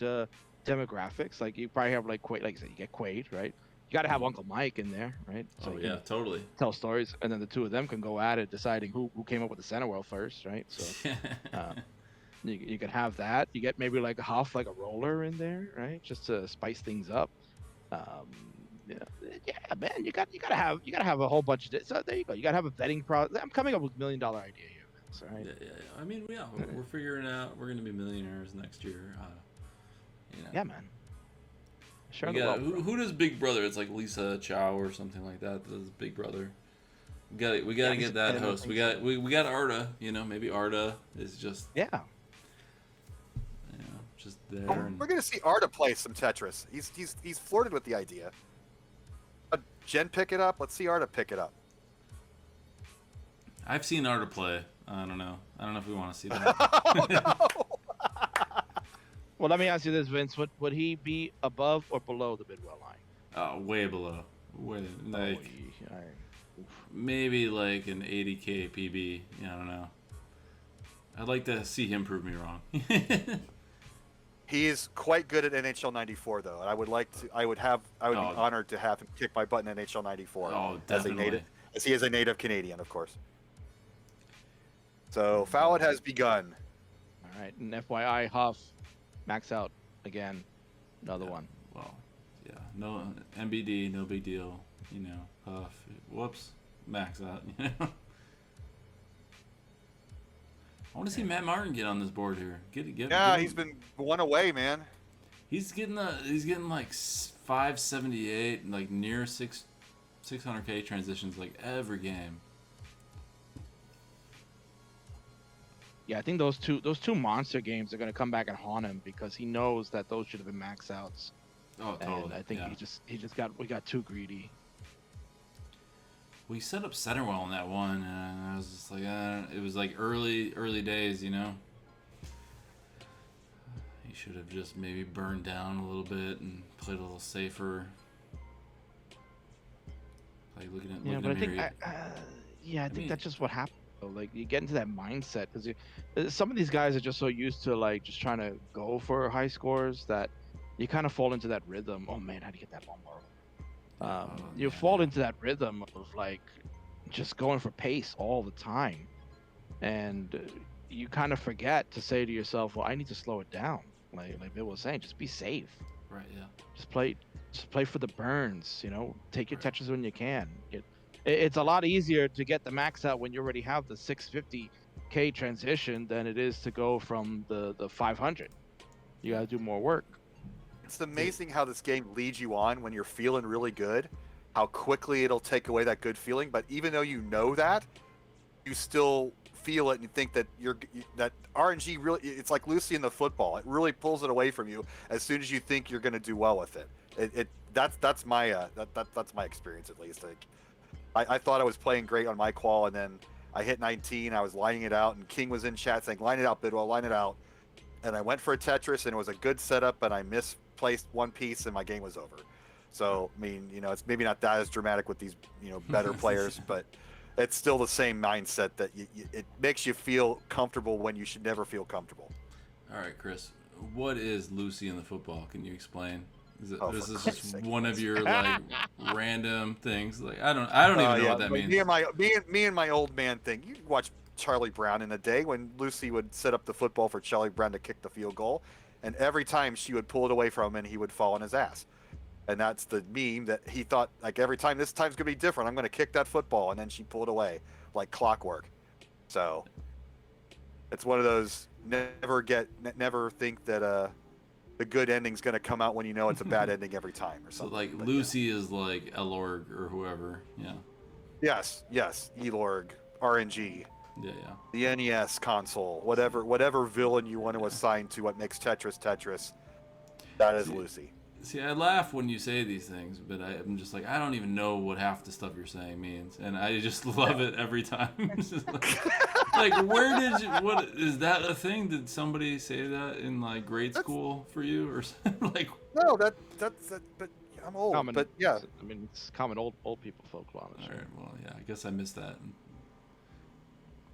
demographics. Like you probably have like Quaid, like I said, you get Quaid, right? You got to have Uncle Mike in there, right? So Oh you yeah, can totally. tell stories, and then the two of them can go at it, deciding who came up with the center world first, right? So you could have that. You get maybe like a roller in there, right? Just to spice things up. Yeah, man, you gotta have a whole bunch of. So there you go. You gotta have a vetting process. I'm coming up with $1 million idea here, Vince, all right? Yeah. I mean, we're figuring out. We're gonna be millionaires next year. You know. Yeah, man. Sure. Who does Big Brother? It's like Lisa Chow or something like that. Does Big Brother? We gotta get that host. We got Arda. You know, maybe Arda is just just there. Oh, we're gonna see Arda play some Tetris. He's flirted with the idea. Jen pick it up. Let's see Arda pick it up. I've seen Arda play. I don't know if we want to see that. Oh no! Well, let me ask you this, Vince. Would he be above or below the Bidwell line? Oh, way below. Like all right. maybe like an 80K PB. Yeah, I don't know. I'd like to see him prove me wrong. He is quite good at NHL 94 though, and I would be honored to have him kick my butt in NHL 94. Oh, as definitely. he is a native Canadian, of course. So foul it has begun. All right, and FYI, Huff, max out again, another one. Well, yeah, no MBD, no big deal. You know, Huff. Whoops, max out. You know. I want to see Matt Martin get on this board here. Get Yeah, he's been one away, man. He's getting like 578, like near 600K transitions like every game. Yeah, I think those two monster games are gonna come back and haunt him because he knows that those should have been max outs. Oh, totally. And I think yeah. we got too greedy. We set up center well in that one, and I was just like, it was like early days, you know. He should have just maybe burned down a little bit and played a little safer. Like looking at Yeah, but I think here, I think that's just what happened. Though. Like you get into that mindset because some of these guys are just so used to like just trying to go for high scores that you kind of fall into that rhythm. Oh man, how do you get that long bar? You fall into that rhythm of like just going for pace all the time, and you kind of forget to say to yourself, "Well, I need to slow it down." Like Bill was saying, just be safe. right? Yeah. Just play for the burns. You know, take your touches when you can. It's a lot easier to get the max out when you already have the 650k transition than it is to go from the 500. You got to do more work. It's amazing how this game leads you on when you're feeling really good, how quickly it'll take away that good feeling. But even though you know that, you still feel it and think that that RNG really, it's like Lucy in the football. It really pulls it away from you as soon as you think you're going to do well with it. That's my that's my experience at least. Like, I thought I was playing great on my qual, and then I hit 19. I was lining it out, and King was in chat saying, "Line it out, Bidwell, line it out." And I went for a Tetris, and it was a good setup, but I misplaced one piece, and my game was over. So, I mean, you know, it's maybe not that as dramatic with these, you know, better players, but it's still the same mindset that it makes you feel comfortable when you should never feel comfortable. All right, Chris. What is Lucy in the football? Can you explain? Is this Christ's just sake. one of your like random things? Like I don't even know what that means. Me and my old man thing. You watch Charlie Brown in the day when Lucy would set up the football for Charlie Brown to kick the field goal, and every time she would pull it away from him, and he would fall on his ass. And that's the meme that he thought, like, every time, this time's gonna be different. I'm gonna kick that football, and then she pulled away like clockwork. So it's one of those never think that the good ending's gonna come out when you know it's a bad ending every time or So something. like But, Lucy is like Elorg or whoever. Yeah. Yes, Elorg, RNG, Yeah. the NES console, whatever villain you want to assign to what makes Tetris. That is Lucy. See, I laugh when you say these things, but I'm just like, I don't even know what half the stuff you're saying means, and I just love it every time. It's just like, where did you? What is that a thing? Did somebody say that in like grade school for you, or something? Like? No, that's but I'm old. Common, but yeah, I mean, it's common old people folklore. All right, well, yeah, I guess I missed that.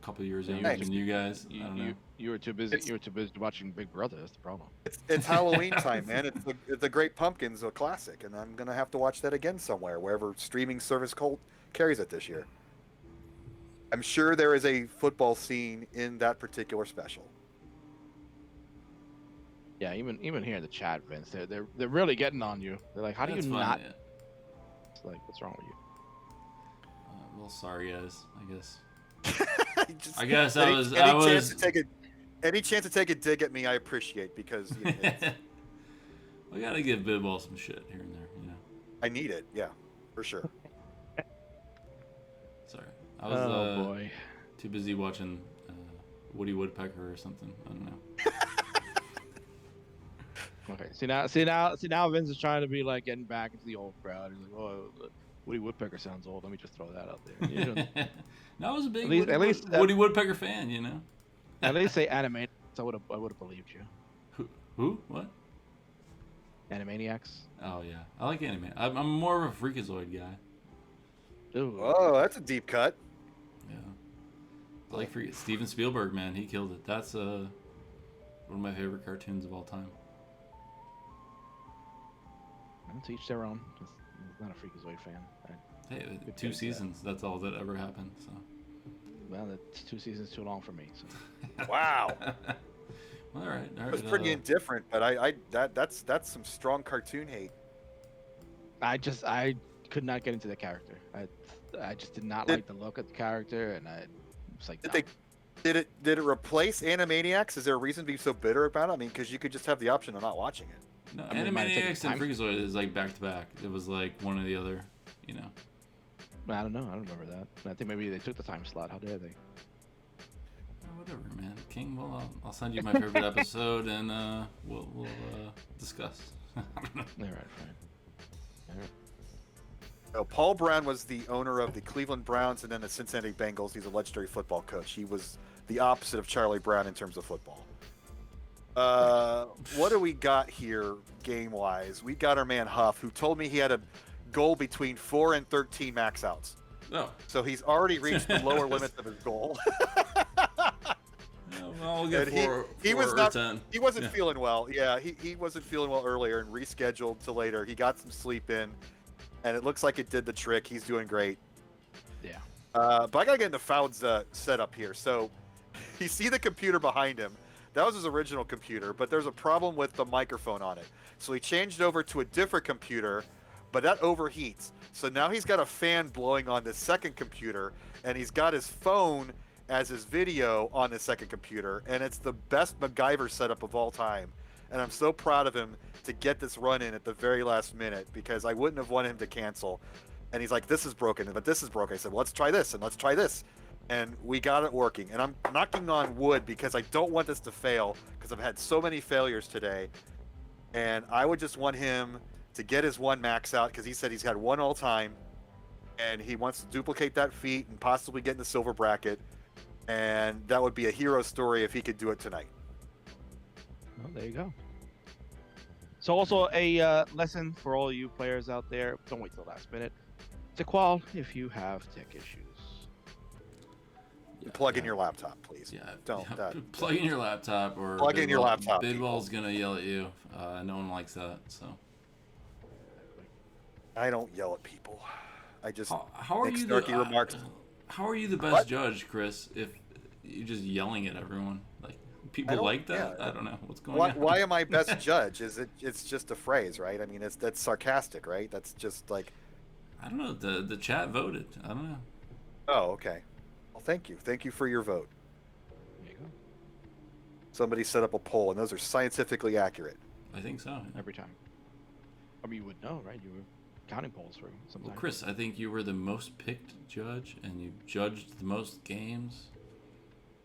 A couple years younger Thanks. than you guys. I don't know. You were too busy. You were too busy watching Big Brother. That's the problem. it's Halloween time, man. It's the Great Pumpkin's a classic, and I'm gonna have to watch that again somewhere, wherever streaming service carries it this year. I'm sure there is a football scene in that particular special. Yeah, even here in the chat, Vince, they're really getting on you. They're like, how do That's you fine, not? yeah. It's like, what's wrong with you? Well, sorry guys. I guess. Just- I guess any, I was. any I chance was. to take any chance to take a dig at me, I appreciate, because you know, We gotta give Bidwell some shit here and there, you know. I need it. Yeah, for sure. Sorry, I was boy. too busy watching Woody Woodpecker or something. I don't know. Okay, see now Vince is trying to be like getting back into the old crowd. He's like, oh, Woody Woodpecker sounds old. Let me just throw that out there. You know, No, I was a big At least- Woody Woodpecker fan, you know. at least say Animaniacs. I would have believed you. Who? What? Animaniacs. Oh yeah, I like anime. I'm more of a Freakazoid guy. Ooh. Oh, that's a deep cut. Yeah. I like Steven Spielberg, man. He killed it. That's one of my favorite cartoons of all time. To each their own. He's not a Freakazoid fan. Hey, Good 2 take, seasons. That's all that ever happened. So. Well, that's 2 seasons too long for me. So. Wow. All right. It was pretty indifferent, but that's some strong cartoon hate. I could not get into the character. I just did not like the look of the character, and I was like, Did it replace Animaniacs? Is there a reason to be so bitter about it? I mean, because you could just have the option of not watching it. No, I mean, it might have taken Animaniacs and time. Freakazoid is like back to back. It was like one or the other, you know. I don't know. I don't remember that. I think maybe they took the time slot. How dare they? Whatever, man. King, well, I'll send you my favorite episode, and we'll discuss. All right, fine. All right. No, Paul Brown was the owner of the Cleveland Browns and then the Cincinnati Bengals. He's a legendary football coach. He was the opposite of Charlie Brown in terms of football. What do we got here game-wise? We got our man Huff, who told me he had a goal between 4 and 13 max outs. Oh, So he's already reached the lower limits of his goal. yeah, well, I'll get And he- four, he four was or not- 10. He wasn't Yeah. feeling well. Yeah, he wasn't feeling well earlier and rescheduled to later. He got some sleep in, and it looks like it did the trick. He's doing great. Yeah. But I gotta get into Fowd's setup here. So you see the computer behind him. That was his original computer, but there's a problem with the microphone on it. So he changed over to a different computer, but that overheats. So now he's got a fan blowing on the second computer, and he's got his phone as his video on the second computer, and it's the best MacGyver setup of all time. And I'm so proud of him to get this run in at the very last minute, because I wouldn't have wanted him to cancel. And he's like, this is broken, but this is broken. I said, well, let's try this, and let's try this. And we got it working. And I'm knocking on wood because I don't want this to fail, because I've had so many failures today. And I would just want him to get his one max out, because he said he's had one all time, and he wants to duplicate that feat and possibly get in the silver bracket. And that would be a hero story if he could do it tonight. Well, there you go. So also a lesson for all you players out there: don't wait till the last minute to qual if you have tech issues. Yeah, Plug yeah. in your laptop, please. Yeah, Don't, yeah. Plug in your laptop, or Plug in your laptop, Bidwell's gonna yell at you. No one likes that. So I don't yell at people. I just how are make you snarky remarks. How are you the best What? judge, Chris? If you're just yelling at everyone, like people don't- like that? yeah. I don't know what's going Why, on. why am I best judge? It's just a phrase, right? I mean, that's sarcastic, right? That's just like, I don't know. The chat voted. I don't know. oh, okay. Well, thank you for your vote. There you go. Somebody set up a poll, and those are scientifically accurate. I think so. Yeah. Every time. I mean, you would know, right? You were counting polls for sometimes. Well, Chris, I think you were the most picked judge, and you judged the most games.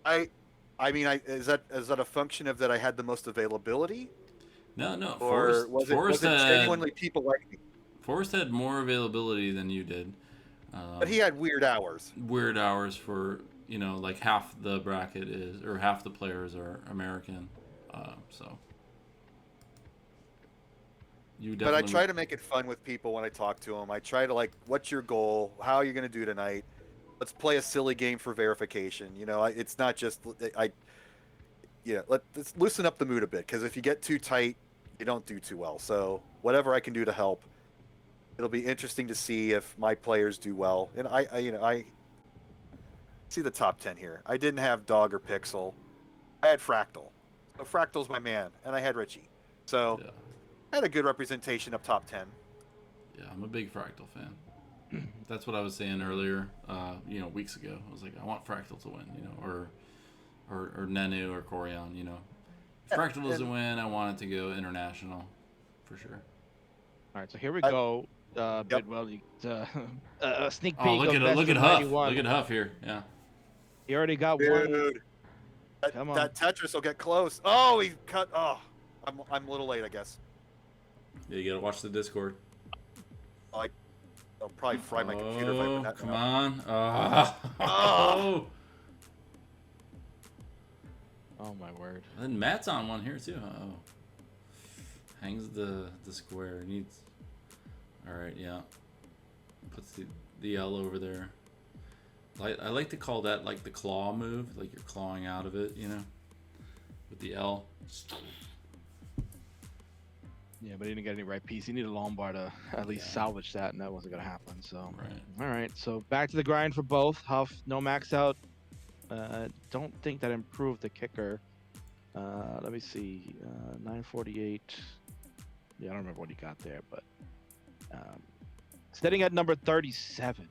I mean, is that a function of that I had the most availability, No, or was it genuinely people like me? Forrest had more availability than you did. But he had weird hours. Weird hours for, like half the bracket is, or half the players are American. So you But I definitely. try to make it fun with people when I talk to them. I try to, like, what's your goal? How are you going to do tonight? Let's play a silly game for verification. It's not just let's loosen up the mood a bit, because if you get too tight, you don't do too well. So whatever I can do to help, it'll be interesting to see if my players do well. And I see the top 10 here. I didn't have Dog or Pixel. I had Fractal. So Fractal's my man, and I had Richie. So Yeah, I had a good representation of top 10. yeah, I'm a big Fractal fan. That's what I was saying earlier. Weeks ago. I was like, I want Fractal to win. Or Nenu or Corian. If Fractal doesn't win, I want it to go international, for sure. All right, so here we I- go. Bidwell, a sneak peek Oh, look of at Best look at of Huff. 91. Look at Huff here. Yeah. He already got one. Dude, Come on. that Tetris will get close. Oh, he cut. Oh, I'm a little late, I guess. Yeah, you gotta watch the Discord. I'll probably fry my computer if I Oh, put that. come no. on. Oh. Oh my word. And then Matt's on one here too. Oh. Hangs the square. Needs. All right, yeah. Puts the L over there. I like to call that like the claw move, like you're clawing out of it, with the L. Yeah, but he didn't get any right piece. He needed a Lombard to at least Yeah. salvage that, and that wasn't gonna happen. So, Right. all right. So back to the grind for both. Huff, no max out. Don't think that improved the kicker. Let me see. 948. Yeah, I don't remember what he got there, but sitting at number 37.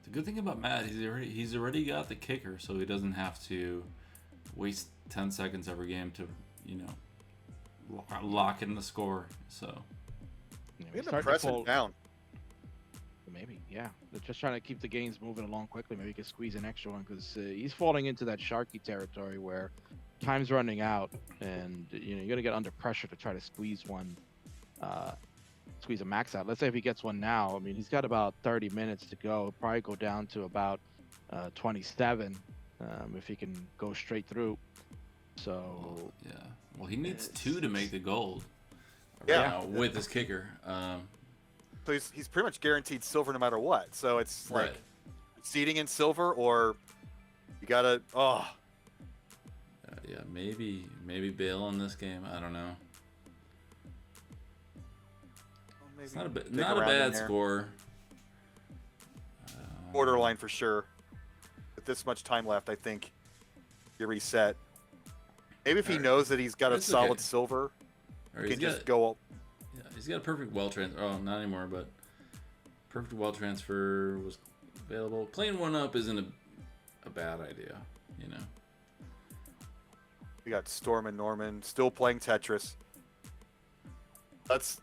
The good thing about Matt, he's already got the kicker, so he doesn't have to waste 10 seconds every game to, lock in the score. So Yeah, We we're have to starting press fall- it down. Maybe, yeah. They're just trying to keep the games moving along quickly. Maybe he can squeeze an extra one, because he's falling into that Sharky territory where time's running out, and you're gonna get under pressure to try to squeeze one squeeze a max out. Let's say if he gets one now, I mean, he's got about 30 minutes to go. He'll probably go down to about 27 if he can go straight through. So yeah. Well, he needs 2 to make the gold. Yeah. With his kicker. So he's pretty much guaranteed silver no matter what. So it's like Right. seeding in silver, or you gotta. Oh, Yeah, maybe bail on this game. I don't know. maybe It's not a dig not a around in bad there. score. Borderline for sure. With this much time left, I think you reset. Maybe if he Alright. knows that he's got a It's solid okay. silver, Or he he's can got, just go. yeah, he's got a perfect well transfer. Oh, not anymore, but perfect well transfer was available. Playing one up isn't a bad idea, you know. We got Storm and Norman still playing Tetris. That's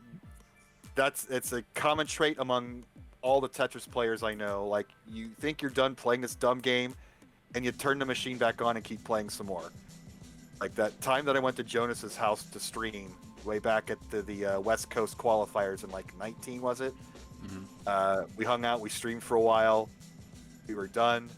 it's a common trait among all the Tetris players I know. Like, you think you're done playing this dumb game, and you turn the machine back on and keep playing some more. Like that time that I went to Jonas's house to stream way back at the West Coast qualifiers in like 19, was it? We hung out, we streamed for a while, we were done.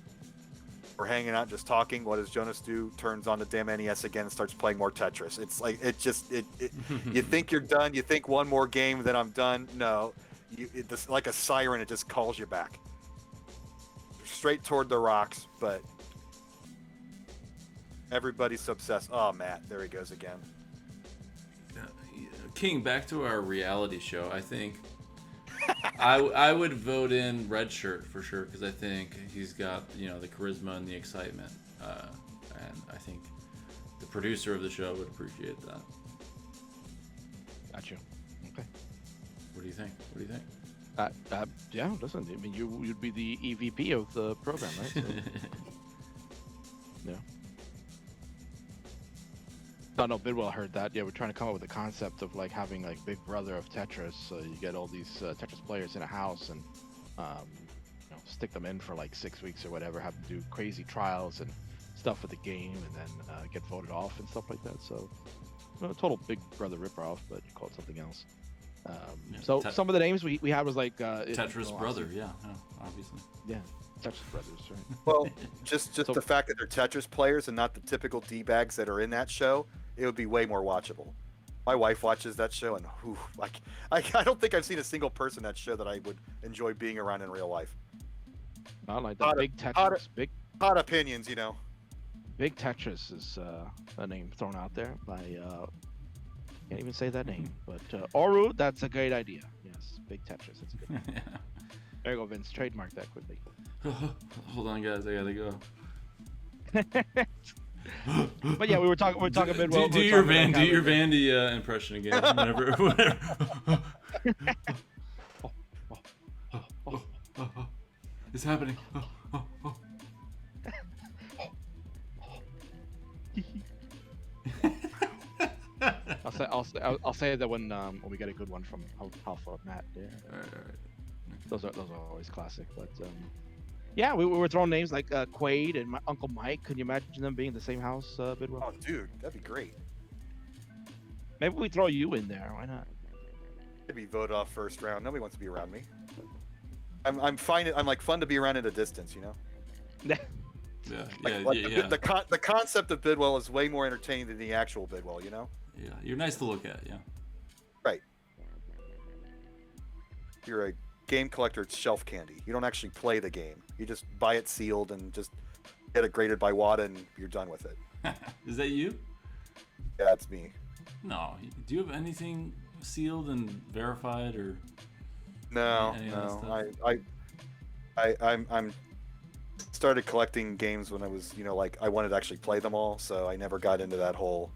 We're hanging out, just talking. What does Jonas do? Turns on the damn NES again and starts playing more Tetris. It's like you think you're done. You think one more game, then I'm done. No, it's like a siren. It just calls you back straight toward the rocks. But everybody's obsessed. Oh, Matt, there he goes again. King, back to our reality show. I think I would vote in Red Shirt for sure, because I think he's got, you know, the charisma and the excitement, and I think the producer of the show would appreciate that. got you. Okay. What do you think? What do you think? Yeah, listen, I mean, you'd be the EVP of the program, right? So, yeah. No, Bidwell heard that. Yeah, we're trying to come up with a concept of like having like Big Brother of Tetris. So you get all these Tetris players in a house and you know, stick them in for like 6 weeks or whatever. Have them do crazy trials and stuff with the game, and then get voted off and stuff like that. So, total Big Brother ripoff, but you call it something else. So some of the names we had was like Tetris Brother, yeah, obviously. Yeah, Tetris Brothers, right? Well, just So- the fact that they're Tetris players and not the typical D-bags that are in that show, it would be way more watchable. My wife watches that show, and whew, like I don't think I've seen a single person in that show that I would enjoy being around in real life. Not like that. Hot- Big Tetris. hot- Hot opinions, you know. Big Tetris is a name thrown out there by can't even say that name, but Oru, that's a great idea. Yes, Big Tetris, that's a good name. There you go, Vince. Trademark that quickly. Hold on, guys, I gotta go. But yeah, we're talking Bidwell. Do your Vandy impression again. Whenever. It's happening. I'll say that when we get a good one from Alpha Matt. Yeah, All right. those are always classic. But yeah, we were throwing names like Quaid and Uncle Mike. Can you imagine them being in the same house, Bidwell? Oh, dude, that'd be great. Maybe we throw you in there. Why not? I'd be voted off first round. Nobody wants to be around me. I'm fine. I'm like fun to be around at a distance, you know. Yeah, Like, yeah. The concept of Bidwell is way more entertaining than the actual Bidwell, you know. Yeah, you're nice to look at, yeah. Right. You're a game collector. It's shelf candy. You don't actually play the game. You just buy it sealed and just get it graded by WADA, and you're done with it. Is that you? Yeah, that's me. No. Do you have anything sealed and verified, or? No, Any of that no. I'm started collecting games when I was, you know, like I wanted to actually play them all, so I never got into that whole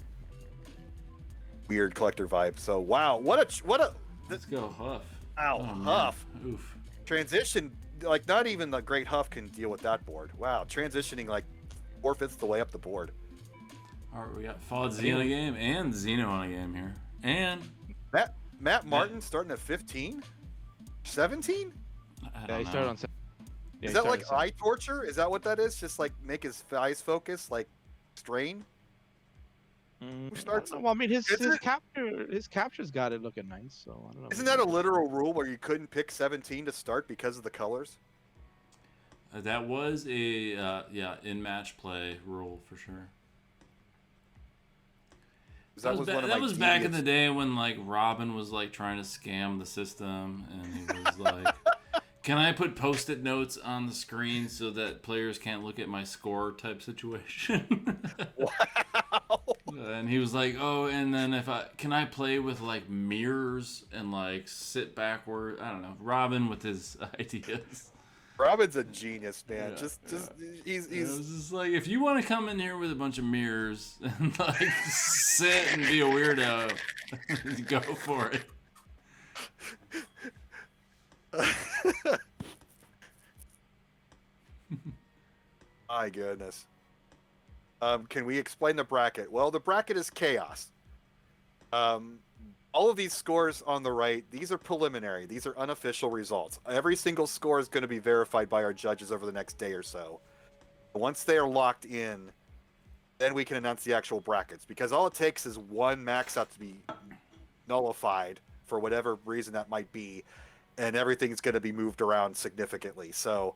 weird collector vibe. So wow, what a Let's go, Huff. ow, Oh, man. Huff Oof. transition. Like not even the great Huff can deal with that board. Wow, transitioning like 4/5 the way up the board. All right, we got FOD on a game and Xeno on a game here, and Matt Martin starting at 15, 17. I Yeah, don't he know. started on. Is that like eye torture? Is that what that is? Just like make his eyes focus, like strain? Who starts? Well, I mean, his Isn't- capture's got it looking nice. So I don't know. Isn't that a literal rule where you couldn't pick 17 to start because of the colors? That was a in match play rule for sure. That was one of my back in devious- the day when like Robin was like trying to scam the system, and he was like, "Can I put post-it notes on the screen so that players can't look at my score?" type situation. Wow. And he was like, "Oh, and then can I play with like mirrors and like sit backward?" I don't know. Robin with his ideas. Robin's a genius, man. Yeah, just It he's was just like, if you want to come in here with a bunch of mirrors and like sit and be a weirdo, go for it. My goodness. Can we explain the bracket? Well, the bracket is chaos. All of these scores on the right, these are preliminary. These are unofficial results. Every single score is going to be verified by our judges over the next day or so. Once they are locked in, then we can announce the actual brackets. Because all it takes is one max out to be nullified for whatever reason that might be, and everything's going to be moved around significantly. So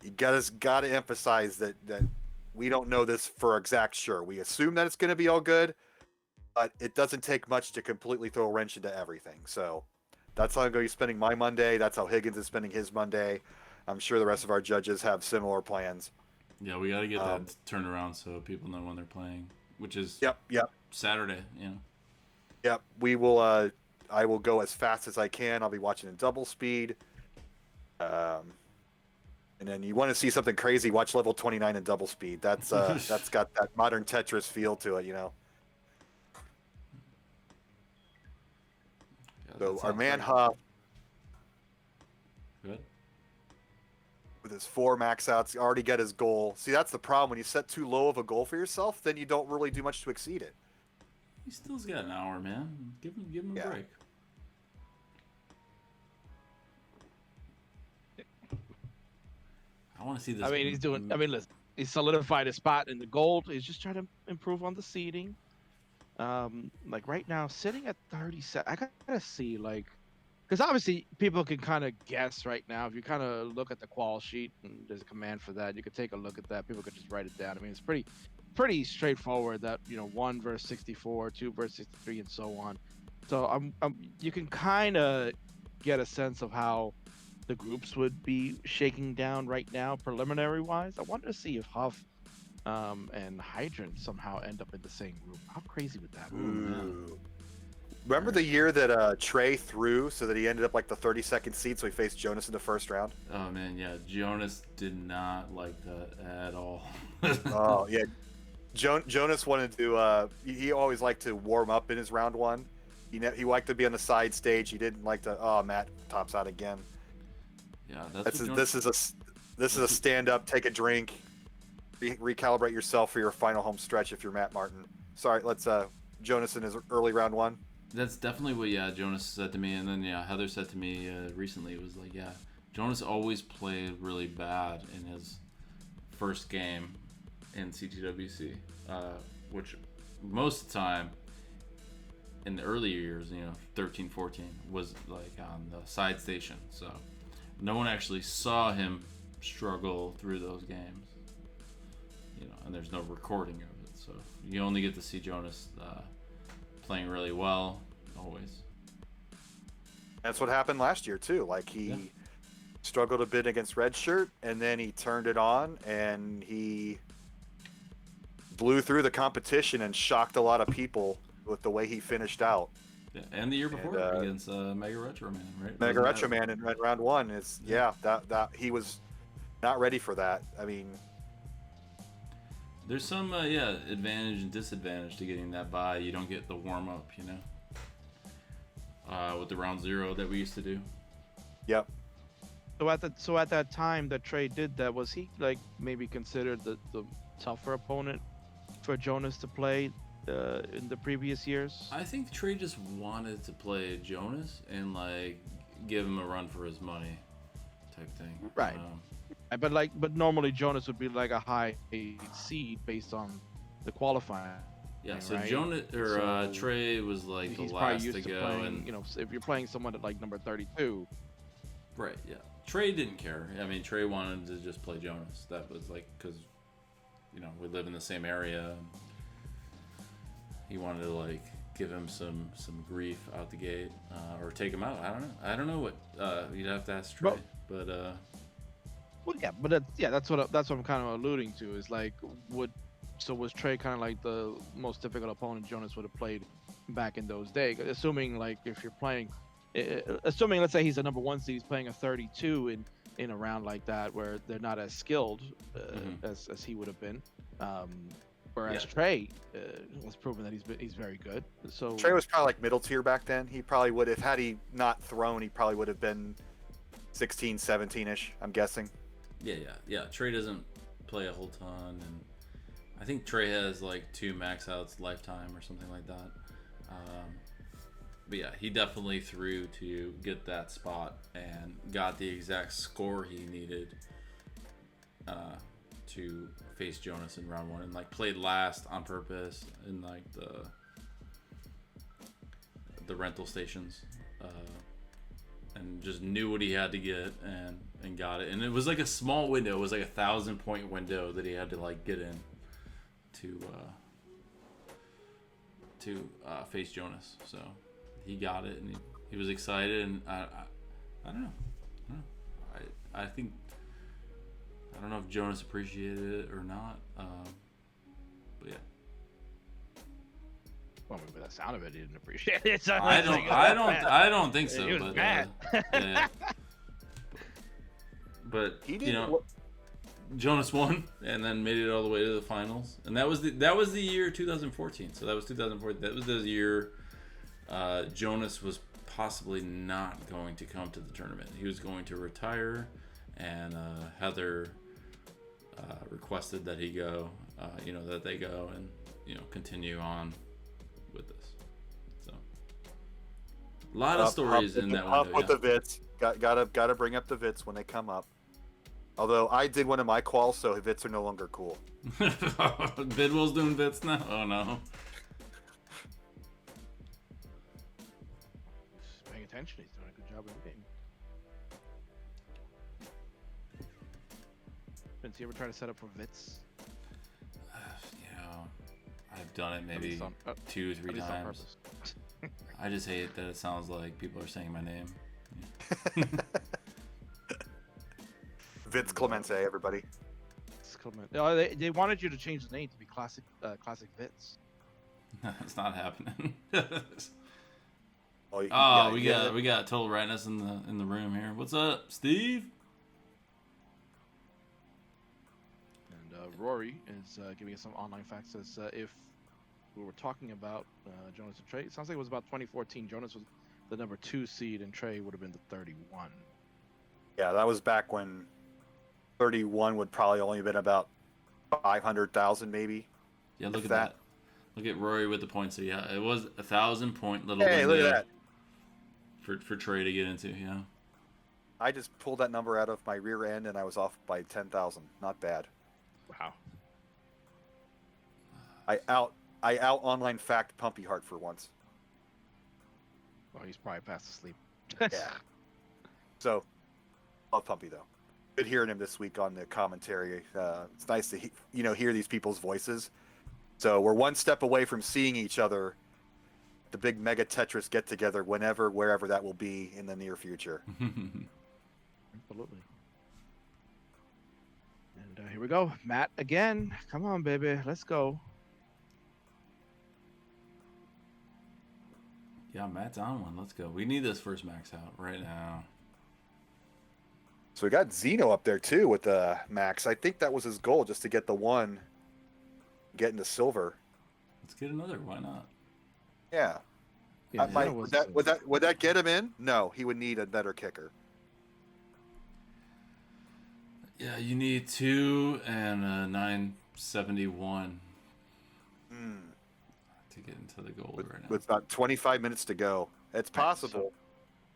you got to emphasize that we don't know this for exact sure. We assume that it's going to be all good, but it doesn't take much to completely throw a wrench into everything. So that's how I'm going to be spending my Monday. That's how Higgins is spending his Monday. I'm sure the rest of our judges have similar plans. Yeah, we got to get that turned around so people know when they're playing, which is Yep. Saturday. You know. Yep. We will. I will go as fast as I can. I'll be watching in double speed. And then you want to see something crazy, watch level 29 in double speed. That's that's got that modern Tetris feel to it, you know. Yeah, So that our sounds man great. Huff Good. with his 4 max outs already got his goal. See, that's the problem. When you set too low of a goal for yourself, then you don't really do much to exceed it. He still's got an hour, man. Give him a Yeah. break. I want to see this. I mean, he's doing. I mean, listen, he solidified his spot in the gold. He's just trying to improve on the seeding. Like right now, sitting at 37. I gotta see, like, because obviously people can kind of guess right now. If you kind of look at the qual sheet, and there's a command for that, you could take a look at that. People could just write it down. I mean, it's pretty straightforward. That 1 versus 64, 2 versus 63, and so on. So you can kind of get a sense of how the groups would be shaking down right now, preliminary wise. I wanted to see if Huff and Hydrant somehow end up in the same group. How crazy would that be? Ooh. Remember the year that Trey threw so that he ended up like the 32nd seed, so he faced Jonas in the first round? Oh man, yeah. Jonas did not like that at all. Oh yeah, Jonas wanted to. He always liked to warm up in his round one. He liked to be on the side stage. He didn't like to. Oh, Matt tops out again. Yeah, This is a stand up, take a drink, recalibrate yourself for your final home stretch. If you're Matt Martin, sorry. Let's Jonas in his early round one. That's definitely what Jonas said to me, and then Heather said to me recently. It was like Jonas always played really bad in his first game in CTWC, which most of the time in the early years, 13, 14, was like on the side station. So no one actually saw him struggle through those games, and there's no recording of it. So you only get to see Jonas playing really well, always. That's what happened last year too. Like he struggled a bit against Red Shirt, and then he turned it on, and he blew through the competition and shocked a lot of people with the way he finished out. Yeah, and the year before against Mega Retro Man, right? Mega Retro Man in round one is that he was not ready for that. I mean, there's some advantage and disadvantage to getting that bye. You don't get the warm up, with the round 0 that we used to do. Yep. So at that time that Trey did that, was he like maybe considered the tougher opponent for Jonas to play in the previous years? I think Trey just wanted to play Jonas and like give him a run for his money, type thing. Right. But normally Jonas would be like a high seed based on the qualifying. Yeah, so right? Jonas or So Trey was like the he's probably last used to to go, playing. and You know, if you're playing someone at like number 32, right, yeah. Trey didn't care. I mean, Trey wanted to just play Jonas. That was like because, you know, we live in the same area. And he wanted to like give him some grief out the gate, or take him out. I don't know what. You'd have to ask Trey, but well, yeah, but that's what I'm kind of alluding to. Is like, was Trey kind of like the most difficult opponent Jonas would have played back in those days? Assuming like if you're playing, assuming let's say he's a number 1 seed, he's playing a 32 in a round like that where they're not as skilled as he would have been. Whereas Yeah. Trey has proven that he's very good. So Trey was probably like middle tier back then. He probably would have, had he not thrown, he probably would have been 16, 17-ish, I'm guessing. yeah. Trey doesn't play a whole ton, and I think Trey has like 2 max outs lifetime or something like that. But yeah, he definitely threw to get that spot and got the exact score he needed to face Jonas in round 1, and like played last on purpose in like the rental stations, and just knew what he had to get and got it. And it was like a small window. It was like a 1,000-point window that he had to like get in to face Jonas. So he got it, and he was excited. And I don't know. I think, I don't know if Jonas appreciated it or not. But yeah. well, maybe the sound of it he didn't appreciate it. So I it's like, don't think so. He was but mad. yeah. But He you didn't. know, Jonas won and then made it all the way to the finals, and that was the year 2014. So that was 2014. That was the year Jonas was possibly not going to come to the tournament. He was going to retire, and Heather requested that he go. That they go and continue on with this. So a lot of stories in that Up window. with the Vits. Gotta bring up the Vits when they come up. Although I did one of my quals, so Vits are no longer cool. Bidwell's doing bits now. Oh no. Just paying attention. He's doing a good job in the game. Vince, you ever try to set up for Vits? I've done it maybe At 2-3 least on times. purpose. I just hate that it sounds like people are saying my name. Vits Clemente, everybody. It's Clement. Oh, they wanted you to change the name to be Classic Vits. It's not happening. Oh, we got Total Rightness in the room here. What's up, Steve? And Rory is giving us some online facts. Says if we were talking about Jonas and Trey, it sounds like it was about 2014. Jonas was the number 2 seed, and Trey would have been the 31. Yeah, that was back when 31 would probably only have been about 500,000 maybe. Yeah, look If at that. that. Look at Rory with the points. So yeah, it was 1,000-point little Hey, window look at that. for Trey to get into. Yeah. I just pulled that number out of my rear end and I was off by 10,000. Not bad. Wow. I out online fact Pumpy Heart for once. Well, he's probably fast asleep. Yeah. So, love Pumpy though. Good hearing him this week on the commentary. It's nice to hear these people's voices. So we're one step away from seeing each other. The big Mega Tetris get together whenever, wherever that will be in the near future. Absolutely. And here we go. Matt again. Come on, baby. Let's go. Yeah, Matt's on one. Let's go. We need this first max out right now. So we got Zeno up there too with the max. I think that was his goal, just to get the one, get into silver. Let's get another. Why not? Yeah. Yeah, Would that get him in? No, he would need a better kicker. Yeah, you need 2 and a 971 to get into the gold right now. With about 25 minutes to go. It's possible.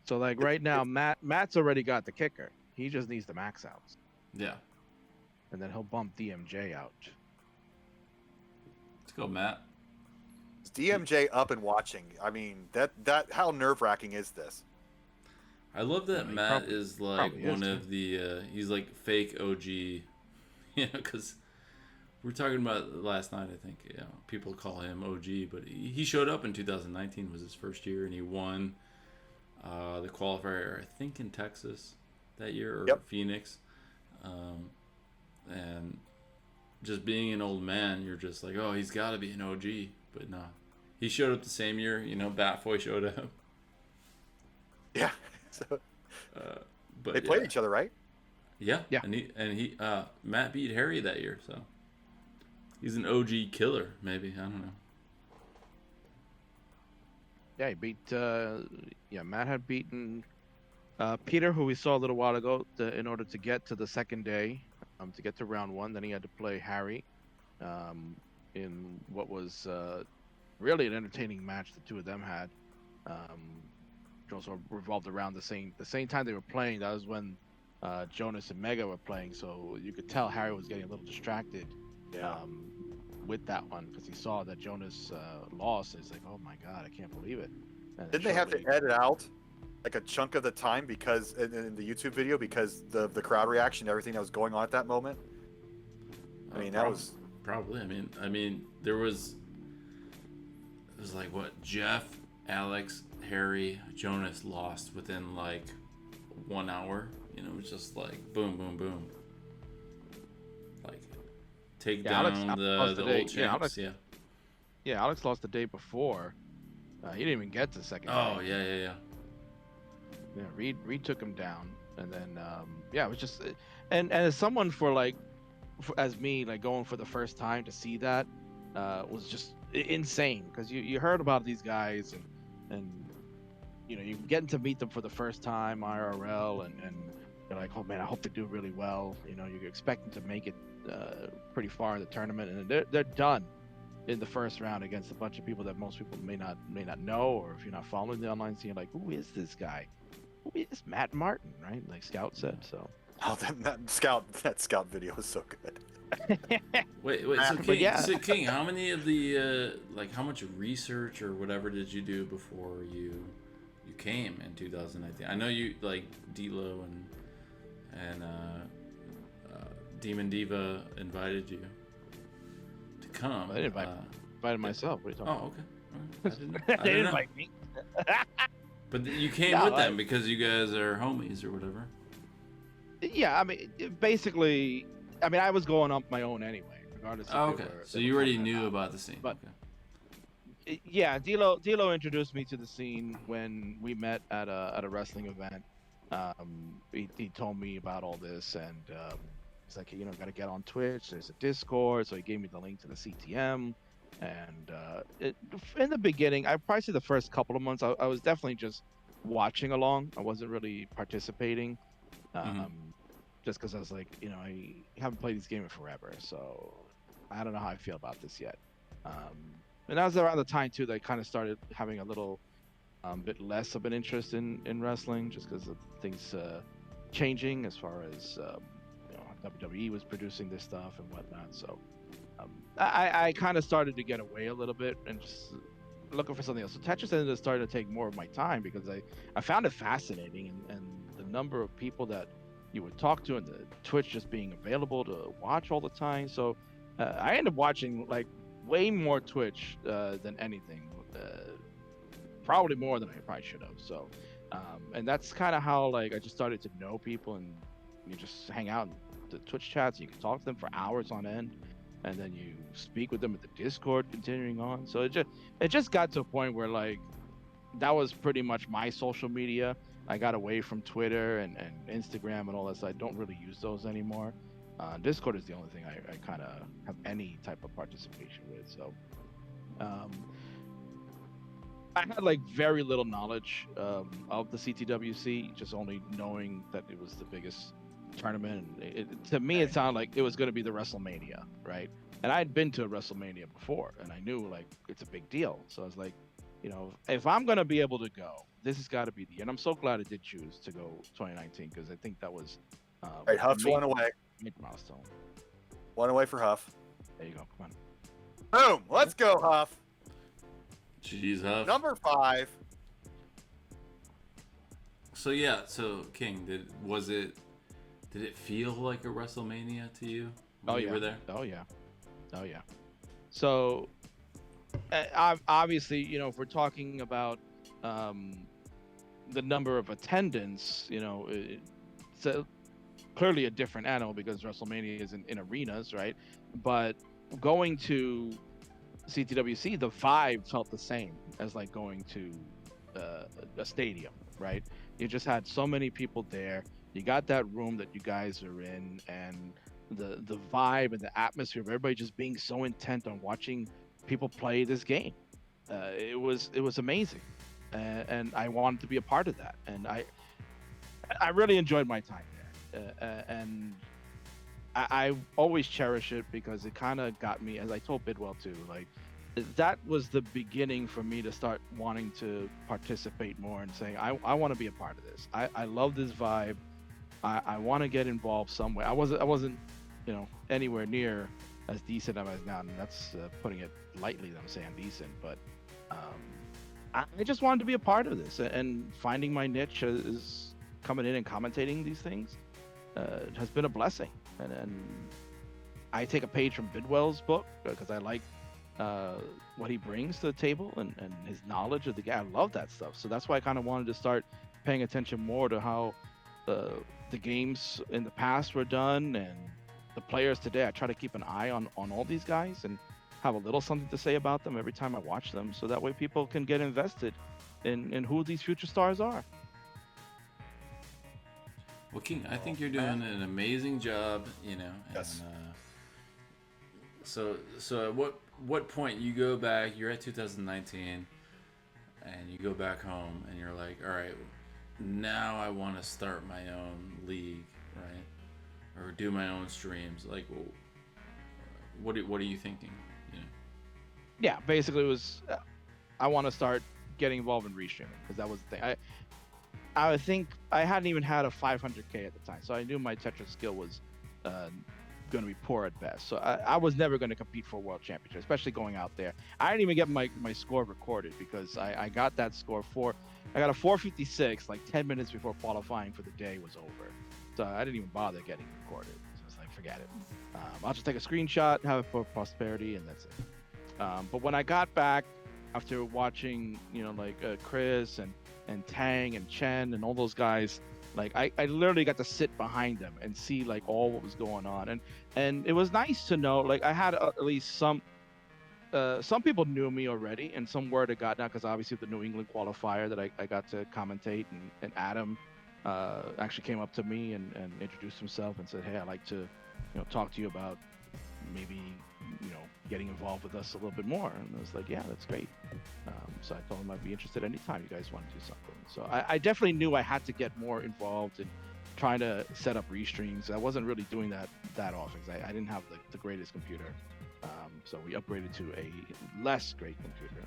So like right now, Matt's already got the kicker. He just needs the max outs, Yeah. and then he'll bump DMJ out. Let's go, Matt. Is DMJ up and watching? I mean, that how nerve-wracking is this? I love that He Matt probably- is like probably is, one too. of the he's like fake OG, you know, because we were talking about last night. I think people call him OG, but he showed up in 2019 was his first year, and he won the qualifier I think in Texas that year or Yep. Phoenix, and just being an old man, you're just like, oh, he's got to be an OG, but no, he showed up the same year. You know, Batfoy showed up. Yeah. So But they played yeah. each other, right? Yeah, Yeah. and he Matt beat Harry that year, so he's an OG killer. Maybe I don't know. Yeah, he beat. Matt had beaten Peter, who we saw a little while ago, in order to get to the second day, to get to round one. Then he had to play Harry, in what was really an entertaining match the two of them had. Which also revolved around the same time they were playing. That was when Jonas and Mega were playing, so you could tell Harry was getting a little distracted. With that one, because he saw that Jonas lost. He's like, "Oh my god, I can't believe it." And Didn't they have to shortly- edit out like a chunk of the time because in the YouTube video because the crowd reaction, everything that was going on at that moment? I mean, that was probably. I mean, there was like what Jeff, Alex, Harry, Jonas lost within like 1 hour. You know, it was just like boom, boom, boom. Like take Yeah, Alex- down Alex the lost today. old Yeah, champs. Alex- Yeah. Yeah, Alex lost the day before. He didn't even get to the second. Oh day. yeah. Yeah, Reed took him down, and then it was just, and as someone as me, like going for the first time to see that, was just insane because you heard about these guys and you know, you're getting to meet them for the first time IRL, and you're like, oh man, I hope they do really well. You know, you're expecting to make it pretty far in the tournament, and they're done in the first round against a bunch of people that most people may not know, or if you're not following the online scene, like, who is this guy? Who is Matt Martin, right? Like Scout said. So oh that scout video was so good. Wait. So But King, yeah. how many of the like how much research or whatever did you do before you came in 2019? I know you like D-Lo and Demon Diva invited you to come. I didn't invited myself. What are you talking Oh, okay. I didn't, I about? They didn't didn't know. invite me. But you came No, with them because you guys are homies or whatever. Yeah, I mean, basically, I mean, I was going up my own anyway, regardless. If Oh, they okay. were- So they you were already coming or knew not. about the scene. But- Okay. Yeah, D'Lo introduced me to the scene when we met at a wrestling event. He told me about all this, and he's like, you know, got to get on Twitch. There's a Discord, so he gave me the link to the CTM. And in the beginning, I probably say the first couple of months, I was definitely just watching along. I wasn't really participating, just because I was like, you know, I haven't played this game in forever, so I don't know how I feel about this yet. And that was around the time too that I kind of started having a little bit less of an interest in wrestling, just because of things changing as far as you know, WWE was producing this stuff and whatnot. So I kind of started to get away a little bit and just looking for something else. So Tetris ended up starting to take more of my time because I found it fascinating, and the number of people that you would talk to, and the Twitch just being available to watch all the time. So I ended up watching like way more Twitch than anything, probably more than I probably should have. So and that's kind of how like I just started to know people, and you just hang out in the Twitch chats. You can talk to them for hours on end, and then you speak with them at the Discord continuing on. So it just got to a point where like that was pretty much my social media. I got away from Twitter and Instagram and all that, so I don't really use those anymore. Discord is the only thing I kind of have any type of participation with. So I had like very little knowledge of the CTWC, just only knowing that it was the biggest tournament. And to me, it sounded like it was going to be the WrestleMania, right? And I had been to a WrestleMania before, and I knew like it's a big deal. So I was like, you know, if I'm going to be able to go, this has got to be the year. And I'm so glad I did choose to go 2019, because I think that was Right, Huff's one away. milestone. One away for Huff. There you go. Come on. Boom! Let's go, Huff. Jeez, Huff. Number 5. So yeah, so King, did it feel like a WrestleMania to you when you were there? Oh yeah. Oh yeah. So, obviously, if we're talking about the number of attendance, it's clearly a different animal because WrestleMania is in arenas, right? But going to CTWC, the vibe felt the same as like going to a stadium, right? You just had so many people there. You got that room that you guys are in, and the vibe and the atmosphere of everybody just being so intent on watching people play this game. It was amazing, and I wanted to be a part of that. And I really enjoyed my time there, and I always cherish it because it kind of got me, as I told Bidwell too, like that was the beginning for me to start wanting to participate more and saying I want to be a part of this. I love this vibe. I want to get involved some way. I wasn't anywhere near as decent as I was now, and that's putting it lightly that I'm saying decent, but I just wanted to be a part of this, and finding my niche is coming in and commentating these things has been a blessing, and I take a page from Bidwell's book because I like what he brings to the table and his knowledge of the game. I love that stuff, so that's why I kind of wanted to start paying attention more to how the games in the past were done and the players today. I try to keep an eye on all these guys and have a little something to say about them every time I watch them, so that way people can get invested in who these future stars are. Well, King, I think you're doing an amazing job, And, Yes. so at what point you go back? You're at 2019, and you go back home, and you're like, all right, now I want to start my own league, right? Or do my own streams. Like, what are you thinking? Yeah, basically it was I want to start getting involved in restreaming because that was the thing. I think I hadn't even had a 500k at the time, so I knew my Tetris skill was going to be poor at best. So I was never going to compete for a world championship, especially going out there. I didn't even get my score recorded because I got that score I got a 456 like 10 minutes before qualifying for the day was over. So I didn't even bother getting it recorded. So I was like, forget it. I'll just take a screenshot, have it for posterity, and that's it. But when I got back after watching, Chris and Tang and Chen and all those guys, like I literally got to sit behind them and see like all what was going on, and it was nice to know like I had at least some people knew me already, and some word had gotten out because obviously the New England qualifier that I got to commentate, and Adam actually came up to me and introduced himself and said, hey, I'd like to talk to you about maybe getting involved with us a little bit more. And I was like, yeah, that's great. So I told him I'd be interested anytime you guys want to do something. So I definitely knew I had to get more involved in trying to set up restreams. I wasn't really doing that often because I didn't have the greatest computer. So we upgraded to a less great computer.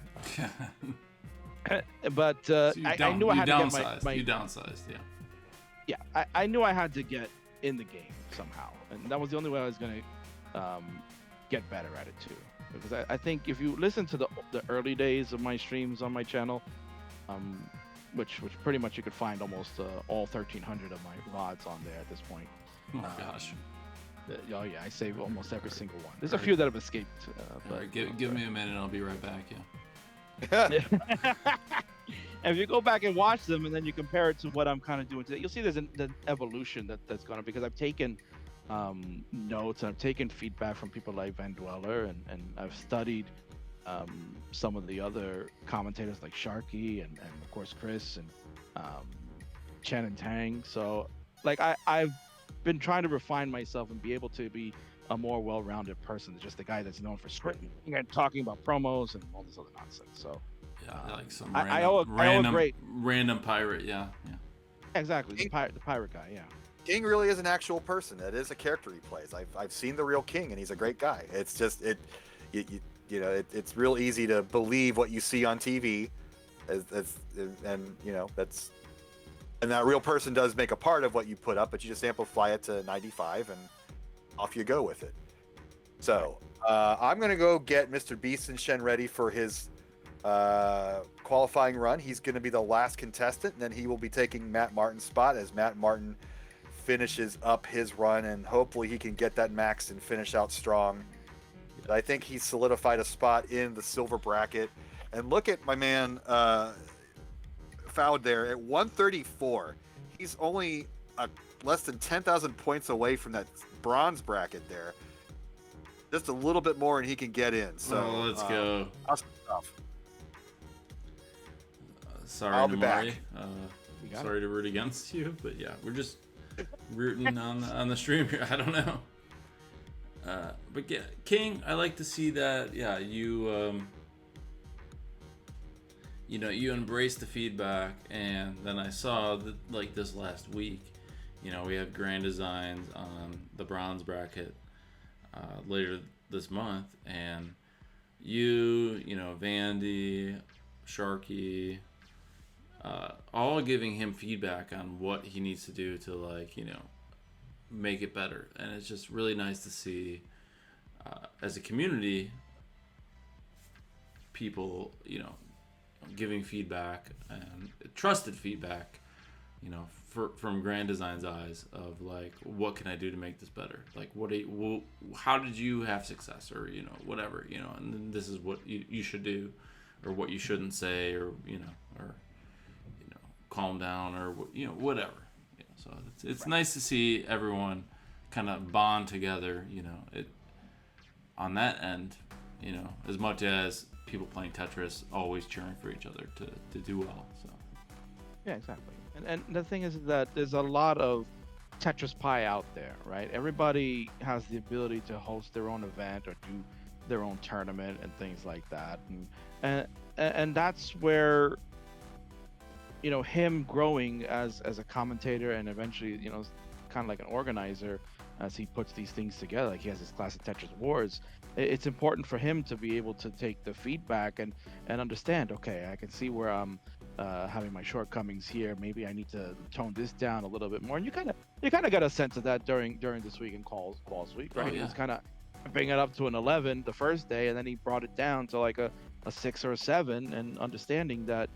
But So I knew I had to get my You downsized, yeah. Yeah, I knew I had to get in the game somehow, and that was the only way I was going to get better at it too. Because I think if you listen to the early days of my streams on my channel, which pretty much you could find almost all 1,300 of my VODs on there at this point. Oh my gosh. Oh yeah, I save almost every single one. There's a few that have escaped. All right, give me a minute, I'll be right back. Yeah. And if you go back and watch them, and then you compare it to what I'm kind of doing today, you'll see there's an evolution that's gone on because I've taken notes and I've taken feedback from people like Van Dweller, and I've studied some of the other commentators like Sharky and of course Chris and Chen and Tang. So like I've been trying to refine myself and be able to be a more well-rounded person than just the guy that's known for scripting and talking about promos and all this other nonsense. So Yeah, like some I owe a great random pirate. Yeah. exactly the pirate guy. Yeah. King really is an actual person. That is a character he plays. I've seen the real King, and he's a great guy. It's just it's real easy to believe what you see on TV, and that real person does make a part of what you put up, but you just amplify it to 95, and off you go with it. So I'm gonna go get Mr. Beast and Shen ready for his qualifying run. He's going to be the last contestant, and then he will be taking Matt Martin's spot as Matt Martin finishes up his run, and hopefully he can get that maxed and finish out strong. I think he's solidified a spot in the silver bracket. And look at my man Fowd there at 134. He's only less than 10,000 points away from that bronze bracket there. Just a little bit more and he can get in. So let's go. Awesome stuff. Sorry, I'll be back. Namari. Sorry to root against you, but yeah, we're just rooting on the stream here. I don't know. But yeah, King, I like to see that. Yeah, you you embrace the feedback, and then I saw that like this last week, we have grand designs on the bronze bracket later this month, and Vandy, Sharky, all giving him feedback on what he needs to do to make it better. And it's just really nice to see as a community people giving feedback and trusted feedback from Grand Design's eyes of like, what can I do to make this better, like how did you have success, or whatever, and then this is what you should do, or what you shouldn't say, or calm down, or whatever. So it's nice to see everyone kind of bond together, on that end, as much as people playing Tetris always cheering for each other to do well. So Yeah, exactly. And the thing is that there's a lot of Tetris pie out there, right? Everybody has the ability to host their own event or do their own tournament and things like that. And that's where him growing as a commentator and eventually kind of like an organizer as he puts these things together, like he has his Classic Tetris Wars. It's important for him to be able to take the feedback and understand, okay, I can see where I'm having my shortcomings here. Maybe I need to tone this down a little bit more. And you kind of got a sense of that during this week in calls week, right? Oh, yeah. He was kind of bringing it up to an 11 the first day, and then he brought it down to like a 6 or a 7, and understanding that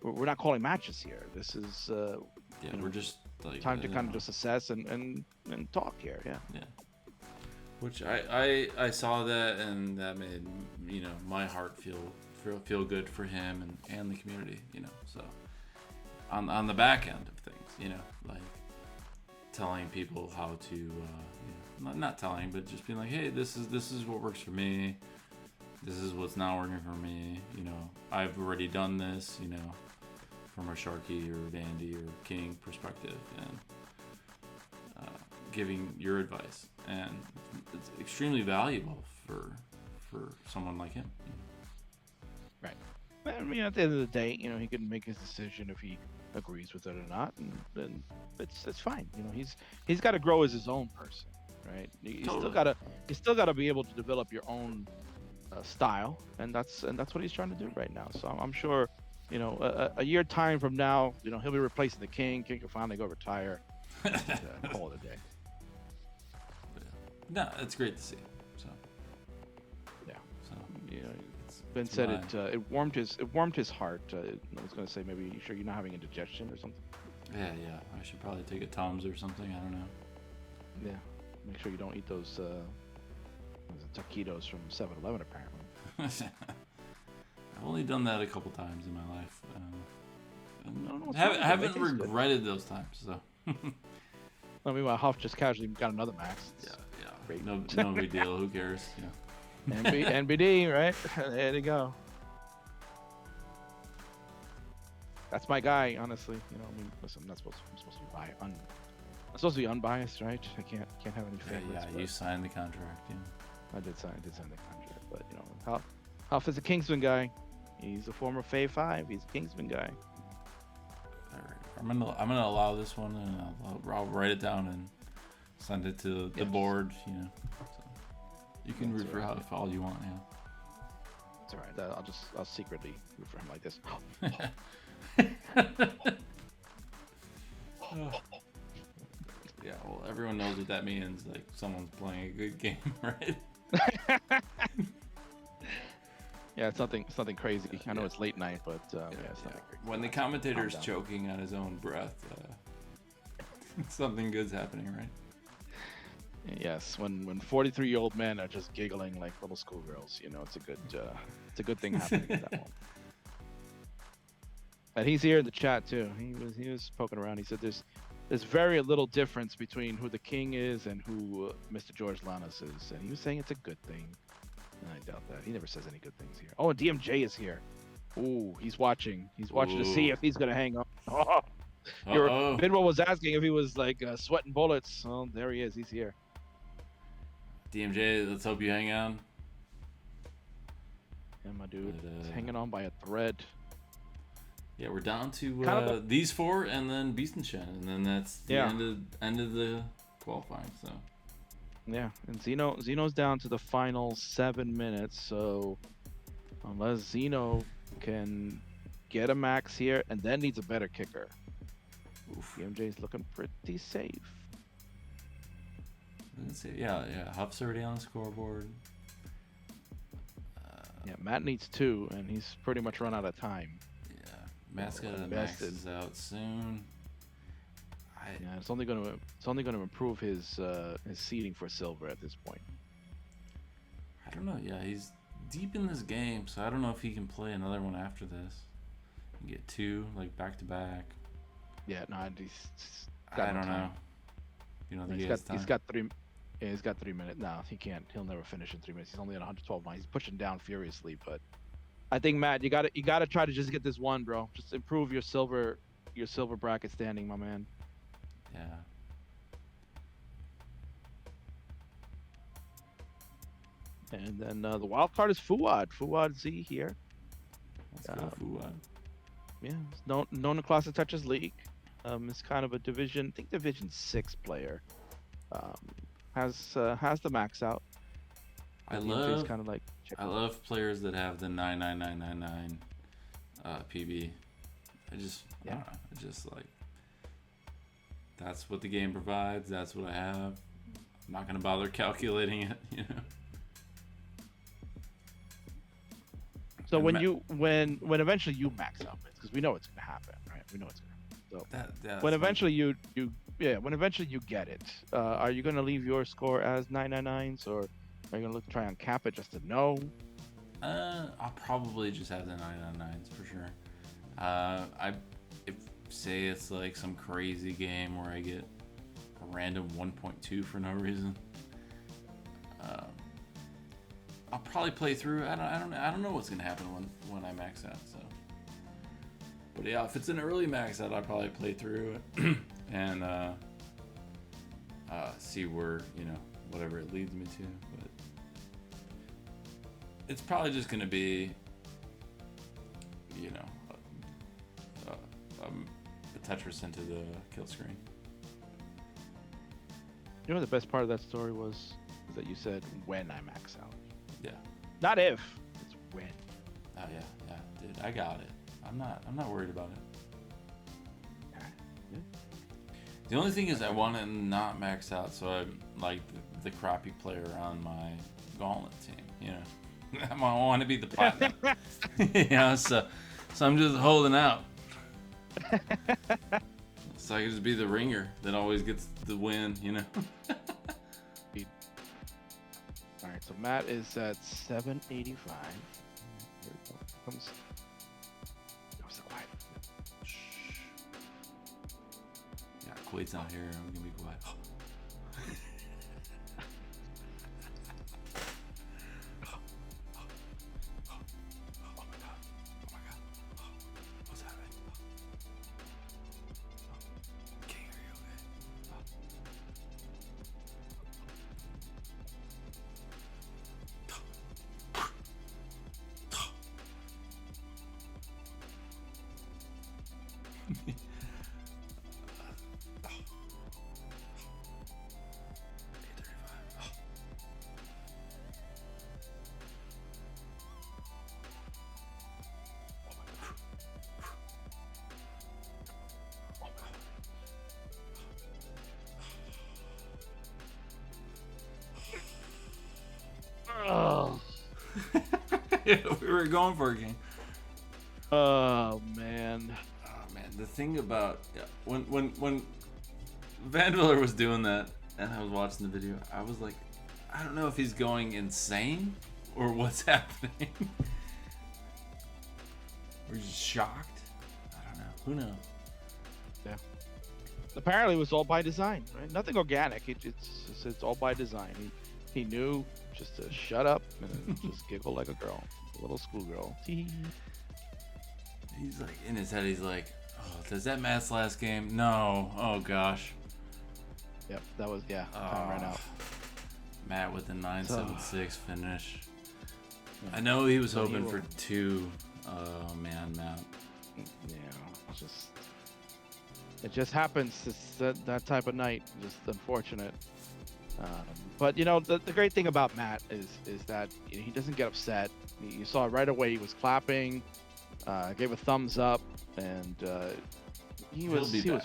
we're not calling matches here. This is we're just like time to kind of just assess and talk here. Yeah. Which I saw that, and that made my heart feel good for him and the community. So on the back end of things, like telling people how to not telling, but just being like, hey, this is what works for me. This is what's not working for me. I've already done this. From a Sharky or Vandy or King perspective, and giving your advice, and it's extremely valuable for someone like him. Right. I mean, at the end of the day, he can make his decision if he agrees with it or not, and then it's fine. He's got to grow as his own person, right? You still gotta be able to develop your own style, and that's what he's trying to do right now. So I'm sure. A year time from now, he'll be replacing the King. King will finally go retire. And, call it a day. No, it's great to see. So yeah. So It's been said it warmed his heart. I was going to say, maybe you sure you're not having indigestion or something. Yeah. I should probably take a Tums or something. I don't know. Yeah. Make sure you don't eat those taquitos from 7-Eleven, apparently. I've only done that a couple times in my life. I haven't regretted those times. So. I mean, Huff just casually got another max. Yeah. Great. No big deal. Who cares? Yeah. NBD, right? There you go. That's my guy, honestly. I mean, listen, I'm supposed to be unbiased, right? I can't have any favorites. Yeah. You signed the contract. Yeah. I did sign the contract, but Huff is a Kingsman guy. He's a former Fave 5. He's a Kingsman guy. All right. I'm gonna allow this one, and I'll write it down and send it to the board. So you can root for Huff all you want. Yeah. It's all right. I'll secretly root for him like this. Yeah. Well, everyone knows what that means. Like someone's playing a good game, right? Yeah, it's nothing crazy. I know Yeah. it's late night, but yeah, it's Yeah. nothing crazy. When the commentator's down. choking on his own breath, something good's happening, right? Yes, when 43-year-old men are just giggling like little schoolgirls, you know, it's a good thing happening at that moment. And he's here in the chat too. He was poking around. He said there's very little difference between who the king is and who Mr. George Lanos is, and he was saying it's a good thing. And I doubt that. He never says any good things here. Oh, and DMJ is here. Ooh, he's watching. He's watching to see Ooh. if he's gonna hang on. Oh, your Uh-oh. Bidwell was asking if he was like sweating bullets. Oh, there he is. He's here. DMJ, let's hope you hang on. Yeah, my dude. But, He's hanging on by a thread. Yeah, we're down to Kind of a- these four, and then Beast and Shen, and then that's the Yeah. end of the qualifying. So Yeah, and Zeno's down to the final 7 minutes. So unless Zeno can get a max here and then needs a better kicker, oof. DMJ's looking pretty safe. Let's see. Yeah. Huff's already on the scoreboard. Yeah, Matt needs 2, and he's pretty much run out of time. Yeah, Matt's got to Invested. maxes out soon. Yeah, it's only gonna improve his seeding for silver at this point. I don't know. Yeah, he's deep in this game, so I don't know if he can play another one after this. And get 2 like back to back. Yeah, no, he's I got no don't know. time. You don't think He's he has got time? he's got 3. Yeah, he's got 3 minutes. No, he can't. He'll never finish in 3 minutes. He's only at 112 now. He's pushing down furiously, but I think Matt, you gotta try to just get this one, bro. Just improve your silver bracket standing, my man. Yeah. And then the wild card is Fuad. Fuad Z here. Let's go, Fuad. Yeah, he's known in Classic Tetris League. Is kind of a Division 6 player. Has the max out. I DMJ 's love kind of like I love players that have the 99999 PB. I don't know. It's just like that's what the game provides. That's what I have. I'm not gonna bother calculating it. You know. So And when eventually you max out, because we know it's gonna happen, right? We know it's gonna happen. So That's when fine. eventually you get it, are you gonna leave your score as 999s, or are you gonna try and cap it just to know? I'll probably just have the 999s for sure. If say it's like some crazy game where I get a random 1.2 for no reason. I'll probably play through. I don't know what's gonna happen when I max out. So, but yeah, if it's an early max out, I'll probably play through it and see where whatever it leads me to. But it's probably just gonna be a Tetris into the kill screen. You know, the best part of that story was that you said when I max out. Yeah. Not if, it's when. Oh yeah, dude, I got it. I'm not worried about it. The only thing is I want to not max out, so I'm like the crappy player on my gauntlet team. You know, I want to be the platinum. So I'm just holding out. So I can just be the ringer that always gets the win. You know. All right, so Matt is at 785. Here it comes. Oh, so quiet. Shh. Yeah, Quaid's not here. I'm gonna be quiet. What's happening? King, are you okay? we were going for a game. Oh man. Oh man, the thing about when Vandeviller was doing that, and I was watching the video, I was like, I don't know if he's going insane or what's happening. Or he's just shocked. I don't know. Who knows? Yeah. Apparently, it was all by design. Right? Nothing organic. It's all by design. He knew just to shut up and then just giggle like a girl, a little schoolgirl. He's like in his head. He's like, "Oh, does that Matt's last game? No. Oh gosh." Yep, that was time ran out. Matt with the 976 finish. Yeah. I know he was hoping for 2. Oh man, Matt. Yeah, it just happens. It's that type of night. Just unfortunate. But you know, the great thing about Matt is that he doesn't get upset. You saw it right away. He was clapping, gave a thumbs up, and he was fine.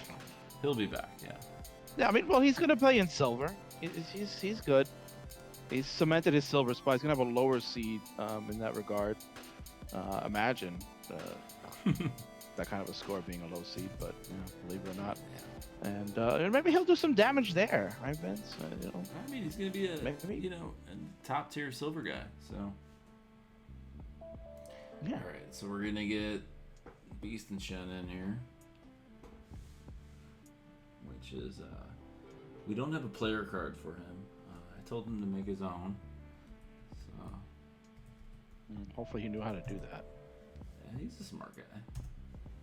He'll be back. Yeah. Yeah, I mean, well, he's gonna play in silver. He's good. He's cemented his silver spot. He's gonna have a lower seed in that regard. Imagine that kind of a score being a low seed, but believe it or not. And maybe he'll do some damage there, right, Vince? I mean, he's gonna be a top tier silver guy. So yeah. All right, so we're gonna get Beast and Shen in here, which is we don't have a player card for him. I told him to make his own. So hopefully he knew how to do that. Yeah, he's a smart guy.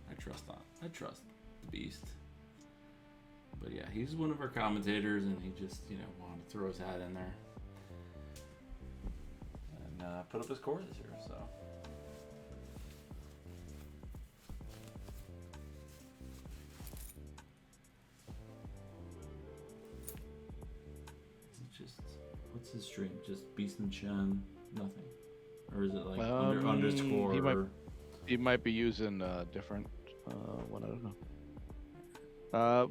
I trust the Beast. But yeah, he's one of our commentators, and he just wanted to throw his hat in there and put up his score this year. So what's his stream? Just Beast and Chen, nothing, or is it like underscore? He might be using different one. I don't know.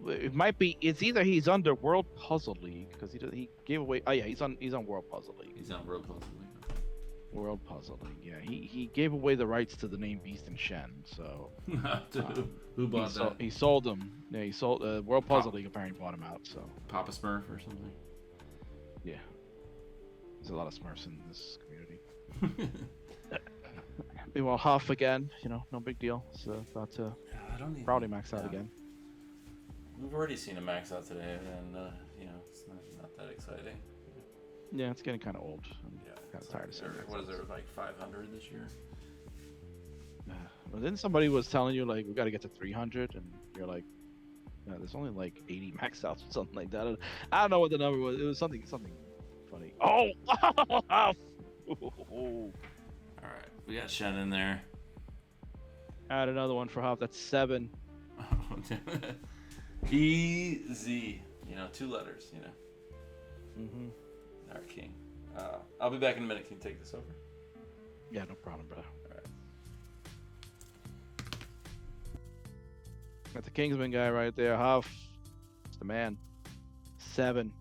It might be. It's either he's under World Puzzle League because he gave away. Oh yeah, he's on World Puzzle League. He's on World Puzzle League. World Puzzle League. Yeah, he gave away the rights to the name Beast and Shen. So who bought that? He sold them. Yeah, he sold. World Puzzle League apparently bought him out. So Papa Smurf or something. Yeah, there's a lot of Smurfs in this community. Meanwhile, Huff again. No big deal. So about to probably max out again. We've already seen him max out today, and it's not that exciting. Yeah, it's getting kind of old. I'm kind of tired of seeing it. What is there, like 500 this year? Well, then somebody was telling you like we got to get to 300, and you're like, there's only like 80 max outs or something like that. I don't know what the number was. It was something funny. Oh! All right, we got Shen in there. Add another one for Huff. That's 7. Easy. 2 letters. Mm-hmm. All right, King. I'll be back in a minute. Can you take this over? Yeah, no problem, brother. All right. Got the Kingsman guy right there. Huff. It's the man. 7.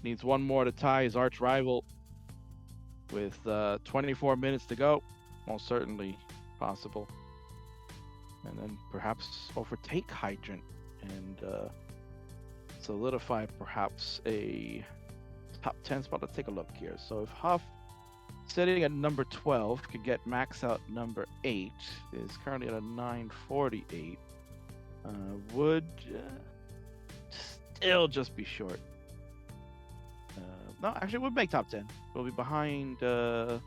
Needs one more to tie his arch rival. With 24 minutes to go. Most certainly possible. And then perhaps overtake Hydrant. And solidify perhaps a top 10 spot. Let's take a look here. So if Huff, sitting at number 12, could get max out number 8, is currently at a 948, would still just be short. No, actually, would make top 10. We'll be behind Nenu.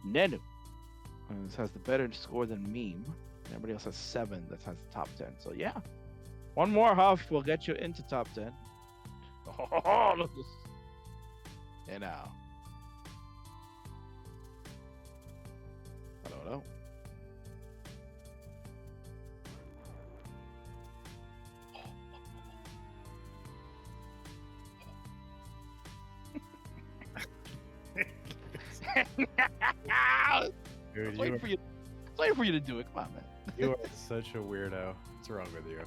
This has the better score than Meme. Everybody else has 7 that has the top 10. So yeah, one more Huff will get you into top 10. Oh, look this. And now. I don't know. Dude, Wait for you to do it. Come on, man. you are such a weirdo. What's wrong with you?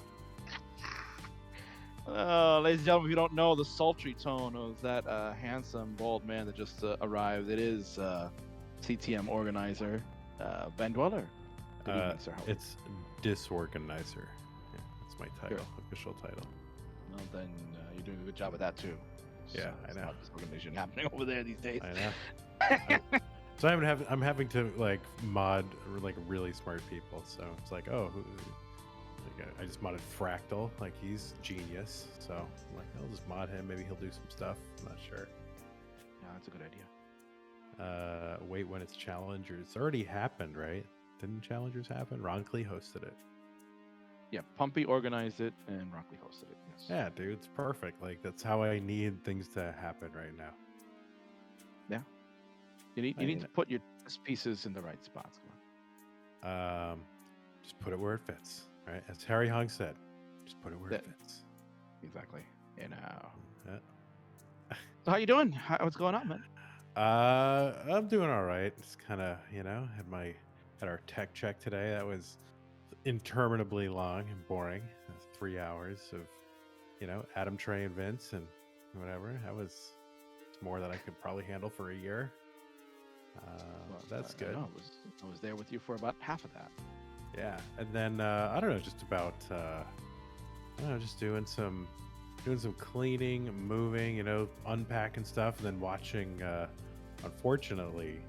Ladies and gentlemen, if you don't know the sultry tone of that handsome, bald man that just arrived, it is CTM organizer, Ben Dweller. Good evening, sir. How are you? It's disorganizer. Yeah, that's my title, official title. Well, then you're doing a good job of that too. Yeah, I It's know. not disorganization happening over there these days. I know. So I'm having to like mod like really smart people. So it's like, oh, like I just modded Fractal. Like he's genius. So I'm like, I'll just mod him. Maybe he'll do some stuff. I'm not sure. Yeah, that's a good idea. Wait, when it's Challengers, it's already happened, right? Didn't Challengers happen? Ronckley hosted it. Yeah, Pumpy organized it and Rockley hosted it. Yes. Yeah, dude, it's perfect. Like that's how I need things to happen right now. You need to put your chess pieces in the right spots. Come on. Just put it where it fits, right? As Harry Hung said, just put it where it fits. Exactly. You know. Yeah. So how you doing? What's going on, man? I'm doing all right. Just kind of, had our tech check today. That was interminably long and boring. 3 hours of, Adam, Trey, and Vince and whatever. It's more than I could probably handle for a year. That's good. I was there with you for about half of that. Yeah, and then I don't know, just about just doing some cleaning, moving, unpacking stuff, and then watching. Unfortunately,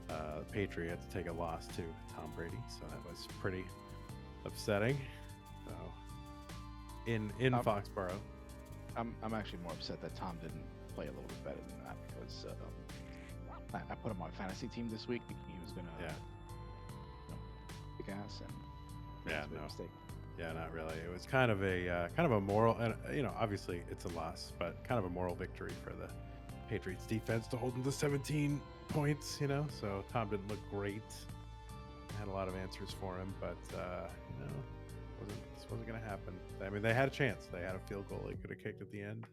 the Patriots take a loss to Tom Brady, so that was pretty upsetting. So in Foxborough, I'm actually more upset that Tom didn't play a little bit better than that because I put him on fantasy team this week. He was gonna kick ass and mistake. Yeah, not really. It was kind of a moral, and obviously it's a loss, but kind of a moral victory for the Patriots defense to hold them to 17 points. So Tom didn't look great. I had a lot of answers for him, but this wasn't going to happen. I mean, they had a chance. They had a field goal they could have kicked at the end,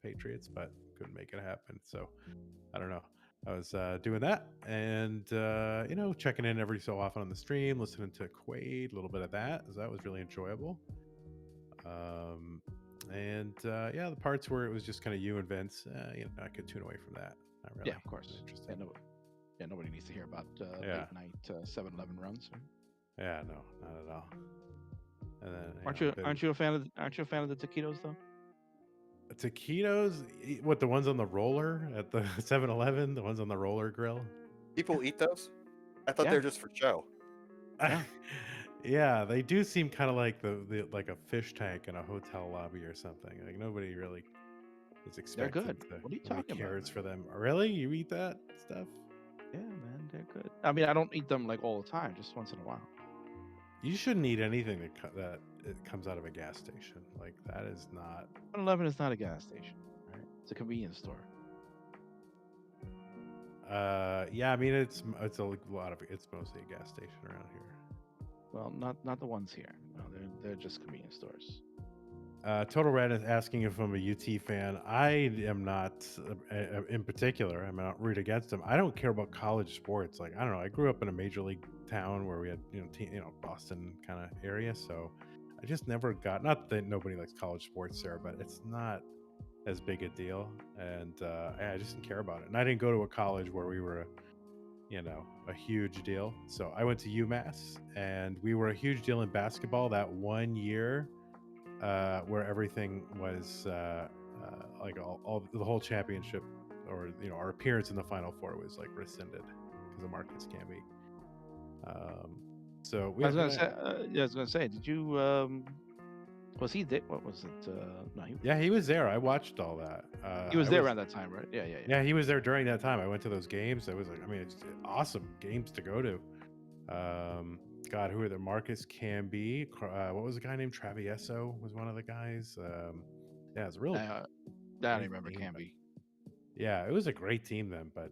Patriots, but couldn't make it happen. So I don't know. I was doing that and, checking in every so often on the stream, listening to Quaid, a little bit of that. So that was really enjoyable. The parts where it was just kind of you and Vince, I could tune away from that. Not really. Yeah, of course. Interesting. Nobody needs to hear about late night 7-Eleven runs. Right? Yeah, no, not at all. And then, aren't you a fan of the taquitos though? Taquitos? What, the ones on the roller at the 7-Eleven? The ones on the roller grill? People eat those? I thought they were just for show. Yeah, they do seem kind of like the like a fish tank in a hotel lobby or something. Like nobody really is expected. They're good. What are you talking cares about? For them? Really? You eat that stuff? Yeah, man, they're good. I mean, I don't eat them like all the time, just once in a while. You shouldn't eat anything that it comes out of a gas station. Like that is not. 7-Eleven is not a gas station, right? It's a convenience store. Yeah, I mean it's a lot of it's mostly a gas station around here. Well, not the ones here. No, they're just convenience stores. Total Red is asking if I'm a UT fan. I am not, in particular. I'm not root against them. I don't care about college sports. Like I don't know. I grew up in a major league town where we had Boston kind of area. So I just never got. Not that nobody likes college sports there, but it's not as big a deal. And I just didn't care about it. And I didn't go to a college where we were a huge deal. So I went to UMass, and we were a huge deal in basketball that one year, where everything was like all the whole championship, or our appearance in the Final Four was like rescinded because of Marcus Camby. So we. I was gonna say, did you? Was he there? What was it? No, he was there. I watched all that. He was there around that time, right? Yeah. Yeah, he was there during that time. I went to those games. It was like, I mean, it's awesome games to go to. God, who are there? Marcus Camby. What was the guy named Travieso? Was one of the guys. Yeah, it's really. I don't remember Camby. Yeah, it was a great team then, but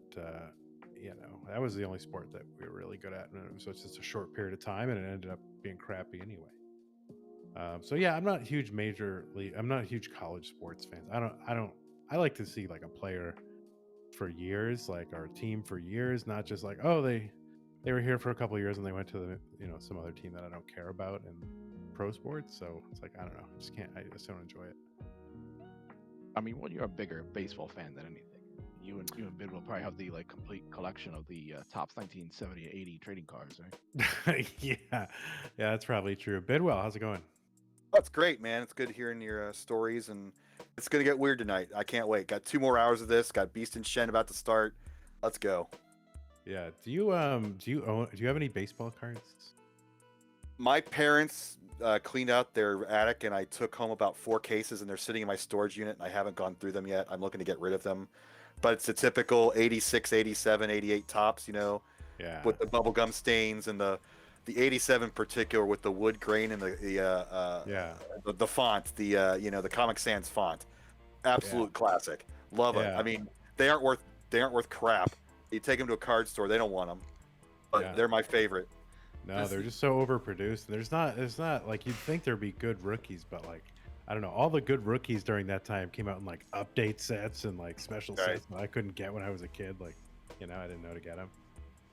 that was the only sport that we were really good at, and it was just a short period of time, and it ended up being crappy anyway. So yeah, I'm not a huge I'm not a huge college sports fan. I like to see like a player for years, like our team for years, not just like, oh, they were here for a couple of years and they went to the some other team that I don't care about in pro sports. So it's like, I don't know, I just don't enjoy it. I mean, well, you're a bigger baseball fan than anything. you and Bid will probably have the like complete collection of the Topps 1970 and 80 trading cards, right? Yeah, that's probably true. Bidwell, how's it going? That's great, man. It's good hearing your stories, and it's gonna get weird tonight. I can't wait. Got 2 more hours of this. Got Beast and Shen about to start. Let's go. Yeah. Do you have any baseball cards? My parents cleaned out their attic, and I took home about 4 cases, and they're sitting in my storage unit, and I haven't gone through them yet. I'm looking to get rid of them. But it's the typical 86, 87, 88 tops, Yeah. with the bubblegum stains, and the 87 in particular with the wood grain and Yeah. the font, the Comic Sans font. Absolute classic. Love it. Yeah. I mean, they aren't worth crap. You take them to a card store, they don't want them. But Yeah. they're my favorite. No, they're just so overproduced. There's not like you'd think there'd be good rookies, but like I don't know, all the good rookies during that time came out in like update sets and like special Right. sets that I couldn't get when I was a kid. Like, I didn't know to get them.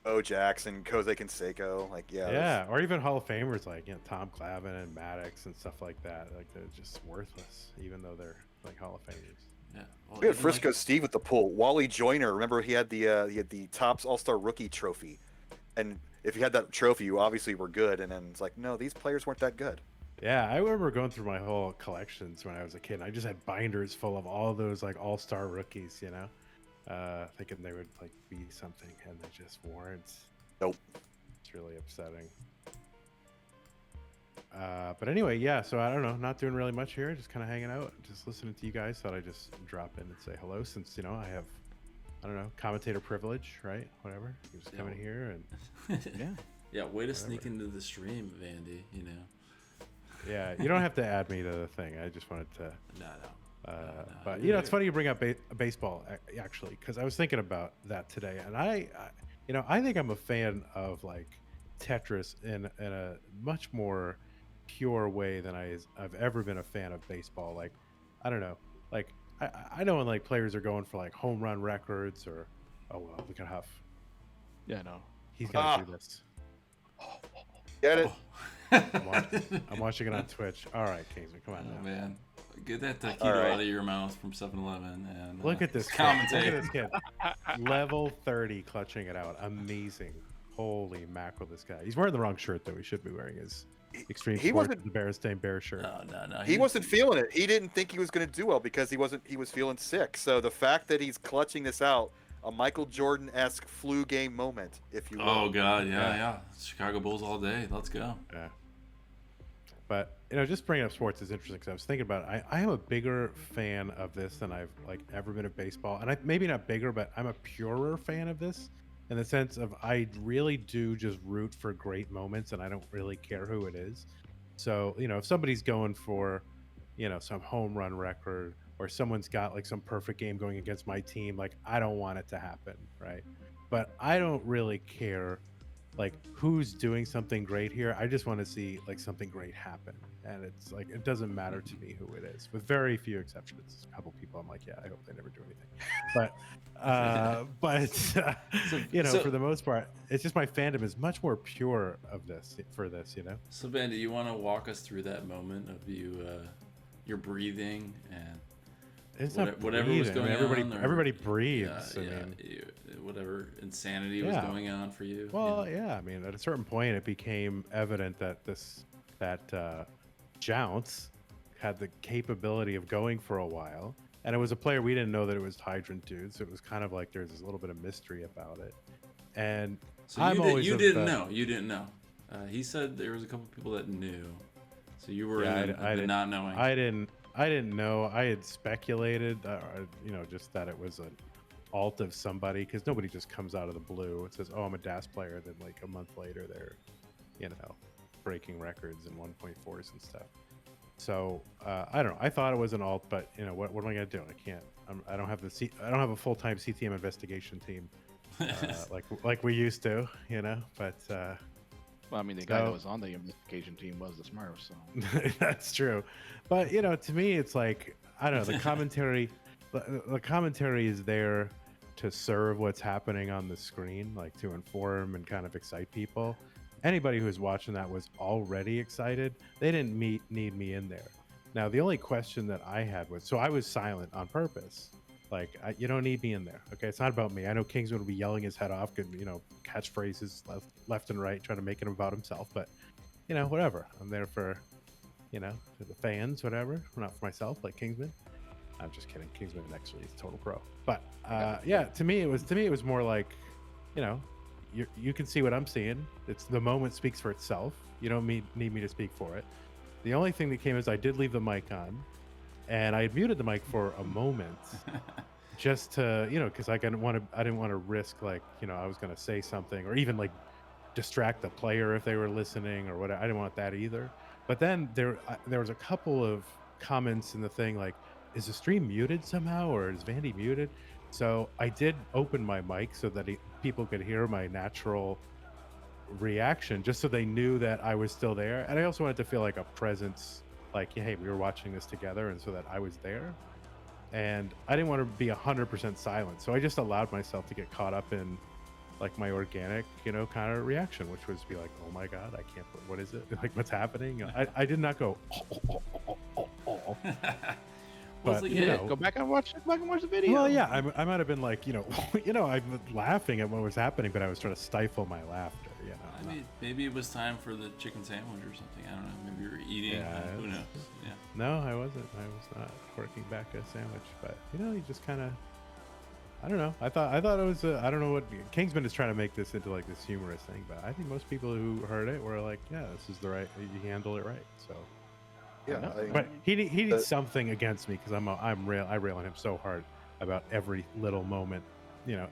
Bo Jackson, Kose Canseco, Yeah, or even Hall of Famers like Tom Clavin and Maddox and stuff like that. Like they're just worthless, even though they're like Hall of Famers. Yeah. Well, We had even, Frisco like, Steve with the pull. Wally Joyner, remember he had the Topps All-Star Rookie trophy, and if you had that trophy, you obviously were good. And then it's like, no, these players weren't that good. Yeah, I remember going through my whole collections when I was a kid. And I just had binders full of all those like all-star rookies, thinking they would like be something, and they just weren't. Nope. It's really upsetting. But anyway, yeah. So I don't know, not doing really much here. Just kind of hanging out, just listening to you guys. Thought I'd just drop in and say hello, since I have, I don't know, commentator privilege, right? Whatever. You just come in here and Yeah. Yeah, way to Whatever. sneak into the stream, Vandy. yeah, you don't have to add me to the thing. I just wanted to. No. But you're it's funny you bring up baseball actually, because I was thinking about that today, and I think I'm a fan of like Tetris in a much more pure way than I've ever been a fan of baseball. Like, I don't know, like I know when like players are going for like home run records or look at Huff, Yeah, no. he's gonna do this. Get it? I'm watching it on Twitch. All right, Kingsman, come on Oh now. man, get that taquito All right. out of your mouth from 7-Eleven and Look at this kid. commentate. Look at this kid. Level 30 clutching it out. Amazing. Holy mackerel, this guy. He's wearing the wrong shirt, though. He should be wearing his Extreme He Sports wasn't- the Berenstain Bear shirt. No. He wasn't feeling it. He didn't think he was going to do well because he was feeling sick. So the fact that he's clutching this out, a Michael Jordan-esque flu game moment, if you will. Oh god, yeah. Chicago Bulls all day. Let's go. Yeah. But, just bringing up sports is interesting because I was thinking about it. I am a bigger fan of this than I've like ever been of baseball. And maybe not bigger, but I'm a purer fan of this in the sense of I really do just root for great moments and I don't really care who it is. So, if somebody's going for, some home run record or someone's got like some perfect game going against my team, like I don't want it to happen, right? But I don't really care like who's doing something great here. I just want to see like something great happen, and it's like it doesn't matter to me who it is, with very few exceptions. A couple people I'm like, yeah, I hope they never do anything, but for the most part, it's just my fandom is much more pure of this for this. So Ben, do you want to walk us through that moment of your breathing and It's What- not whatever breathing. was I mean, going everybody on, or- everybody breathes. whatever insanity was Yeah. going on for you? Well, yeah. I mean, at a certain point, it became evident that Jounce had the capability of going for a while, and it was a player we didn't know that it was Hydrant Dude, so it was kind of like there's this little bit of mystery about it. And So I'm always you of didn't the- know. You didn't know. He said there was a couple people that knew. So you were Yeah, in I the didn't- not knowing. I didn't know. I had speculated, just that it was an alt of somebody, because nobody just comes out of the blue. It says, "Oh, I'm a DAS player," then like a month later, they're, breaking records and 1.4s and stuff. So I don't know. I thought it was an alt, but what am I gonna do? I can't. I don't have I don't have a full-time CTM investigation team like we used to. But. Well, I mean, the guy So- that was on the investigation team was the Smurf, so. That's true, but to me, it's like I don't know. The commentary, the commentary is there to serve what's happening on the screen, like to inform and kind of excite people. Anybody who's watching that was already excited. They didn't need me in there. Now, the only question that I had was, so I was silent on purpose, Like, you don't need me in there. Okay, it's not about me. I know Kingsman will be yelling his head off, and catchphrases left and right, trying to make it about himself. But whatever. I'm there for for the fans, whatever. Not for myself, like Kingsman. I'm just kidding. Kingsman actually is total pro. But yeah, to me it was more like, you can see what I'm seeing. It's the moment speaks for itself. You don't need me to speak for it. The only thing that came is I did leave the mic on, and I had muted the mic for a moment, just to because I didn't want to risk like I was gonna say something or even like distract the player if they were listening or whatever. I didn't want that either. But then there was a couple of comments in the thing like, is the stream muted somehow or is Vandy muted? So I did open my mic so that people could hear my natural reaction, just so they knew that I was still there. And I also wanted to feel like a presence, like, hey, we were watching this together, and so that I was there. And I didn't want to be 100% silent, so I just allowed myself to get caught up in like my organic, kind of reaction, which was to be like, oh my God, I can't, what is it? Like, what's happening? I did not go, but go back and watch the video. Well, yeah, I might have been like, I'm laughing at what was happening, but I was trying to stifle my laughter. Maybe it was time for the chicken sandwich or something. I don't know. Maybe you were eating. Yeah, who knows? Yeah. No, I wasn't. I was not working back a sandwich, but you just kind of. I don't know. I thought it was. I don't know what Kingsman is trying to make this into like this humorous thing, but I think most people who heard it were like, yeah, this is the right. You handle it right. So. Yeah, But he needs something against me because I rail on him so hard about every little moment.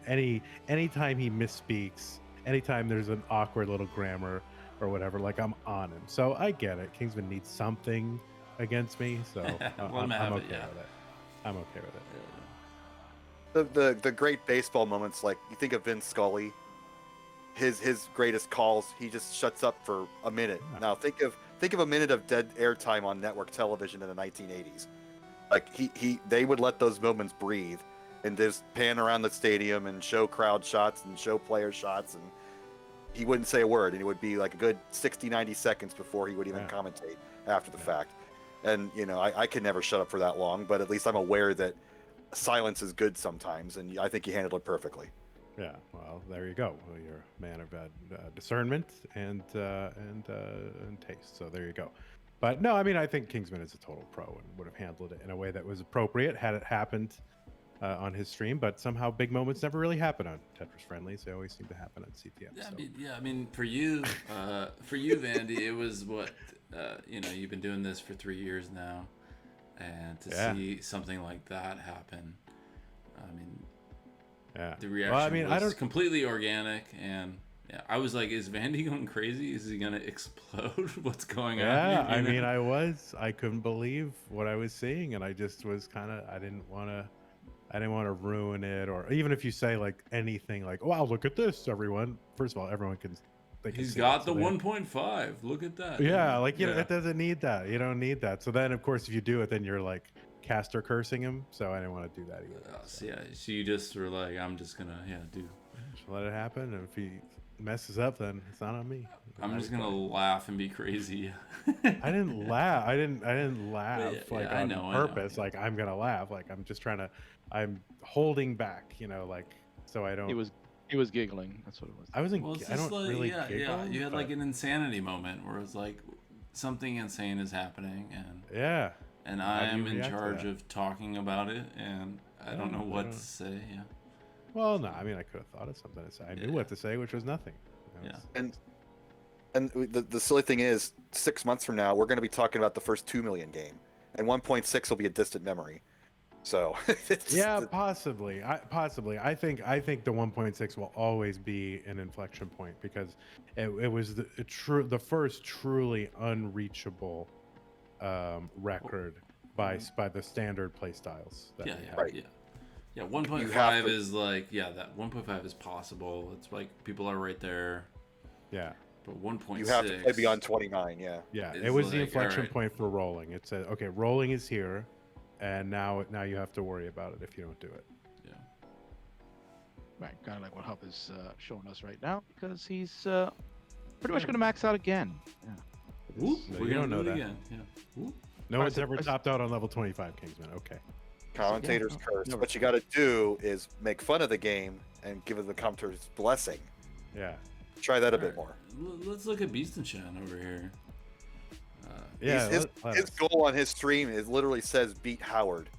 Anytime he misspeaks, anytime there's an awkward little grammar or whatever, like I'm on him. So I get it. Kingsman needs something against me, so I'm okay with it. I'm okay with it. The great baseball moments, like you think of Vince Scully, his greatest calls, he just shuts up for a minute. Now think of a minute of dead airtime on network television in the 1980s. Like they would let those moments breathe and just pan around the stadium and show crowd shots and show player shots, and he wouldn't say a word, and it would be like a good 60-90 seconds before he would even commentate after the fact. And I could never shut up for that long, but at least I'm aware that silence is good sometimes, and I think you handled it perfectly. Yeah, well, there you go. Well, you're a man of discernment and taste. So there you go. But no, I mean, I think Kingsman is a total pro and would have handled it in a way that was appropriate had it happened on his stream. But somehow big moments never really happen on Tetris Friendlies. They always seem to happen on CTM. Yeah, I mean, for you, Vandy, it was what you've been doing this for 3 years now, and to see something like that happen, I mean. Yeah. The reaction was completely organic, and I was like, "Is Vandy going crazy? Is he gonna explode? What's going on?" Yeah, I mean, I couldn't believe what I was seeing, and I just was kind of, I didn't want to ruin it, or even if you say like anything like, "Wow, look at this, everyone." First of all, everyone can. He's got the 1.5. Look at that. Yeah, like it doesn't need that. You don't need that. So then, of course, if you do it, then you're like. Caster cursing him, so I didn't want to do that either. So you just were like, I'm just gonna do. Just let it happen, and if he messes up, then it's not on me. I'm just gonna laugh and be crazy. I didn't laugh. I didn't laugh on purpose. Like I'm gonna laugh. Like I'm just trying to. I'm holding back. Like so I don't. He was giggling. That's what it was. I wasn't. Well, I don't really giggle. Yeah. You had like an insanity moment where it's like something insane is happening, and and I am in charge of talking about it, and I don't know what to say. Yeah. Well, no, I mean, I could have thought of something to say. I knew what to say, which was nothing. And the silly thing is, 6 months from now, we're going to be talking about the first 2 million game, and 1.6 will be a distant memory. So. Possibly. I think the 1.6 will always be an inflection point because it was the first truly unreachable. Record by the standard play styles. Yeah. 1.5 is like that 1.5 is possible. It's like people are right there. Yeah. But 1.6. You have to play beyond 29. Yeah. Yeah. It was the inflection point for rolling. It said, okay, rolling is here, and now you have to worry about it if you don't do it. Yeah. Right. Kind of like what Hub is showing us right now because he's pretty much going to max out again. Yeah. Whoop, you don't know that. Again. Yeah. No one's ever topped out on level 25, Kingsman. Okay. Commentators no, curse. never. What you got to do is make fun of the game and give it the commentator's blessing. Yeah. Try that a Alright, bit more. Let's look at Beast and Shan over here. Yeah. His let us. goal on his stream is literally says beat Howard.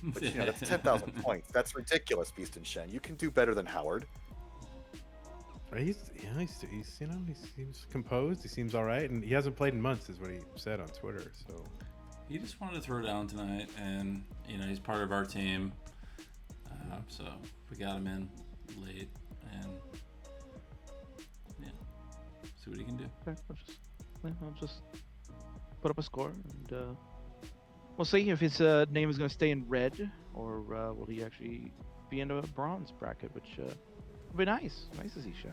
But you know, that's 10,000 points. That's ridiculous, Beast and Shen. You can do better than Howard. He's you know, he seems composed. He seems all right, and he hasn't played in months, is what he said on Twitter. So He just wanted to throw down tonight, and you know he's part of our team, so we got him in late, and yeah, see what he can do. Okay, I'll just put up a score, and we'll see if his name is going to stay in red, or will he actually be in a bronze bracket, which will be nice. Nice to see Shem.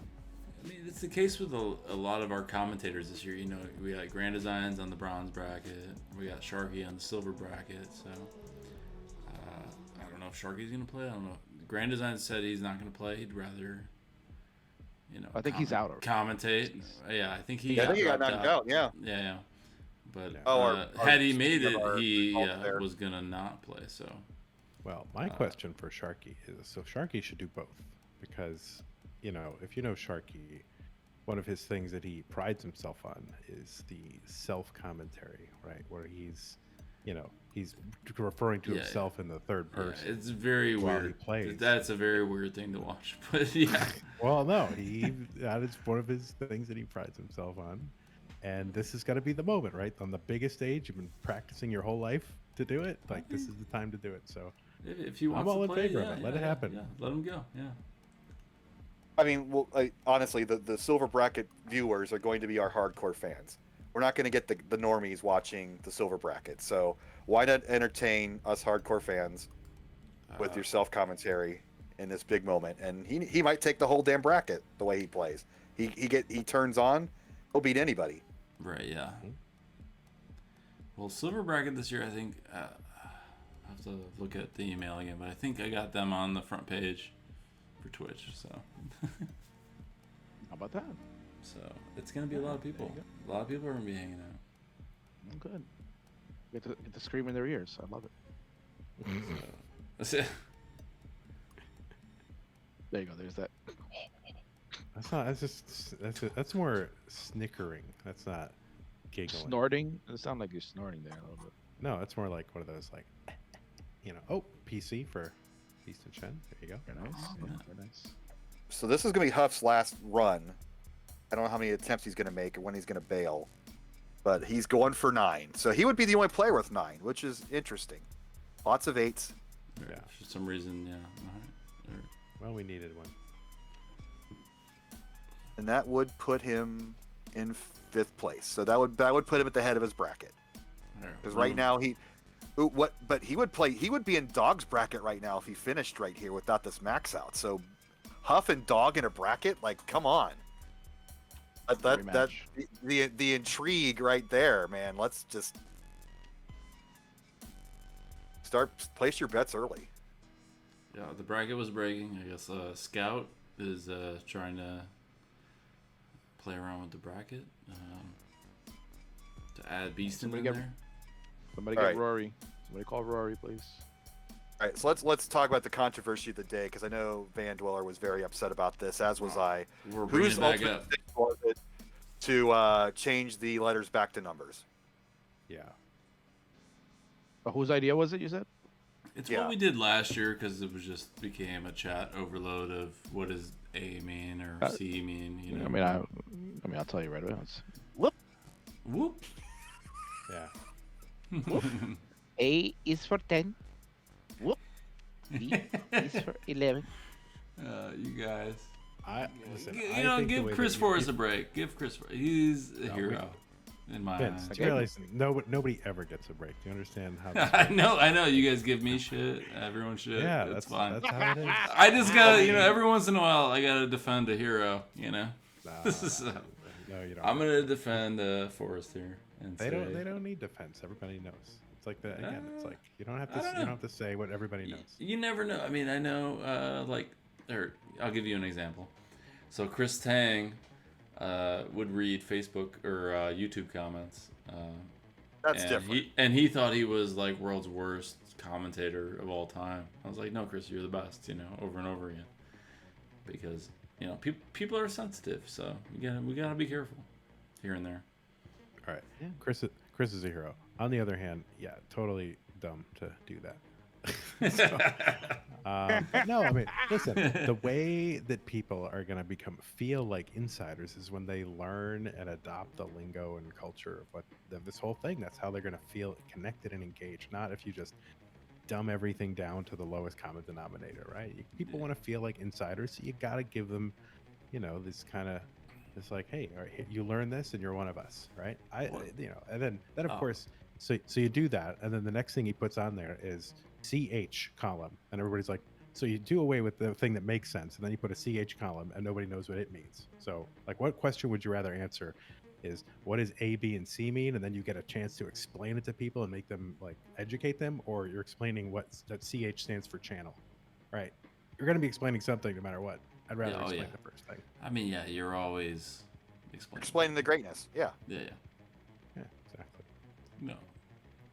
I mean, it's the case with a lot of our commentators this year. You know, we got Grand Designs on the bronze bracket, we got Sharky on the silver bracket. So I don't know if Sharky's gonna play. I don't know. Grand Design said he's not gonna play. He'd rather, you know, I think he's out already. Commentate. Yeah, I think he. Yeah, I think he got dropped knocked out. Yeah. Yeah. But Oh, had he made it, our he fault there. was gonna not play. So well, my question for Sharky is: so Sharky should do both, because you know, if you know Sharky, one of his things that he prides himself on is the self-commentary, right? Where he's, you know, he's referring to Yeah, himself in the third yeah, person. it's very while he weird. plays. That's a very weird thing to watch. But yeah. Well, no, that is one of his things that he prides himself on, and this is going to be the moment, right? On the biggest stage, you've been practicing your whole life to do it. Like, this is the time to do it. So If you want I'm all to in play, favor of yeah, it. Let yeah, it happen. Yeah, let him go. Yeah. I mean, well, honestly, the silver bracket viewers are going to be our hardcore fans. We're not going to get the normies watching the silver bracket. So why not entertain us hardcore fans with your self-commentary in this big moment? And he might take the whole damn bracket the way he plays. He turns on, he'll beat anybody. Right. Yeah. Well, silver bracket this year, I think I have to look at the email again, but I think I got them on the front page for Twitch. So. How about that? So it's gonna be a lot of people. A lot of people are gonna be hanging out. Oh, good. Get to scream in their ears. I love it. That's it. There you go. There's that. that's not. That's more snickering. That's not giggling. Snorting. It sounds like you're snorting there a little bit. No, it's more like one of those, like, you know. Oh, PC for Beast and Shen. There you go. Very nice. yeah. Very nice. So this is going to be Huff's last run. I don't know how many attempts he's going to make or when he's going to bail, but he's going for 9. So he would be the only player with 9, which is interesting. Lots of 8s. Or Yeah. For some reason, yeah. All right. Well, we needed one. And that would put him in 5th place. So that would put him at the head of his bracket. Because right now he would be in Dog's bracket right now if he finished right here without this max out. So Huff and Dog in a bracket, like, come on. That the intrigue right there, man. Let's just place your bets early. Yeah, the bracket was breaking. I guess Scout is trying to play around with the bracket to add Beast in there. Somebody All get right. Rory. Somebody call Rory, please. All right, so let's talk about the controversy of the day, because I know Van Dweller was very upset about this, as was I. We're bringing it back ultimate up. thing was it to change the letters back to numbers? Yeah. Whose idea was it? You said. It's Yeah. what we did last year because it was just became a chat overload of what does A mean or C mean. You know. I mean, I'll tell you right away. It's Whoop. Yeah. A is for 10. Whoop. B is for 11. You guys. Listen. You I know, think the give way Chris that Forrest a break. Give Chris. He's a No, hero in my Vince, eyes. you gotta listen. Nobody ever gets a break. Do you understand how? This I know. You guys give me shit. Everyone should. Yeah, it's that's fine. That's how it is. I just gotta, every once in a while, I gotta defend a hero. This is. No, you don't. I'm gonna defend Forrest here, and They say, They don't need defense. Everybody knows. It's like that again. It's like you don't have to. I don't You don't know. have to say what everybody knows. You never know. I mean, I know, or I'll give you an example. So Chris Tang would read Facebook or YouTube comments. That's and different. He thought he was like world's worst commentator of all time. I was like, no, Chris, you're the best, over and over again. Because, people are sensitive, so we gotta be careful here and there. All right. Yeah. Chris is a hero. On the other hand, yeah, totally dumb to do that. But no, I mean, listen, the way that people are going to feel like insiders is when they learn and adopt the lingo and culture of this whole thing. That's how they're going to feel connected and engaged, not if you just dumb everything down to the lowest common denominator, right? People want to feel like insiders, so you got to give them, this kind of, it's like, hey, all right, you learn this and you're one of us, right? And then of course, so you do that, and then the next thing he puts on there is CH column, and everybody's like, so you do away with the thing that makes sense, and then you put a CH column, and nobody knows what it means. So, like, what question would you rather answer? Is what does A, B, and C mean, and then you get a chance to explain it to people and make them educate them, or you're explaining what that CH stands for channel, right? You're going to be explaining something no matter what. I'd rather explain the first thing. I mean, yeah, you're always Explaining the greatness. Yeah. Yeah. Yeah, exactly.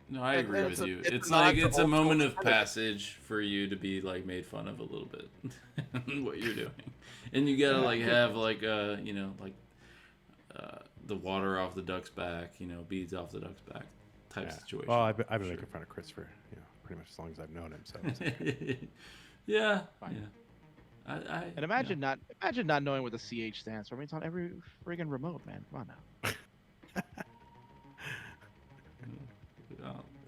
No, I agree with you. It's a moment of passage for you to be made fun of a little bit, what you're doing, and you gotta have the water off the duck's back, beads off the duck's back type situation. Well, I've been making fun of Chris for pretty much as long as I've known him. So it's okay. Yeah. Fine. Yeah. And imagine not knowing what the CH stands for. I mean, it's on every friggin' remote, man. Come on now.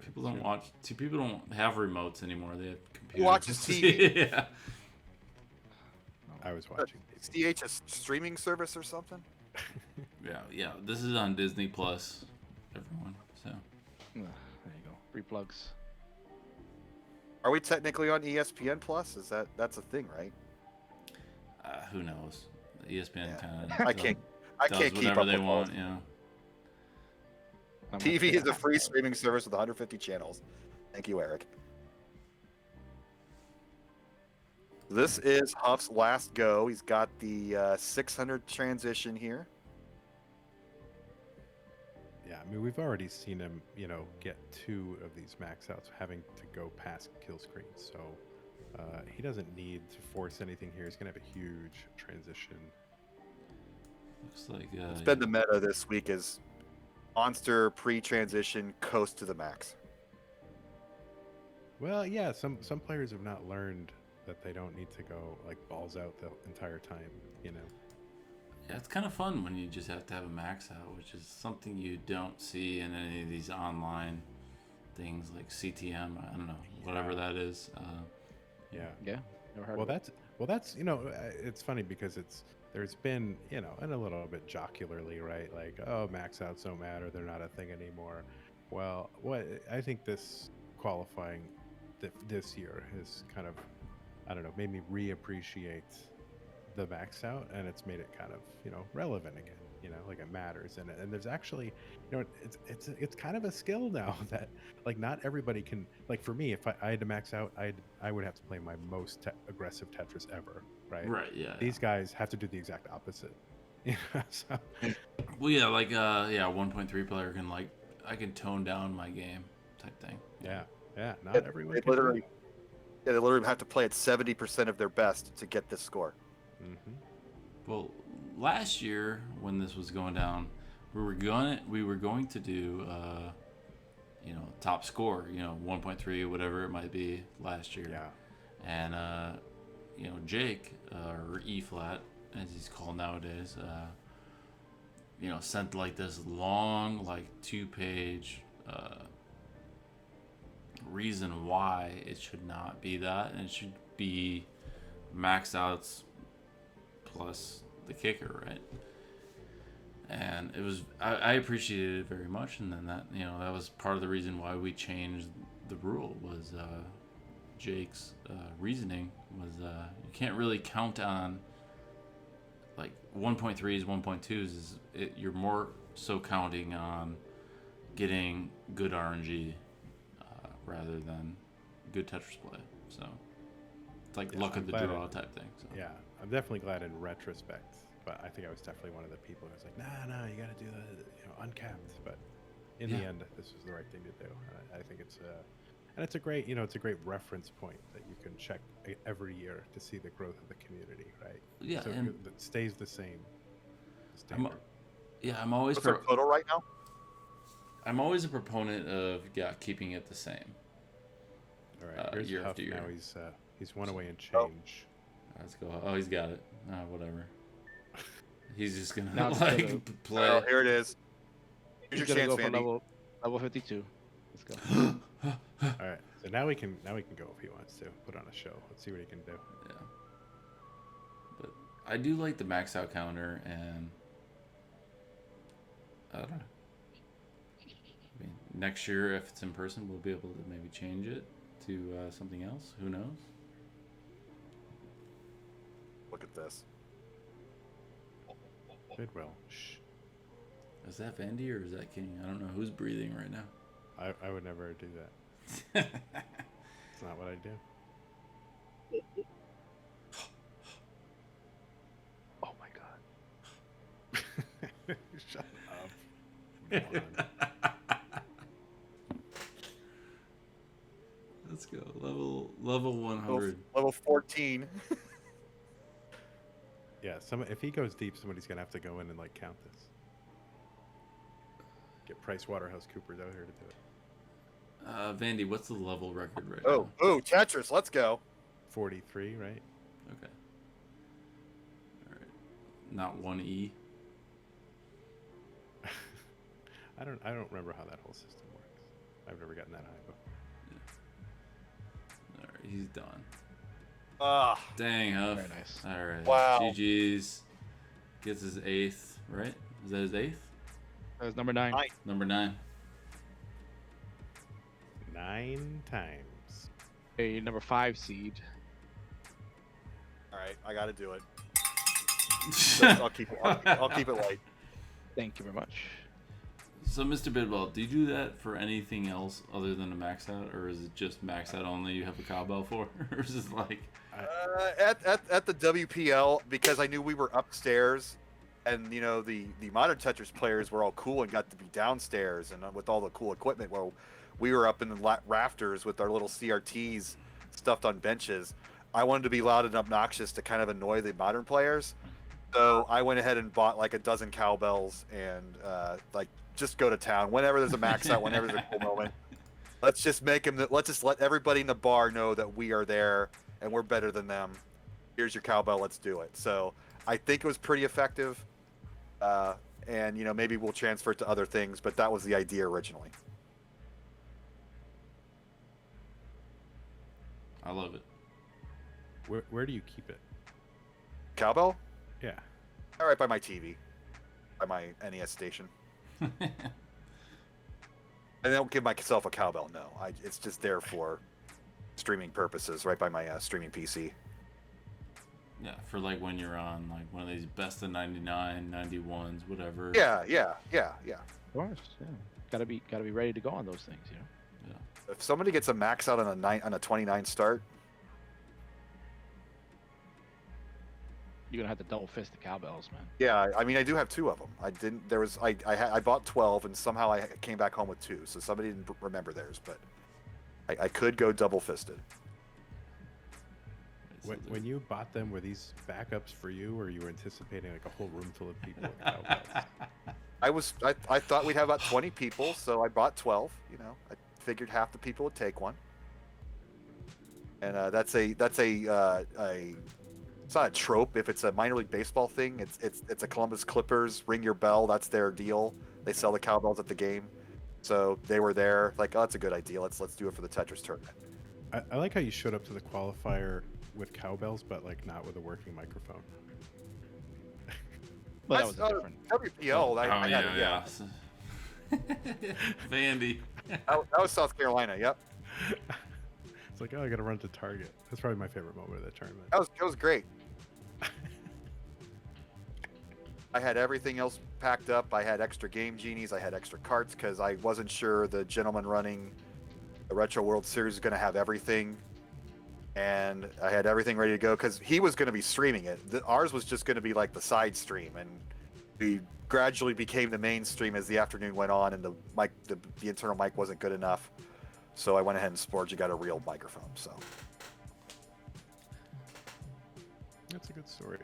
People don't watch. People don't have remotes anymore. They have computers. Who watches TV? Yeah. I was watching. CH a streaming service or something? Yeah. This is on Disney Plus, everyone. So. There you go. Free plugs. Are we technically on ESPN Plus? That's a thing, right? Who knows? ESPN kind of. I can't keep whatever up they with want. TV is a free streaming service with 150 channels. Thank you, Eric. This is Huff's last go. He's got the 600 transition here. Yeah, I mean, we've already seen him, get 2 of these max outs having to go past kill screens. So he doesn't need to force anything here. He's going to have a huge transition. Looks like It's been the meta this week is monster pre-transition coast to the max. Well, yeah, some players have not learned that they don't need to go balls out the entire time, Yeah, it's kind of fun when you just have to have a max out, which is something you don't see in any of these online things like CTM. I don't know, whatever that is. Yeah. Never heard Well, of it. that's it's funny because there's been and a little bit jocularly, right? Max outs don't matter, they're not a thing anymore. Well, what I think this qualifying this year has kind of, I don't know, made me reappreciate the max out, and it's made it kind of relevant again. It matters, and there's actually it's kind of a skill now that not everybody can. For me, if I had to max out, I would have to play my most aggressive Tetris ever, right? Right. Yeah. These guys have to do the exact opposite. So, well, yeah, 1.3 player can I can tone down my game type thing. yeah. Not everyone. They can do literally, it. they literally have to play at 70% of their best to get this score. Mhm. Well, last year when this was going down, we were going to do top score, 1.3, whatever it might be last year. Yeah. And Jake, or E flat as he's called nowadays, sent this long 2-page reason why it should not be that, and it should be max outs plus the kicker, right? And it was I appreciated it very much, and then that that was part of the reason why we changed the rule was Jake's reasoning was you can't really count on 1.3s, 1.2s you're more so counting on getting good RNG rather than good Tetris play. So it's luck of the draw type thing. So. Yeah, I'm definitely glad in retrospect, but I think I was definitely one of the people who was like, nah, you got to do the uncapped. But in the end, this was the right thing to do. I think it's And it's a great, it's a great reference point that you can check every year to see the growth of the community, right? Yeah, So and it stays the same I'm, standard. I'm always What's our total right now? I'm always a proponent of keeping it the same. All right, here's year Huff after year. now. He's one away and Oh. change. Let's go. Oh, he's got it. Whatever. He's just gonna Now it's like gonna- play. Oh, here it is. Here's He's your gonna chance, go for Vandy. level 52. Let's go. All right, so now we can go if he wants to put on a show. Let's see what he can do. Yeah. But I do like the max out counter, and I don't know. I mean, next year, if it's in person, we'll be able to maybe change it to something else. Who knows? Look at this. Bidwell. Shh. Is that Vandy or is that King? I don't know who's breathing right now. I would never do that. It's not what I do. Oh my god. Shut up. Come on. Let's go. Level 100. Level 14. Yeah, if he goes deep, somebody's gonna have to go in and like count this. Get PricewaterhouseCoopers out here to do it. Vandy, what's the level record right Oh, Tetris, let's go. 43, right? now? Okay. All right. Not 1E. I don't remember how that whole system works. I've never gotten that high before. All right, he's done. Ah, Dang, Huff. Very nice. All right. Wow. GG's. Gets his 8th, right? Is that his 8th? That was number 9. Nice. Number 9. 9 times. A number 5 seed. all right, I got to do it. I'll keep it. I'll keep it light. Thank you very much. So, Mr. Bidwell, do you do that for anything else other than a max out, or is it just max out only you have a cowbell for? Or is it like... At the WPL, because I knew we were upstairs, and the modern Tetris players were all cool and got to be downstairs and with all the cool equipment. Well, we were up in the rafters with our little CRTs stuffed on benches. I wanted to be loud and obnoxious to kind of annoy the modern players, so I went ahead and bought like a dozen cowbells and just go to town whenever there's a max out, whenever there's a cool moment. Let's just make them. Let's just let everybody in the bar know that we are there and we're better than them. Here's your cowbell. Let's do it. So I think it was pretty effective, and maybe we'll transfer it to other things, but that was the idea originally. I love it. Where do you keep it? Cowbell? Yeah. All right, by my TV, by my NES station. I don't give myself a cowbell. No, it's just there for streaming purposes, right by my streaming PC. Yeah, for like when you're on like one of these best of 99, 91s, whatever. Yeah. Of course, yeah. Gotta be ready to go on those things, If somebody gets a max out on a 29 start, You're gonna have to double fist the cowbells, man. yeah. I mean, I do have 2 of them. I didn't. There was I bought 12, and somehow I came back home with 2. So somebody didn't remember theirs, but I could go double fisted. So When you bought them, were these backups for you, or you were anticipating like a whole room full of people with cowbells? I thought we'd have about 20 people, so I bought 12. I figured half the people would take one. And that's a it's not a trope. If it's a minor league baseball thing, it's a Columbus Clippers ring your bell. That's their deal. They sell the cowbells at the game, so they were there. Like, oh, that's a good idea. Let's do it for the Tetris tournament. I like how you showed up to the qualifier with cowbells, but like not with a working microphone. Well, that was different. WPL. I had it, yeah. Vandy. That was South Carolina. Yep. It's like, oh, I got to run to Target. That's probably my favorite moment of the tournament. That was great. I had everything else packed up. I had extra game genies. I had extra carts because I wasn't sure the gentleman running the Retro World Series was going to have everything. And I had everything ready to go because he was going to be streaming it. Ours was just going to be like the side stream, and we gradually became the main stream as the afternoon went on, and the internal mic wasn't good enough. So I went ahead and splurged and got a real microphone. So. That's a good story.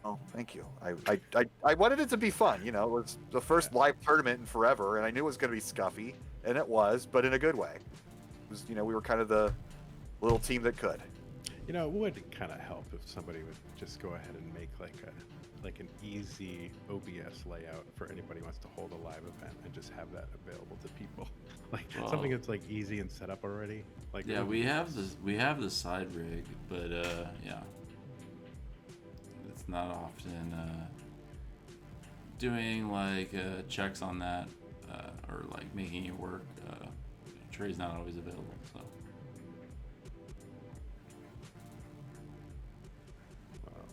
Oh, thank you. I wanted it to be fun. You know, it was the first live tournament in forever, and I knew it was going to be scuffy, and it was, but in a good way. It was, you know, we were kind of the little team that could. You know, it would kind of help if somebody would just go ahead and make like an easy OBS layout for anybody who wants to hold a live event and just have that available to people. Like something that's like easy and set up already. Like Yeah, we have the side rig, but yeah, it's not often doing like checks on that or like making it work. Trey's not always available, so.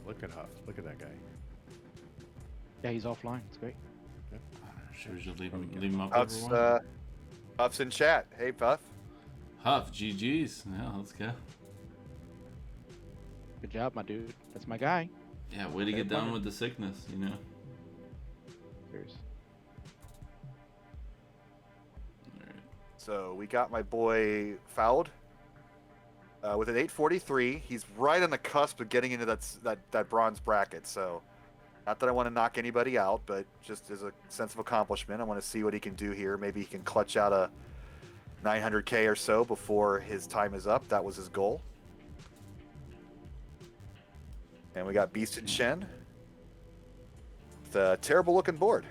Look at Huff. Look at that guy. Yeah, he's offline. It's great. Should we just leave him up? Huff's, Huff's in chat. Hey, Puff. Huff, GG's. Yeah, let's go. Good job, my dude. That's my guy. Yeah, way to get down with the sickness, you know. Cheers. So we got my boy fouled with an 843. He's right on the cusp of getting into that bronze bracket. So not that I want to knock anybody out, but just as a sense of accomplishment, I want to see what he can do here. Maybe he can clutch out a 900K or so before his time is up. That was his goal. And we got Beast and Shen with a terrible looking board.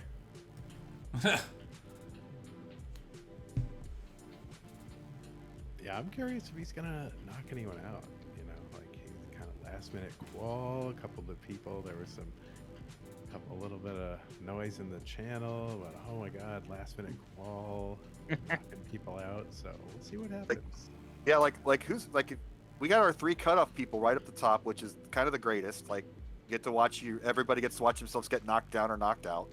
Yeah, I'm curious if he's gonna knock anyone out. You know, like he's kind of last minute qual. A couple of the people, there was a little bit of noise in the channel, but oh my god, last minute qual, knocking people out. So we'll see what happens. Yeah, like who's like, we got our 3 cutoff people right up the top, which is kind of the greatest. Like, you get to watch everybody gets to watch themselves get knocked down or knocked out,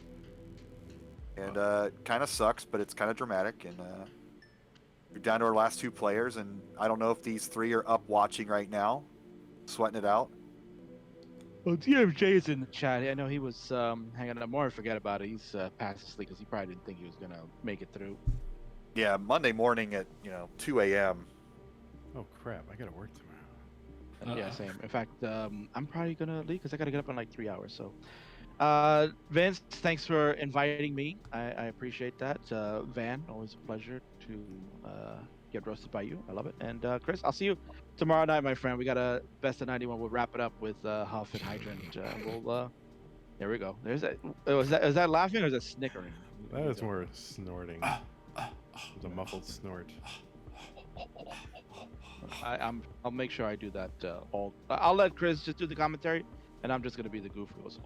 and kind of sucks, but it's kind of dramatic. And we're down to our last 2 players, and I don't know if these 3 are up watching right now, sweating it out. Well, TMJ is in the chat. I know he was hanging out more. Forget about it. He's past his sleep because he probably didn't think he was gonna make it through. Yeah, Monday morning at 2 a.m. Oh crap! I gotta work tomorrow. Yeah, same. In fact, I'm probably gonna leave because I gotta get up in like 3 hours. So, Vince, thanks for inviting me. I appreciate that. Van, always a pleasure to get roasted by you. I love it. And Chris, I'll see you tomorrow night, my friend. We got a best of 91. We'll wrap it up with Huff and Hydrant. There we go. There's that. Is that laughing or is that snickering? That was more snorting. It was a muffled snort. I'll make sure I do that. I'll let Chris just do the commentary, and I'm just gonna be the goof who goes.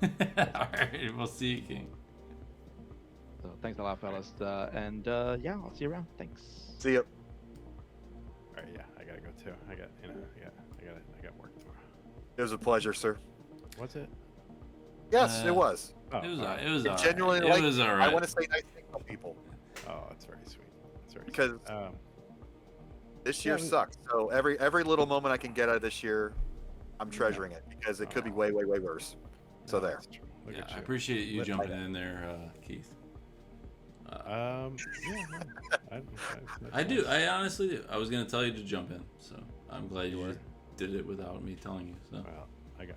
All right, we'll see you, King. So thanks a lot, fellas, and yeah, I'll see you around. Thanks. See you. All right, yeah, I gotta go too. I got work tomorrow. It was a pleasure, sir. Was it? Yes, it was. Oh, It was all right. it was all Genuinely, right. like, It was all I right. want to say nice things to people Oh, that's very sweet. That's very because sweet. this year Yeah, we- sucks. So every little moment I can get out of this year, I'm treasuring it because it could be way worse. So there. That's true. Look Yeah, at I you. appreciate you Live jumping by that. in there, Keith. Yeah, no, I do. I honestly do. I was gonna tell you to jump in, so I'm glad you did it without me telling you. So Well, I got.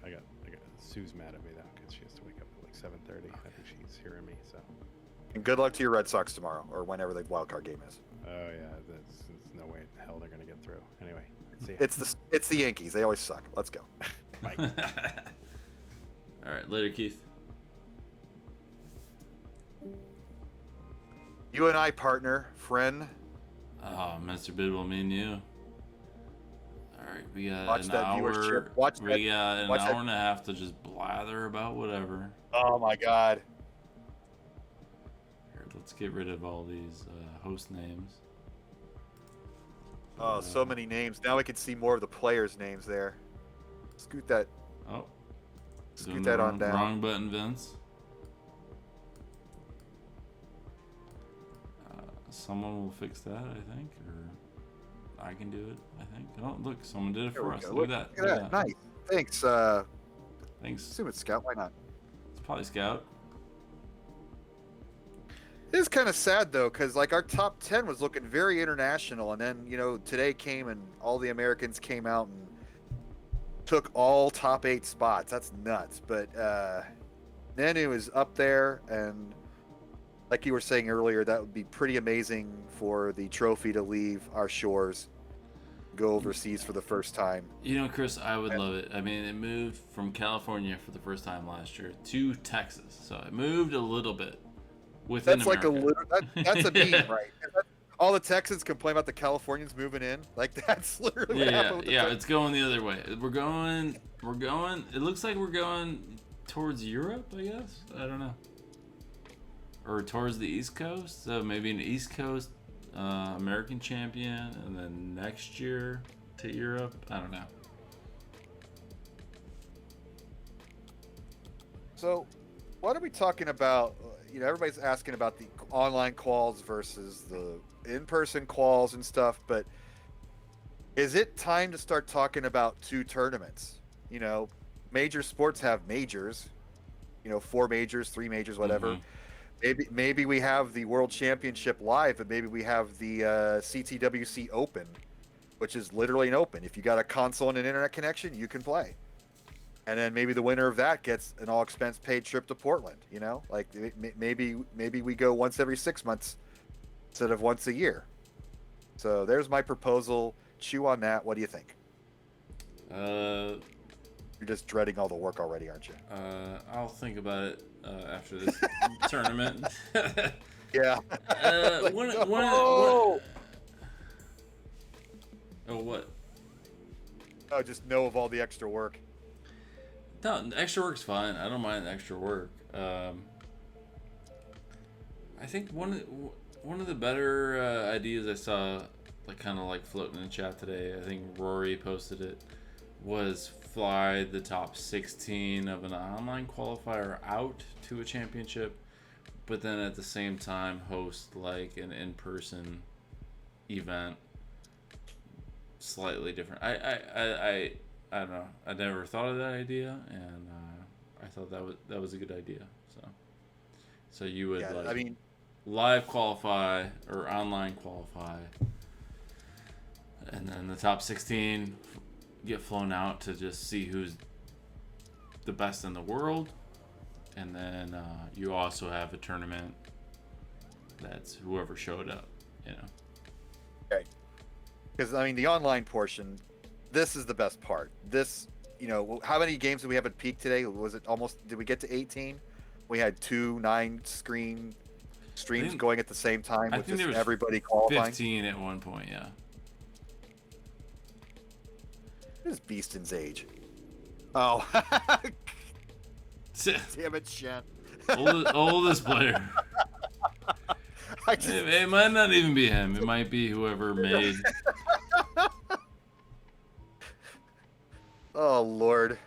Sue's mad at me now because she has to wake up at like 7:30. I think she's hearing me. So. And good luck to your Red Sox tomorrow or whenever the wild card game is. Oh yeah, there's no way in hell they're gonna get through. Anyway, see ya. It's the Yankees. They always suck. Let's go. Bye. all right, later, Keith. You and I, partner, friend. Oh, Mr. Bidwell, me and you. All right, we got Watch an that hour. viewership. Watch we got an watch that- hour and a half to just blather about whatever. Oh my God. Here, let's get rid of all these host names. Oh, so many names. Now we can see more of the players' names there. Scoot that. Oh, Scoot doing that the on down. Wrong button, Vince. Someone will fix that, I think, or I can do it. I think. Oh, look, someone did it There for we us. go. Look at that. Look at that. Nice. Thanks. Thanks. Assume it's Scout. Why not? It's probably Scout. It is kind of sad though, because like our top 10 was looking very international, and then today came and all the Americans came out and took all top 8 spots. That's nuts. But Nanu is up there, and like you were saying earlier, that would be pretty amazing for the trophy to leave our shores, go overseas for the first time. Chris, I would love it. I mean, it moved from California for the first time last year to Texas, so it moved a little bit within That's like America. that's a meme, right? All the Texans complain about the Californians moving in. Like that's literally what happened with the It's going the other way. We're going. It looks like we're going towards Europe, I guess. I don't know, or towards the East Coast. So maybe an East Coast American champion, and then next year to Europe. I don't know. So, what are we talking about? Everybody's asking about the online quals versus the in-person quals and stuff, but is it time to start talking about 2 tournaments? Major sports have majors, 4 majors, 3 majors, whatever. Maybe we have the World Championship live, but maybe we have the CTWC Open, which is literally an open. If you got a console and an internet connection, you can play. And then maybe the winner of that gets an all-expense-paid trip to Portland. Like maybe we go once every 6 months instead of once a year. So there's my proposal. Chew on that. What do you think? You're just dreading all the work already, aren't you? I'll think about it after this tournament. Yeah. Oh, what? Oh, just know of all the extra work. No, the extra work's fine. I don't mind the extra work. I think one of the better ideas I saw, kind of floating in the chat today, I think Rory posted it, was fly the top 16 of an online qualifier out to a championship, but then at the same time host an in-person event, slightly different. I don't know. I never thought of that idea, and I thought that was a good idea. So you would live qualify or online qualify, and then the top 16 get flown out to just see who's the best in the world, and then you also have a tournament that's whoever showed up. Okay. Because the online portion. This is the best part. This, how many games did we have at peak today? Was it almost, did we get to 18? We had 2 9-screen streams going at the same time with just everybody qualifying. 15 at one point, yeah. What is Beeston's age? Oh. Damn it, Shen. Oldest player. It might not even be him. It might be whoever made... Oh, Lord.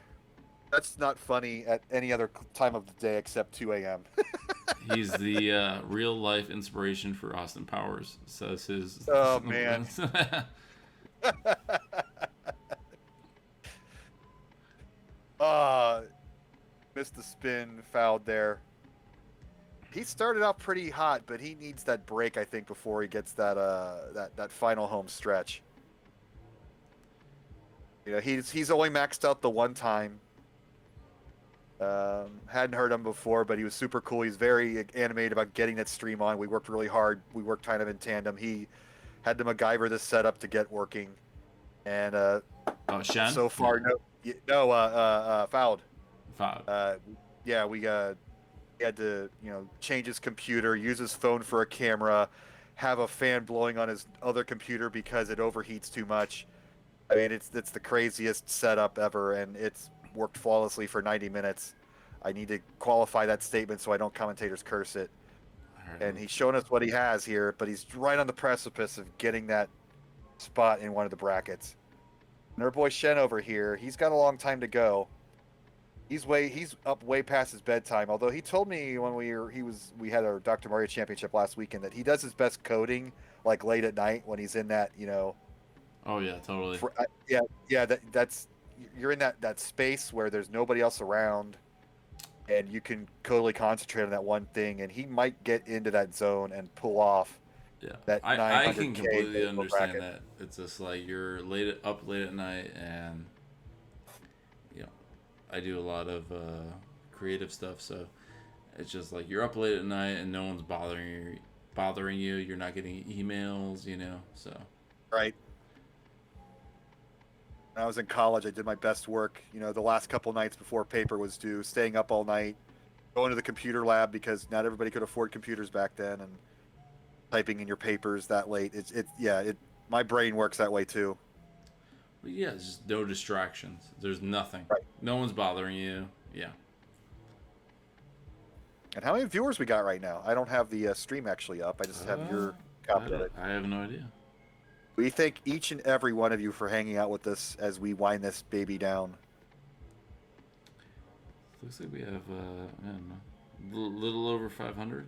That's not funny at any other time of the day except 2 a.m. He's the real-life inspiration for Austin Powers, says his... Oh, man. Missed the spin, fouled there. He started out pretty hot, but he needs that break, I think, before he gets that final home stretch. He's only maxed out the one time. Hadn't heard him before, but he was super cool. He's very animated about getting that stream on. We worked really hard. We worked kind of in tandem. He had to MacGyver this setup to get working. And Shen? So far, fouled. Fouled. Yeah, he had to change his computer, use his phone for a camera, have a fan blowing on his other computer because it overheats too much. It's the craziest setup ever, and it's worked flawlessly for 90 minutes. I need to qualify that statement so I don't commentators curse it. And he's shown us what he has here, but he's right on the precipice of getting that spot in one of the brackets. And our boy Shen over here, he's got a long time to go. He's up way past his bedtime. Although he told me when we had our Dr. Mario Championship last weekend that he does his best coding late at night when he's in that Oh yeah, totally. That's you're in that space where there's nobody else around, and you can totally concentrate on that one thing, and he might get into that zone and pull off Yeah, that I can 900K completely baseball understand bracket. that. It's just like you're up late at night, and you know, I do a lot of creative stuff, so it's just like you're up late at night and no one's bothering you. You're not getting emails, so. Right. When I was in college, I did my best work, the last couple nights before paper was due, staying up all night, going to the computer lab because not everybody could afford computers back then, and typing in your papers that late. My brain works that way too. But yeah, it's just no distractions. There's nothing. Right. No one's bothering you. Yeah. And how many viewers we got right now? I don't have the stream actually up. I just have your copy of it. I have no idea. We thank each and every one of you for hanging out with us as we wind this baby down. Looks like we have I don't know, little over 500.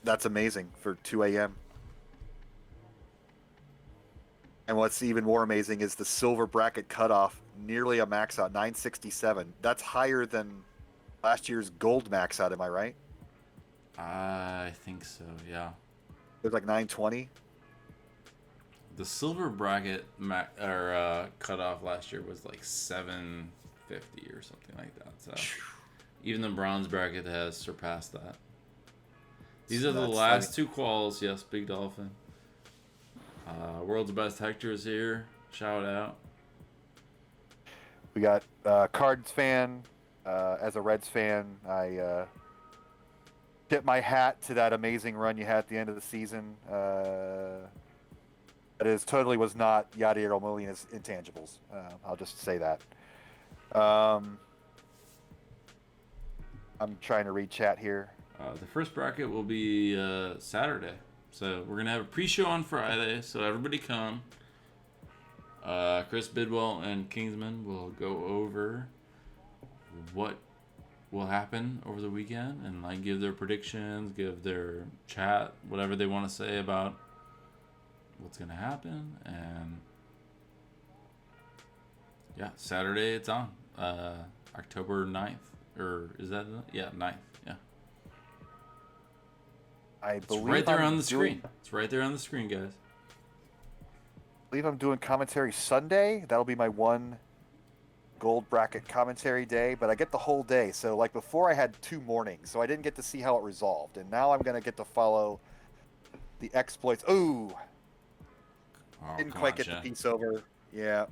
That's amazing for 2 a.m. And what's even more amazing is the silver bracket cutoff, nearly a max out, 967. That's higher than last year's gold max out, am I right? I think so, yeah. It was like 920. The silver bracket cutoff last year was like 750 or something like that. So even the bronze bracket has surpassed that. These are the last two quals. Yes, Big Dolphin. World's Best Hector is here. Shout out. We got Cards fan. As a Reds fan, I tip my hat to that amazing run you had at the end of the season. That totally was not Yadier Molina's intangibles. I'll just say that. I'm trying to read chat here. The first bracket will be Saturday. So we're going to have a pre-show on Friday, so everybody come. Chris Bidwell and Kingsman will go over what will happen over the weekend and like give their predictions, give their chat, whatever they want to say about what's going to happen. And yeah, Saturday it's on. October 9th. Or is that? Yeah, 9th. Yeah. It's right there on the screen. It's right there on the screen, guys. I believe I'm doing commentary Sunday. That'll be my one gold bracket commentary day, but I get the whole day. So like before I had 2 mornings, so I didn't get to see how it resolved. And now I'm going to get to follow the exploits. Ooh. Didn't quite get the piece over. Yeah.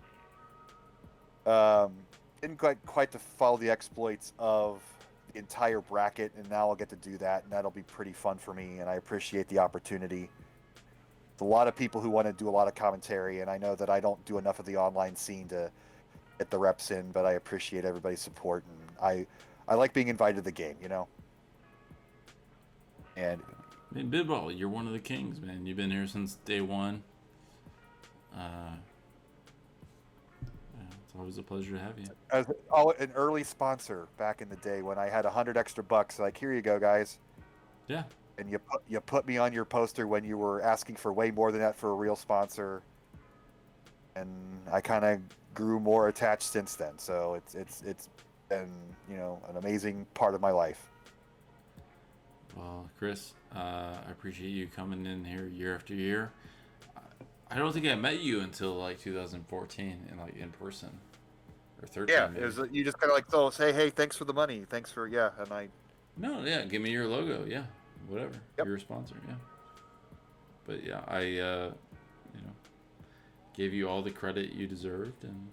Didn't quite to follow the exploits of the entire bracket, and now I'll get to do that, and that'll be pretty fun for me, and I appreciate the opportunity. There's a lot of people who want to do a lot of commentary, and I know that I don't do enough of the online scene to get the reps in, but I appreciate everybody's support, and I like being invited to the game, And I mean, Bidball, you're one of the kings, man. You've been here since day one. It's always a pleasure to have you. As an early sponsor back in the day when I had $100 extra bucks, like, here you go, guys. Yeah. And you put me on your poster when you were asking for way more than that for a real sponsor, and I kind of grew more attached since then. So it's been an amazing part of my life. Well, Chris, I appreciate you coming in here year after year. I don't think I met you until like 2014 and in person, or 13. Yeah, maybe. You just kind of say, hey, thanks for the money, thanks for and I. No, yeah, give me your logo, yeah, whatever. Yep. You're a sponsor, yeah. But yeah, I gave you all the credit you deserved, and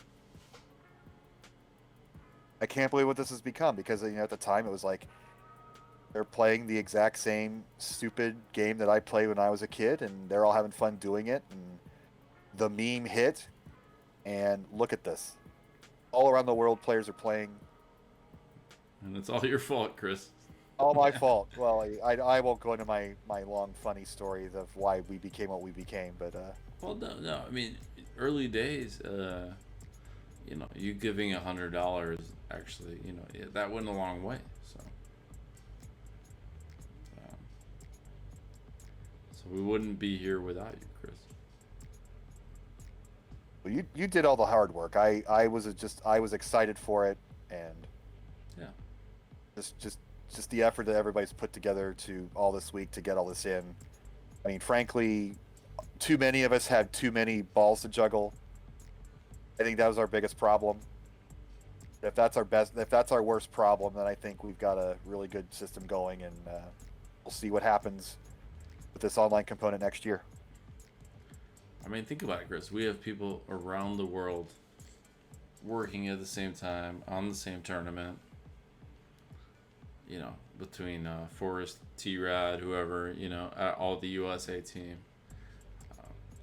I can't believe what this has become because at the time it was like they're playing the exact same stupid game that I played when I was a kid, and they're all having fun doing it, and the meme hit, and look at this. All around the world, players are playing. And it's all your fault, Chris. All my fault. Well, I won't go into my long, funny stories of why we became what we became, but... Well, no. I mean, early days, you giving $100, actually, that went a long way, so... So we wouldn't be here without you, Chris. Well, you did all the hard work. I was excited for it, and Yeah. Just the effort that everybody's put together to all this week to get all this in. I mean, frankly, too many of us had too many balls to juggle. I think that was our biggest problem. If that's our worst problem, then I think we've got a really good system going, and we'll see what happens with this online component next year. I mean, think about it, Chris. We have people around the world working at the same time on the same tournament. You know, between Forrest, T-Rad, whoever, you know, all the USA team.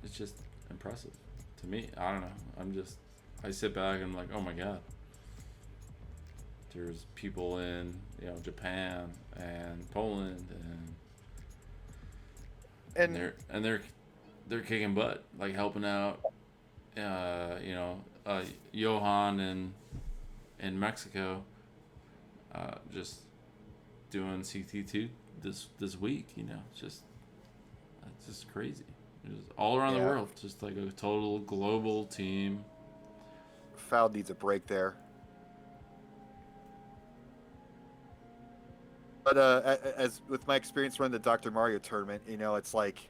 It's just impressive to me. I don't know. I sit back and I'm like, oh my God. There's people in, you know, Japan and Poland and they're kicking butt, like helping out. You know, Johan in Mexico, just doing CT2 this week. You know, it's just crazy. It's all around the world, just like a total global team. Foul needs a break there. But as with my experience running the Dr. Mario tournament, you know, it's like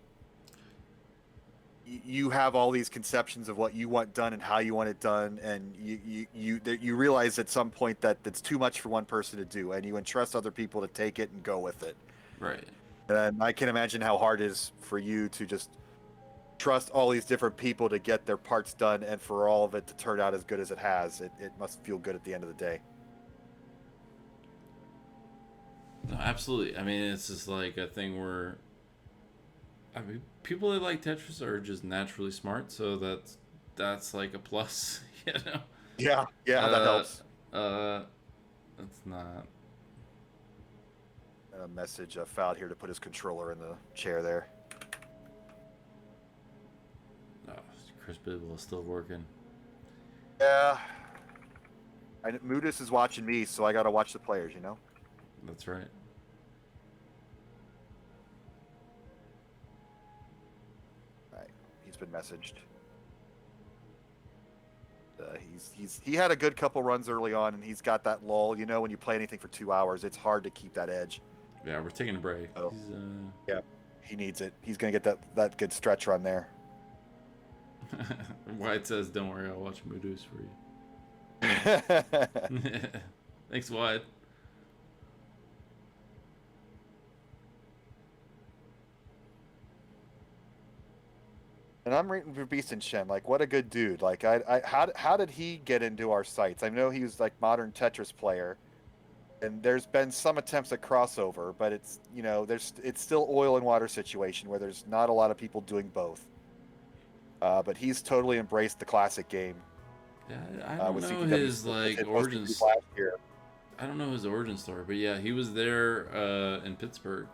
you have all these conceptions of what you want done and how you want it done, and you realize at some point that it's too much for one person to do, and you entrust other people to take it and go with it. Right. And I can imagine how hard it is for you to just trust all these different people to get their parts done, and for all of it to turn out as good as it has. It must feel good at the end of the day. No, absolutely. I mean, it's just like a thing where, I mean, people that like Tetris are just naturally smart, so that's like a plus, you know. Yeah, that helps. That's not A message fouled here to put his controller in the chair there. No, Chris Bibble is still working. Yeah. Mudis is watching me, so I got to watch the players, you know. That's right. All right, he's been messaged. He had a good couple runs early on, and he's got that lull. You know, when you play anything for 2 hours, it's hard to keep that edge. Yeah, we're taking a break. Oh. Yeah, he needs it. He's gonna get that good stretch run there. White says, "Don't worry, I'll watch Moodoo's for you." Thanks, White. And I'm rooting for Beast and Shen. Like, what a good dude. Like, how did he get into our sites? I know he was like modern Tetris player, and there's been some attempts at crossover, but it's, you know, it's still oil and water situation where there's not a lot of people doing both. But he's totally embraced the classic game. Yeah, I don't know his like origins. I don't know his origin story, but yeah, he was there in Pittsburgh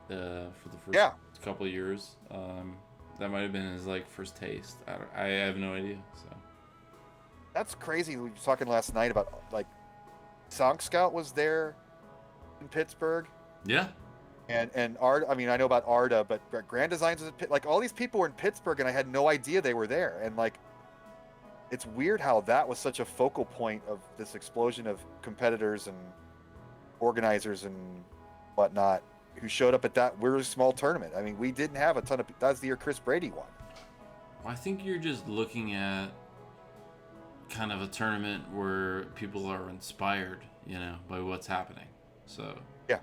for the first couple of years. That might have been his like first taste. I have no idea. So that's crazy. We were talking last night about like Song Scout was there in Pittsburgh. Yeah. And Art, I mean, I know about Arda, but Grand Designs was like all these people were in Pittsburgh, and I had no idea they were there. And like, it's weird how that was such a focal point of this explosion of competitors and organizers and whatnot who showed up at that really small tournament. I mean, we didn't have a ton of. That's the year Chris Brady won. Well, I think you're just looking at kind of a tournament where people are inspired, you know, by what's happening. So yeah.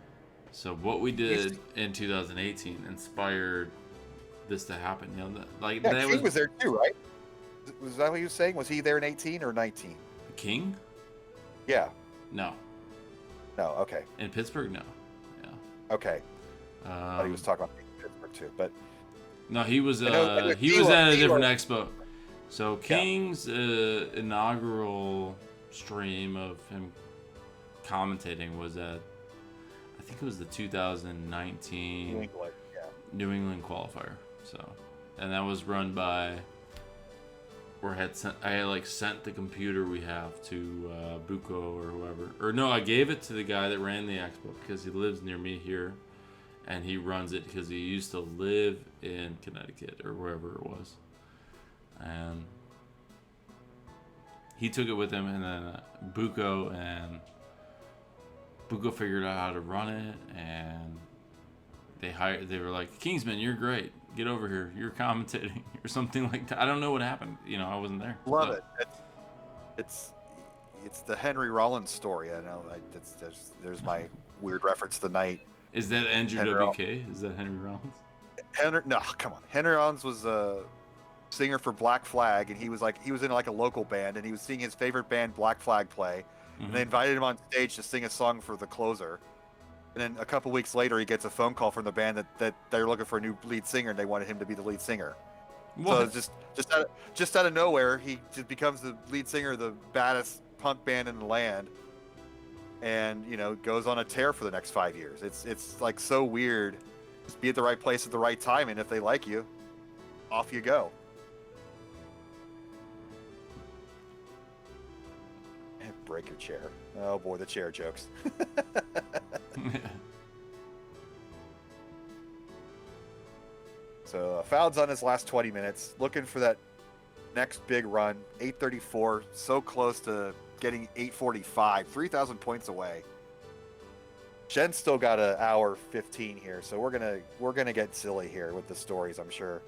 So what we did in 2018 inspired this to happen. You know, like yeah, King was there too, right? Was that what he was saying? Was he there in 18 or 19? King? Yeah. No. No. Okay. In Pittsburgh, no. Yeah. Okay. I thought he was talking about Pittsburgh too, but no, he was. He was at a different expo. So King's inaugural stream of him commentating was at, I think it was the 2019 New England qualifier. So, and that was run by, I had sent the computer we have to Buko or whoever, or no, I gave it to the guy that ran the expo because he lives near me here, and he runs it because he used to live in Connecticut or wherever it was, and he took it with him, and then Buko and Buko figured out how to run it, and they were like, Kingsman, you're great. Get over here. You're commentating or something like that. I don't know what happened. You know, I wasn't there. Love it. It's the Henry Rollins story. I know. There's my weird reference of the night. Is that Andrew WK? Is that Henry Rollins? No, come on. Henry Rollins was a singer for Black Flag, and he was in like a local band, and he was seeing his favorite band Black Flag play, and they invited him on stage to sing a song for the closer. And then a couple weeks later, he gets a phone call from the band that they're looking for a new lead singer, and they wanted him to be the lead singer. What? So just out of nowhere, he just becomes the lead singer of the baddest punk band in the land, and goes on a tear for the next 5 years. It's like so weird. Just be at the right place at the right time, and if they like you, off you go. Break your chair. Oh boy, the chair jokes. So Fowd's on his last 20 minutes, looking for that next big run. 834, so close to getting 845, 3,000 points away. Shen's still got an hour 15 here, so we're gonna get silly here with the stories, I'm sure.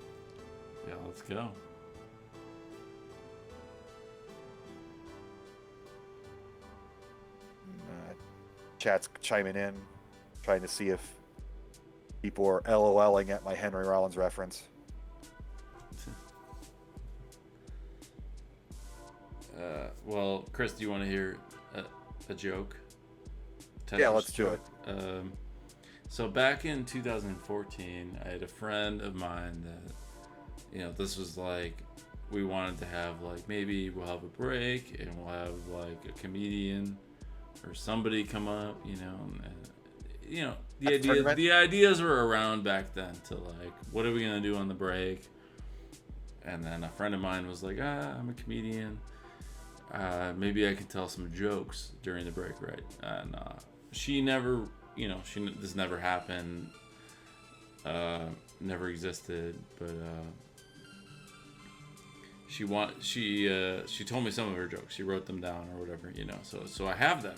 Yeah, let's go. Chat's chiming in, trying to see if people are LOLing at my Henry Rollins reference. Well, Chris, do you want to hear a joke? Yeah, let's do it. So back in 2014, I had a friend of mine that, this was like, we wanted to have like, maybe we'll have a break and we'll have like a comedian or somebody come up, the ideas were around back then to like, what are we gonna do on the break? And then a friend of mine was like, I'm a comedian. Maybe I could tell some jokes during the break, right? And she never, this never happened, never existed, but she told me some of her jokes. She wrote them down or whatever, so I have them.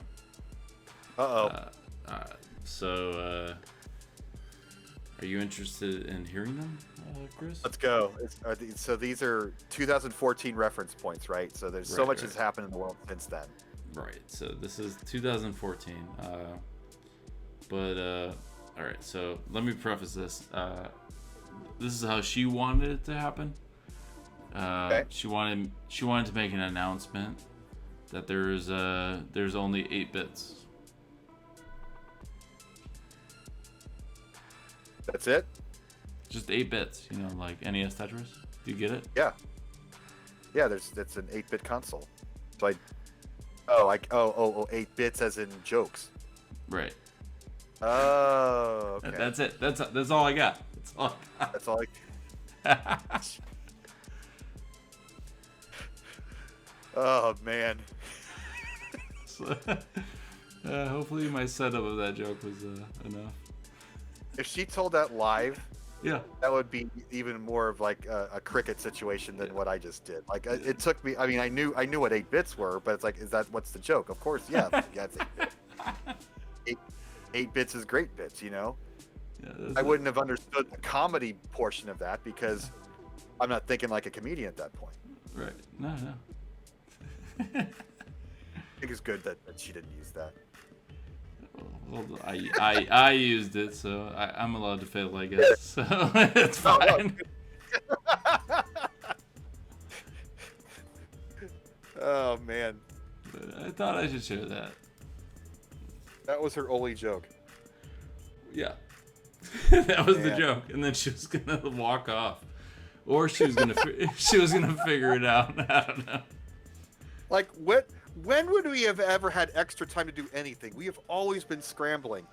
So are you interested in hearing them, Chris? Let's go. So these are 2014 reference points, right? So there's so much has happened in the world since then. Right. So this is 2014. All right. So let me preface this. This is how she wanted it to happen. Okay. She wanted to make an announcement that there's only 8 bits. That's it? Just 8 bits, like NES Tetris. Do you get it? Yeah. Yeah, that's an 8-bit console. So 8 bits as in jokes. Right. Oh, okay. That's it. That's all I got. That's all I Oh man. So, hopefully my setup of that joke was enough. If she told that live, yeah, that would be even more of like a cricket situation than what I just did. Like it took me. I mean, I knew what 8 bits were, but it's like, what's the joke? Of course, yeah, it's 8 bits. 8 bits is great bits, Yeah, I wouldn't have understood the comedy portion of that because I'm not thinking like a comedian at that point. Right. No. I think it's good that she didn't use that. Well, I used it, so I'm allowed to fail, I guess. So it's fine. Oh man. But I thought I should share that. That was her only joke. Yeah. That was the joke, and then she was gonna walk off, or she was gonna figure it out. I don't know. Like when would we have ever had extra time to do anything? We have always been scrambling.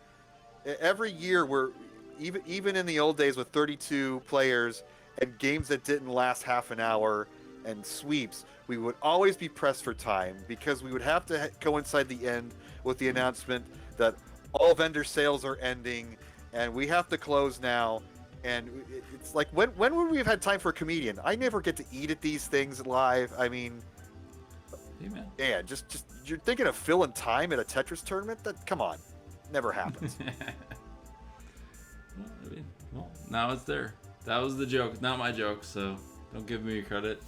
Every year we're even in the old days with 32 players and games that didn't last half an hour and sweeps, we would always be pressed for time because we would have to coincide the end with the announcement that all vendor sales are ending and we have to close now. And it's like, when would we have had time for a comedian? I never get to eat at these things live. I mean, hey, man. yeah, just you're thinking of filling time at a Tetris tournament? Come on. never happens. Well, I mean, well, now it's there. That was the joke, not my joke, so don't give me credit.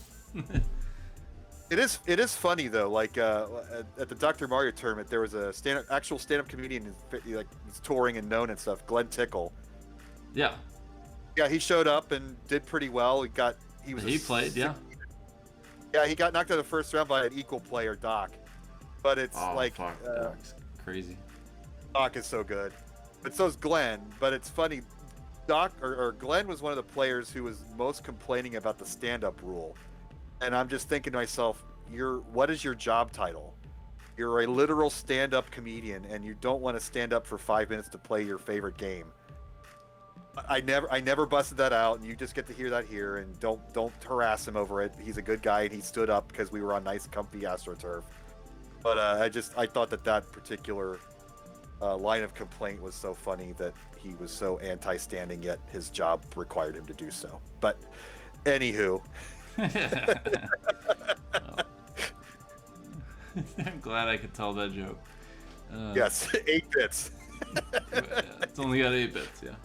It is funny though. Like at the Dr. Mario tournament, there was a actual stand-up comedian, like he's touring and known and stuff. Glenn Tickle. Yeah. Yeah, he showed up and did pretty well. He Played, yeah. Yeah, he got knocked out of the first round by an equal player, Doc. But it's fuck, Doc's crazy. Doc is so good, but so's Glenn. But it's funny, Doc or Glenn was one of the players who was most complaining about the stand-up rule. And I'm just thinking to myself, what is your job title? You're a literal stand-up comedian, and you don't want to stand up for 5 minutes to play your favorite game. I never busted that out, and you just get to hear that here. And don't harass him over it. He's a good guy, and he stood up because we were on nice, comfy AstroTurf. But I thought that particular line of complaint was so funny that he was so anti-standing, yet his job required him to do so. But anywho. I'm glad I could tell that joke. Yes, 8 bits. Yeah, it's only got 8 bits, yeah.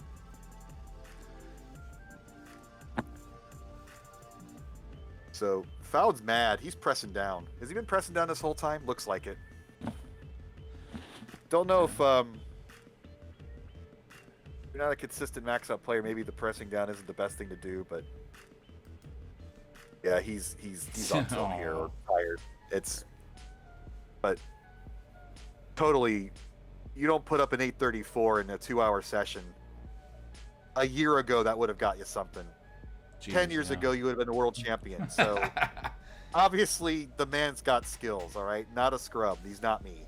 So Fowd's mad. He's pressing down. Has he been pressing down this whole time? Looks like it. Don't know if you're not a consistent max out player. Maybe the pressing down isn't the best thing to do, but yeah, he's on tone here or tired. But totally, you don't put up an 834 in a 2-hour session. A year ago, that would have got you something. 10 years ago, you would have been a world champion. So obviously, the man's got skills. All right, not a scrub. He's not me.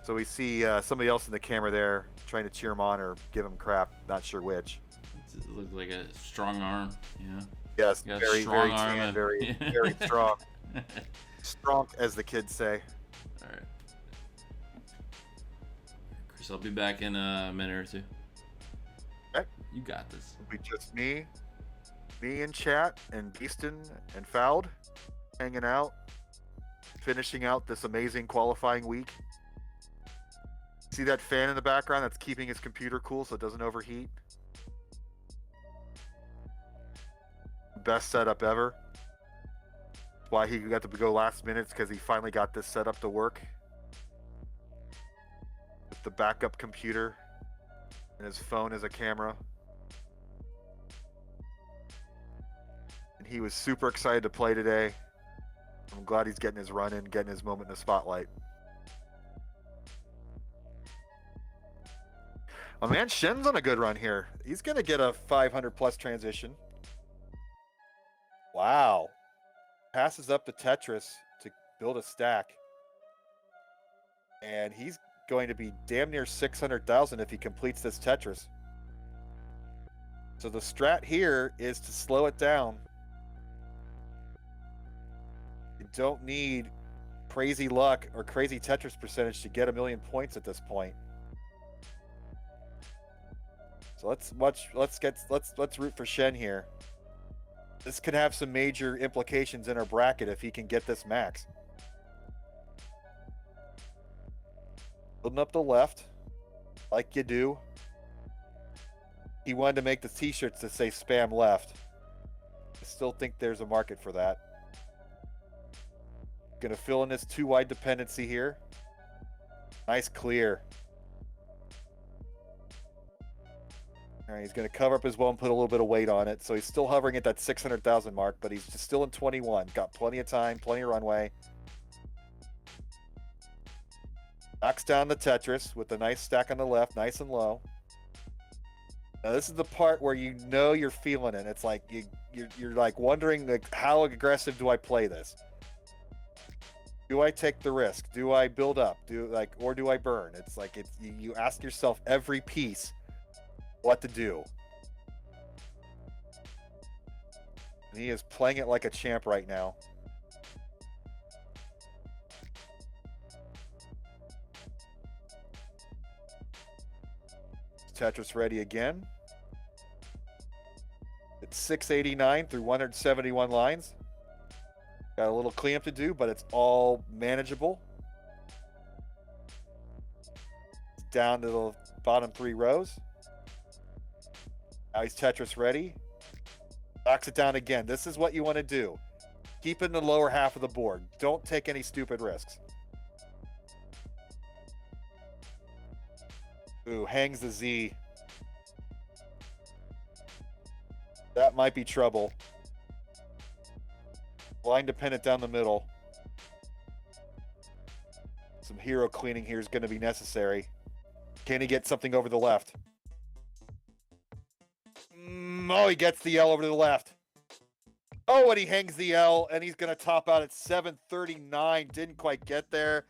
So we see somebody else in the camera there trying to cheer him on or give him crap. Not sure which. It looks like a strong arm, yeah. Yes, Got a very, strong very arm tan, and- very, very strong. Strong, as the kids say. All right. Chris, I'll be back in a minute or two. Okay. You got this. It'll be just me in chat, and Beaston and Fowd hanging out, finishing out this amazing qualifying week. See that fan in the background? That's keeping his computer cool so it doesn't overheat. Best setup ever. Why he got to go last minute, because he finally got this setup to work with the backup computer and his phone as a camera. And he was super excited to play today. I'm glad he's getting his run in, getting his moment in the spotlight. Oh man, Shen's on a good run here. He's gonna get a 500 plus transition. Wow. Passes up to Tetris to build a stack. And he's going to be damn near 600,000 if he completes this Tetris. So the strat here is to slow it down. You don't need crazy luck or crazy Tetris percentage to get 1,000,000 points at this point. So let's root for Shen here. This could have some major implications in our bracket if he can get this max. Building up the left, like you do. He wanted to make the t-shirts that say spam left. I still think there's a market for that. Gonna fill in this 2-wide dependency here. Nice clear. All right, he's going to cover up as well and put a little bit of weight on it. So he's still hovering at that 600,000 mark, but he's just still in 21. Got plenty of time, plenty of runway. Knocks down the Tetris with a nice stack on the left, nice and low. Now this is the part where you know you're feeling it. It's like you're like wondering, like, how aggressive do I play this? Do I take the risk? Do I build up? Or do I burn? It's like you ask yourself every piece what to do. And he is playing it like a champ right now. Tetris ready again. It's 689 through 171 lines. Got a little cleanup to do, but it's all manageable. down to the bottom 3 rows. Now he's Tetris ready. Knocks it down again. This is what you want to do. Keep it in the lower half of the board. Don't take any stupid risks. Ooh, hangs the Z. That might be trouble. Line dependent down the middle. Some hero cleaning here is going to be necessary. Can he get something over the left? Oh, he gets the L over to the left. Oh, and he hangs the L, and he's going to top out at 739. Didn't quite get there,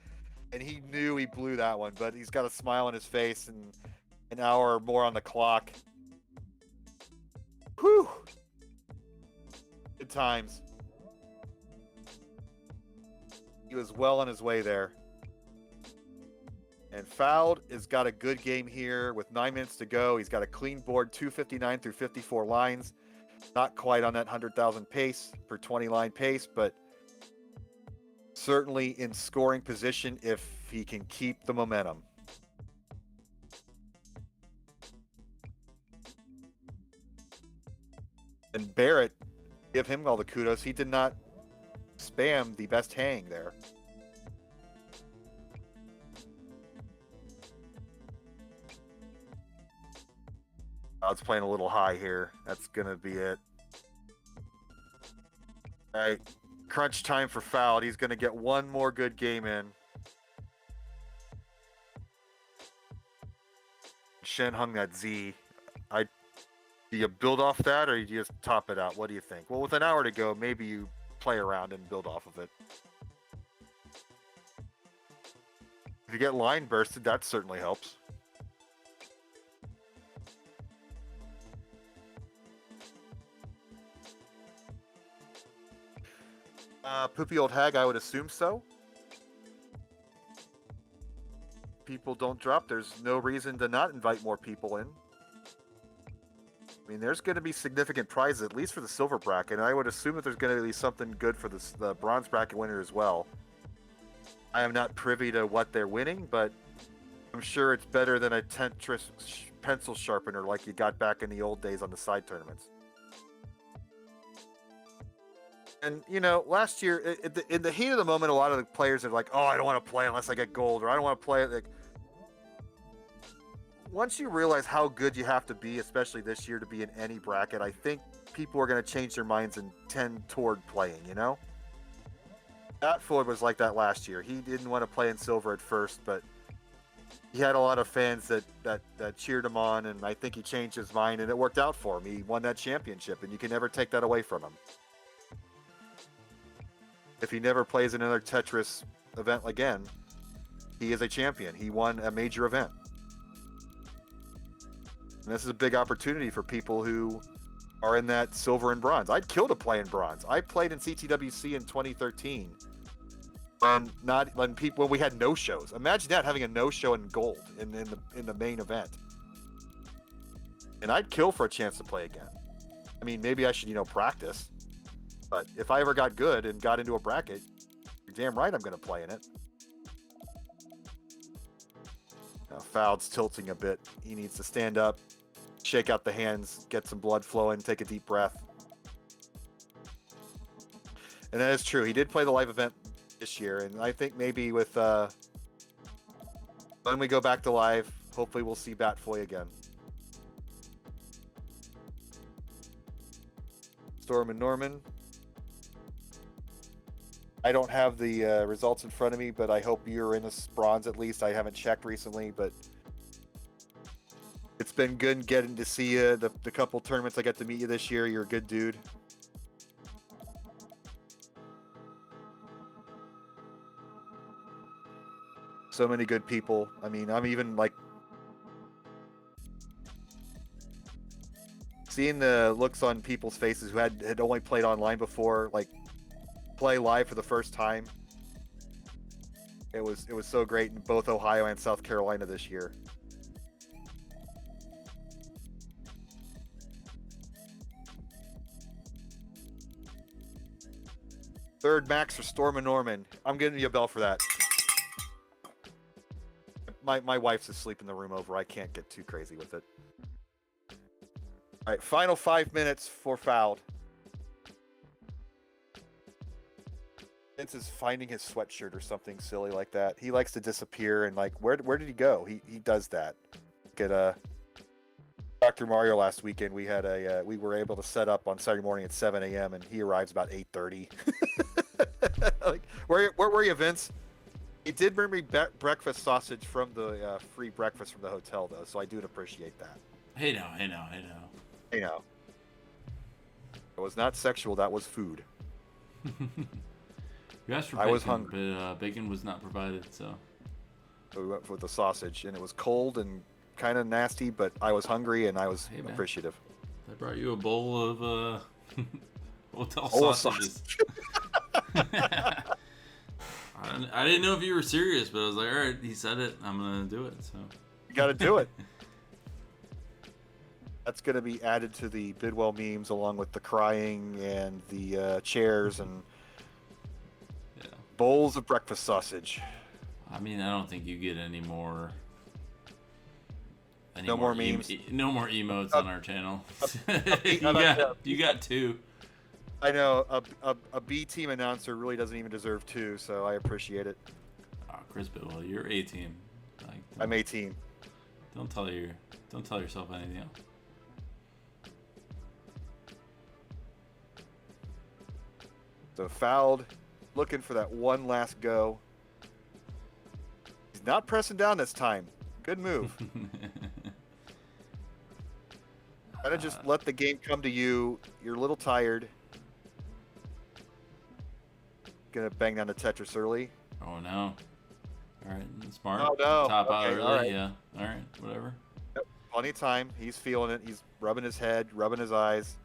and he knew he blew that one, but he's got a smile on his face and an hour or more on the clock. Whew. Good times. He was well on his way there. And Fouled has got a good game here with 9 minutes to go. He's got a clean board, 259 through 54 lines. Not quite on that 100,000 pace per 20 line pace, but certainly in scoring position if he can keep the momentum. And Barrett, give him all the kudos. He did not spam the best hang there. It's playing a little high here. That's going to be it. All right. Crunch time for Fouled. He's going to get one more good game in. Shen hung that Z. Do you build off that or do you just top it out? What do you think? Well, with an hour to go, maybe you play around and build off of it. If you get line bursted, that certainly helps. Poopy old hag, I would assume so. People don't drop. There's no reason to not invite more people in. I mean, there's going to be significant prizes, at least for the silver bracket, and I would assume that there's going to be something good for the bronze bracket winner as well. I am not privy to what they're winning, but I'm sure it's better than a Tetris pencil sharpener like you got back in the old days on the side tournaments. And, you know, last year, in the heat of the moment, a lot of the players are like, oh, I don't want to play unless I get gold, or I don't want to play. Like, once you realize how good you have to be, especially this year, to be in any bracket, I think people are going to change their minds and tend toward playing, you know? Matt Ford was like that last year. He didn't want to play in silver at first, but he had a lot of fans that cheered him on, and I think he changed his mind, and it worked out for him. He won that championship, and you can never take that away from him. If he never plays another Tetris event again, he is a champion. He won a major event. And this is a big opportunity for people who are in that silver and bronze. I'd kill to play in bronze. I played in CTWC in 2013 when we had no shows. Imagine that, having a no show in gold in the main event. And I'd kill for a chance to play again. I mean, maybe I should, practice. But if I ever got good and got into a bracket, you're damn right I'm going to play in it. Now, Fouled's tilting a bit. He needs to stand up, shake out the hands, get some blood flowing, take a deep breath. And that is true. He did play the live event this year, and I think maybe with when we go back to live, hopefully we'll see Batfoy again. Storm and Norman. I don't have the results in front of me, but I hope you're in this bronze at least. I haven't checked recently, but it's been good getting to see you. The couple tournaments I got to meet you this year, you're a good dude. So many good people. I mean, I'm even seeing the looks on people's faces who had only played online before, play live for the first time. It was so great in both Ohio and South Carolina this year. Third max for Storm and Norman. I'm giving you a bell for that. my wife's asleep in the room over. I can't get too crazy with it. All right, final 5 minutes for fouled. Vince is finding his sweatshirt or something silly like that. He likes to disappear and like, where did he go? He does that. Look at Dr. Mario last weekend. We had we were able to set up on Saturday morning at 7 a.m. and he arrives about 8:30. Like, where were you, Vince? He did bring me breakfast sausage from the free breakfast from the hotel, though, so I do appreciate that. Hey now. You know, it was not sexual. That was food. You asked for I bacon, was hungry. but bacon was not provided, so. So we went with the sausage, and it was cold and kind of nasty, but I was hungry and I was Hey, man. appreciative. I brought you a bowl of hotel Bowl of sausages. I didn't know if you were serious, but I was like, all right, he said it, I'm gonna do it. So You got to do it. That's going to be added to the Bidwell memes along with the crying and the chairs and yeah. bowls of breakfast sausage. I mean, I don't think you get any more. No more memes? No more emotes on our channel. upbeat, you got 2. I know a B team announcer really doesn't even deserve 2, so I appreciate it. Oh, Chris Bidwell, you're 18. Like, I'm 18. Don't tell yourself anything else. So fouled, looking for that one last go. He's not pressing down this time. Good move. Gotta just let the game come to you. You're a little tired. Gonna bang down the Tetris early. Oh no. Alright, smart. Oh, no. Top out Okay, early, all right. yeah. Alright, whatever. Yep, plenty of time. He's feeling it. He's rubbing his head, rubbing his eyes.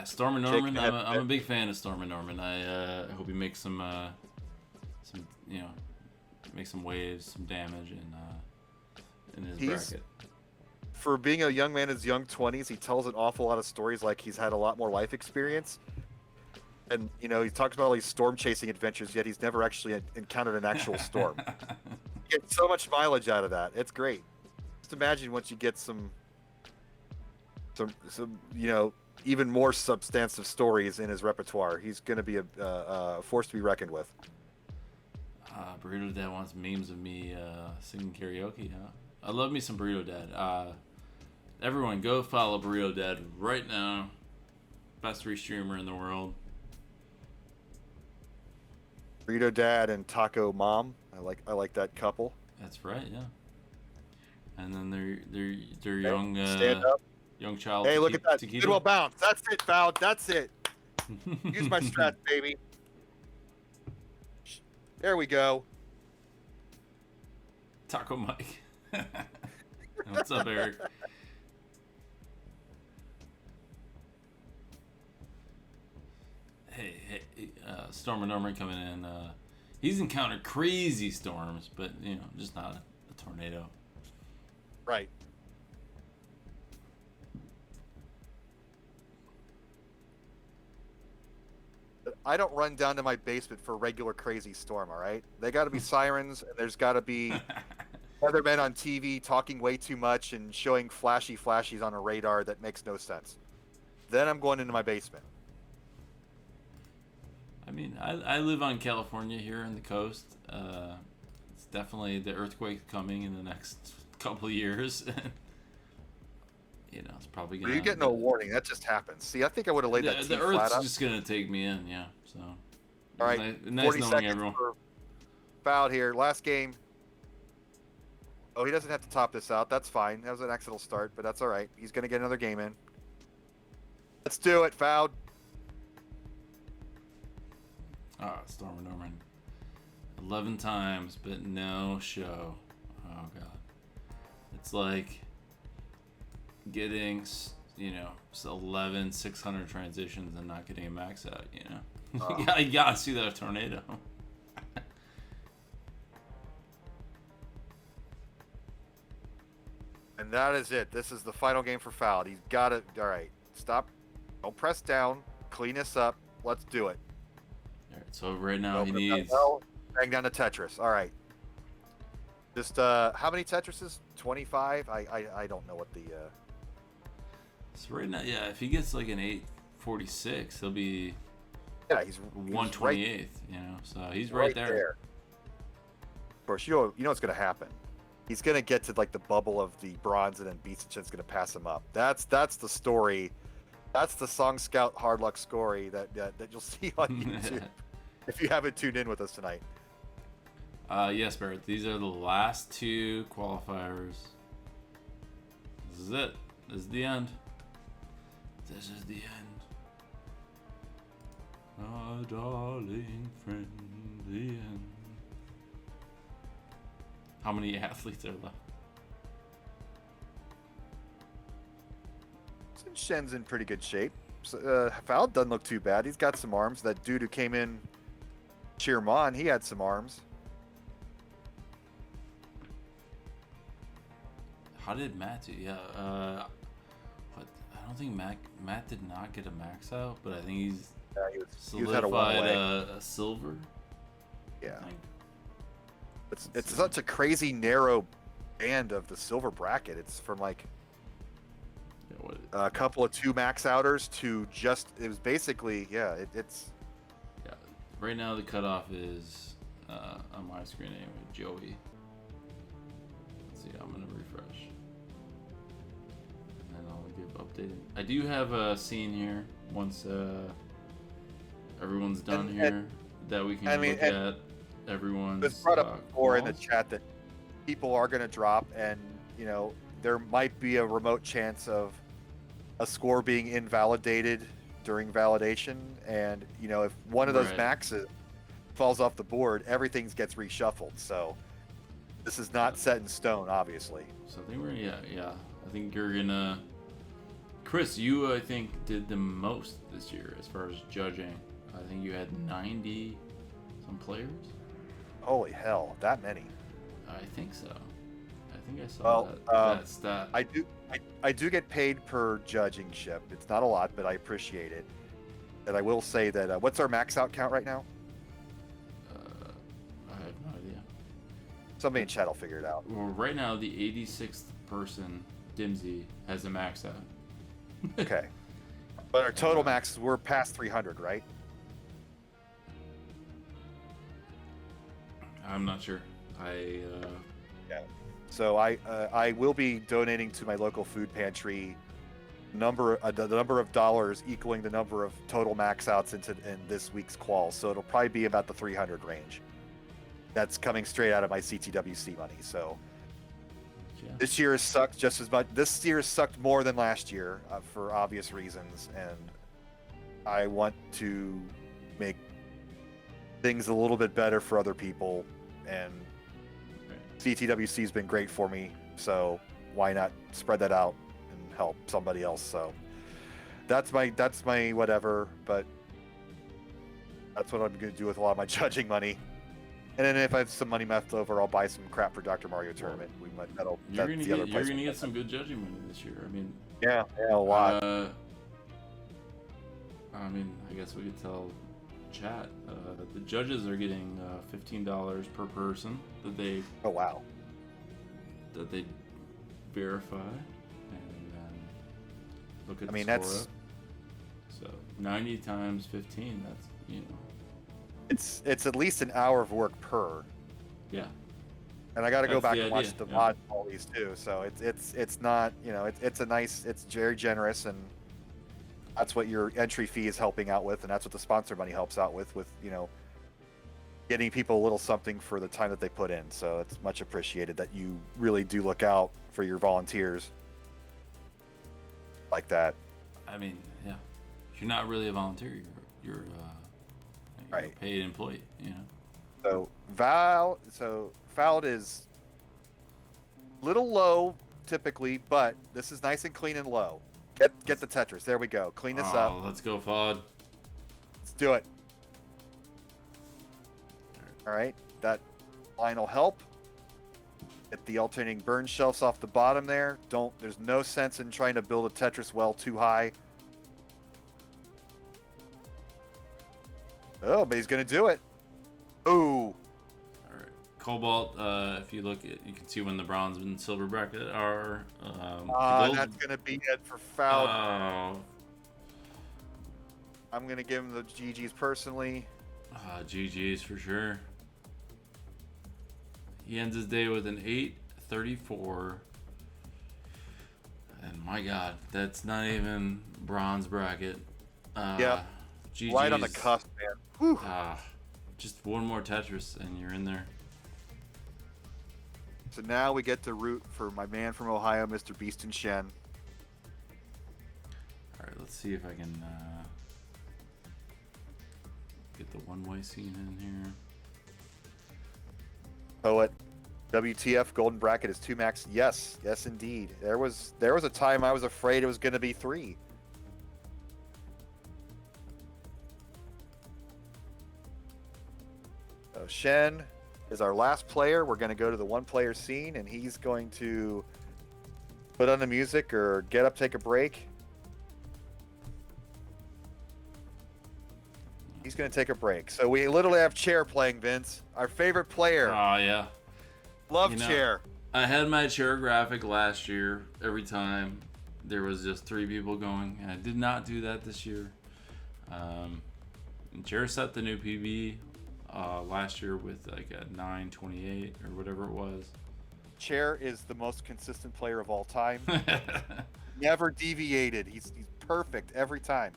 Storm and Shaking Norman, the head I'm a big fan of Storm and Norman. I hope he makes some make some waves, some damage in his bracket. For being a young man in his young 20s, he tells an awful lot of stories like he's had a lot more life experience. And, he talks about all these storm chasing adventures, yet he's never actually encountered an actual storm. You get so much mileage out of that. It's great. Just imagine once you get some even more substantive stories in his repertoire. He's going to be a force to be reckoned with. Burrito Dad wants memes of me singing karaoke, huh? I love me some Burrito Dad. Everyone, go follow Burrito Dad right now. Best restreamer in the world. Burrito Dad and Taco Mom. I like that couple. That's right, yeah. And then their young Stand up. young child. Hey, look at that. Taquito. Good well bounce. That's it, foul. That's it. Use my strats, baby. There we go. Taco Mike. What's up, Eric? Hey, Storm and Norman coming in. He's encountered crazy storms, but just not a tornado. Right. I don't run down to my basement for regular crazy storm, all right? They got to be sirens, and there's got to be other men on TV talking way too much and showing flashies on a radar that makes no sense. Then I'm going into my basement. I mean, I live on California here on the coast. It's definitely the earthquake coming in the next couple of years. It's probably gonna. You get no warning. That just happens. See, I think I would have laid that The tee flat Earth's up. just gonna take me in, yeah. So. All right, Nice 40 knowing seconds everyone. for fouled here. Last game. Oh, he doesn't have to top this out. That's fine. That was an accidental start, but that's all right. He's going to get another game in. Let's do it, fouled. Storm and Norman. 11 times, but no show. Oh, God. It's like getting, 11 600 transitions and not getting a max out, You gotta see that tornado. And that is it. This is the final game for fouled. He's got it. All right. Stop. Don't press down. Clean this up. Let's do it. All right, so right now he Open up that needs. well, bang down the Tetris. All right. Just how many Tetrises? 25. I don't know what the. So right now, yeah, if he gets like an 846, he'll be Yeah, he's 128th. You know, so he's right there. Of course, you know what's gonna happen. He's gonna get to like the bubble of the bronze, and then Beastichen's gonna pass him up. That's the story. That's the Song Scout Hard Luck story that you'll see on YouTube if you haven't tuned in with us tonight. Yes, Barrett. These are the last two qualifiers. This is it. This is the end. This is the end. Ah, darling friend, the end. How many athletes are left? Shen's in pretty good shape. So, Foul doesn't look too bad. He's got some arms. That dude who came in, Cheermon, he had some arms. How did Matt do? Yeah, what? I don't think Matt did not get a max out, but I think he's he was had a one solidified way. a silver. Yeah. I think. It's such a crazy narrow band of the silver bracket. It's from like Yeah, what, a couple of 2 max outers to just it was basically it's yeah. Right now the cutoff is on my screen anyway. Joey. Let's see. I'm gonna refresh, and then I'll give updated. I do have a scene here once everyone's done And- here that we can look at everyone's. it was brought up before in the quals. chat that people are going to drop, and there might be a remote chance of a score being invalidated during validation, and if one of those Right. maxes falls off the board, everything gets reshuffled. So this is not set in stone, obviously. So I think we're yeah. I think you're gonna. Chris, you I think did the most this year as far as judging. I think you had 90 some players. Holy hell, that many! I think so. I think I saw Well, that stat. I do get paid per judging ship. It's not a lot, but I appreciate it. And I will say that what's our max out count right now? I have no idea. Somebody in chat will figure it out. Well, right now the 86th person, Dimsy, has a max out. Okay, but our total maxes we're past 300, right? I'm not sure. So I will be donating to my local food pantry. The number of dollars equaling the number of total max outs in this week's qual. So it'll probably be about the 300 range. That's coming straight out of my CTWC money. So Yeah. this year has sucked just as much. This year has sucked more than last year for obvious reasons, and I want to make things a little bit better for other people. And CTWC has been great for me, so why not spread that out and help somebody else? So that's my whatever, but that's what I'm going to do with a lot of my judging money. And then if I have some money left over, I'll buy some crap for Dr. Mario Tournament. You're gonna get some good judging money this year. I mean, yeah, a lot. I mean, I guess we could tell chat. The judges are getting $15 per person that they Oh wow. verify, and then look at. I mean, the score that's- up. So 90 times 15. That's It's at least an hour of work per. yeah. And I got to go That's back the and watch idea, the yeah. VOD all these too. So it's not it's very generous, and that's what your entry fee is helping out with, and that's what the sponsor money helps out with getting people a little something for the time that they put in. So it's much appreciated that you really do look out for your volunteers like that. I mean, yeah. You're not really a volunteer. You're a Right. paid employee. So Fouled is little low typically, but this is nice and clean and low. Get the Tetris. There we go. Clean this up. Let's go, FOD. Let's do it. All right, that line will help. Get the alternating burn shelves off the bottom there. There's no sense in trying to build a Tetris well too high. Oh, but he's gonna do it. Ooh. All right. Cobalt, if you look at, you can see when the bronze and silver bracket are. That's gonna be it for Foul. Oh, I'm gonna give him the GGs personally. GG's for sure. He ends his day with an 8:34. And my God, that's not even bronze bracket. Yeah. GG's. Right on the cusp, man. Whew. Just one more Tetris and you're in there. So now we get to root for my man from Ohio, Mr. Beaston Shen. All right, let's see if I can get the one-way scene in here. Poet, WTF golden bracket is 2 max. Yes, yes indeed. There was a time I was afraid it was going to be 3. So Shen is our last player. We're going to go to the one-player scene, and he's going to put on the music or get up, take a break. He's going to take a break. So we literally have Chair playing, Vince. Our favorite player. Oh, yeah. Love You know, Chair. I had my chair graphic last year. Every time there was just 3 people going, and I did not do that this year. And Chair set the new PB last year with like a 9:28 or whatever it was. Chair is the most consistent player of all time. Never deviated. He's perfect every time.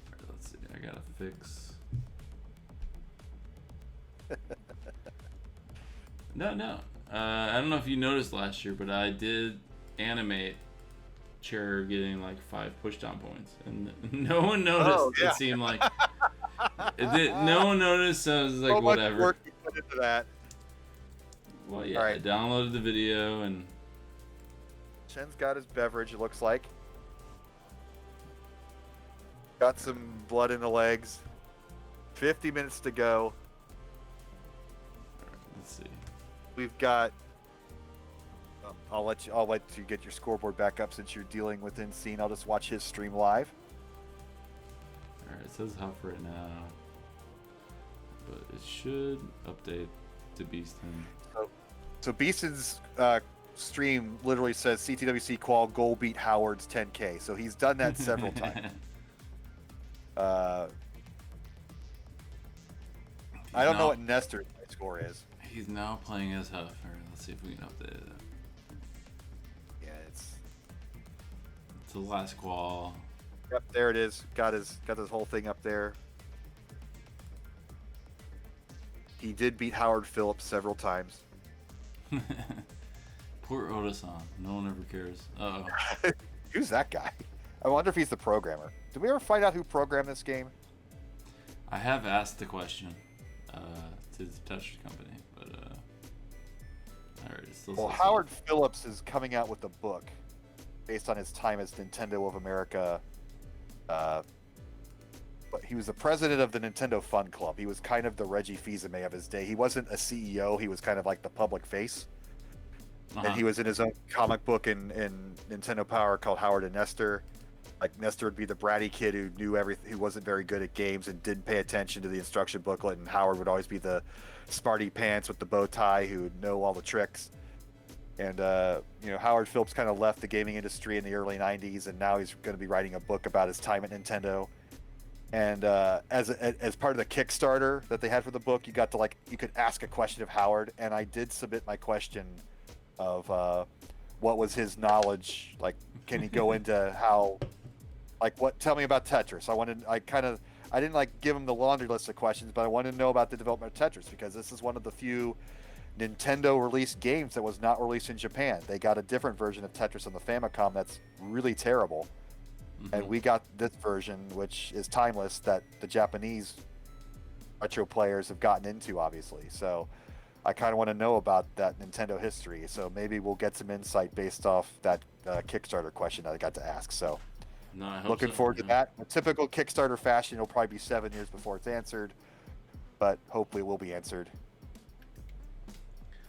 All right, let's see. I gotta fix. No. I don't know if you noticed last year, but I did animate Chair getting like 5 pushdown points, and no one noticed. Oh, yeah. It seemed like no one noticed. So I was like, So much whatever. work you put into that. Well, yeah, All right. I downloaded the video and Shen's got his beverage, it looks like. Got some blood in the legs. 50 minutes to go. let's see. We've got. I'll let you get your scoreboard back up since you're dealing with in scene. I'll just watch his stream live. All right, it says huff right now, but it should update to Beaston. So Beaston's stream literally says CTWC qual goal beat Howard's 10K. So he's done that several times. I don't know what Nestor's score is. He's now playing as huff. All right, let's see if we can update it. Yeah, it's. It's the last qual. Yep, there it is. Got his whole thing up there. He did beat Howard Phillips several times. Poor Otis-san. No one ever cares. Uh-oh. Who's that guy? I wonder if he's the programmer. Did we ever find out who programmed this game? I have asked the question to the Tetris company, but all right, it still Well, says Howard Phillips is coming out with a book based on his time as Nintendo of America. But he was the president of the Nintendo Fun Club. He was kind of the Reggie Fils-Aimé of his day. He wasn't a CEO. He was kind of like the public face. And he was in his own comic book in Nintendo Power called Howard and Nestor. Like Nestor would be the bratty kid who knew everything, who wasn't very good at games and didn't pay attention to the instruction booklet. And Howard would always be the smarty pants with the bow tie who would know all the tricks. And Howard Phillips kind of left the gaming industry in the early '90s, and now he's going to be writing a book about his time at Nintendo. And as part of the Kickstarter that they had for the book, you could ask a question of Howard, and I did submit my question of what was his knowledge, like can he go into how, like what? Tell me about Tetris. I didn't give him the laundry list of questions, but I wanted to know about the development of Tetris because this is one of the few Nintendo released games that was not released in Japan. They got a different version of Tetris on the Famicom that's really terrible. And we got this version, which is timeless, that the Japanese retro players have gotten into, obviously. So I kind of want to know about that Nintendo history. So maybe we'll get some insight based off that Kickstarter question that I got to ask. So looking forward to that. In typical Kickstarter fashion, it'll probably be 7 years before it's answered, but hopefully it will be answered.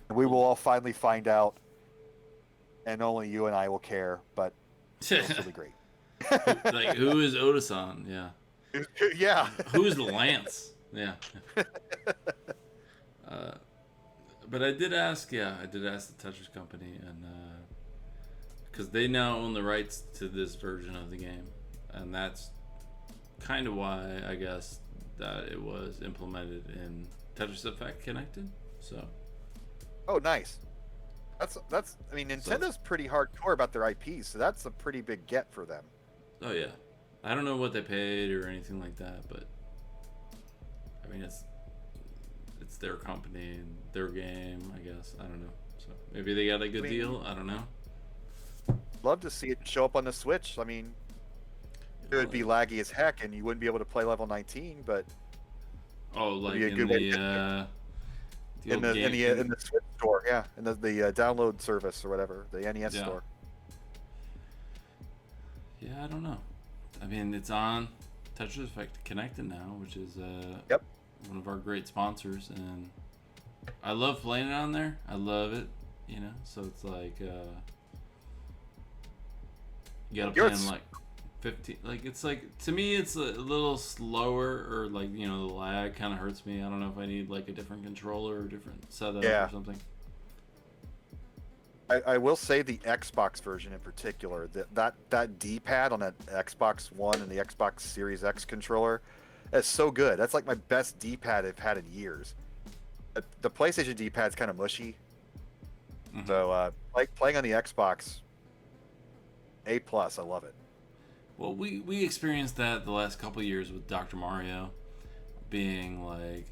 And we will all finally find out, and only you and I will care, but it'll still be great. Like, who is Otis-san? Yeah. Yeah. Who's the Lance? Yeah. But I did ask, the Tetris company, and because they now own the rights to this version of the game, and that's kind of why I guess that it was implemented in Tetris Effect Connected. So. Oh, nice. That's. I mean, Nintendo's pretty hardcore about their IPs, so that's a pretty big get for them. Oh yeah, I don't know what they paid or anything like that, but I mean it's their company and their game, I guess. I don't know. So maybe they got a good deal. I don't know. Love to see it show up on the Switch. I mean, it would be laggy as heck, and you wouldn't be able to play level 19. But like be a in good way in the Switch store, yeah, in the download service or whatever, the NES store. Yeah, I don't know. I mean, it's on Tetris Effect Connected now, which is one of our great sponsors, and I love playing it on there. I love it, So it's like you gotta play in like 15. Like it's like, to me, it's a little slower, or like the lag kind of hurts me. I don't know if I need like a different controller or different setup or something. I will say the Xbox version in particular, that D-pad on that Xbox One and the Xbox Series X controller, is so good. That's like my best D-pad I've had in years. The PlayStation D-pad's kind of mushy, so like playing on the Xbox, A+. I love it. Well, we experienced that the last couple of years with Dr. Mario, being like,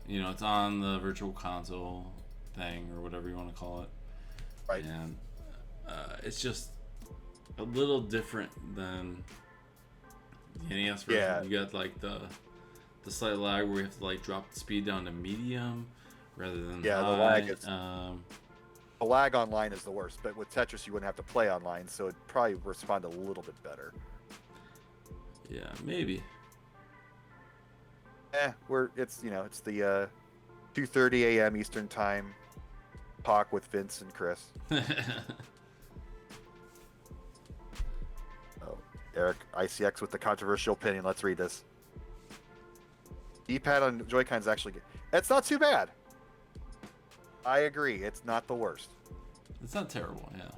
it's on the Virtual Console thing or whatever you want to call it. Right. And it's just a little different than the NES version. Yeah. You got like the slight lag where you have to like drop the speed down to medium rather than high. The lag is. The lag online is the worst, but with Tetris you wouldn't have to play online, so it'd probably respond a little bit better. Yeah, maybe. It's the 2:30 a.m. Eastern Time talk with Vince and Chris. Eric ICX with the controversial opinion. Let's read this. D-pad on Joy-Con's actually good. It's not too bad. I agree. It's not the worst. It's not terrible, yeah.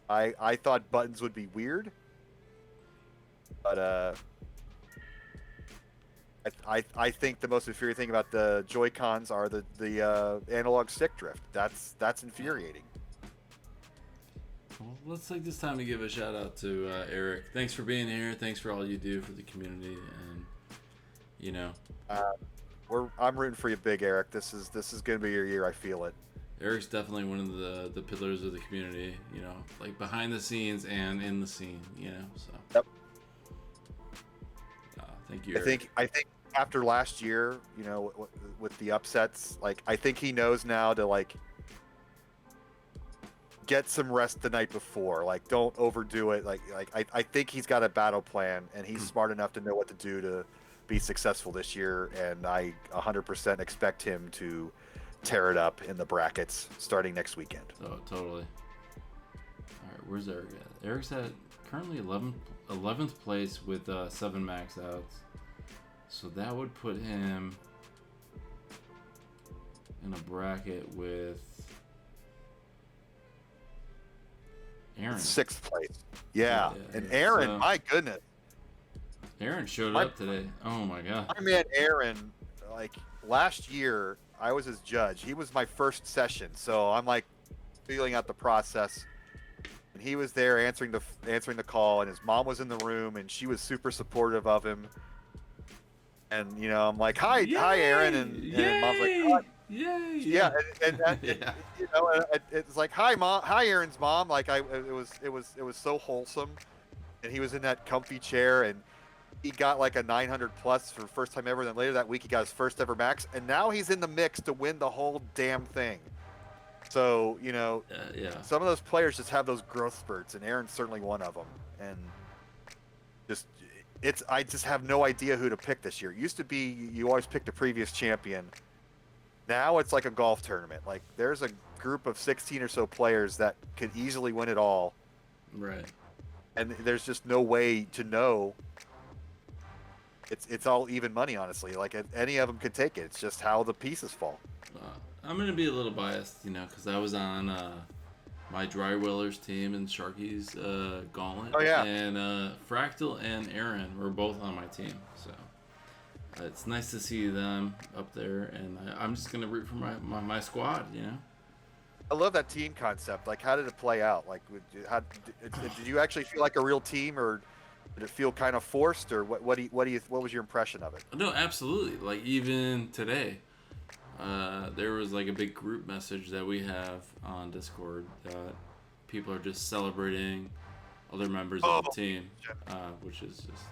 I thought buttons would be weird, but I think the most infuriating thing about the Joy-Cons are the analog stick drift. That's infuriating. Well, let's take this time to give a shout out to Eric. Thanks for being here. Thanks for all you do for the community, and I'm rooting for you, big Eric. This is going to be your year. I feel it. Eric's definitely one of the pillars of the community. Like behind the scenes and in the scene. So. Yep. Thank you, Eric. I think after last year, with the upsets, like I think he knows now to like get some rest the night before. Like don't overdo it. I think he's got a battle plan, and he's smart enough to know what to do to be successful this year, and I 100% expect him to tear it up in the brackets starting next weekend. Oh, totally. All right, where's Eric at? Eric's at currently 11th place with 7 max outs. So that would put him in a bracket with Aaron. 6th place. Yeah. And Aaron, my goodness. Aaron showed up today. Oh my god. My man Aaron, like last year, I was his judge. He was my first session, so I'm like feeling out the process. And he was there answering the call, and his mom was in the room, and she was super supportive of him. And I'm like, hi, Aaron, and mom's like, hi. Yay! Yeah, it's like, hi, mom, hi, Aaron's mom. Like it was so wholesome, and he was in that comfy chair, and he got like a 900 plus for the first time ever. Then later that week, he got his first ever max, and now he's in the mix to win the whole damn thing. So some of those players just have those growth spurts, and Aaron's certainly one of them. And I just have no idea who to pick this year. It used to be you always picked a previous champion. Now it's like a golf tournament. Like there's a group of 16 or so players that could easily win it all. Right. And there's just no way to know. It's all even money, honestly. Like any of them could take it. It's just how the pieces fall. I'm gonna be a little biased, you know, because I was on my Dry Wellers team in Sharky's Gauntlet. Oh, yeah. And Fractal and Aaron were both on my team, so it's nice to see them up there. And I'm just gonna root for my squad, you know. I love that team concept. Like, how did it play out? Like, did you actually feel like a real team, or did it feel kind of forced, or what was your impression of it? No, absolutely. Like even today, there was like a big group message that we have on Discord that people are just celebrating other members of the team, which is just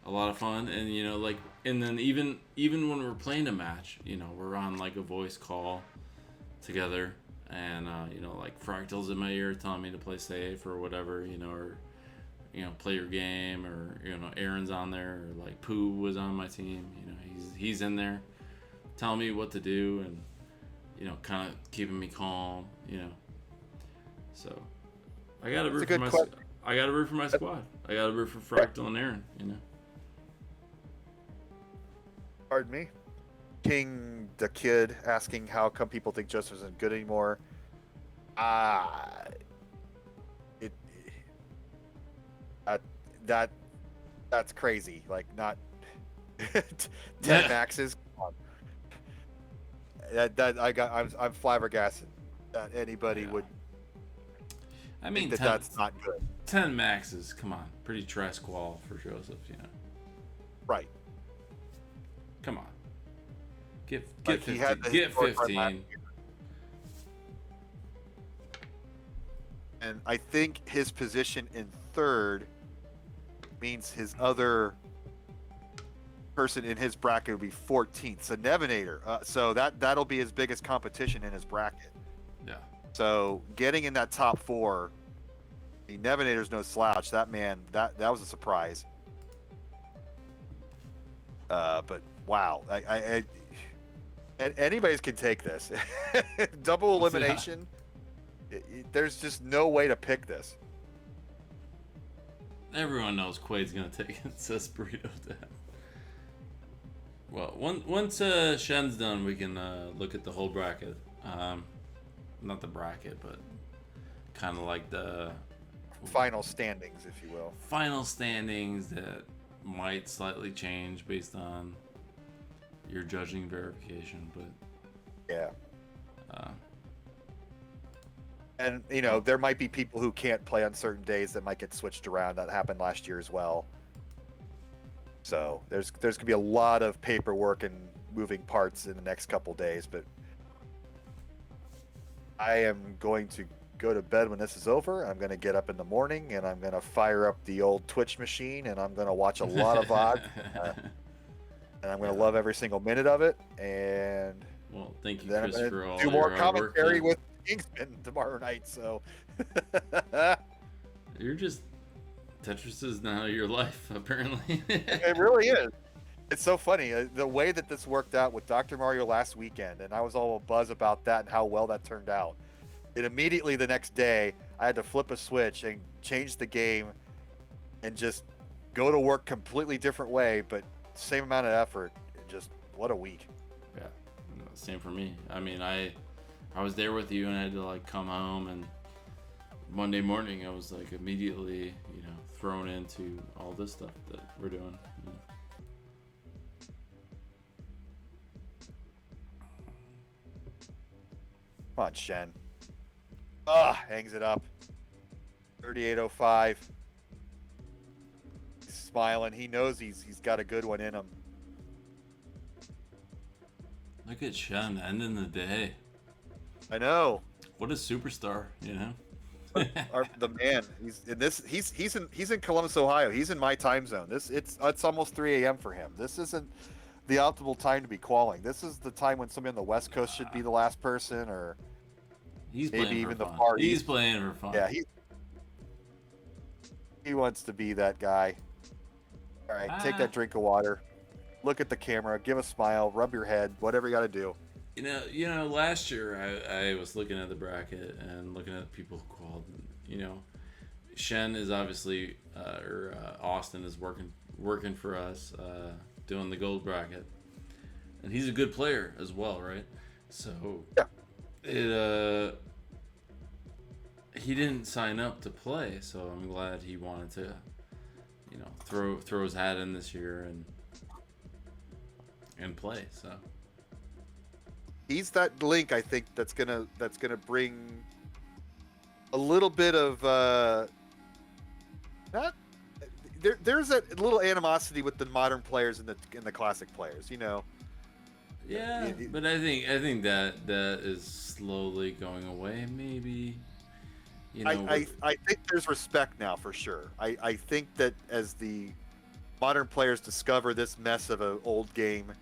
a lot of fun. And you know, like, and then even when we're playing a match, you know, we're on like a voice call together, and you know, like Fractal's in my ear telling me to play safe or whatever, you know, or you know, play your game, or you know, Aaron's on there, or like Pooh was on my team, you know, he's in there telling me what to do, and you know, kind of keeping me calm, you know. So I gotta root for my squad. I gotta root for Fractal and Aaron, you know. Pardon me. King the Kid asking how come people think Joseph isn't good anymore. That's crazy. Like, not 10 maxes. Come on. I'm flabbergasted that anybody would. I mean, think that's not good. 10 maxes. Come on, pretty trash squall for Joseph, you know. Right. Come on. Get Like, 15. he had the Get historic run last 15. year. And I think his position in third means his other person in his bracket would be 14th. So Nevinator. So that'll be his biggest competition in his bracket. Yeah. So getting in that top four, I mean, Nevinator's no slouch. That man, that was a surprise. But wow, and anybody's can take this. Double elimination. There's just no way to pick this. Everyone knows Quaid's gonna take it, says Burrito Dad. Well, once Shen's done, we can look at the whole bracket. Not the bracket, but kind of like the Final standings, if you will. final standings that might slightly change based on your judging verification, but Yeah. And, you know, there might be people who can't play on certain days that might get switched around. That happened last year as well. So there's going to be a lot of paperwork and moving parts in the next couple days. But I am going to go to bed when this is over. I'm going to get up in the morning, and I'm going to fire up the old Twitch machine, and I'm going to watch a lot of VOD. And I'm going to love every single minute of it. And well, thank you, then I'm Chris, going for to all do your more hard work. commentary with Kingsman tomorrow night. So You're just Tetris is now your life, apparently. it really is. It's so funny the way that this worked out with Dr. Mario last weekend, and I was all buzz about that and how well that turned out. And immediately the next day, I had to flip a switch and change the game, and just go to work completely different way, but same amount of effort. Just what a week. Yeah, no, same for me. I mean, I was there with you, and I had to like come home, and Monday morning I was like immediately, you know, thrown into all this stuff that we're doing. You know. Come on, Shen. Hangs it up. 38:05. He's smiling. He knows he's got a good one in him. Look at Shen ending the day. I know. What a superstar, you know. The man. He's in Columbus, Ohio. He's in my time zone. It's almost 3 a.m. for him. This isn't the optimal time to be qualling. This is the time when somebody on the West Coast should be the last person, or He's maybe playing even for the fun. party. He's playing for fun. Yeah, he wants to be that guy. All right, take that drink of water. Look at the camera. Give a smile. Rub your head. Whatever you got to do. You know, last year I was looking at the bracket and looking at people who called. You know, Shen is obviously, Austin is working for us, doing the gold bracket, and he's a good player as well, right? So Yeah. he didn't sign up to play, so I'm glad he wanted to, you know, throw his hat in this year and play. So He's that link, I think, that's gonna bring a little bit of not there's a little animosity with the modern players and the classic players, you know. yeah, but I think that is slowly going away. Maybe, you know, I think there's respect now for sure. I think that as the modern players discover this mess of an old game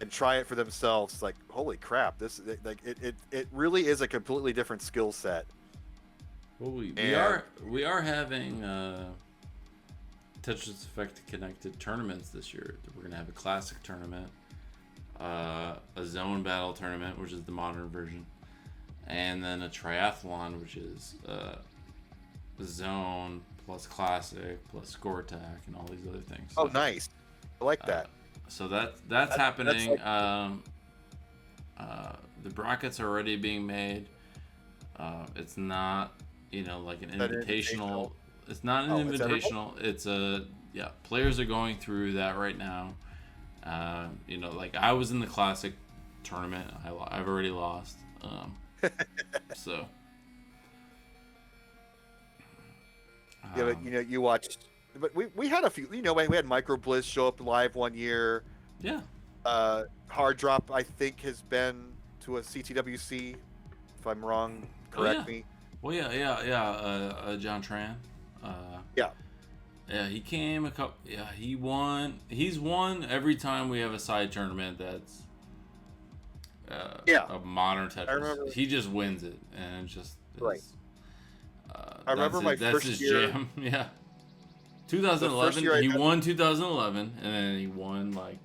and try it for themselves, like, holy crap, this like it really is a completely different skill set. well, we are having Tetris Effect connected tournaments this year. We're gonna have a classic tournament, a zone battle tournament, which is the modern version, and then a triathlon, which is zone plus classic plus score attack and all these other things. Oh, nice. I like that. So that's happening. That's The brackets are already being made. It's not, you know, like an invitational. It's not an invitational. It's a Players are going through that right now. You know, like I was in the classic tournament. I've already lost. So. Yeah, but you know, you watched. But we had a few. You know, we had Micro Blizz show up live one year. Yeah. Hard Drop, I think, has been to a CTWC. If I'm wrong, correct me. Well, yeah. John Tran. Yeah. Yeah, he came a couple. Yeah, he won. He's won every time we have a side tournament that's a modern Tetris. I remember. He just wins it, and it's just Right. I remember my that's first his year. jam. Yeah. 2011. year I He had- won 2011, and then he won like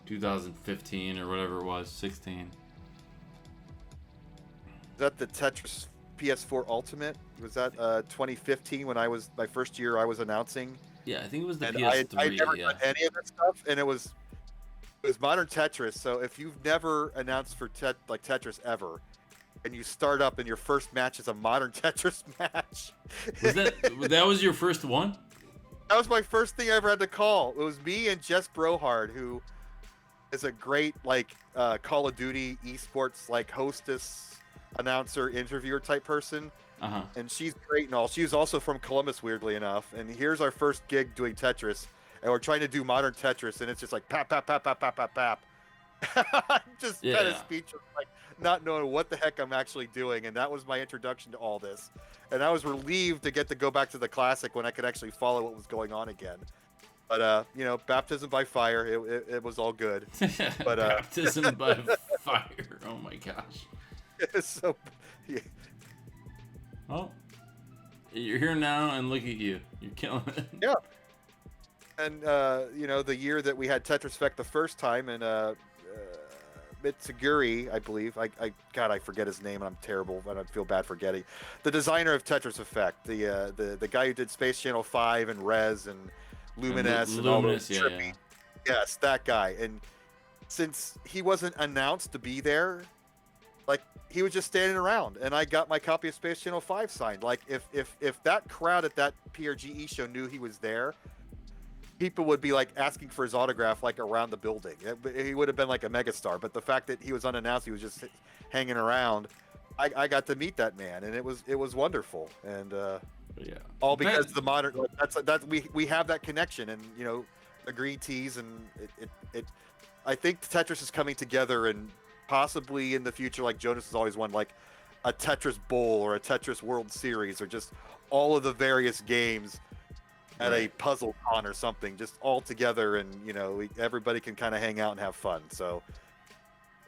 2015 or whatever it was, 16. Is that the Tetris PS4 Ultimate? Was that 2015 when I was my first year? I was announcing, Yeah, I think it was the and PS3. I never Yeah. done any of that stuff, and it was modern Tetris. So if you've never announced for Tetris ever, and you start up and your first match is a modern Tetris match, That was your first one? that was my first thing I ever had to call. It was me and Jess Brohard, who is a great Call of Duty esports hostess, announcer, interviewer type person. Uh-huh. And she's great and all. She was also from Columbus, weirdly enough. And here's our first gig doing Tetris, and we're trying to do modern Tetris, and it's just like pap, pap, pap, pap, pap, pap, pap. Just kind of Yeah. speechless, not knowing what the heck I'm actually doing. And that was my introduction to all this. And I was relieved to get to go back to the classic when I could actually follow what was going on again. But you know, baptism by fire, it was all good. But Baptism by fire. Oh my gosh. So yeah. Well, you're here now, and look at you. You're killing it. Yeah. And you know, the year that we had Tetris Effect the first time, and Mitsuguri, I believe. I forget his name, and I'm terrible, and I feel bad forgetting. The designer of Tetris Effect, the guy who did Space Channel 5 and Rez and Luminous and all those trippy. Yes, that guy. And since he wasn't announced to be there, he was just standing around, and I got my copy of Space Channel 5 signed. If that crowd at that PRGE show knew he was there, people would be asking for his autograph around the building. He would have been like a megastar. But the fact that he was unannounced, he was just hanging around. I got to meet that man, and it was wonderful. And Yeah. all because the modern we have that connection, and you know, the green teas, and it I think Tetris is coming together, and possibly in the future, like Jonas has always won, a Tetris Bowl or a Tetris World Series, or just all of the various games at a puzzle con or something, just all together, and you know, everybody can kind of hang out and have fun. So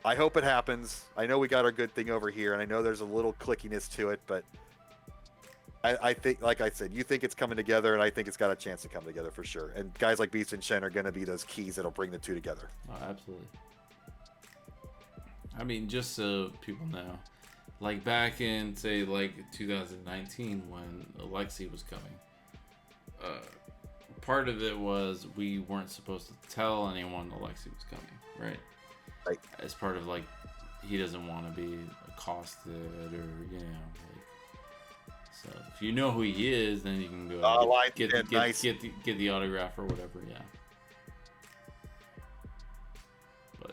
I hope it happens. I know we got our good thing over here, and I know there's a little clickiness to it, but I think, like I said, you think it's coming together, and I think it's got a chance to come together for sure. And guys like Beast and Shen are going to be those keys that'll bring the two together. Oh, absolutely. I mean, just so people know, back in, say, 2019 when Alexi was coming, part of it was we weren't supposed to tell anyone Alexi was coming, right? Right. As part of, he doesn't want to be accosted or like. So if you know who he is, then you can go get the autograph or whatever. Yeah. But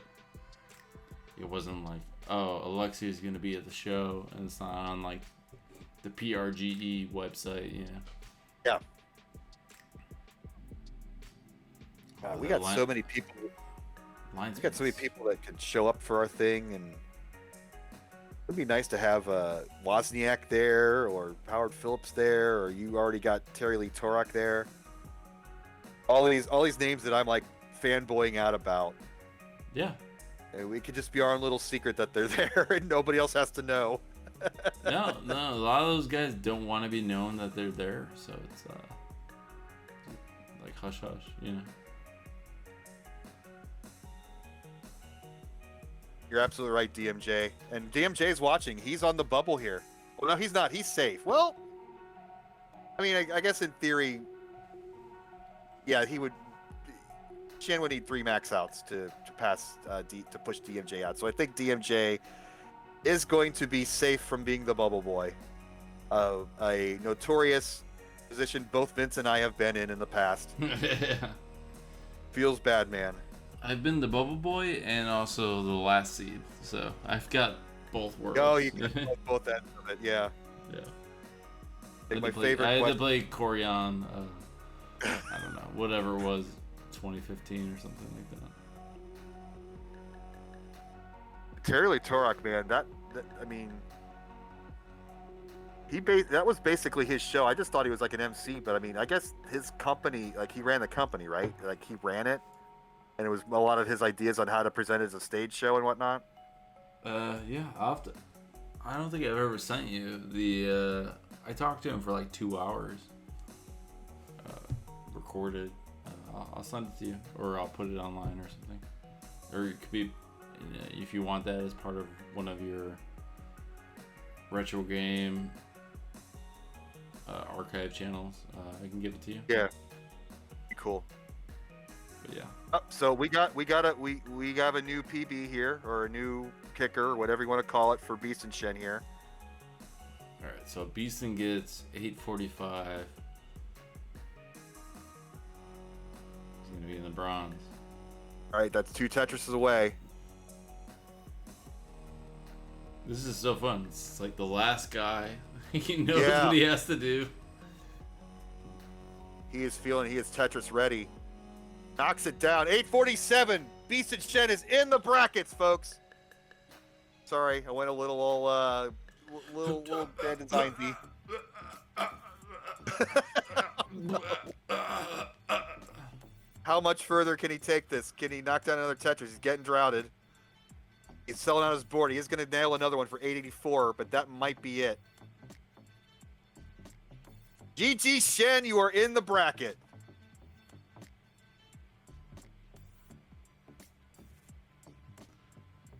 it wasn't like, oh, Alexia's gonna be at the show, and it's not on like the PRGE website. Yeah. We got so many people. We got so many people that could show up for our thing, and it'd be nice to have Wozniak there, or Howard Phillips there, or you already got Terry Lee Torak there. All these names that I'm like fanboying out about. Yeah. And we could just be our own little secret that they're there, and nobody else has to know. No, a lot of those guys don't want to be known that they're there, so it's like hush hush. You're absolutely right, DMJ. And DMJ's watching. He's on the bubble here. Well, no, he's not. He's safe. Well, I mean, I guess in theory, yeah, he would. Shen would need 3 max outs to pass to push DMJ out. So I think DMJ is going to be safe from being the bubble boy. A notorious position both Vince and I have been in the past. Feels bad, man. I've been the bubble boy and also the last seed, so I've got both worlds. Oh, you can play both ends of it, yeah. Yeah. I had to play Corian, I don't know, whatever it was, 2015 or something like that. Terry Lee Torak, man, that I mean, that was basically his show. I just thought he was like an MC, but I mean, I guess his company, like he ran the company, right? Like he ran it. And it was a lot of his ideas on how to present it as a stage show and whatnot. Yeah, I don't think I've ever sent you the. I talked to him for like 2 hours. Recorded. I'll send it to you, or I'll put it online or something. Or it could be, if you want that as part of one of your retro game archive channels, I can give it to you. Yeah. Cool. But yeah. So we have a new PB here, or a new kicker, or whatever you want to call it, for Beast and Shen here. All right, so Beeston gets 845. He's gonna be in the bronze. All right, that's 2 Tetrises away. This is so fun. It's like the last guy. He knows what he has to do. He is Tetris ready. Knocks it down. 847. Beast and Shen is in the brackets, folks. Sorry, I went a little bad design-y. How much further can he take this? Can he knock down another Tetris? He's getting droughted. He's selling out his board. He is going to nail another one for 884, but that might be it. GG Shen, you are in the bracket.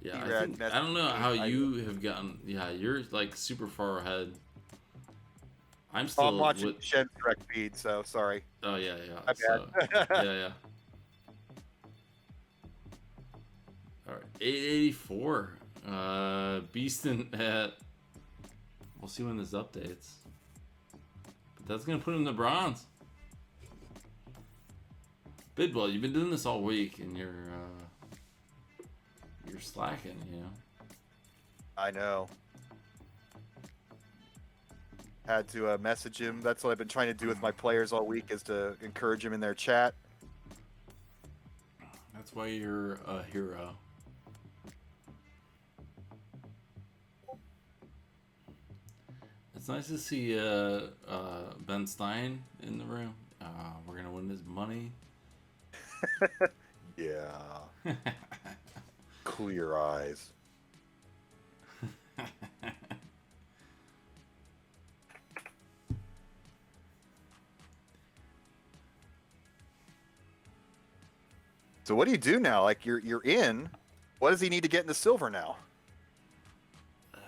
Yeah, I don't know how you have gotten. Yeah, you're like super far ahead. I'm still. I'm watching Shen's direct feed, so sorry. Oh yeah. My bad. Yeah. All right, 884. Beaston at. We'll see when this updates. But that's gonna put him in the bronze. Bidwell, you've been doing this all week, and you're slacking, I know. Had to message him. That's what I've been trying to do with my players all week, is to encourage them in their chat. That's why you're a hero. It's nice to see Ben Stein in the room. We're gonna win this money. Yeah. Clear eyes. So what do you do now? Like you're in. What does he need to get into silver now? All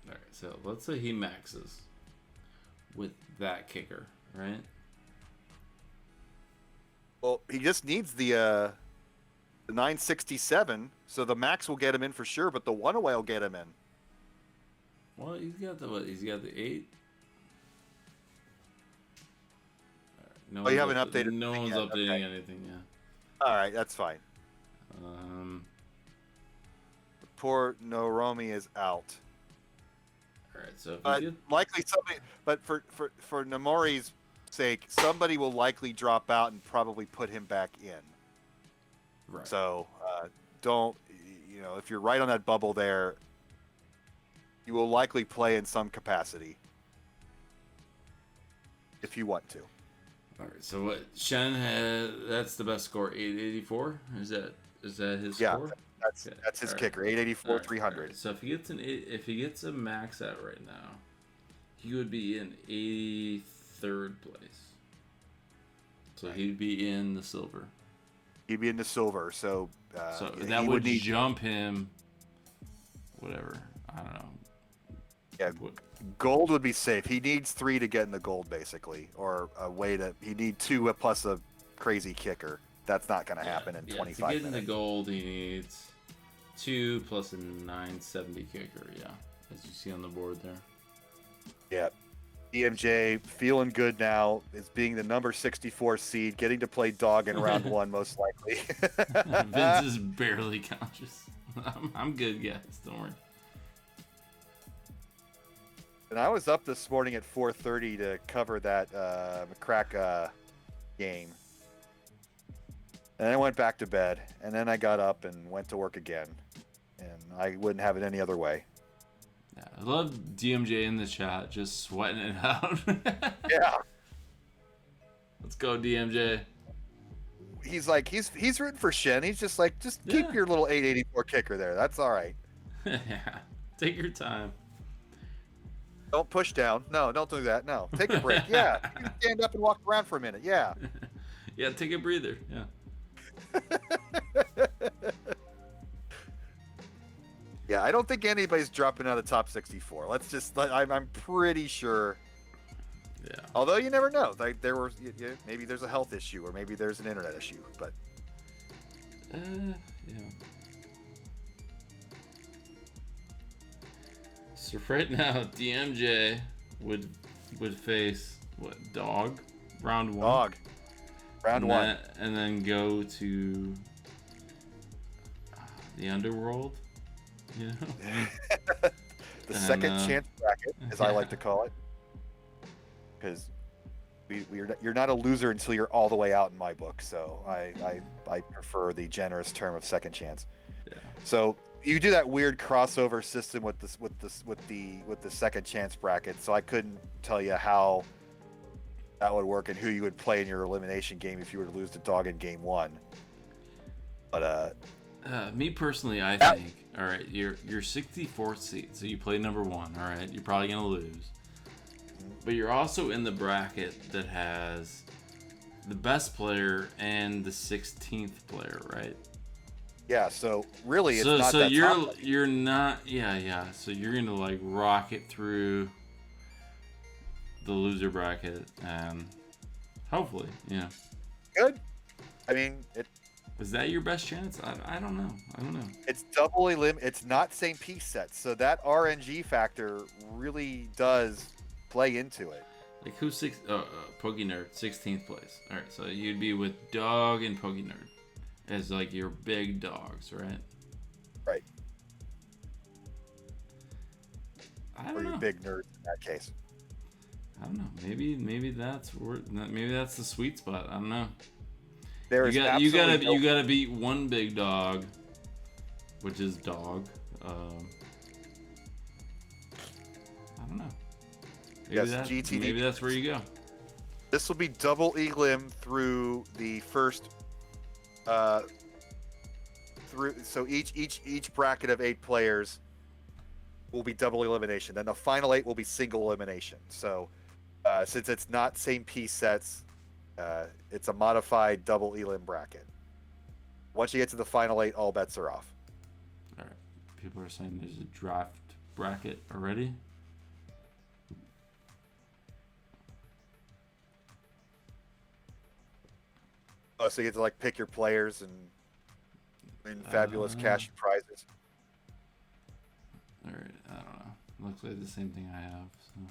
right, so let's say he maxes with that kicker, right? Well, he just needs the The 967. So the max will get him in for sure, but the one away will get him in. Well, he's got the what? He's got the 8. No Oh, you one's haven't updated No anything one's yet, updating okay. anything. Yeah. All right, that's fine. Um. Poor Noromi is out. All right. So if But we get, likely somebody. But for Nomori's sake, somebody will likely drop out and probably put him back in. right. So don't, if you're right on that bubble there, you will likely play in some capacity if you want to. All right. So what? Shen had. That's the best score. 884. Is that his Yeah, score? that's Okay, that's his all right. kicker. 884, All right, 300. all right. So if he gets if he gets a max at right now, he would be in 83rd place. So he'd be in the silver. He'd be in the silver. So So he that would need. jump him. Whatever. I don't know. Yeah, What- gold would be safe. He needs 3 to get in the gold, basically, or a way to. He need 2 plus a crazy kicker. That's not going to happen in 25 To get in minutes. the gold, he needs 2 plus a 970 kicker. Yeah, as you see on the board there. Yeah. DMJ feeling good now, is being the number 64 seed, getting to play dog in round 1 most likely. Vince is barely conscious. I'm good, guys. Don't worry. And I was up this morning at 4:30 to cover that McCrack game. And I went back to bed, and then I got up and went to work again. And I wouldn't have it any other way. Yeah, I love DMJ in the chat, just sweating it out. Yeah. Let's go, DMJ. He's like, he's rooting for Shen. He's just like, just keep Yeah. your little 884 kicker there. That's all right. Yeah, take your time. Don't push down. No, don't do that. No, take a break. Yeah, you can stand up and walk around for a minute. Yeah. Yeah, take a breather. Yeah. Yeah, I don't think anybody's dropping out of the top 64. I'm pretty sure. Yeah. Although you never know. Like maybe there's a health issue or maybe there's an internet issue. But Yeah. So right now, DMJ would face what? Dog, round 1. dog, round and 1. then, and then go to the underworld. You know. The And, second chance bracket, as I like to call it, because you're not a loser until you're all the way out in my book. So I prefer the generous term of second chance. Yeah. So you do that weird crossover system with the second chance bracket. So I couldn't tell you how that would work and who you would play in your elimination game if you were to lose to dog in game 1. But Me personally, I think, all right, you're 64th seed, so you play number 1. All right, you're probably gonna lose, but you're also in the bracket that has the best player and the 16th player, right? yeah, so really it's So not so that you're top. you're not so you're gonna like rocket through the loser bracket and hopefully, Good. I mean, is that your best chance? I don't know. it's double elim. It's not same piece sets, so that RNG factor really does play into it. Like who's Pokey Nerd, 16th place. All right, so you'd be with Dog and Pokey Nerd as like your big dogs, right? Right. I Or don't your know. big nerds in that case. I don't know. Maybe that's the sweet spot. I don't know. There is You gotta absolutely beat one big dog, which is Dog. I don't know. Yes, GTD. Maybe that's where you go. This will be double elim through the first. So each bracket of 8 players will be double elimination. Then the final 8 will be single elimination. So since it's not same piece sets, it's a modified double elim bracket. Once you get to the final 8, all bets are off. All right. People are saying there's a draft bracket already. Oh, so you get to like pick your players and and fabulous cash and prizes. All right, I don't know. Looks like the same thing I have. So.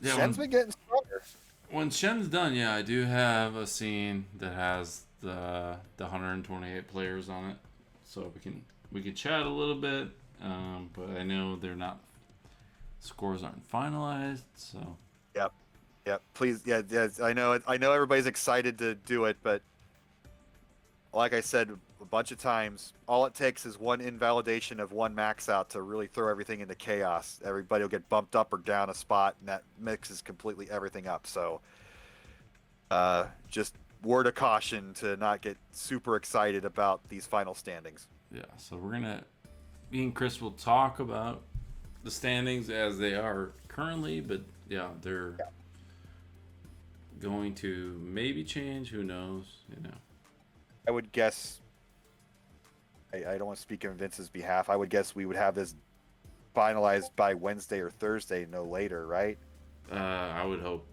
Yeah, Shen's been getting stronger. When Shen's done, yeah, I do have a scene that has the 128 players on it, so we can chat a little bit. But I know scores aren't finalized, so. Yep. Please, yeah. I know everybody's excited to do it, but like I said a bunch of times, all it takes is one invalidation of one max out to really throw everything into chaos. Everybody will get bumped up or down a spot, and that mixes completely everything up. So, just word of caution to not get super excited about these final standings. Yeah, so me and Chris will talk about the standings as they are currently, but yeah, they're going to maybe change. Who knows? I would guess. I don't want to speak on Vince's behalf. I would guess we would have this finalized by Wednesday or Thursday, no later, right? I would hope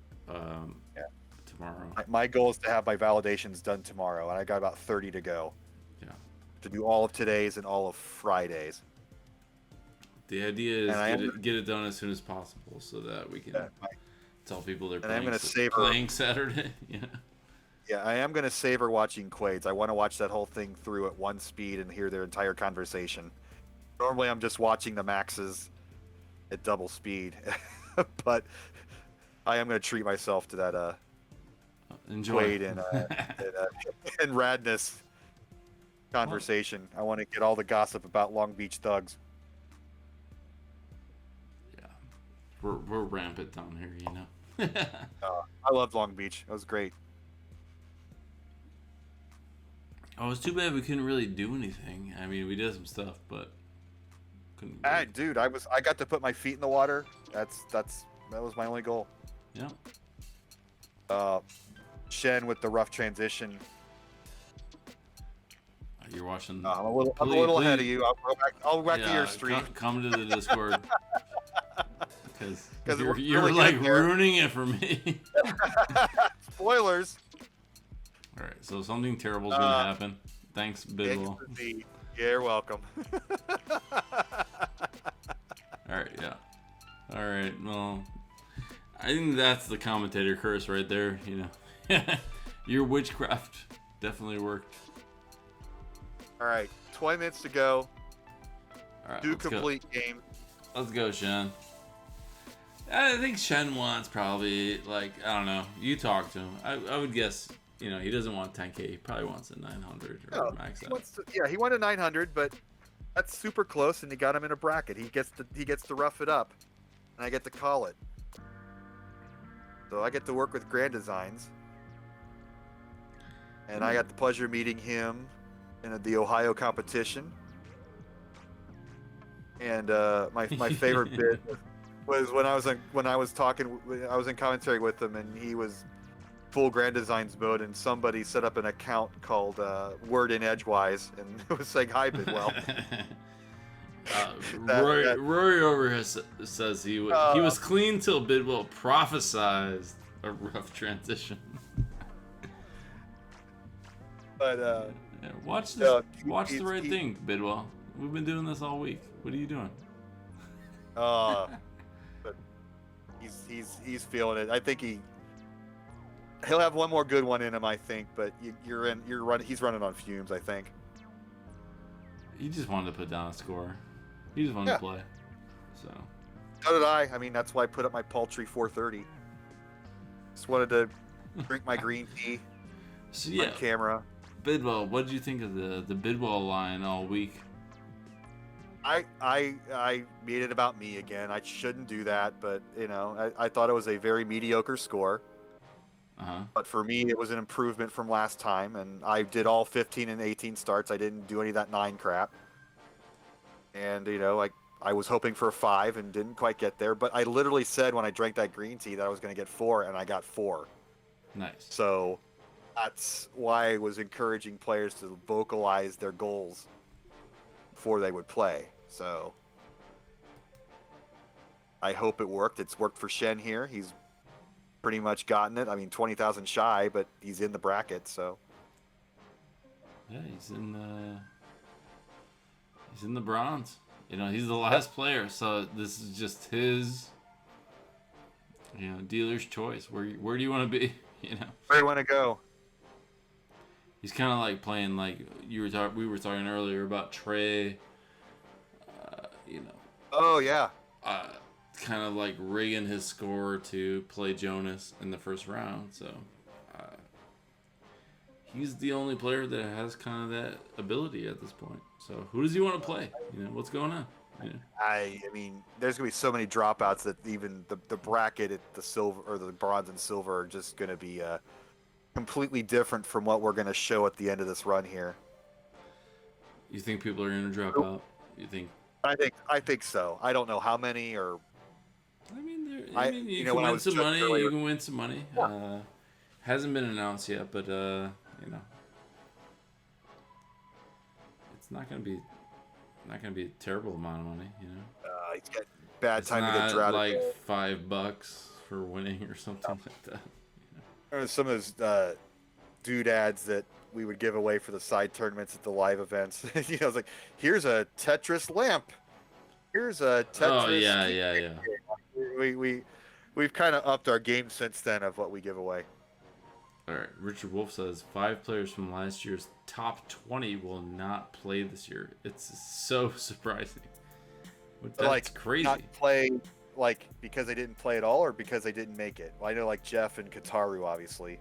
tomorrow. My goal is to have my validations done tomorrow, and I got about 30 to go. Yeah. To do all of today's and all of Friday's. The idea is get it done as soon as possible so that we can tell people they're playing Saturday. Yeah. Yeah, I am going to savor watching Quades. I want to watch that whole thing through at one speed and hear their entire conversation. Normally, I'm just watching the maxes at double speed, but I am going to treat myself to that Quade and Radness conversation. I want to get all the gossip about Long Beach thugs. Yeah, we're rampant down here, I loved Long Beach. It was great. Oh, it's too bad we couldn't really do anything. I mean, we did some stuff, but couldn't. Really... Dude, I got to put my feet in the water. That was my only goal. Yeah. Shen with the rough transition. You're watching. I'm a little ahead of you. I'll go back to your stream. Come to the Discord. Because you're really like ruining it for me. Spoilers. All right, so something terrible is gonna happen. Thanks, Bidwell. You're welcome. All right, yeah. All right, well, I think that's the commentator curse right there. Your witchcraft definitely worked. All right, 20 minutes to go. All right, 2 complete games. Let's go, Shen. I think Shen wants probably I don't know. You talk to him. I would guess. He doesn't want 10K. He probably wants a 900 or max out. He wanted 900, but that's super close, and you got him in a bracket. He gets to rough it up, and I get to call it. So I get to work with Grand Designs, and I got the pleasure of meeting him in the Ohio competition. And my favorite bit was when I was in commentary with him, and he was full Grand Designs mode, and somebody set up an account called Word in Edgewise, and it was saying hi, Bidwell. Rory over here says he was clean till Bidwell prophesized a rough transition. But watch this. Watch the right thing, Bidwell. We've been doing this all week. What are you doing? But he's feeling it. I think he'll have one more good one in him, I think. But he's running on fumes, I think. He just wanted to put down a score. He just wanted to play. So did I. I mean, that's why I put up my paltry 430. Just wanted to drink my green tea on camera. Bidwell, what did you think of the Bidwell line all week? I made it about me again. I shouldn't do that, but I thought it was a very mediocre score. But for me, it was an improvement from last time, and I did all 15 and 18 starts. I didn't do any of that 9 crap. And I was hoping for a 5 and didn't quite get there. But I literally said when I drank that green tea that I was going to get 4, and I got 4. Nice. So that's why I was encouraging players to vocalize their goals before they would play. So I hope it worked. It's worked for Shen here. He's pretty much gotten it. I mean, 20,000 shy, but he's in the bracket, so. Yeah, he's in the bronze. You know, he's the last player, so this is just his, you know, dealer's choice. Where do you want to be? You know, Where do you want to go? he's kind of like playing like we were talking earlier about Trey. You know, Oh yeah. kind of like rigging his score to play Jonas in the first round. So he's the only player that has kind of that ability at this point. So who does he want to play? You know, what's going on? You know? I mean, there's gonna be so many dropouts that even the bracket at the silver or the bronze and silver are just gonna be completely different from what we're gonna show at the end of this run here. You think people are going to drop out? You think? I think so. I don't know how many or. I mean, You you know, can when I win was some joking money. earlier- You can win some money. Hasn't been announced yet, but you know, it's not gonna be a terrible amount of money. You know, He's got bad it's time to get not drafted. like $5 for winning or something like that. Or some of those doodads that we would give away for the side tournaments at the live events. You know, it's like, here's a Tetris lamp. Here's a Tetris. Oh yeah. We've kind of upped our game since then of what we give away. All right, Richard Wolf says 5 players from last year's top 20 will not play this year. It's so surprising. That's Like, crazy. Not play like because they didn't play at all, or because they didn't make it. Well, I know like Jeff and Kataru, obviously.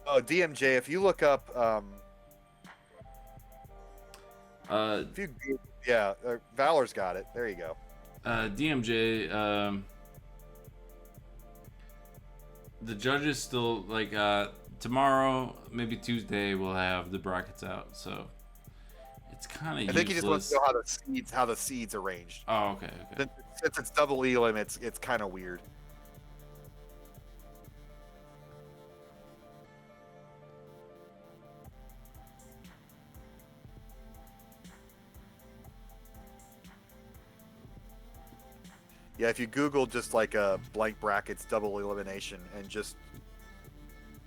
Oh, DMJ, if you look up, if you, yeah, Valor's got it. There you go. DMJ, the judges still like tomorrow, maybe Tuesday, we'll have the brackets out. So it's kind of useless. I think he just wants to know how the seeds arranged. Oh, okay. Since it's double elim, it's kind of weird. Yeah, if you Google just like a blank brackets double elimination and just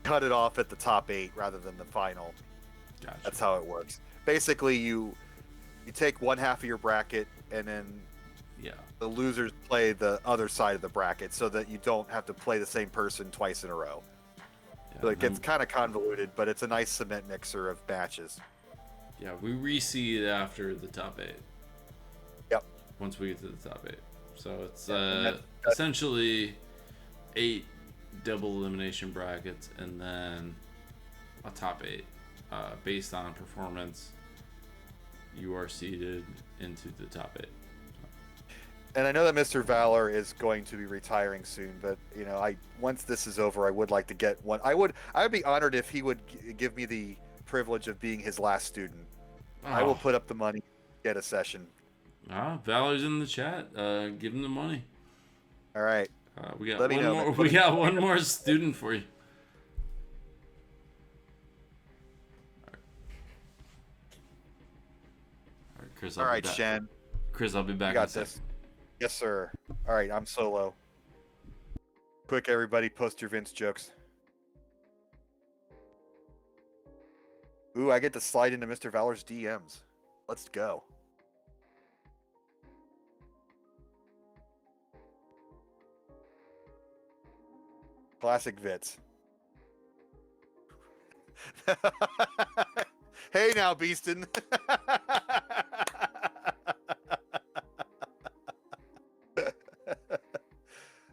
cut it off at the top 8 rather than the final. Gotcha. That's how it works. Basically, you take one half of your bracket and then the losers play the other side of the bracket so that you don't have to play the same person twice in a row. So it gets kind of convoluted, but it's a nice cement mixer of matches. Yeah, we reseed after the top 8. Yep. Once we get to the top 8. So it's that's essentially 8 double elimination brackets and then a top 8. Based on performance, you are seeded into the top 8. And I know that Mr. Valor is going to be retiring soon, but you know, once this is over, I would like to get one. I would be honored if he would give me the privilege of being his last student. Oh. I will put up the money, get a session. Valor's in the chat. Give him the money. All right. We got Let me one know, more. man. We got one more student for you. All right, Chris. All right, Shen. Chris, I'll be back. You got this. Yes, sir. All right, I'm solo. Quick, everybody, post your Vince jokes. Ooh, I get to slide into Mr. Valor's DMs. Let's go. Classic Vits. Hey now, Beastin.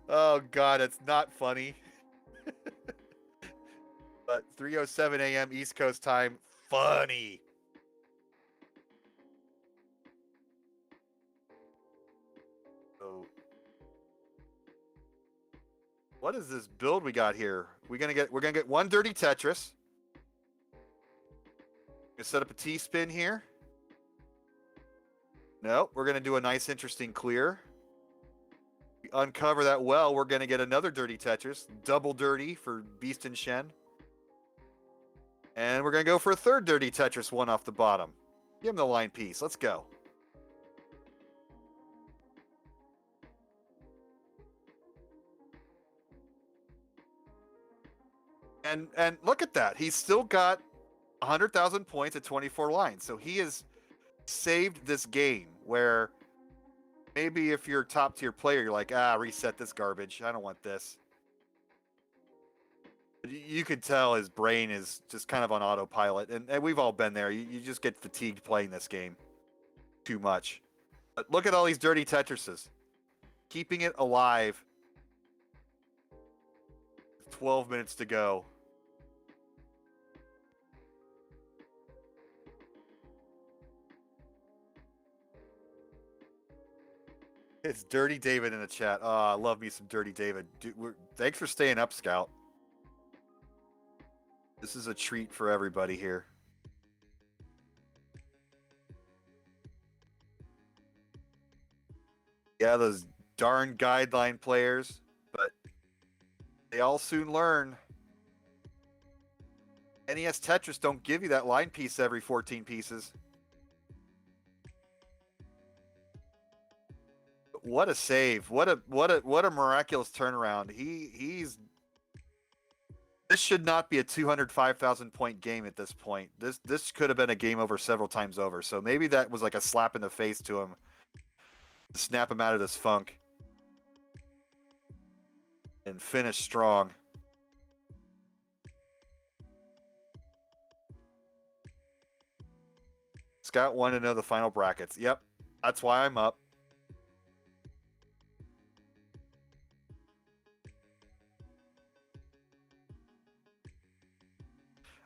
Oh God, it's not funny. But 3:07 a.m. East Coast time, funny. So, what is this build we got here? We're gonna get one dirty Tetris. Gonna set up a T-spin here. No, we're gonna do a nice, interesting clear. We uncover that well, we're gonna get another dirty Tetris, double dirty for Beast and Shen. And we're gonna go for a third dirty Tetris, one off the bottom. Give him the line piece. Let's go. And look at that. He's still got 100,000 points at 24 lines. So he has saved this game where maybe if you're a top tier player, you're like, reset this garbage. I don't want this. You could tell his brain is just kind of on autopilot. And we've all been there. You just get fatigued playing this game too much. But look at all these dirty Tetrises. Keeping it alive. 12 minutes to go. It's Dirty David in the chat. Oh, I love me some Dirty David. Dude, thanks for staying up, Scout. This is a treat for everybody here. Yeah, those darn guideline players, but they all soon learn. NES Tetris don't give you that line piece every 14 pieces. What a save. What a miraculous turnaround. He's this should not be a 205,000 point game at this point. This could have been a game over several times over. So maybe that was like a slap in the face to him. To snap him out of this funk. And finish strong. Scott wanted to know the final brackets. Yep. That's why I'm up.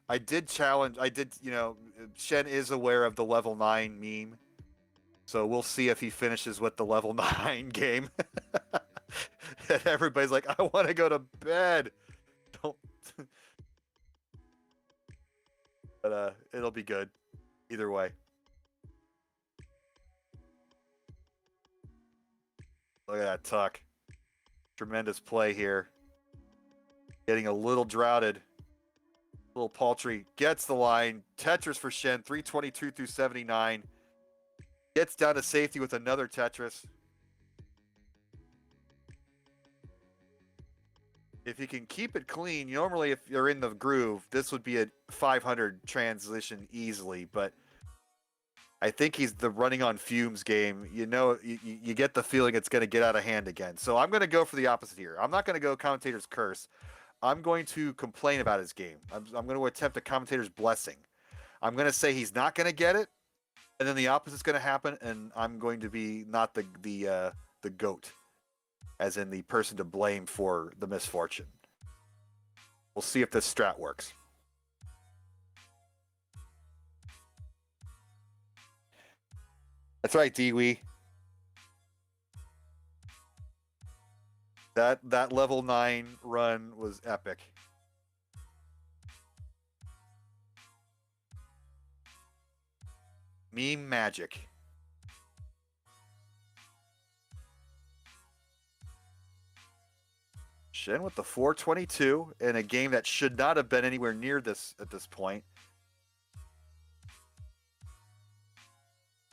I did, Shen is aware of the level 9 meme. So we'll see if he finishes with the level 9 game. And everybody's like, I want to go to bed. Don't. But it'll be good. Either way. Look at that tuck. Tremendous play here. Getting a little droughted. Little paltry gets the line. Tetris for Shen, 322 through 79. Gets down to safety with another Tetris. If you can keep it clean, normally if you're in the groove, this would be a 500 transition easily, but I think he's the running on fumes game. You get the feeling it's going to get out of hand again. So I'm going to go for the opposite here. I'm not going to go commentator's curse. I'm going to complain about his game. I'm going to attempt a commentator's blessing. I'm going to say he's not going to get it, and then the opposite's going to happen, and I'm going to be not the goat, as in the person to blame for the misfortune. We'll see if this strat works. That's right, Dewey. That level 9 run was epic. Meme magic. Shen with the 422 in a game that should not have been anywhere near this at this point.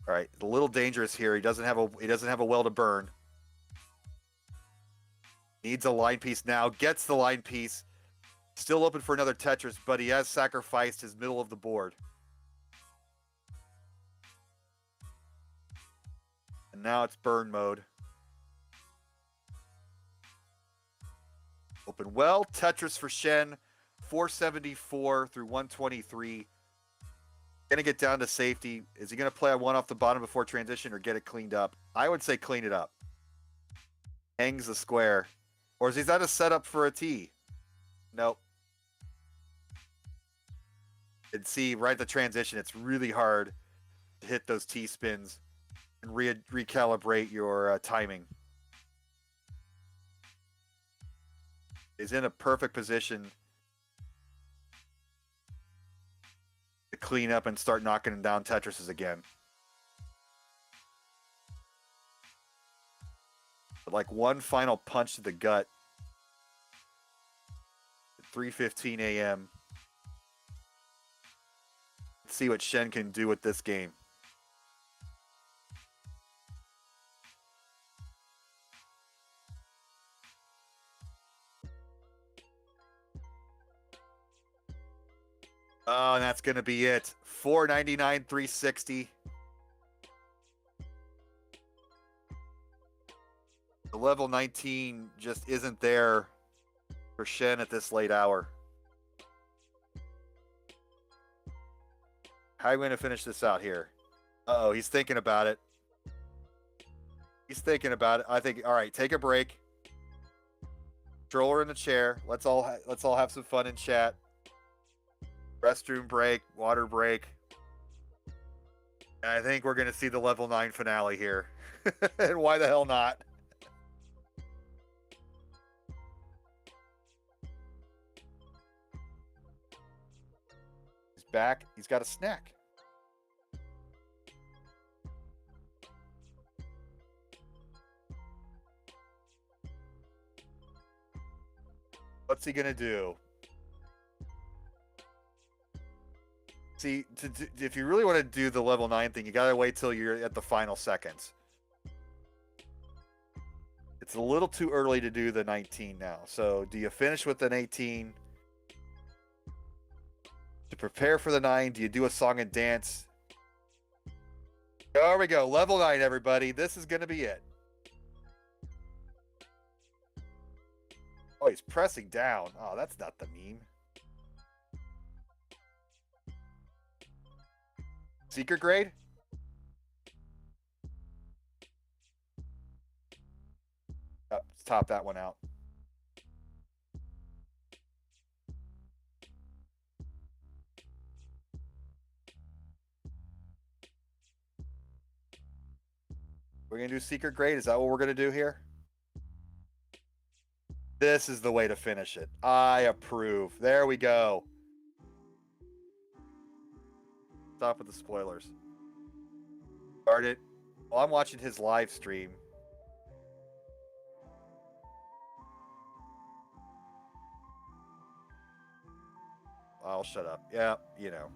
All right, a little dangerous here. He doesn't have a well to burn. Needs a line piece now. Gets the line piece. Still open for another Tetris, but he has sacrificed his middle of the board. And now it's burn mode. Open well. Tetris for Shen. 474 through 123. Gonna get down to safety. Is he gonna play a one off the bottom before transition or get it cleaned up? I would say clean it up. Hangs the square. Or is that a setup for a T? Nope. And see, right at the transition, it's really hard to hit those T spins and recalibrate your timing. He's in a perfect position to clean up and start knocking down Tetrises again. But like one final punch to the gut at 3:15 a.m. Let's see what Shen can do with this game. Oh, and that's gonna be it. 499, 360. The level 19 just isn't there for Shen at this late hour. How are we going to finish this out here? Uh-oh, he's thinking about it. He's thinking about it. I think, all right, take a break. Controller in the chair. Let's all have some fun in chat. Restroom break, water break. And I think we're going to see the level 9 finale here. And why the hell not? He's back. He's got a snack. What's he gonna do? See, if you really want to do the level 9 thing, you gotta wait till you're at the final seconds. It's a little too early to do the 19 now. So do you finish with an 18? To prepare for the 9, do you do a song and dance? There we go. Level 9, everybody. This is going to be it. Oh, he's pressing down. Oh, that's not the meme. Secret grade? Oh, let's top that one out. We're going to do secret grade? Is that what we're going to do here? This is the way to finish it. I approve. There we go. Stop with the spoilers. Start it. Well, I'm watching his live stream. I'll shut up. Yeah, you know.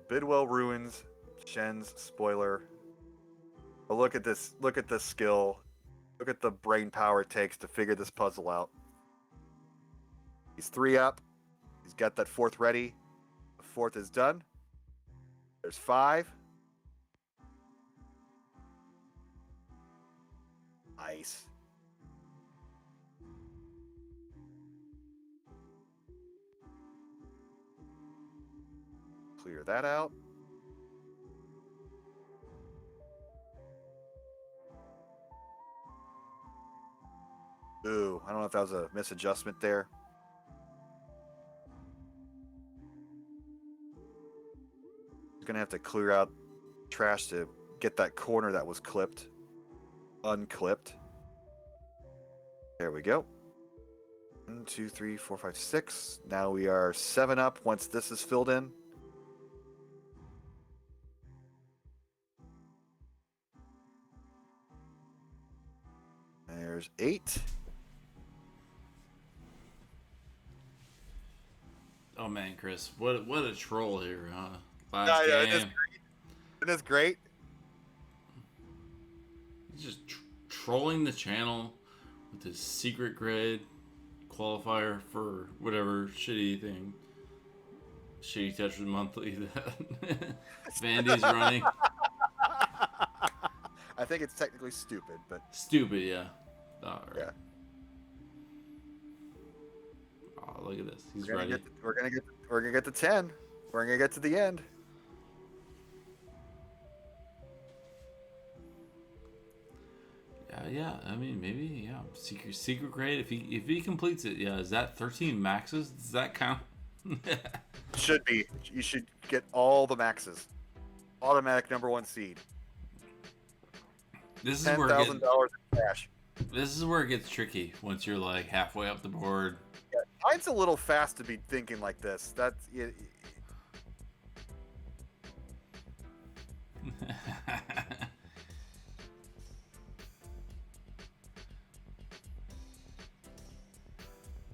Bidwell ruins Shen's spoiler. But look at this. Look at this skill. Look at the brain power it takes to figure this puzzle out. He's 3 up. He's got that 4th ready. The 4th is done. There's 5. Nice. Clear that out. Ooh, I don't know if that was a misadjustment there. Gonna have to clear out trash to get that corner that was clipped unclipped. There we go. 1, 2, 3, 4, 5, 6. Now we are 7 up once this is filled in. There's 8. Oh man, Chris, what a troll here, huh? No, Last no, game. it is great. He's just trolling the channel with his secret grid qualifier for whatever shitty thing. Shitty Tetris Monthly that Vandy's running. I think it's technically stupid, but Stupid, yeah. All right. yeah. Oh, look at this. He's We're ready. gonna get to 10. We're gonna get to the end. Yeah. I mean, maybe, yeah. Secret grade. If he completes it, yeah. Is that 13 maxes? Does that count? Should be. You should get all the maxes. Automatic #1 seed. This is where it $10,000 in cash. This is where it gets tricky once you're like halfway up the board. Yeah, mine's a little fast to be thinking like this. That's it.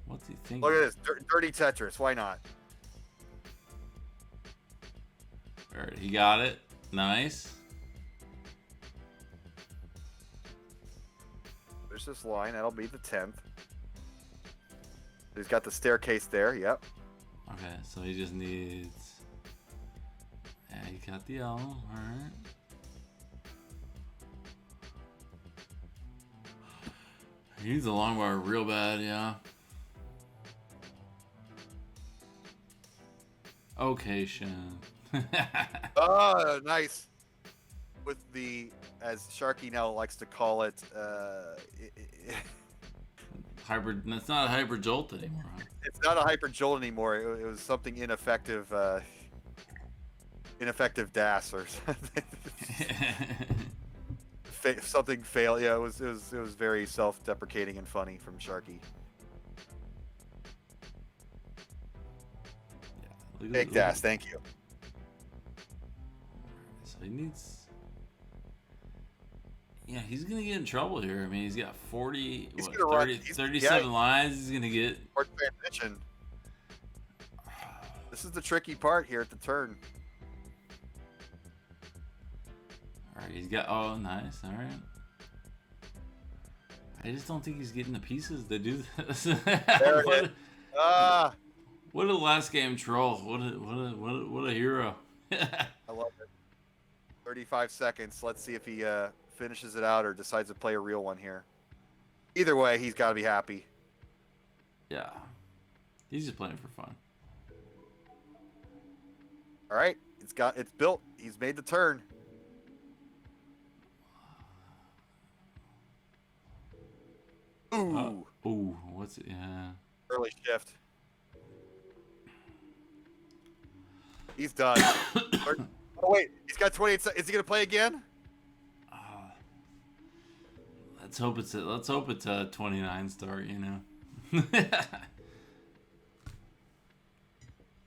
What's he thinking? Look at this. Dirty Tetris. Why not? All right, he got it. Nice. There's this line. That'll be the 10th. He's got the staircase there. Yep. Okay, so he just needs. Yeah, he got the L. All right. He needs a long bar real bad, yeah. Okay, Shen. Oh, nice. With the, as Sharky now likes to call it, Hybrid. That's not a hybrid jolt anymore. Huh? it's not a hyper jolt anymore. It was something ineffective, ineffective DAS or something. Something failed. Yeah, it was very self-deprecating and funny from Sharky. Yeah, Big DAS, thank you. So he needs. Yeah, he's gonna get in trouble here. I mean, he's got 40, He's what, gonna 30, run, 37 lines. He's gonna get. Hard transition. This is the tricky part here at the turn. All right, he's got. Oh, nice. All right. I just don't think he's getting the pieces to do this. There it is. Ah, What a last game troll. What a hero. I love it. 35 seconds. Let's see if he finishes it out or decides to play a real one here. Either way, he's got to be happy. Yeah. He's just playing for fun. All right, it's built. He's made the turn. Ooh, Ooh, what's it? Yeah. early shift. He's done. Oh wait, he's got 28 seconds. Is he gonna play again? Let's hope it's a 29 start, you know.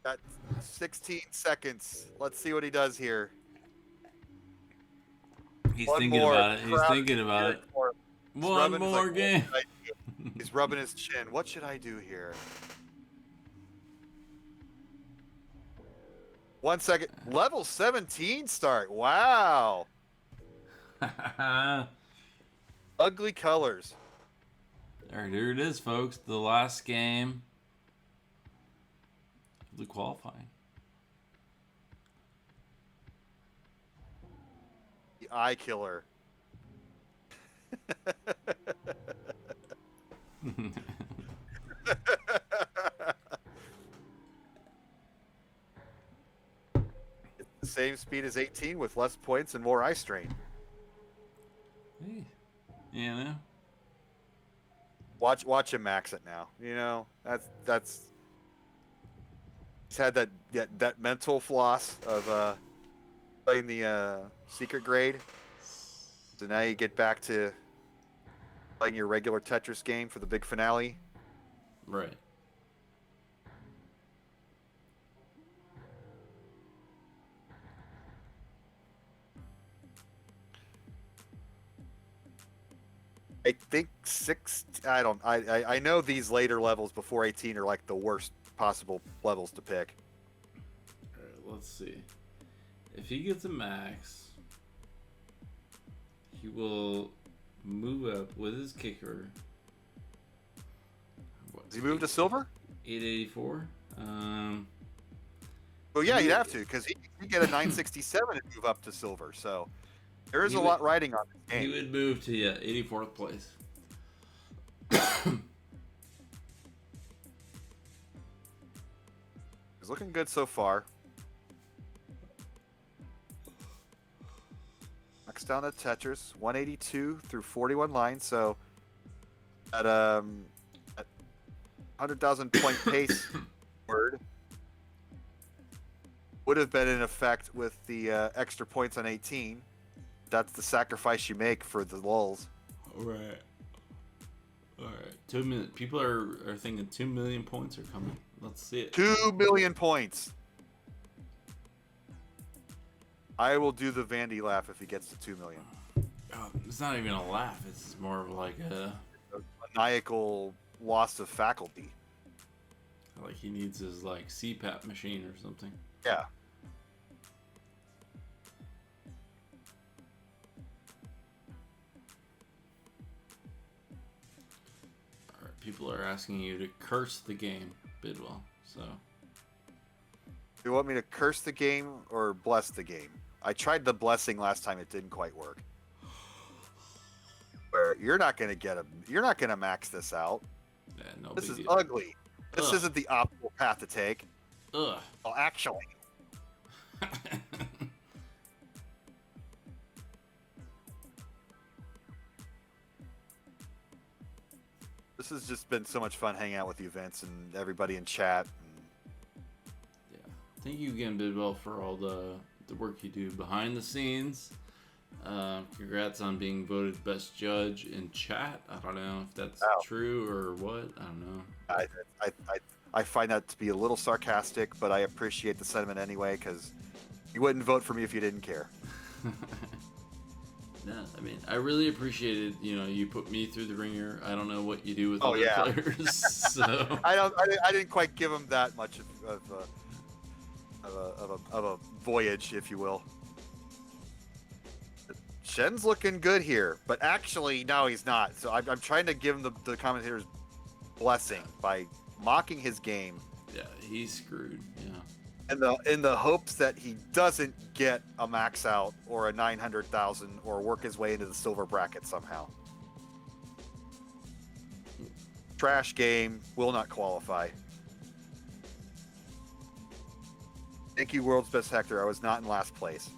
Got 16 seconds. Let's see what he does here. He's One thinking more. about it. He's Crowd thinking about it. He's One rubbing- he's more like, game. "What should I do?" He's rubbing his chin. What should I do here? 1 second. Level 17 start. Wow. Ugly colors. There it is, folks. The last game of the qualifying. The eye killer. It's the same speed as 18 with less points and more eye strain. Hey, you know. Watch him max it now. You know, that's he's had that mental floss of playing the secret grade. So now you get back to playing your regular Tetris game for the big finale. Right. I think I know these later levels before 18 are like the worst possible levels to pick. All right, let's see. If he gets a max, he will move up with his kicker. Does he move to silver? 884. Well, yeah, he'd have to because he get a 967 and move up to silver. So there is a lot riding on this He game. would move to 84th place. He's looking good so far. Next down to Tetris, 182 through 41 lines. So at 100,000 point pace word would have been in effect with the extra points on 18. That's the sacrifice you make for the lulls. All right. 2 million. People are thinking 2 million points are coming. Let's see it. 2 million points. I will do the Vandy laugh if he gets to 2 million. It's not even a laugh. It's more of like a Maniacal loss of faculty. like he needs his like CPAP machine or something. Yeah. people are asking you to curse the game, Bidwell. So. You want me to curse the game or bless the game? I tried the blessing last time; it didn't quite work. Where you're not gonna max this out. Yeah, no This big is deal. ugly. This Ugh. isn't the optimal path to take. Ugh. Well, actually, this has just been so much fun hanging out with you, Vince, and everybody in chat. Yeah. Thank you again, Bidwell, for all the work you do behind the scenes. Congrats on being voted best judge in chat. I don't know if that's true or what. I don't know. I find that to be a little sarcastic, but I appreciate the sentiment anyway, because you wouldn't vote for me if you didn't care. No, I mean, I really appreciated, you put me through the ringer. I don't know what you do with Oh, other yeah. players, so. I didn't quite give him that much of a voyage, if you will. Shen's looking good here, but actually, no, he's not. So I'm trying to give him the commentator's blessing by mocking his game. Yeah, he's screwed. Yeah. In the hopes that he doesn't get a max out or a 900,000 or work his way into the silver bracket somehow. Trash game, will not qualify. Thank you, world's best Hector. I was not in last place.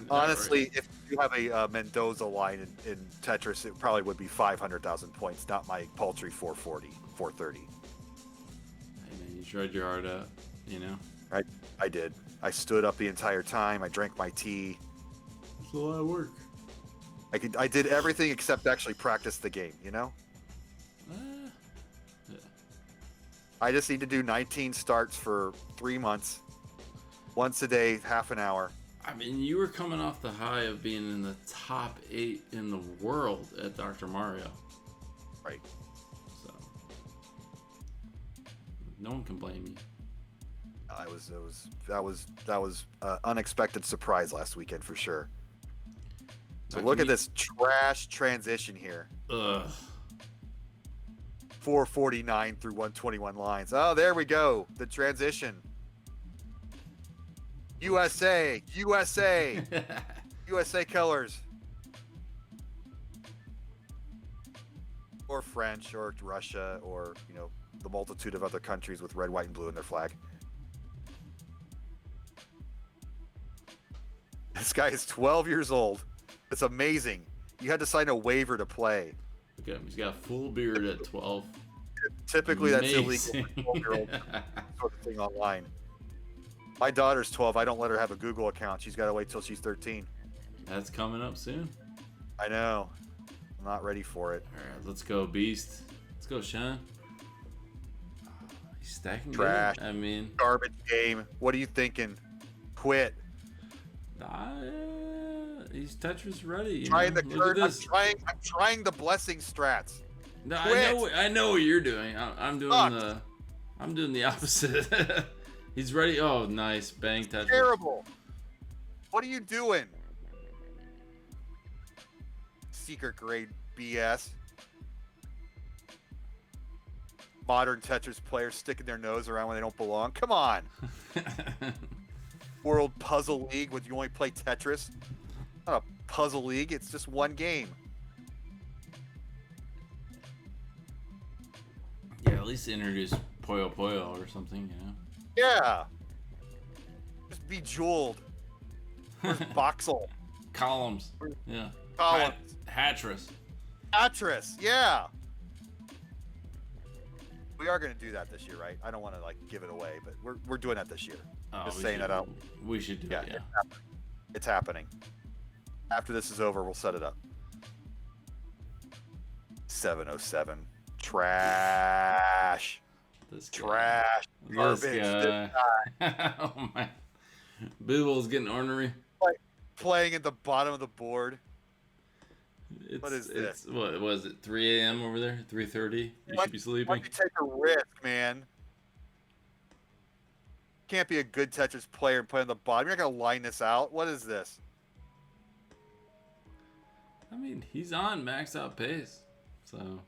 Honestly, if you have a Mendoza line in Tetris, it probably would be 500,000 points, not my paltry 440, 430. Hey, man, you tried your heart out, I did. I stood up the entire time. I drank my tea. It's a lot of work. I did everything except actually practice the game, Yeah. I just need to do 19 starts for 3 months. Once a day, half an hour. I mean, you were coming off the high of being in the top 8 in the world at Dr. Mario. Right. So, no one can blame you. That was unexpected surprise last weekend for sure. So Now, look can at you- this trash transition here. Ugh. 449 through 121 lines. Oh, there we go. The transition. USA, USA, USA colors. Or French, or Russia, or, the multitude of other countries with red, white, and blue in their flag. This guy is 12 years old. It's amazing. You had to sign a waiver to play. Look at him. He's got a full beard at 12. Typically, that's illegal Amazing. for 12-year-old sort of thing online. My daughter's 12. I don't let her have a Google account. She's got to wait till she's 13. That's coming up soon. I know. I'm not ready for it. All right, let's go, Beast. Let's go, Sean. He's stacking good. Trash. I mean, Garbage game. What are you thinking? Quit. he's Tetris ready. Trying the Look at this. I'm trying the blessing strats. No, Quit. I know what you're doing. I'm doing Fuck. I'm doing the opposite. He's ready. Oh, nice. Bang Tetris. Terrible. What are you doing? Secret grade BS. Modern Tetris players sticking their nose around when they don't belong. Come on. World Puzzle League, would you only play Tetris? Not a puzzle league. It's just one game. Yeah, at least introduce Puyo Puyo or something, Yeah. Just Bejeweled. Where's Voxel? Columns. Yeah. Columns. Hatris. Tetris. Yeah. We are going to do that this year, right? I don't want to give it away, but we're doing that this year. Oh, Just we saying should- that out. We should do it, yeah. It's happening. After this is over, we'll set it up. 707. Trash. This guy. Trash. This Garbage. guy. Oh my. Bidwell's getting ornery. Playing at the bottom of the board. It's, What is it's, what was it? 3 a.m. over there? 3:30? You should be Why sleeping. don't you take a risk, man? Can't be a good Tetris player and play on the bottom. You're not going to line this out. What is this? I mean, he's on max out pace. So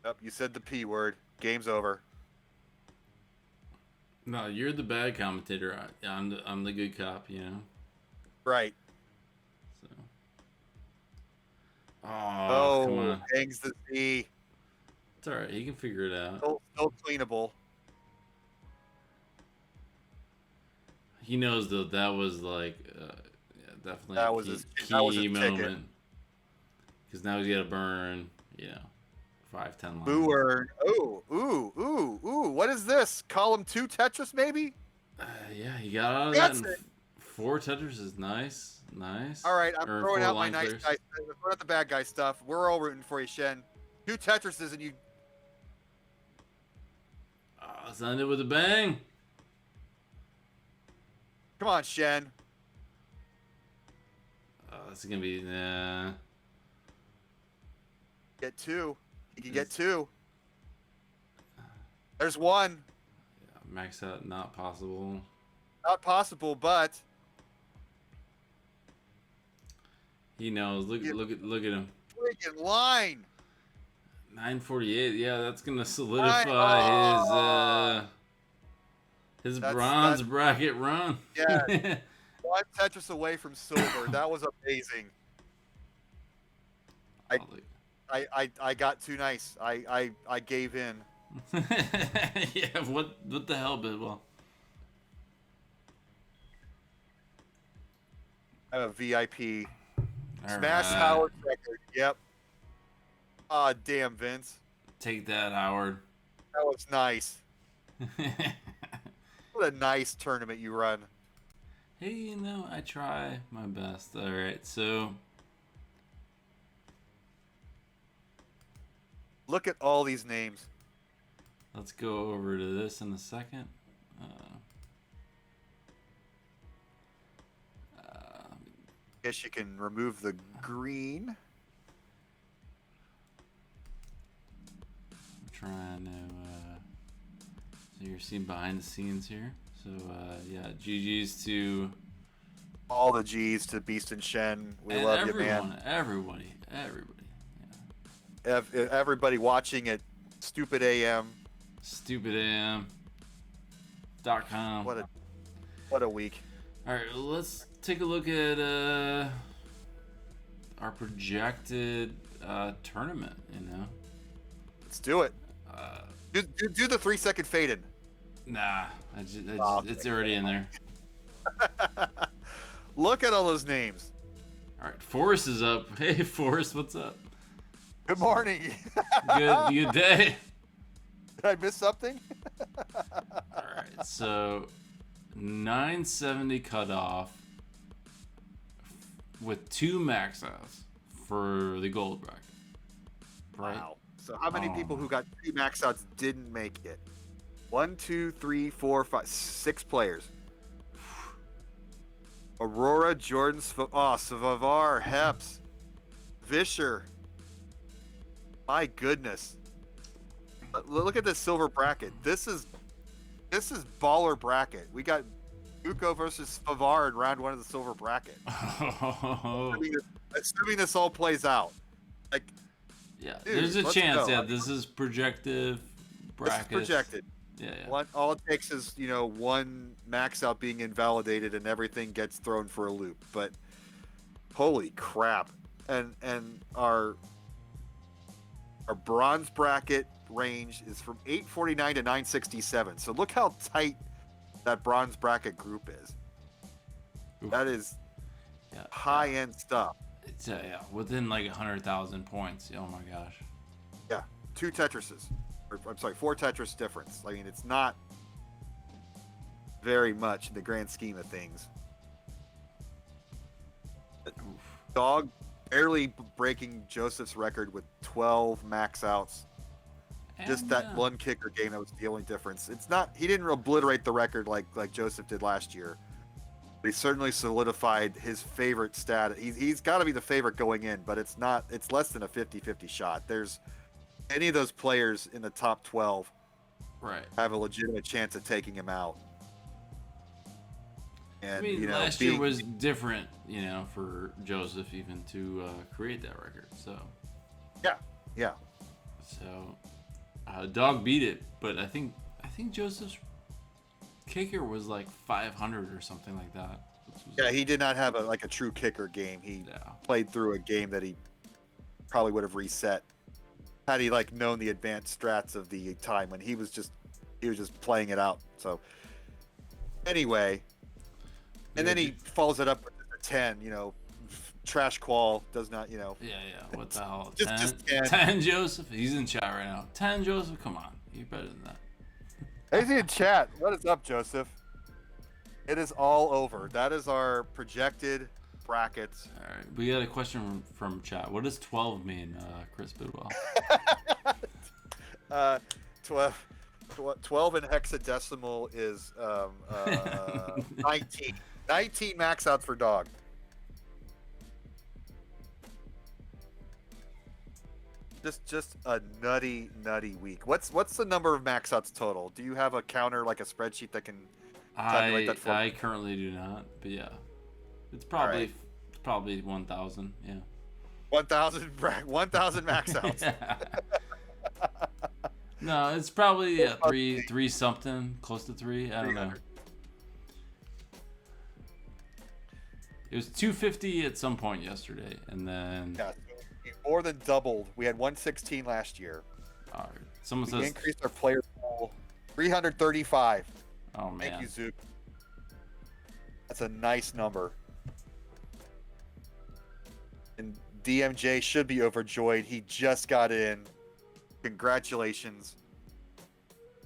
Yep, you said the P word. Game's over. no, you're the bad commentator. I'm the good cop, you know. Right. So. Oh, come Oh, on. hangs the Z. It's all right. He can figure it out. Still cleanable. He knows that that was like definitely That a was key, his- key that was his ticket. moment. Because now he's got to burn, 5-10 lines. Booer. Oh, ooh. What is this? Column 2 Tetris, maybe? Yeah, he got out of That's that. And 4 Tetris is nice. Nice. All right, I'm Or throwing 4 out my line nice clears. guy. I'm throwing out the bad guy stuff. We're all rooting for you, Shen. 2 Tetrises and you. Let's end it with a bang. Come on, Shen. This is going to be... Get 2. You can get 2. There's 1. max out, not possible. Not possible, but He knows. Look at him. freaking line. 948. Yeah, that's gonna solidify his bronze bracket run. Yeah. 1 Tetris away from silver. That was amazing. I got too nice. I gave in. Yeah. What the hell, Bidwell? I have a VIP. All Smash right. Howard record. Yep. Ah, damn, Vince. Take that, Howard. That was nice. What a nice tournament you run. Hey, I try my best. All right, so Look at all these names. let's go over to this in a second. Guess you can remove the green. I'm trying to. So you're seeing behind the scenes here. So yeah, GG's to All the G's to Beast and Shen. We love you, man. Everybody. Everybody watching at Stupid AM. StupidAM.com. What a week. All right, let's take a look at our projected tournament. Let's do it. Do the 3-second fade in. Nah, it's already in there. Look at all those names. All right, Forrest is up. Hey, Forrest, what's up? Good morning. Good day. Did I miss something? All right, so 970 cutoff with 2 max outs for the gold bracket. Right? Wow. So how many people who got 2 max outs didn't make it? 1, 2, 3, 4, 5, 6 players. Aurora, Jordan, Savavar, Heps, Vischer. My goodness. Look at this silver bracket. This is baller bracket. We got Uko versus Favar in round 1 of the silver bracket. Assuming this all plays out. Like, yeah, dude, there's a let's chance. go. Yeah, this is projected bracket. This is projected. Yeah. All it takes is, 1 max out being invalidated and everything gets thrown for a loop. But holy crap. And our bronze bracket range is from 849 to 967. So look how tight that bronze bracket group is. Oof. That is high-end stuff. It's within like 100,000 points. Oh my gosh. Yeah, 2 Tetrises. I'm sorry, 4 Tetris difference. I mean, it's not very much in the grand scheme of things. Dog barely breaking Joseph's record with 12 max outs. Just that one kicker game, that was the only difference. It's not, he didn't obliterate the record like Joseph did last year. But he certainly solidified his favorite stat. He's got to be the favorite going in, but it's less than a 50-50 shot. There's any of those players in the top 12 have a legitimate chance of taking him out. And, I mean, last year was different, for Joseph even to create that record. So Yeah. So, Dog beat it, but I think Joseph's kicker was like 500 or something like that. Yeah, he did not have a true kicker game. He played through a game that he probably would have reset had he known the advanced strats of the time when he was just playing it out. So anyway, and then he follows it up with a 10. Trash qual does not. Yeah. What the hell? Just 10 Joseph. He's in chat right now. 10 Joseph. Come on, you're better than that. He's in chat. What is up, Joseph? It is all over. That is our projected brackets. All right, we got a question from chat. What does 12 mean, Chris Bidwell? 12 in hexadecimal is 19. 19 max outs for Dog. Just a nutty week. What's the number of max outs total? Do you have a counter, like a spreadsheet that can tabulate that for I currently do not, but yeah, it's probably 1,000. Yeah, 1,000 max outs. No, it's probably three something, close to 3. I don't know. It was 250 at some point yesterday, and then more than doubled. We had 116 last year. All right. Someone We says increased our player pool 335. Oh man. Thank you, Zook. That's a nice number. And DMJ should be overjoyed. He just got in. Congratulations.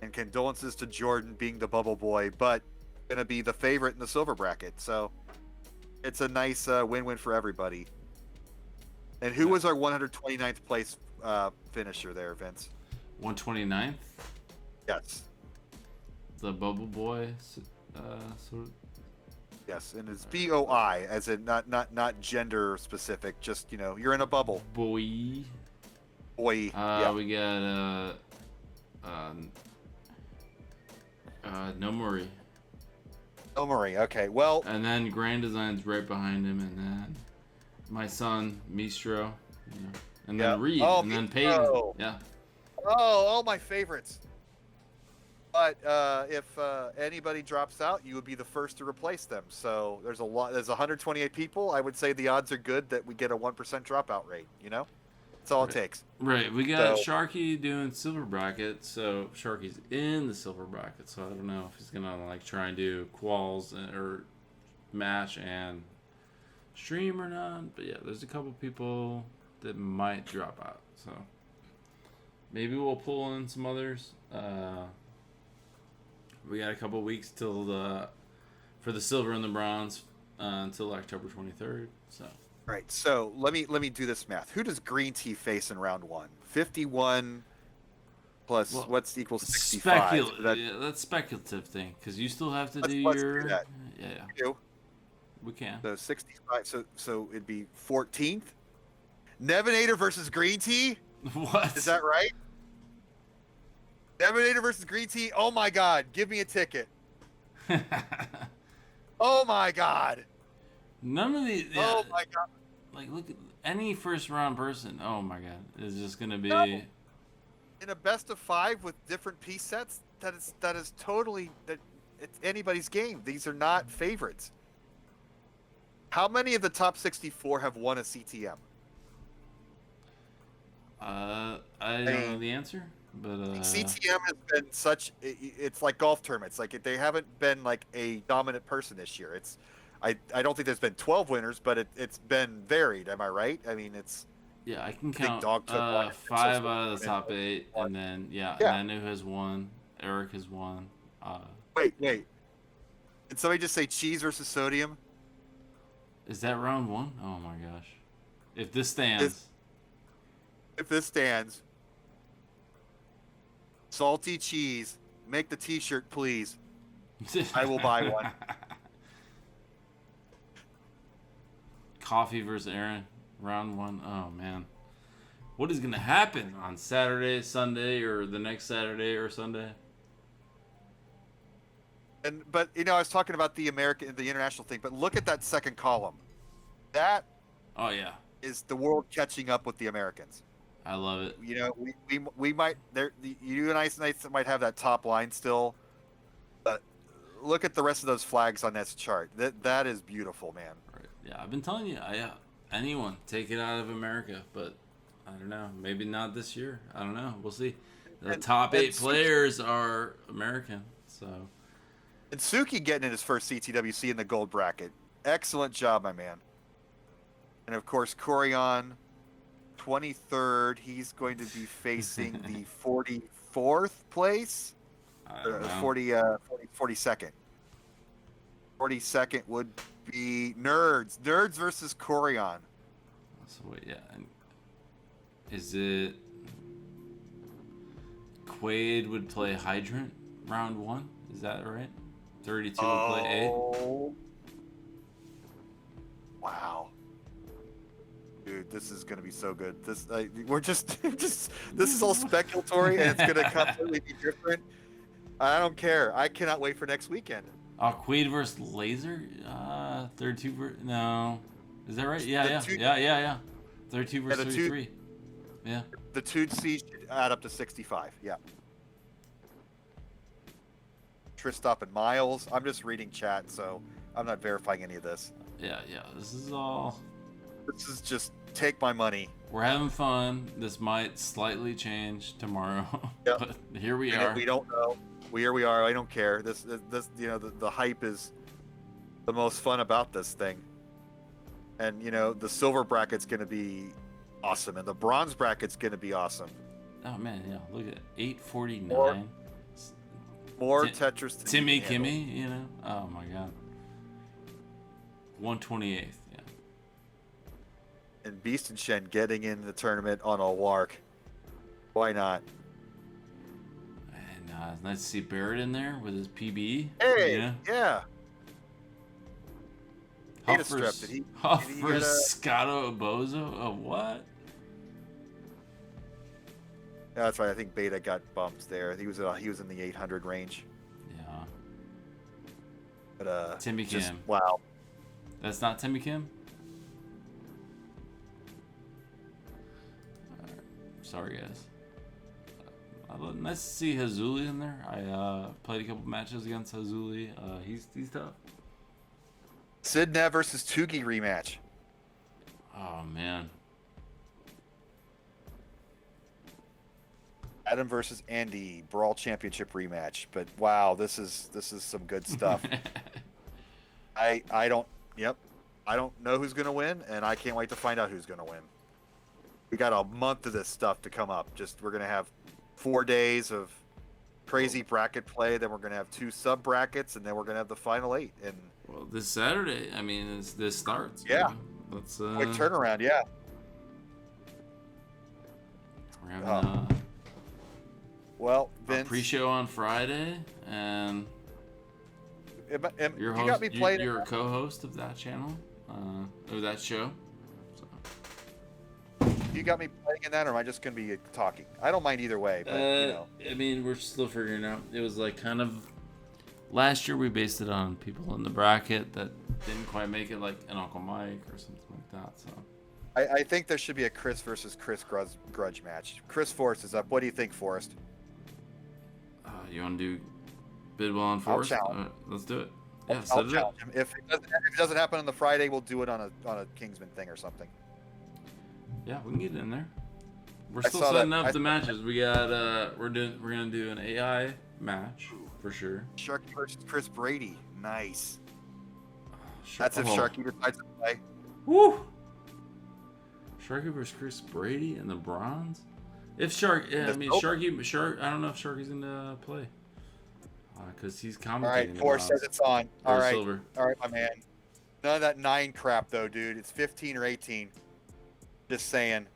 And condolences to Jordan being the bubble boy, but gonna be the favorite in the silver bracket. So it's a nice win-win for everybody. And who was our 129th place finisher there, Vince? 129th? Yes. The bubble boy. Yes, and it's BOI, as in not gender specific. Just you're in a bubble. Boy. Boy. Yeah. We got Nomori. Omori. Okay. Well. And then Grand Design's right behind him, and then my son Mistro, and then Reed, and then Peyton. Yeah. Oh, all my favorites. But if anybody drops out, you would be the first to replace them. So there's 128 people. I would say the odds are good that we get a 1% dropout rate. That's all it takes. Right. We got Sharky doing silver bracket, so Sharky's in the silver bracket. So I don't know if he's gonna try and do quals or match and stream or not. But yeah, there's a couple people that might drop out. So maybe we'll pull in some others. We got a couple weeks till for the silver and the bronze until October 23rd. So. Right. So let me do this math. Who does Green Tea face in round 1? 51 plus what's equals 65? That's speculative thing because you still have to let's your. Do that. Yeah. We can. So 65. So it'd be 14th. Nevinator versus Green Tea. What? Is that right? Nevinator versus Green Tea. Oh my God! Give me a ticket. Oh my God. None of these. Yeah, oh my God. Look at any first round person. Oh my God, is just gonna be in a best of 5 with different piece sets. That is totally it's anybody's game. These are not favorites. How many of the top 64 have won a CTM? I don't know the answer, but CTM has been it's like golf tournaments. They haven't been a dominant person this year. I don't think there's been 12 winners, but it's been varied. Am I right? I mean, it's I can count Dog took 5 out of the top 8, and then Manu has won, Eric has won. Wait. Did somebody just say cheese versus sodium? Is that round 1? Oh my gosh! If this stands. If this stands, salty cheese, make the t-shirt, please. I will buy one. Coffee versus Aaron, round 1. Oh man, what is gonna happen on Saturday, Sunday, or the next Saturday or Sunday? But I was talking about the international thing. But look at that second column. That. Oh yeah. Is the world catching up with the Americans? I love it. You know, we might you and Ice Knights might have that top line still, but look at the rest of those flags on this chart. That is beautiful, man. Right. Yeah, I've been telling you, anyone take it out of America, but I don't know. Maybe not this year. I don't know. We'll see. The top 8 players are American, so. And Suki getting in his first CTWC in the gold bracket. Excellent job, my man. And of course, Corion, 23rd. He's going to be facing the 44th place. 42nd. 42nd would be Nerds. Nerds versus Corion. So wait, yeah. And is it Quaid would play Hydrant round 1? Is that right? 32 would play A. Wow. Dude, this is gonna be so good. This we're just this is all speculatory and it's gonna completely be different. I don't care. I cannot wait for next weekend. Quaid versus Laser? 32 no. Is that right? Yeah. 32 versus 33. Yeah. The 2C should add up to 65. Yeah. Tristop and Miles. I'm just reading chat, so I'm not verifying any of this. Yeah. This is all. This is just take my money. We're having fun. This might slightly change tomorrow, Yep. but here we are. We don't know. Here we are. I don't care. This you know, the hype is the most fun about this thing. And you know, the silver bracket's going to be awesome, and the bronze bracket's going to be awesome. Oh man, yeah. Look at 849. More Tetris. than Timmy you can handle. Kimmy, you know. Oh my god. 128th. Yeah. And Beast and Shen getting in the tournament on a lark. Why not? And nice to see Barrett in there with his PB. Hey, yeah. Huff Data strep, versus did he Scotto Bozo. Oh, what? Yeah, that's right. I think Beta got bumps there. He was in the 800 range. Yeah. But Timmy just, Kim. wow. That's not Timmy Kim? Sorry, guys. Nice to see Hazuli in there. I played a couple matches against Hazuli. He's tough. Sidnev versus Tugi rematch. Oh man. Adam versus Andy Brawl Championship rematch. But wow, this is some good stuff. I don't know who's gonna win, and I can't wait to find out who's gonna win. We got a month of this stuff to come up. We're gonna have 4 days of crazy bracket play, then we're gonna have 2 sub brackets, and then we're gonna have the final 8. And well, this Saturday, I mean, this starts. Yeah. Let's quick turnaround, yeah. We're having well, a Vince, pre-show on Friday, and you got me playing. You're a co-host of that channel, of that show. So. You got me playing in that, or am I just gonna be talking? I don't mind either way, but you know. I mean, we're still figuring out. It was like kind of last year we based it on people in the bracket that didn't quite make it, like an Uncle Mike or something like that. So I think there should be a Chris versus Chris grudge match. Chris Forrest is up. What do you think, Forrest? You want to do Bidwell and Forrest? Let's do it. Yeah, I'll challenge him. If it doesn't happen on the Friday, we'll do it on a Kingsman thing or something. Yeah, we can get in there. We're I still saw setting that. up the matches. We got we're gonna do an AI match for sure. Sharky versus Chris Brady. Nice. Shark- That's if Sharky decides to play. Woo! Sharky versus Chris Brady in the bronze. If Shark, yeah, I mean Sharky. I don't know if Sharky's gonna play because he's commentating. All right, Forrest says it's on. All right, silver. all right, my man. None of that 9 crap though, dude. It's 15 or 18. Just saying.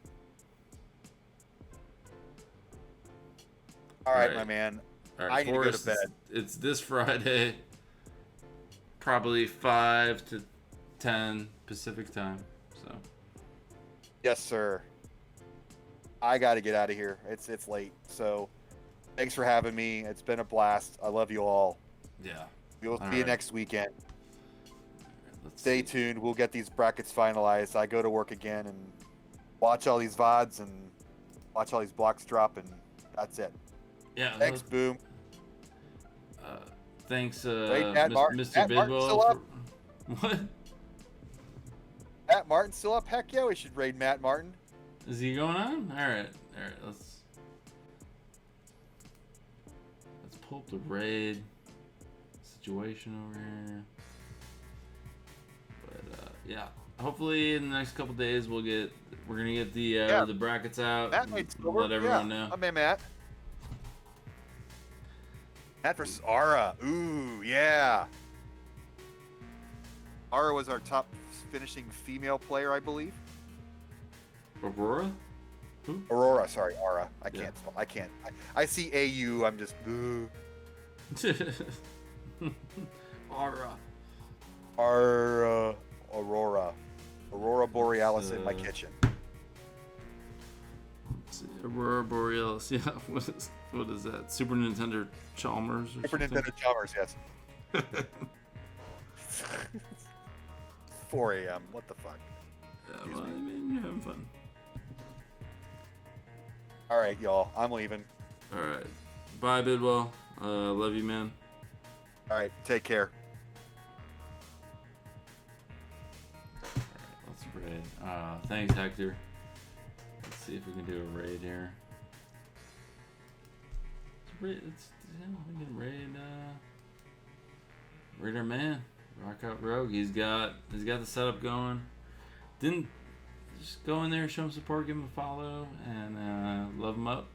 All right, my man. All right, I need to go to Forrest, bed. It's this Friday, probably 5 to 10 Pacific time. So. Yes, sir. I got to get out of here. It's late. So, thanks for having me. It's been a blast. I love you all. Yeah. We'll see you next weekend. Let's Stay tuned. We'll get these brackets finalized. I go to work again and watch all these VODs and Watch all these blocks drop, and that's it. Yeah. Thanks, Boom. Thanks, Matt Martin. Mr. Matt Martin still Bidwell. up? What? Matt Martin still up? Heck yeah, we should raid Matt Martin. Is he going on? All right. Let's pull up the raid situation over here. But yeah, hopefully in the next couple days we're gonna get the brackets out. Matt made silver. Let everyone know. I'm in, Matt. Matt versus Ara. Ooh, yeah. Ara was our top finishing female player, I believe. Aurora? Who? Aurora, sorry, Ara. I Yeah. can't spell. I can't. I see AU. I'm just. Ooh. Aura. Aurora. Aurora Borealis in my It's, kitchen. Let's see, Aurora Borealis. Yeah. What is that? Super Nintendo Chalmers or Super something? Nintendo Chalmers, yes. 4 a.m. What the fuck? Yeah, well, I mean, you're having fun. All right, y'all. I'm leaving. All right. Bye, Bidwell. Love you, man. All right. Take care. Let's raid. Thanks, Hector. Let's see if we can do a raid here. We can raid our man, Rockout Rogue. He's got the setup going. Didn't just go in there, show him support, give him a follow, and love him up.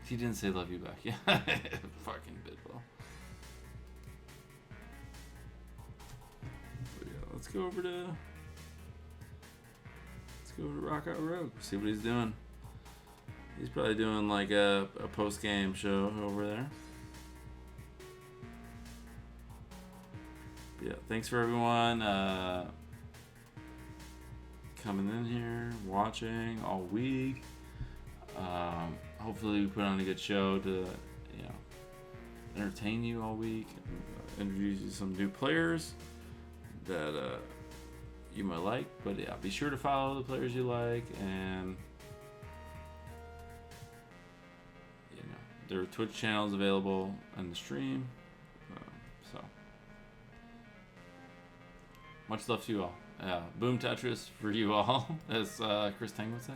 He didn't say love you back. Yeah, fucking Bidwell. But yeah, let's go over to Rockout Rogue. See what he's doing. He's probably doing like a post-game show over there. But yeah, thanks for everyone coming in here, watching all week. Hopefully we put on a good show to, entertain you all week, and introduce you to some new players that you might like. But yeah, be sure to follow the players you like, and there are Twitch channels available on the stream. So much love to you all. Boom Tetris for you all, as Chris Tang would say.